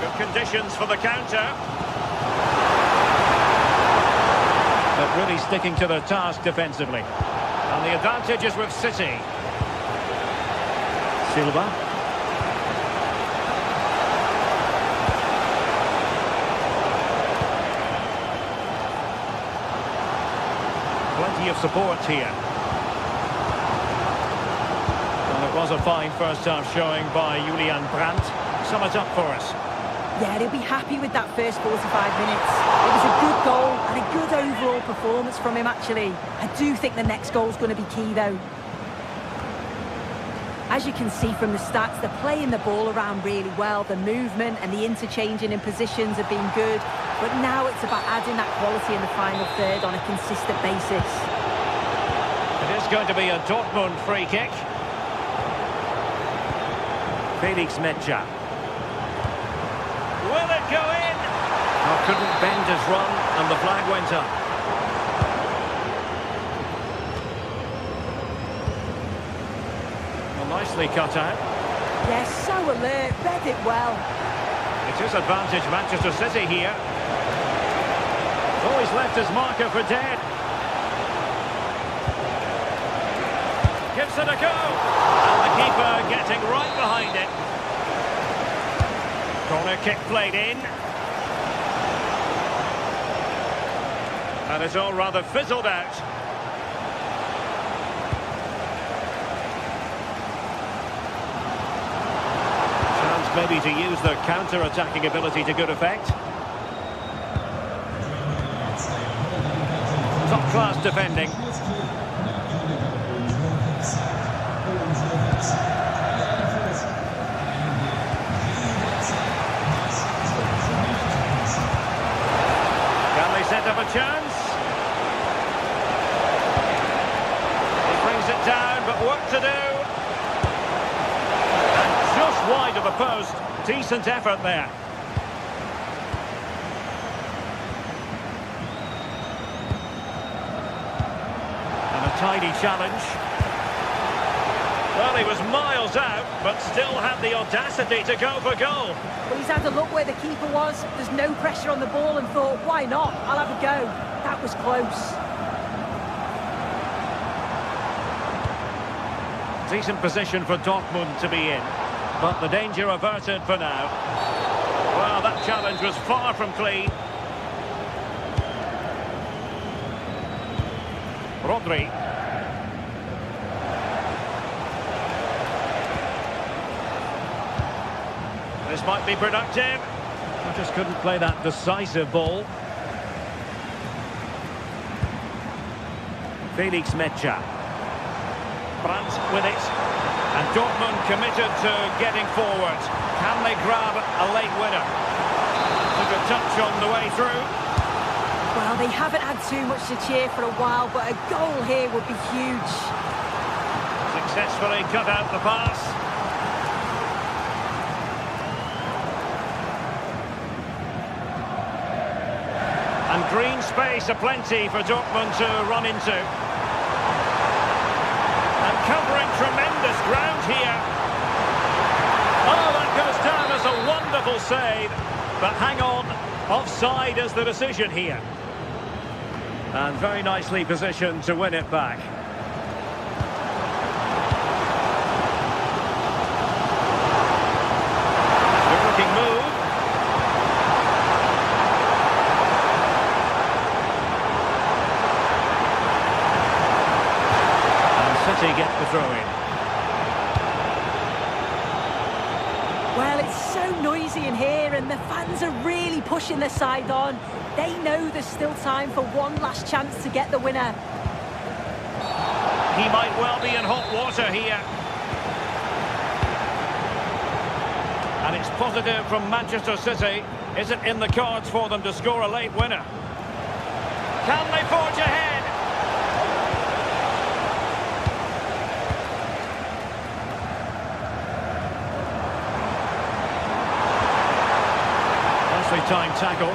Good conditions for the counter. But really sticking to their task defensively. And the advantage is with City. Silva. Plenty of support here. Well, it was a fine first half showing by Julian Brandt. Sum it up for us. Yeah, they'll be happy with that first 45 minutes. It was a good goal and a good overall performance from him, actually. I do think the next goal's going to be key, though. As you can see from the stats, they're playing the ball around really well. The movement and the interchanging in positions have been good. But now it's about adding that quality in the final third on a consistent basis. It is going to be a Dortmund free kick. Felix Medja. Will it go in? Oh, couldn't bend his run and the flag went up. Well, nicely cut out. Yes, so alert, read it well. It is advantage Manchester City here. Oh, he's left his marker for dead. Gives it a go. And the keeper getting right behind it. Corner kick played in. And it's all rather fizzled out. Chance maybe to use their counter-attacking ability to good effect. Top-class defending. Set up a chance. He brings it down, but work to do. And just wide of the post. Decent effort there. And a tidy challenge. Well, he was miles out, but still had the audacity to go for goal. Well, he's had a look where the keeper was. There's no pressure on the ball and thought, why not? I'll have a go. That was close. Decent position for Dortmund to be in, but the danger averted for now. Well, that challenge was far from clean. Rodri. This might be productive. I just couldn't play that decisive ball. Felix Medja. Brandt with it. And Dortmund committed to getting forward. Can they grab a late winner? Took a touch on the way through. Well, they haven't had too much to cheer for a while, but a goal here would be huge. Successfully cut out the pass. And green space aplenty for Dortmund to run into. And covering tremendous ground here. Oh, that goes down as a wonderful save. But hang on, offside is the decision here. And very nicely positioned to win it back. Good-looking move. City get the throw-in. Well, it's so noisy in here and the fans are really pushing their side on. They know there's still time for one last chance to get the winner. He might well be in hot water here. And it's positive from Manchester City. Is it in the cards for them to score a late winner? Can they forge ahead? Time tackle.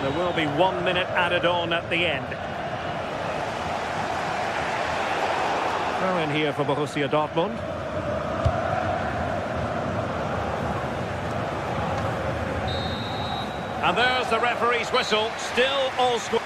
There will be 1 minute added on at the end. Throw in here for Borussia Dortmund. And there's the referee's whistle. Still all square.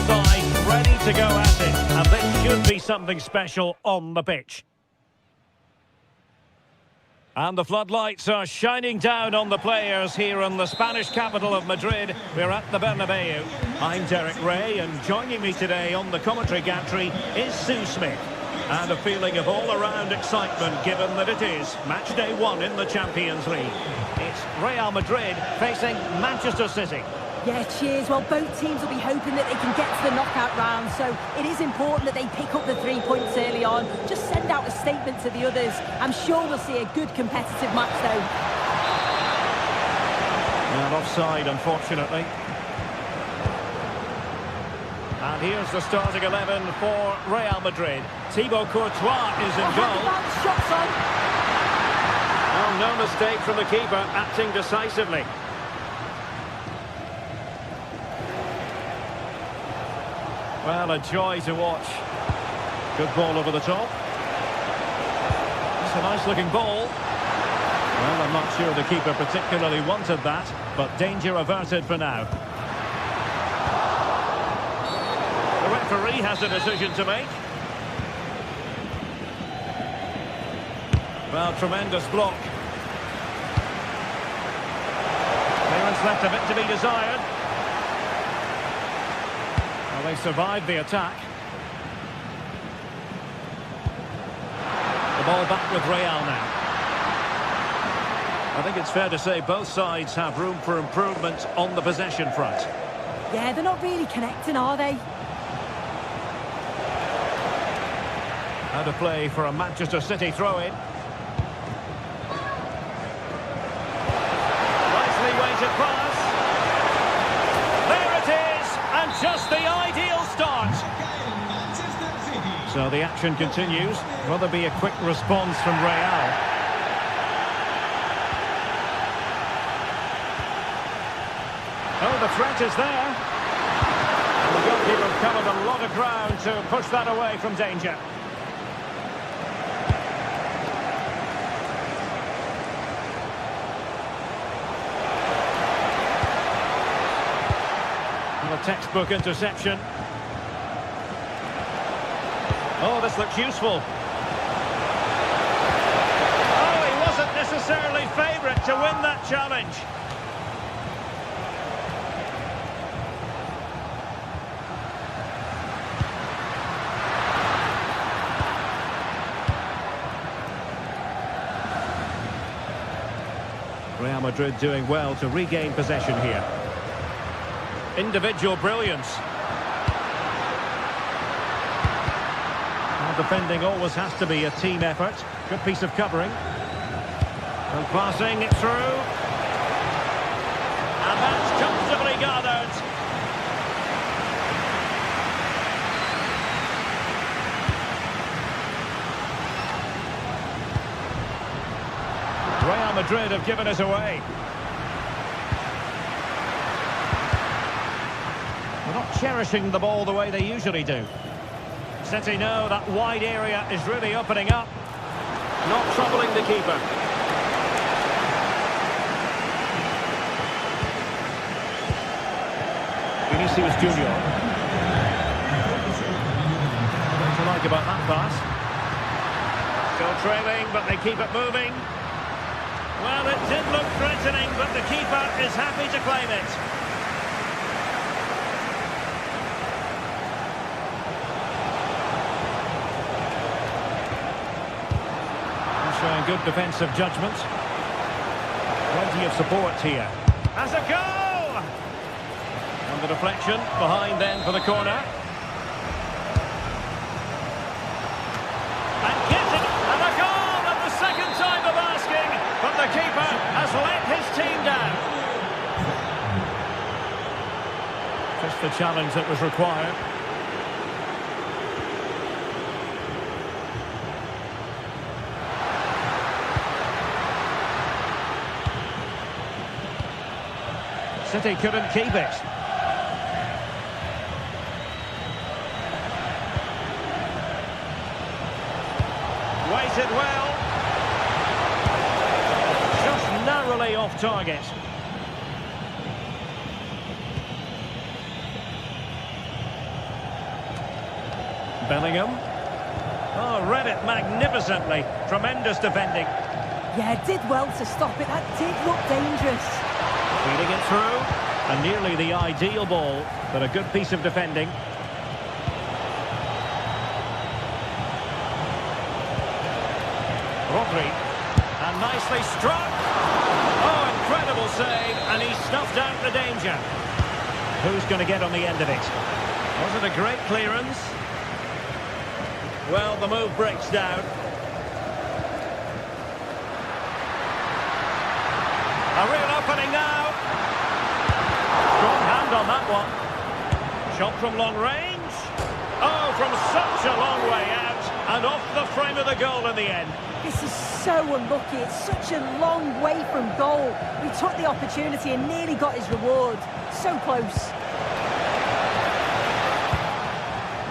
side, ready to go at it. And this should be something special on the pitch. And the floodlights are shining down on the players here in the Spanish capital of Madrid. We're at the Bernabeu. I'm Derek Ray, and joining me today on the commentary gantry is Sue Smith. And a feeling of all-around excitement given that it is match day 1 in the Champions League. It's Real Madrid facing Manchester City. Yeah, cheers. Well, both teams will be hoping that they can get to the knockout round, so it is important that they pick up the 3 points early on. Just send out a statement to the others. I'm sure we'll see a good competitive match, though. And offside, unfortunately. And here's the starting 11 for Real Madrid. Thibaut Courtois is in goal. Shots on. Oh, no mistake from the keeper, acting decisively. Well, a joy to watch. Good ball over the top. It's a nice-looking ball. Well, I'm not sure the keeper particularly wanted that, but danger averted for now. The referee has a decision to make. Well, tremendous block. Clearance left a bit to be desired. Well, they survived the attack. The ball back with Real now. I think it's fair to say both sides have room for improvement on the possession front. Yeah, they're not really connecting, are they? How to play for a Manchester City throw-in. Nicely weighted pass. There it is, and just the ideal start. So the action continues. Will there be a quick response from Real? Oh, the threat is there. And the goalkeeper covered a lot of ground to push that away from danger. A textbook interception. Oh, this looks useful. Oh, he wasn't necessarily favourite to win that challenge. Real Madrid doing well to regain possession here. Individual brilliance. Well, defending always has to be a team effort. Good piece of covering. And passing it through. And that's comfortably gathered. Real Madrid have given it away. They're not cherishing the ball the way they usually do. City know that wide area is really opening up. Not troubling the keeper. Vinicius Junior. What do you like about that pass? Still trailing, but they keep it moving. Well, it did look threatening, but the keeper is happy to claim it. Showing good defensive judgment. Plenty of support here. Has a go! And the deflection behind then for the corner. And gets it! And a goal at the second time of asking, but the keeper has let his team down. Just the challenge that was required. City couldn't keep it. Waited well. Just narrowly off target. Bellingham. Oh, read it magnificently. Tremendous defending. Yeah, did well to stop it. That did look dangerous. Feeding it through. And nearly the ideal ball, but a good piece of defending. Rodri. And nicely struck. Oh, incredible save. And he snuffed out the danger. Who's going to get on the end of it? Was it a great clearance? Well, the move breaks down. A real opening now. Strong hand on that one. Shot from long range. Oh, from such a long way out. And off the frame of the goal in the end. This is so unlucky. It's such a long way from goal. He took the opportunity and nearly got his reward. So close.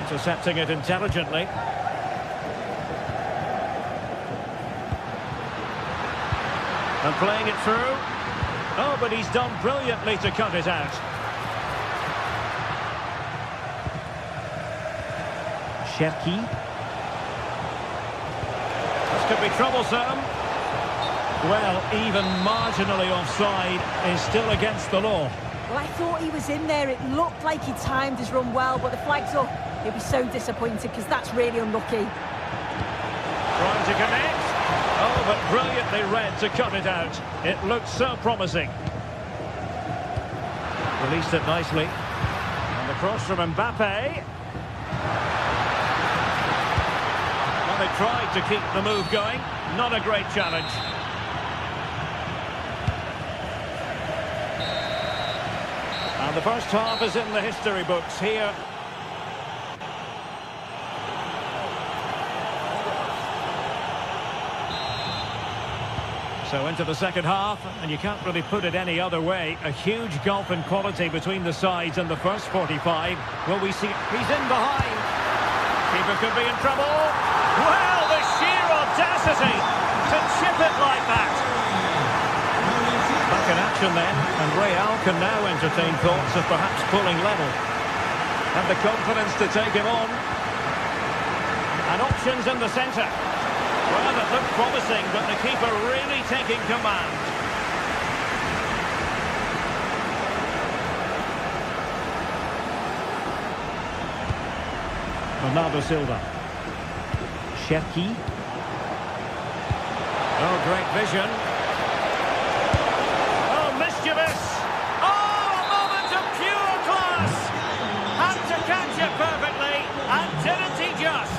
Intercepting it intelligently. And playing it through. Oh, but he's done brilliantly to cut it out. Cherki. This could be troublesome. Well, even marginally offside is still against the law. Well, I thought he was in there. It looked like he timed his run well, but the flag's up. He'll be so disappointed because that's really unlucky. Trying to connect. Oh, but brilliantly read to cut it out. It looked so promising. Released it nicely. And the cross from Mbappe. Well, they tried to keep the move going. Not a great challenge. And the first half is in the history books here. So into the second half, and you can't really put it any other way. A huge gulf in quality between the sides in the first 45. Will we see? He's in behind. Keeper could be in trouble. Well, the sheer audacity to chip it like that. Back in action then, and Real can now entertain thoughts of perhaps pulling level. Have the confidence to take him on. And options in the centre. Well, it looked promising, but the keeper really taking command. Bernardo Silva. Cherki. Oh, great vision. Oh, mischievous. Oh, a moment of pure class. Had to catch it perfectly, and didn't he just?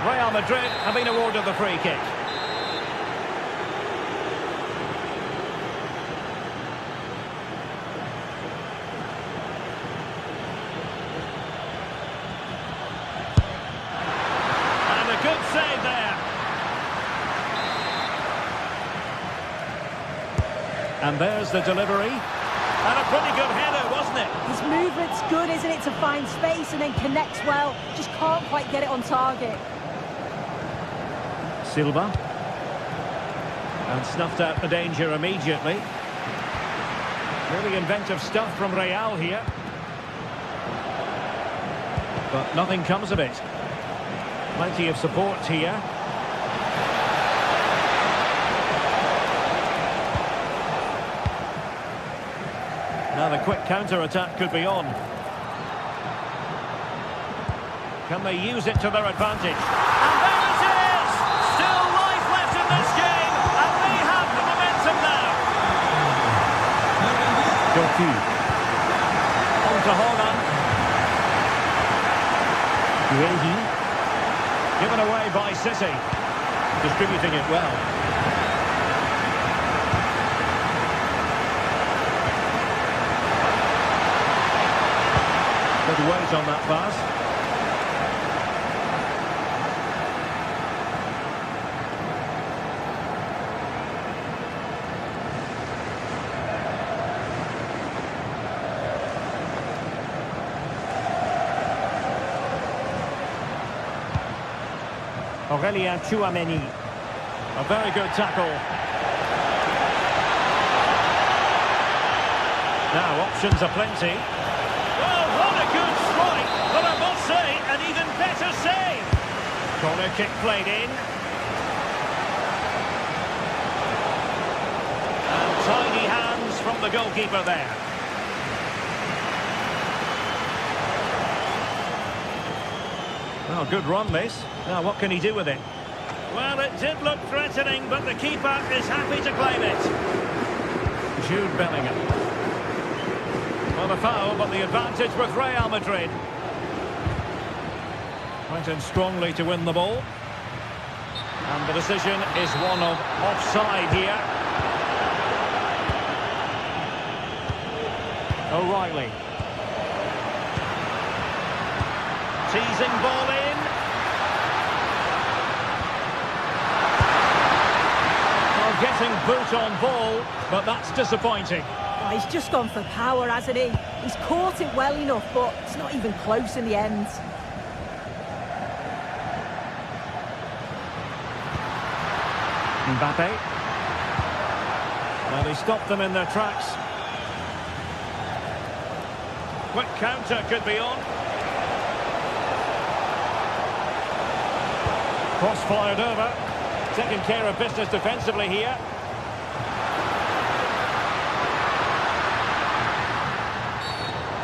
Real Madrid have been awarded the free kick. And a good save there. And there's the delivery. And a pretty good header, wasn't it? His movement's good, isn't it, to find space and then connects well. Just can't quite get it on target. Silva. And snuffed out the danger immediately. Really inventive stuff from Real here. But nothing comes of it. Plenty of support here. Now the quick counter-attack could be on. Can they use it to their advantage? And there it is! Still life left in this game, and they have the momentum now. Doku. On to Holland. Guehi. Given away by City. Distributing it well. Good weight on that pass. Aurelien Tchouameni. A very good tackle. Now options are plenty. Well, what a good strike! But I must say, an even better Corner kick played in. And tiny hands from the goalkeeper there. Well, good run, this. Now, what can he do with it? Well, it did look threatening, but the keeper is happy to claim it. Jude Bellingham. Well, a foul, but the advantage with Real Madrid. Went in strongly to win the ball. And the decision is one of offside here. O'Reilly. Teasing ball in. Well, getting boot on ball, but that's disappointing. Oh, he's just gone for power, hasn't he? He's caught it well enough, but it's not even close in the end. Mbappe. Well, he stopped them in their tracks. Quick counter could be on. Cross fired over. Taking care of business defensively here.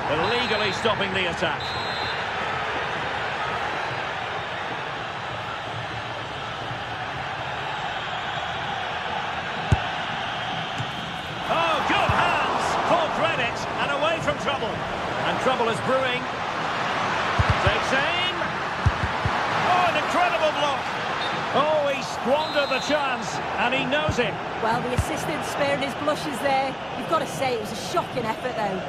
Illegally stopping the attack. Oh, good hands. Full credit and away from trouble. And trouble is brewing. Takes aim. Oh, an incredible block. Oh, he squandered the chance, and he knows it. Well, the assistant sparing his blushes there. You've got to say it was a shocking effort, though.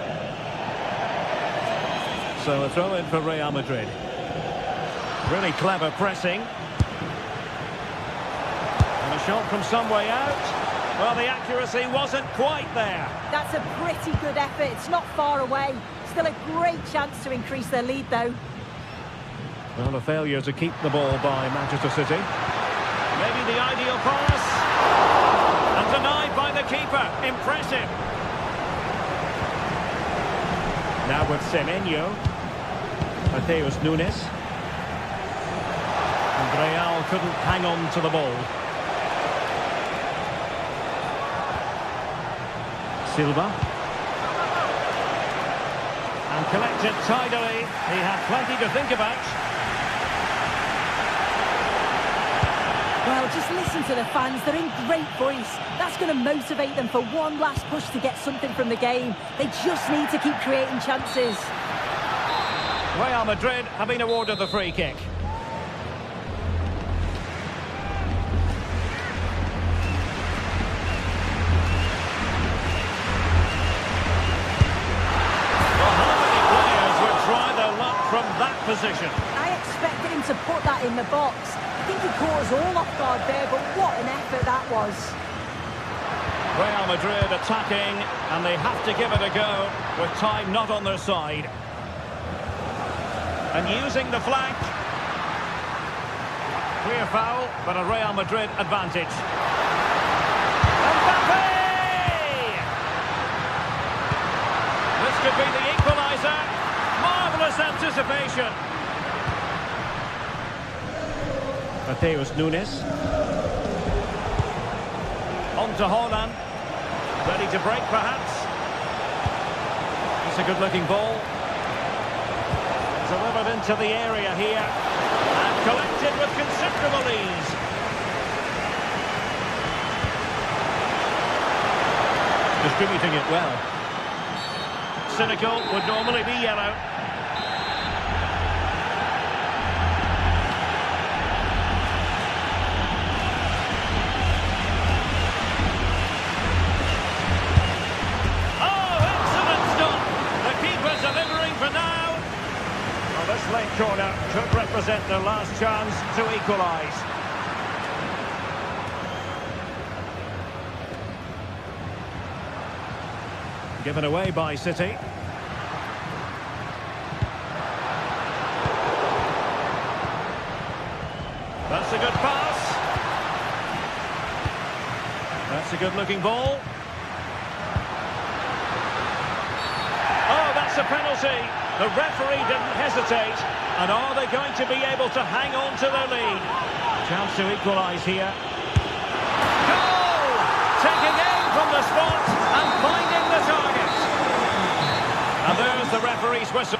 So a throw in for Real Madrid. Really clever pressing. And a shot from some way out. Well, the accuracy wasn't quite there. That's a pretty good effort. It's not far away. Still a great chance to increase their lead, though. Well, a failure to keep the ball by Manchester City. Maybe the ideal pass. And denied by the keeper. Impressive. Now with Semenyo. Mateus Nunes. And Real couldn't hang on to the ball. Silva. And collected tidily. He had plenty to think about. Well, just listen to the fans. They're in great voice. That's going to motivate them for one last push to get something from the game. They just need to keep creating chances. Real Madrid have been awarded the free kick. Well, how many players would try their luck from that position? I expected him to put that in the box. I think he caught us all off guard there, but what an effort that was. Real Madrid attacking, and they have to give it a go with time not on their side. And using the flank. Clear foul, but a Real Madrid advantage. Mbappe! This could be the equaliser. Marvellous anticipation. Mateus Nunes. On to Haaland. Ready to break, perhaps. It's a good-looking ball. Delivered into the area here. And collected with considerable ease. Distributing it well. Cynical would normally be yellow. This late corner could represent their last chance to equalise. Given away by City. That's a good pass. That's a good-looking ball. Oh, that's a penalty. The referee didn't hesitate. And are they going to be able to hang on to their lead? Chance to equalise here. Goal! Taking aim from the spot and finding the target. And there's the referee's whistle.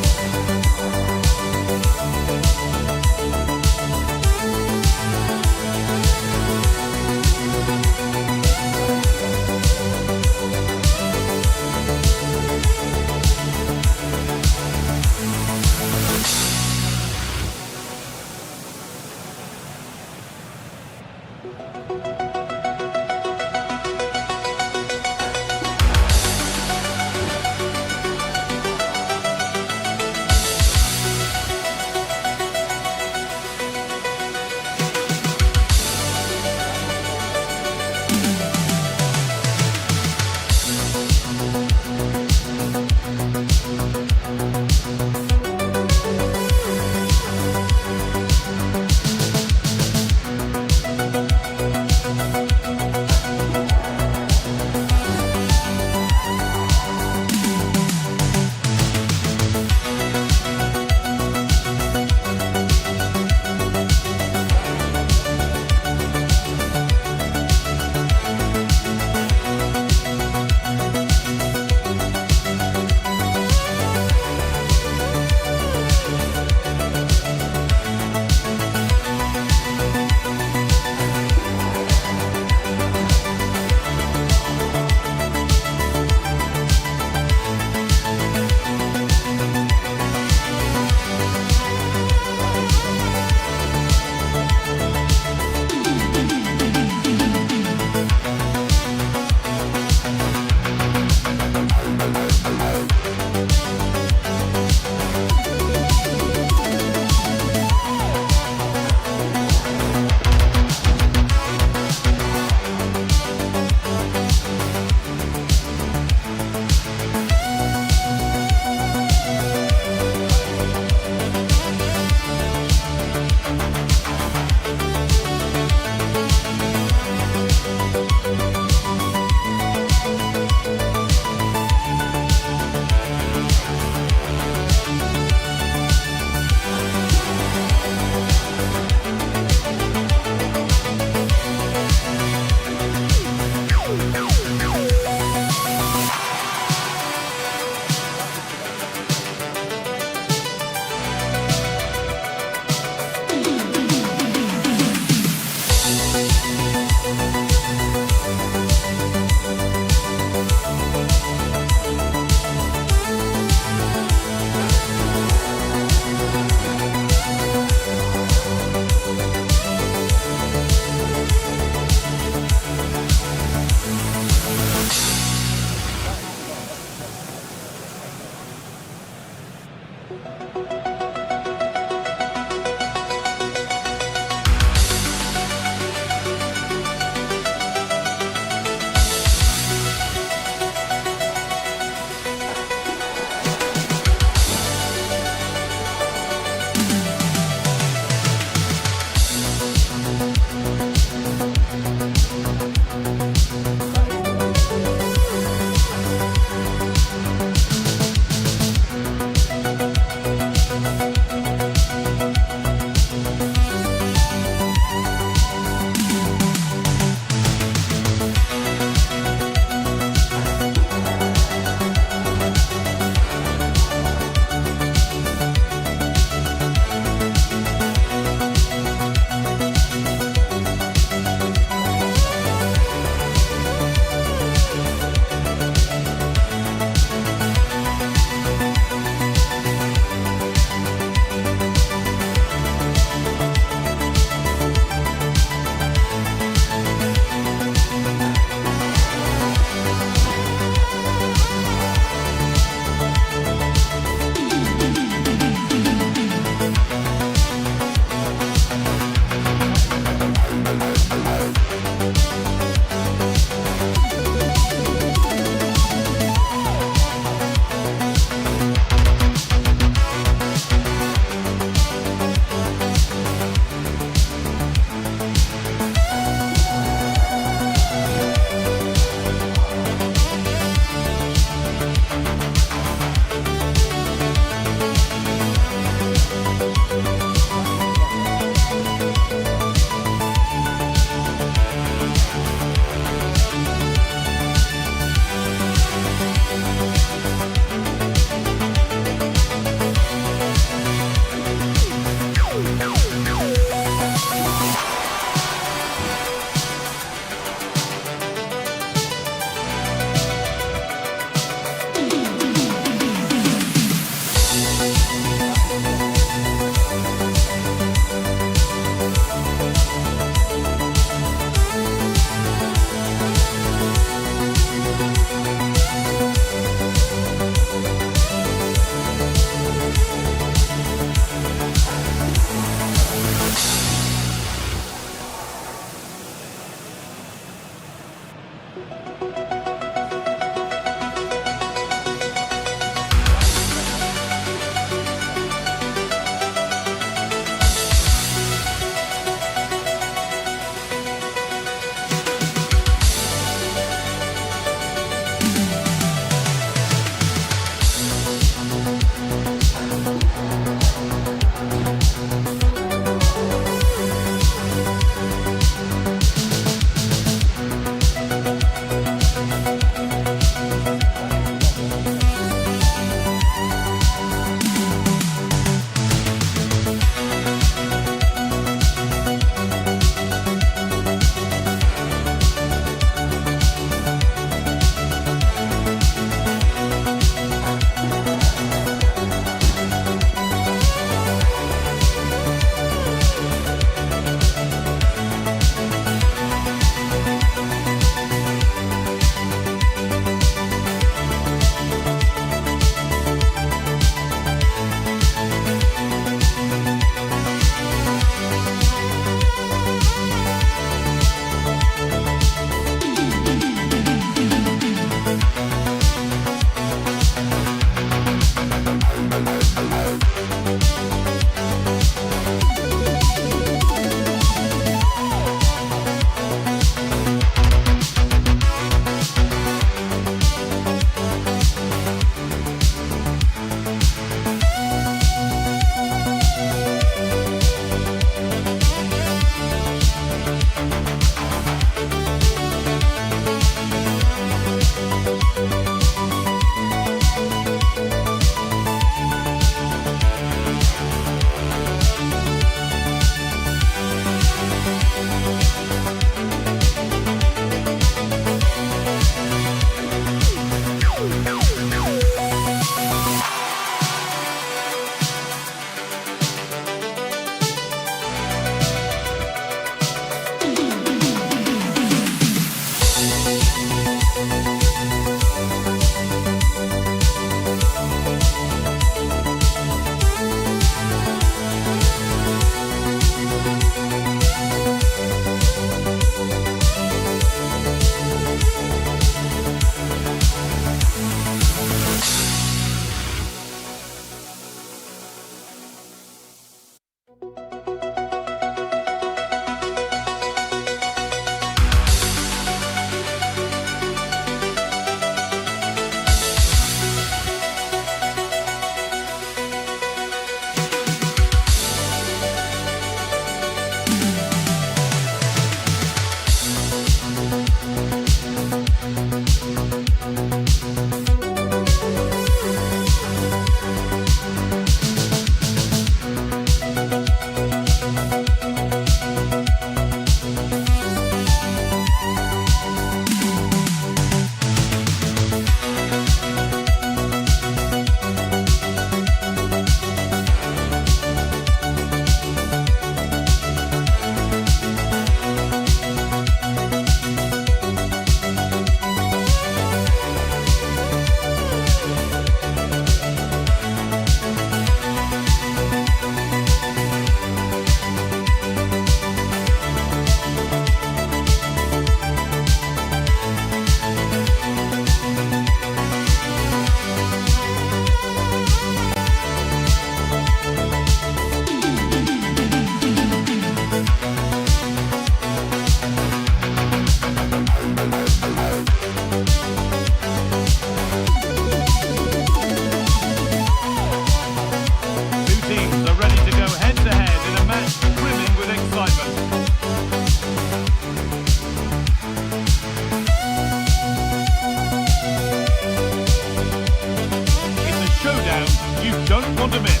don't want to miss.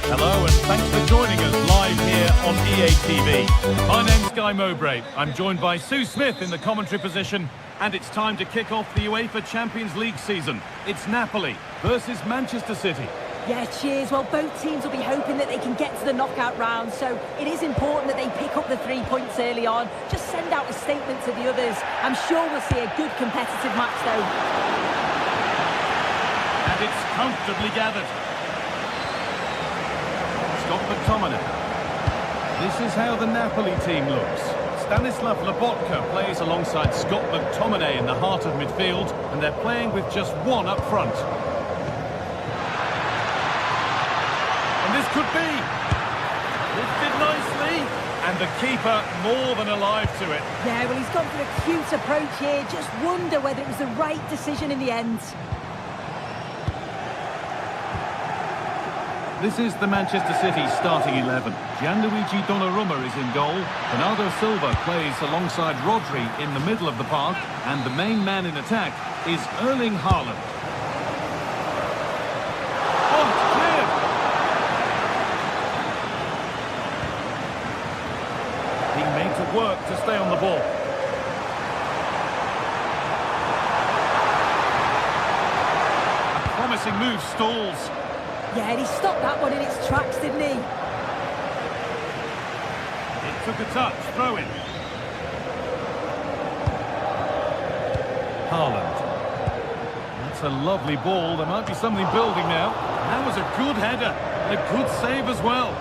Hello and thanks for joining us live here on EA TV. My name's Guy Mowbray. I'm joined by Sue Smith in the commentary position, and it's time to kick off the UEFA Champions League season. It's Napoli versus Manchester City. Yeah, cheers. Well, both teams will be hoping that they can get to the knockout round, so it is important that they pick up the 3 points early on. Just send out a statement to the others. I'm sure we'll see a good competitive match, though. And it's comfortably gathered. Scott McTominay. This is how the Napoli team looks. Stanislav Lobotka plays alongside Scott McTominay in the heart of midfield, and they're playing with just one up front. And this could be lifted nicely, and the keeper more than alive to it. Yeah, well, he's gone for a cute approach here. Just wonder whether it was the right decision in the end. This is the Manchester City starting 11. Gianluigi Donnarumma is in goal. Bernardo Silva plays alongside Rodri in the middle of the park, and the main man in attack is Erling Haaland. Oh, it's cleared! Being made to work to stay on the ball. A promising move stalls. Yeah, and he stopped that one in its tracks, didn't he? It took a touch, throw in. Haaland. That's a lovely ball. There might be something building now. That was a good header. A good save as well.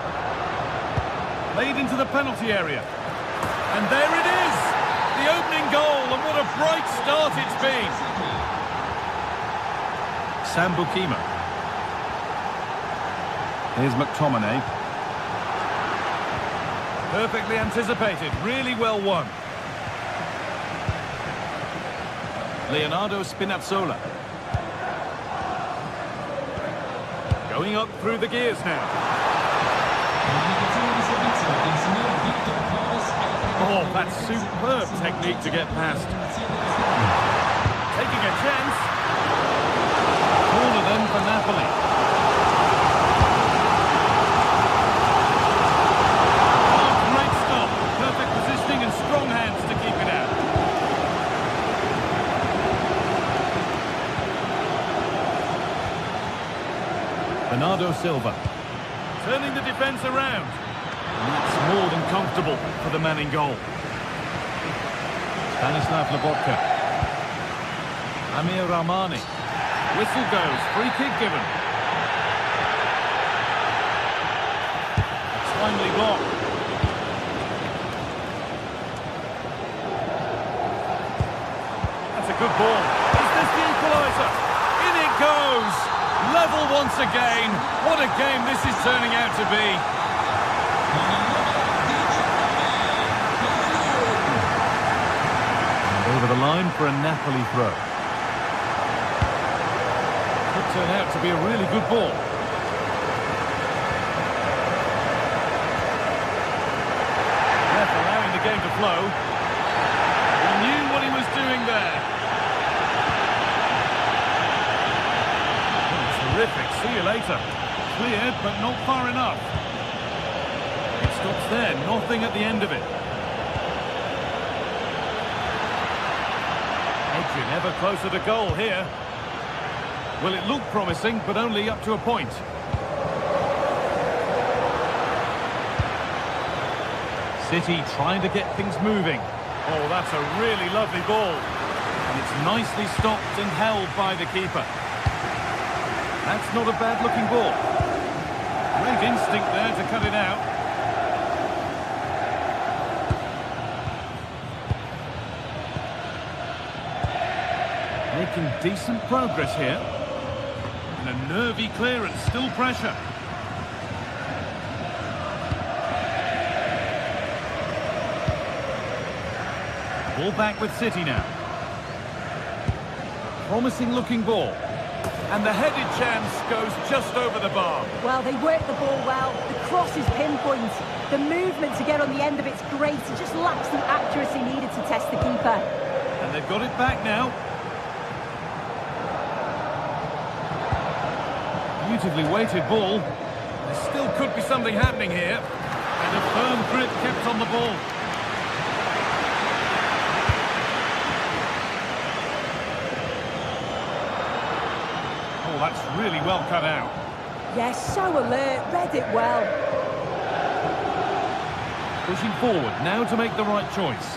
Played into the penalty area. And there it is! The opening goal, and what a bright start it's been. Sam Bukima. Here's McTominay. Perfectly anticipated, really well won. Leonardo Spinazzola. Going up through the gears now. Oh, that's superb technique to get past. Taking a chance. Corner then for Napoli. And strong hands to keep it out. Bernardo Silva turning the defence around. And that's more than comfortable for the man in goal. Stanislav Lobotka. Amir Rahmani. Whistle goes, free kick given. A timely block. Good ball. Is this the equaliser? In it goes! Level once again. What a game this is turning out to be. And over the line for a Napoli throw. Could turn out to be a really good ball. Ref allowing the game to flow. He knew what he was doing there. Terrific. See you later. Cleared, but not far enough. It stops there. Nothing at the end of it. Edging ever closer to goal here. Well, it looked promising, but only up to a point. City trying to get things moving. Oh, that's a really lovely ball. And it's nicely stopped and held by the keeper. That's not a bad-looking ball. Great instinct there to cut it out. Making decent progress here. And a nervy clearance, still pressure. Ball back with City now. Promising-looking ball. And the headed chance goes just over the bar. Well, they work the ball well. The cross is pinpoint. The movement to get on the end of it's great. It just lacks the accuracy needed to test the keeper. And they've got it back now. Beautifully weighted ball. There still could be something happening here. And a firm grip kept on the ball. Oh, that's really well cut out. Yes, so alert, read it well. Pushing forward, now to make the right choice.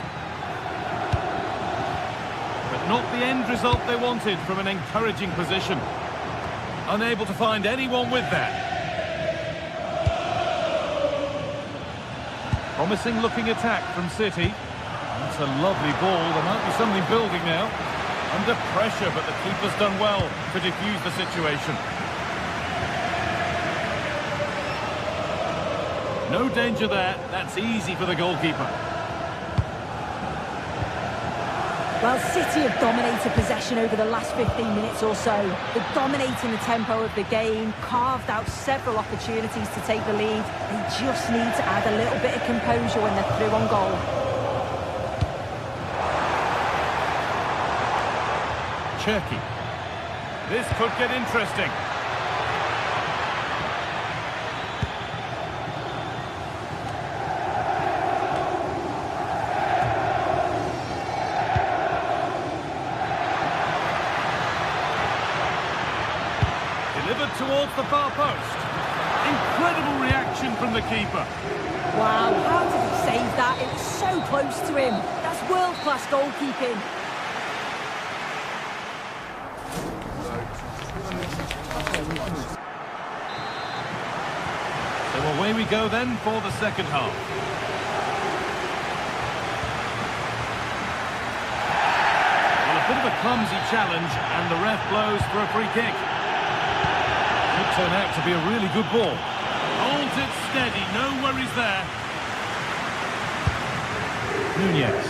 But not the end result they wanted from an encouraging position. Unable to find anyone with that. Promising looking attack from City. That's a lovely ball. There might be something building now. Under pressure, but the keeper's done well to defuse the situation. No danger there. That's easy for the goalkeeper. Well, City have dominated possession over the last 15 minutes or so. They're dominating the tempo of the game, carved out several opportunities to take the lead. They just need to add a little bit of composure when they're through on goal. Cherky. This could get interesting. Delivered towards the far post. Incredible reaction from the keeper. Wow, how did he save that? It was so close to him. That's world-class goalkeeping. So away we go then for the second half. Well, a bit of a clumsy challenge, and the ref blows for a free kick. Could turn out to be a really good ball. Holds it steady, no worries there. Nunez.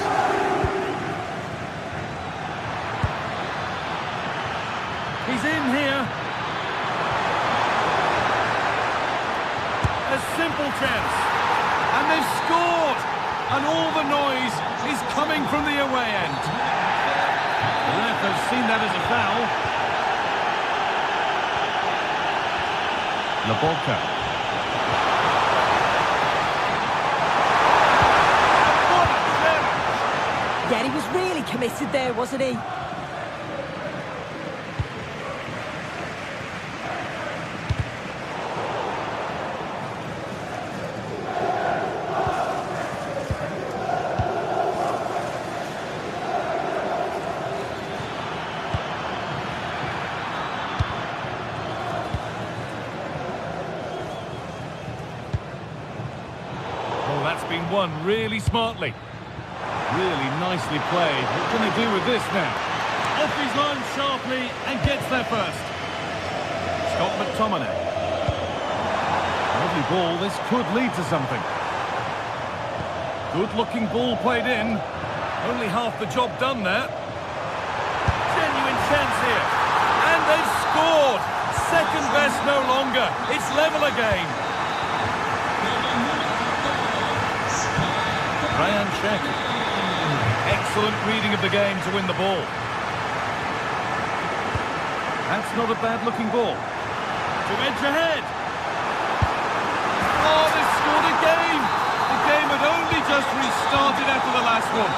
He's in here. A simple chance. And they've scored. And all the noise is coming from the away end. The ref has seen that as a foul. Labolka. What a challenge! Yeah, he was really committed there, wasn't he? That's been won really smartly. Really nicely played. What can they do with this now? Off his line sharply and gets there first. Scott McTominay. Lovely ball. This could lead to something. Good looking ball played in. Only half the job done there. Genuine chance here. And they've scored. Second best no longer. It's level again. Ryan Cherky. Excellent reading of the game to win the ball. That's not a bad-looking ball. To edge ahead. Oh, they scored again! The game had only just restarted after the last one.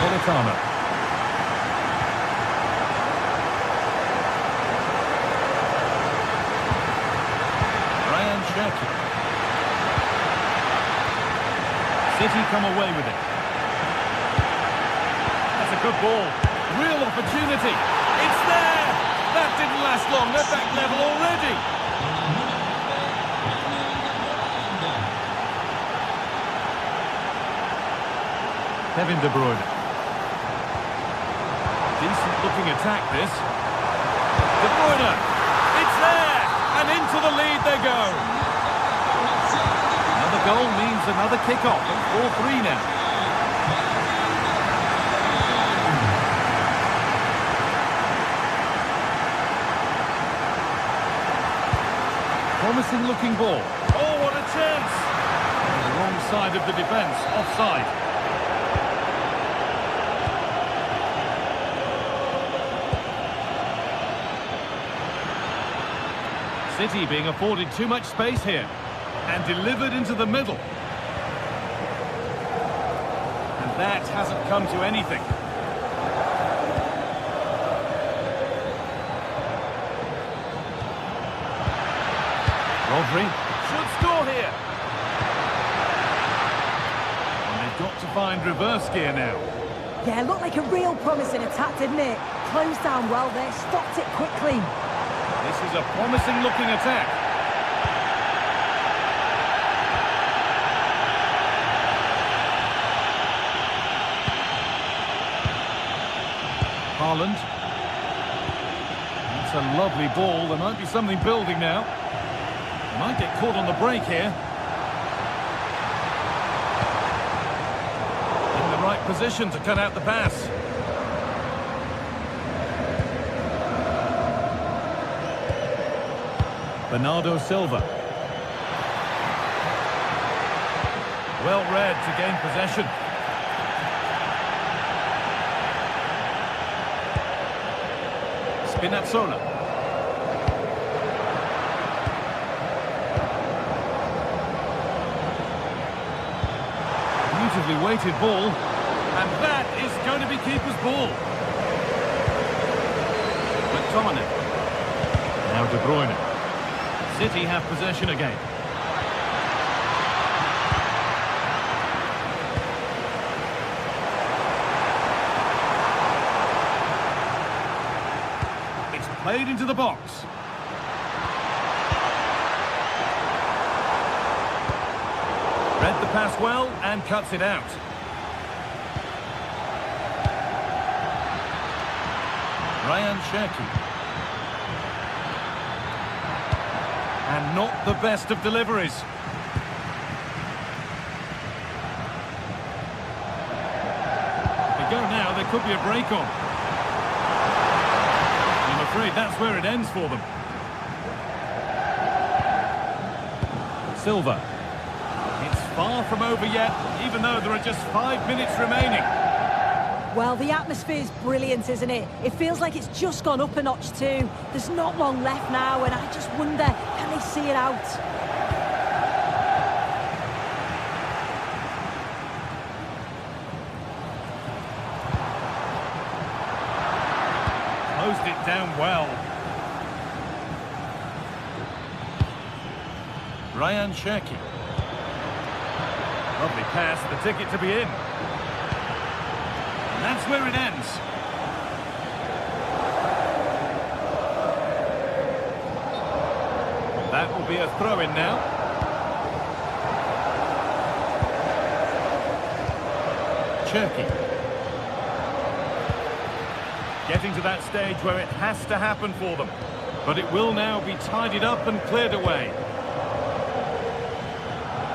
Politano. City come away with it. That's a good ball. Real opportunity. It's there. That didn't last long. They're back level already. Kevin De Bruyne. Decent looking attack this. De Bruyne. It's there. And into the lead they go. Another goal means another kick-off at 4-3 now. Promising looking ball. Oh, what a chance! On the wrong side of the defence, offside. City being afforded too much space here. And delivered into the middle. And that hasn't come to anything. Rodri should score here. And they've got to find reverse gear now. Yeah, looked like a real promising attack, didn't it? Closed down well there, stopped it quickly. This is a promising looking attack. Haaland. That's a lovely ball. There might be something building now. Might get caught on the break here. In the right position to cut out the pass. Bernardo Silva. Well read to gain possession. Spinazzola. Beautifully weighted ball. And that is going to be keeper's ball. McTominay. Now De Bruyne. City have possession again. It's played into the box. Read the pass well and cuts it out. Ryan Cherki. And not the best of deliveries. They go now, there could be a break on. I'm afraid that's where it ends for them. Silva. It's far from over yet, even though there are just 5 minutes remaining. Well, the atmosphere's brilliant, isn't it? It feels like it's just gone up a notch too. There's not long left now, and I just wonder, can they see it out? Closed it down well. Ryan Cherki. Lovely pass, the ticket to be in. That's where it ends. That will be a throw-in now. Cherki. Getting to that stage where it has to happen for them. But it will now be tidied up and cleared away.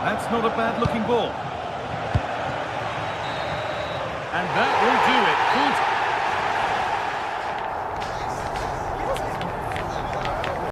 That's not a bad-looking ball. And that will do it. Good